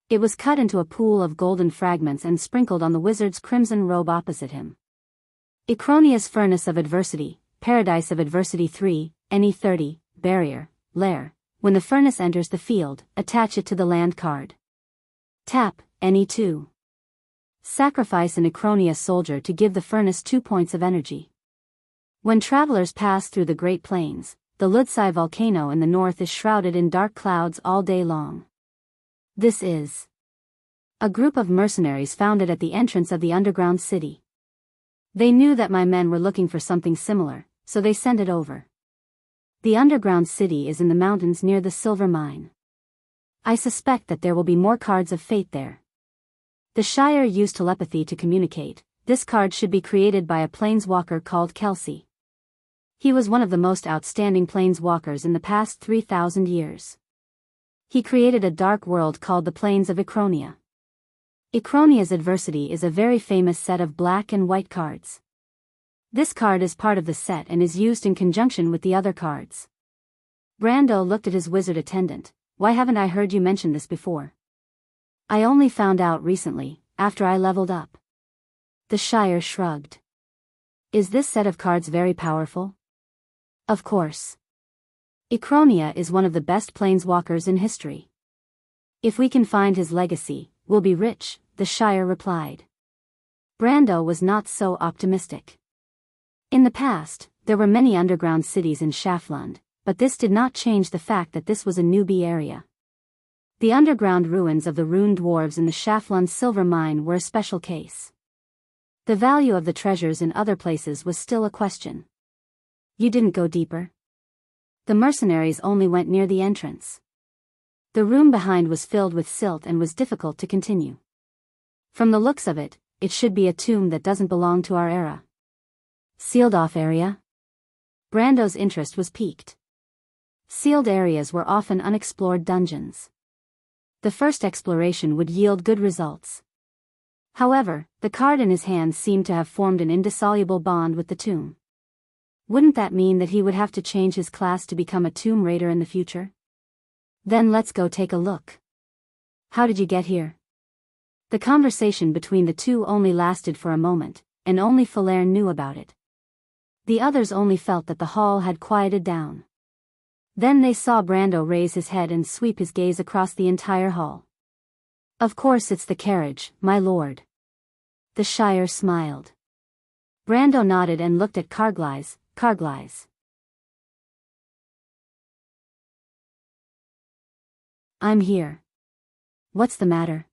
It was cut into a pool of golden fragments and sprinkled on the wizard's crimson robe opposite him. Icronia's Furnace of Adversity, Paradise of Adversity 3, NE30, Barrier, Lair. When the furnace enters the field, attach it to the land card. Tap, NE2. Sacrifice an Icronia soldier to give the furnace 2 points of energy. When travelers pass through the Great Plains, the Ludsai volcano in the north is shrouded in dark clouds all day long. This is a group of mercenaries founded at the entrance of the underground city. They knew that my men were looking for something similar, so they sent it over. The underground city is in the mountains near the silver mine. I suspect that there will be more cards of fate there. The Shire used telepathy to communicate. This card should be created by a planeswalker called Kelsey. He was one of the most outstanding planeswalkers in the past 3,000 years. He created a dark world called the Plains of Icronia. Icronia's Adversity is a very famous set of black and white cards. This card is part of the set and is used in conjunction with the other cards. Brando looked at his wizard attendant. Why haven't I heard you mention this before? I only found out recently, after I leveled up. The Shire shrugged. Is this set of cards very powerful? Of course. Icronia is one of the best planeswalkers in history. If we can find his legacy, we'll be rich, the Shire replied. Brando was not so optimistic. In the past, there were many underground cities in Shaflund, but this did not change the fact that this was a newbie area. The underground ruins of the ruined dwarves in the Shaflund silver mine were a special case. The value of the treasures in other places was still a question. You didn't go deeper? The mercenaries only went near the entrance. The room behind was filled with silt and was difficult to continue. From the looks of it, it should be a tomb that doesn't belong to our era. Sealed-off area? Brando's interest was piqued. Sealed areas were often unexplored dungeons. The first exploration would yield good results. However, the card in his hand seemed to have formed an indissoluble bond with the tomb. Wouldn't that mean that he would have to change his class to become a tomb raider in the future? Then let's go take a look. How did you get here? The conversation between the two only lasted for a moment, and only Falair knew about it. The others only felt that the hall had quieted down. Then they saw Brando raise his head and sweep his gaze across the entire hall. Of course it's the carriage, my lord. The Shire smiled. Brando nodded and looked at Carglass. I'm here. What's the matter?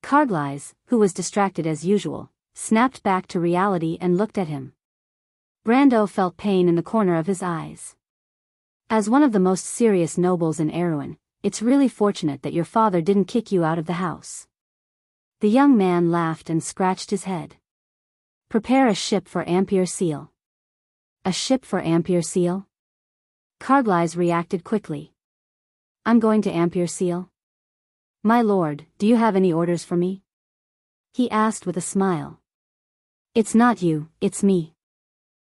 Carglass, who was distracted as usual, snapped back to reality and looked at him. Brando felt pain in the corner of his eyes. As one of the most serious nobles in Erewhon, it's really fortunate that your father didn't kick you out of the house. The young man laughed and scratched his head. Prepare a ship for Ampere Seal. A ship for Ampere Seal? Carglass reacted quickly. I'm going to Ampere Seal. My lord, do you have any orders for me? He asked with a smile. It's not you, it's me.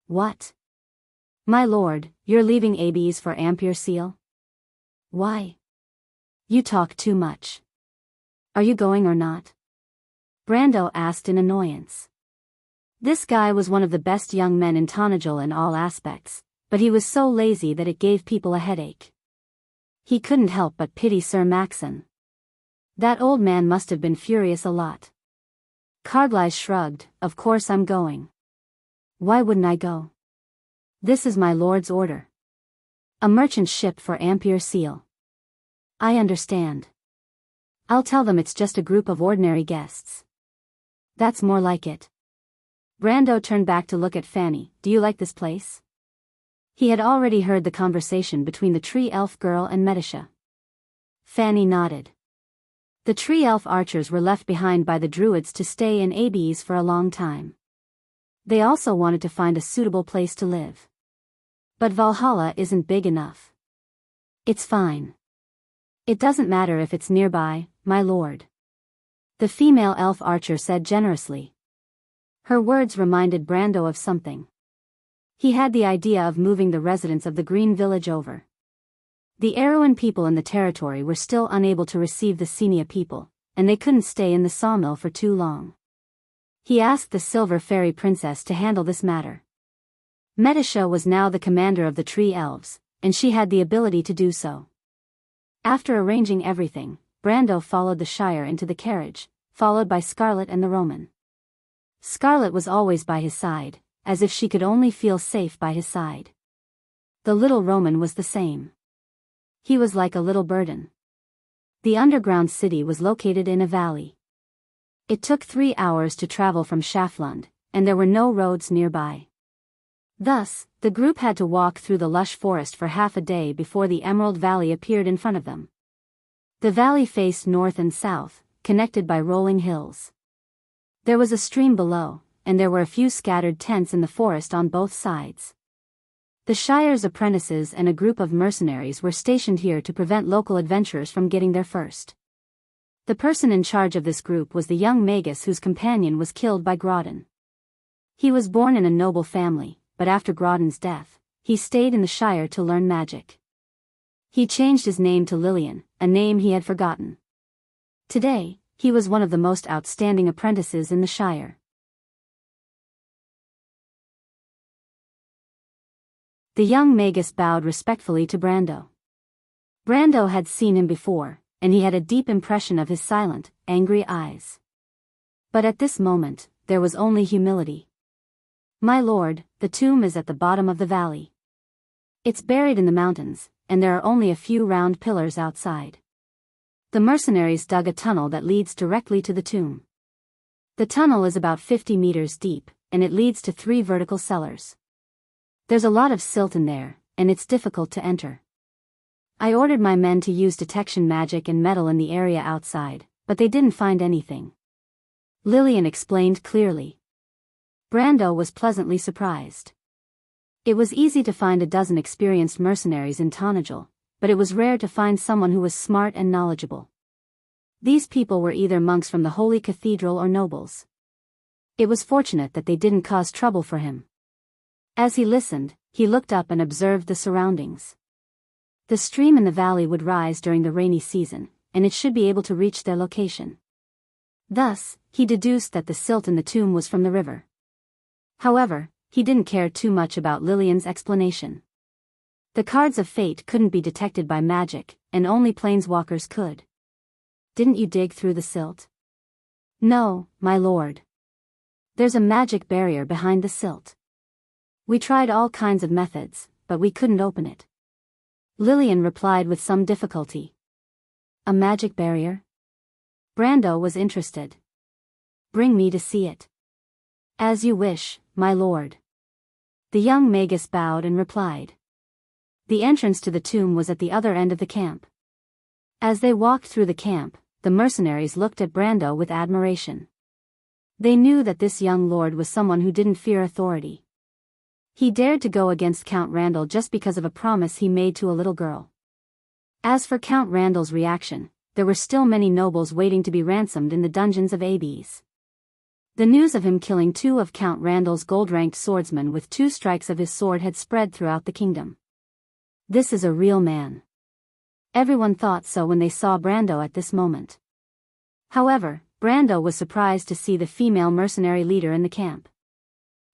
What? My lord, you're leaving ABs for Ampere Seal? Why? You talk too much. Are you going or not? Brando asked in annoyance. This guy was one of the best young men in Tonajul in all aspects, but he was so lazy that it gave people a headache. He couldn't help but pity Sir Maxon. That old man must have been furious a lot. Carglass shrugged. Of course I'm going. Why wouldn't I go? This is my lord's order. A merchant ship for Ampere Seal. I understand. I'll tell them it's just a group of ordinary guests. That's more like it. Brando turned back to look at Fanny. Do you like this place? He had already heard the conversation between the tree elf girl and Medisha. Fanny nodded. The tree elf archers were left behind by the druids to stay in ABs for a long time. They also wanted to find a suitable place to live. But Valhalla isn't big enough. It's fine. It doesn't matter if it's nearby, my lord. The female elf archer said generously. Her words reminded Brando of something. He had the idea of moving the residents of the Green Village over. The Erewhon people in the territory were still unable to receive the Senia people, and they couldn't stay in the sawmill for too long. He asked the Silver Fairy Princess to handle this matter. Medisha was now the commander of the Tree Elves, and she had the ability to do so. After arranging everything, Brando followed the Shire into the carriage, followed by Scarlet and the Roman. Scarlet was always by his side, as if she could only feel safe by his side. The little Roman was the same. He was like a little burden. The underground city was located in a valley. It took 3 hours to travel from Schaflund, and there were no roads nearby. Thus, the group had to walk through the lush forest for half a day before the Emerald Valley appeared in front of them. The valley faced north and south, connected by rolling hills. There was a stream below, and there were a few scattered tents in the forest on both sides. The Shire's apprentices and a group of mercenaries were stationed here to prevent local adventurers from getting there first. The person in charge of this group was the young magus whose companion was killed by Grodin. He was born in a noble family, but after Grodin's death, he stayed in the Shire to learn magic. He changed his name to Lillian, a name he had forgotten. Today, he was one of the most outstanding apprentices in the Shire. The young magus bowed respectfully to Brando. Brando had seen him before, and he had a deep impression of his silent, angry eyes. But at this moment, there was only humility. My lord, the tomb is at the bottom of the valley. It's buried in the mountains, and there are only a few round pillars outside. The mercenaries dug a tunnel that leads directly to the tomb. The tunnel is about 50 meters deep, and it leads to 3 vertical cellars. There's a lot of silt in there, and it's difficult to enter. I ordered my men to use detection magic and metal in the area outside, but they didn't find anything. Lillian explained clearly. Brando was pleasantly surprised. It was easy to find a dozen experienced mercenaries in Tonajul, but it was rare to find someone who was smart and knowledgeable. These people were either monks from the Holy Cathedral or nobles. It was fortunate that they didn't cause trouble for him. As he listened, he looked up and observed the surroundings. The stream in the valley would rise during the rainy season, and it should be able to reach their location. Thus, he deduced that the silt in the tomb was from the river. However, he didn't care too much about Lillian's explanation. The cards of fate couldn't be detected by magic, and only planeswalkers could. Didn't you dig through the silt? No, my lord. There's a magic barrier behind the silt. We tried all kinds of methods, but we couldn't open it. Lillian replied with some difficulty. A magic barrier? Brando was interested. Bring me to see it. As you wish, my lord. The young magus bowed and replied. The entrance to the tomb was at the other end of the camp. As they walked through the camp, the mercenaries looked at Brando with admiration. They knew that this young lord was someone who didn't fear authority. He dared to go against Count Randall just because of a promise he made to a little girl. As for Count Randall's reaction, there were still many nobles waiting to be ransomed in the dungeons of Abes. The news of him killing 2 of Count Randall's gold-ranked swordsmen with 2 strikes of his sword had spread throughout the kingdom. This is a real man. Everyone thought so when they saw Brando at this moment. However, Brando was surprised to see the female mercenary leader in the camp.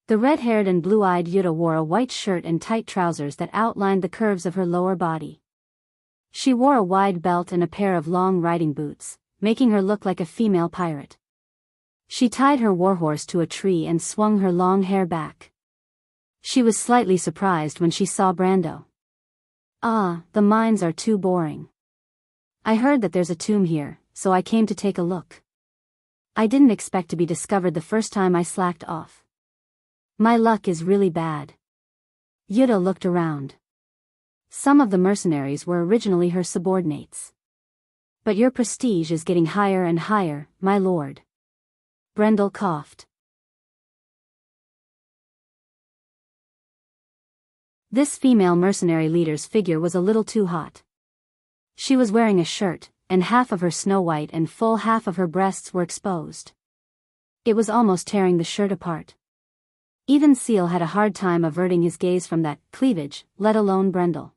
The red-haired and blue-eyed Yuta wore a white shirt and tight trousers that outlined the curves of her lower body. She wore a wide belt and a pair of long riding boots, making her look like a female pirate. She tied her warhorse to a tree and swung her long hair back. She was slightly surprised when she saw Brando. "Ah, the mines are too boring. I heard that there's a tomb here, so I came to take a look. I didn't expect to be discovered the first time I slacked off. My luck is really bad." Yuta looked around. Some of the mercenaries were originally her subordinates. "But your prestige is getting higher and higher, my lord." Brendel coughed. This female mercenary leader's figure was a little too hot. She was wearing a shirt, and half of her snow-white and full half of her breasts were exposed. It was almost tearing the shirt apart. Even Seal had a hard time averting his gaze from that cleavage, let alone Brendel.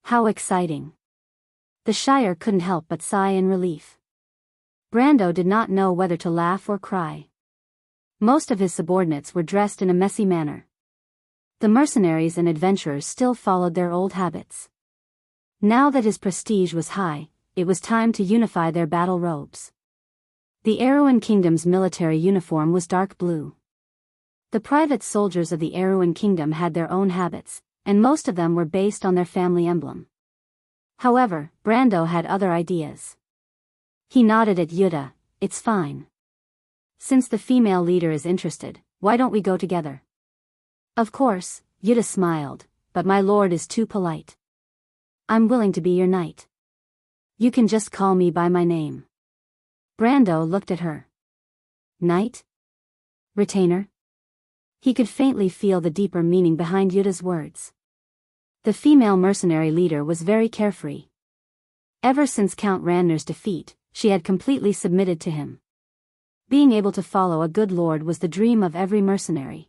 How exciting. The Shire couldn't help but sigh in relief. Brando did not know whether to laugh or cry. Most of his subordinates were dressed in a messy manner. The mercenaries and adventurers still followed their old habits. Now that his prestige was high, it was time to unify their battle robes. The Erewhon Kingdom's military uniform was dark blue. The private soldiers of the Erewhon Kingdom had their own habits, and most of them were based on their family emblem. However, Brando had other ideas. He nodded at Yuta. "It's fine. Since the female leader is interested, why don't we go together?" "Of course," Yuta smiled, "but my lord is too polite. I'm willing to be your knight. You can just call me by my name." Brando looked at her. Knight? Retainer? He could faintly feel the deeper meaning behind Yuta's words. The female mercenary leader was very carefree. Ever since Count Randner's defeat, she had completely submitted to him. Being able to follow a good lord was the dream of every mercenary.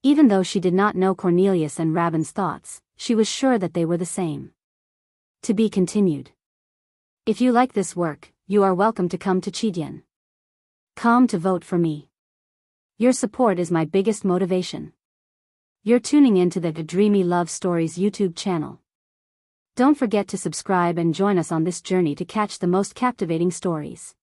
Even though she did not know Cornelius and Rabin's thoughts, she was sure that they were the same. To be continued. If you like this work, you are welcome to come to Chidian. Come to vote for me. Your support is my biggest motivation. You're tuning into the Dreamy Love Stories YouTube channel. Don't forget to subscribe and join us on this journey to catch the most captivating stories.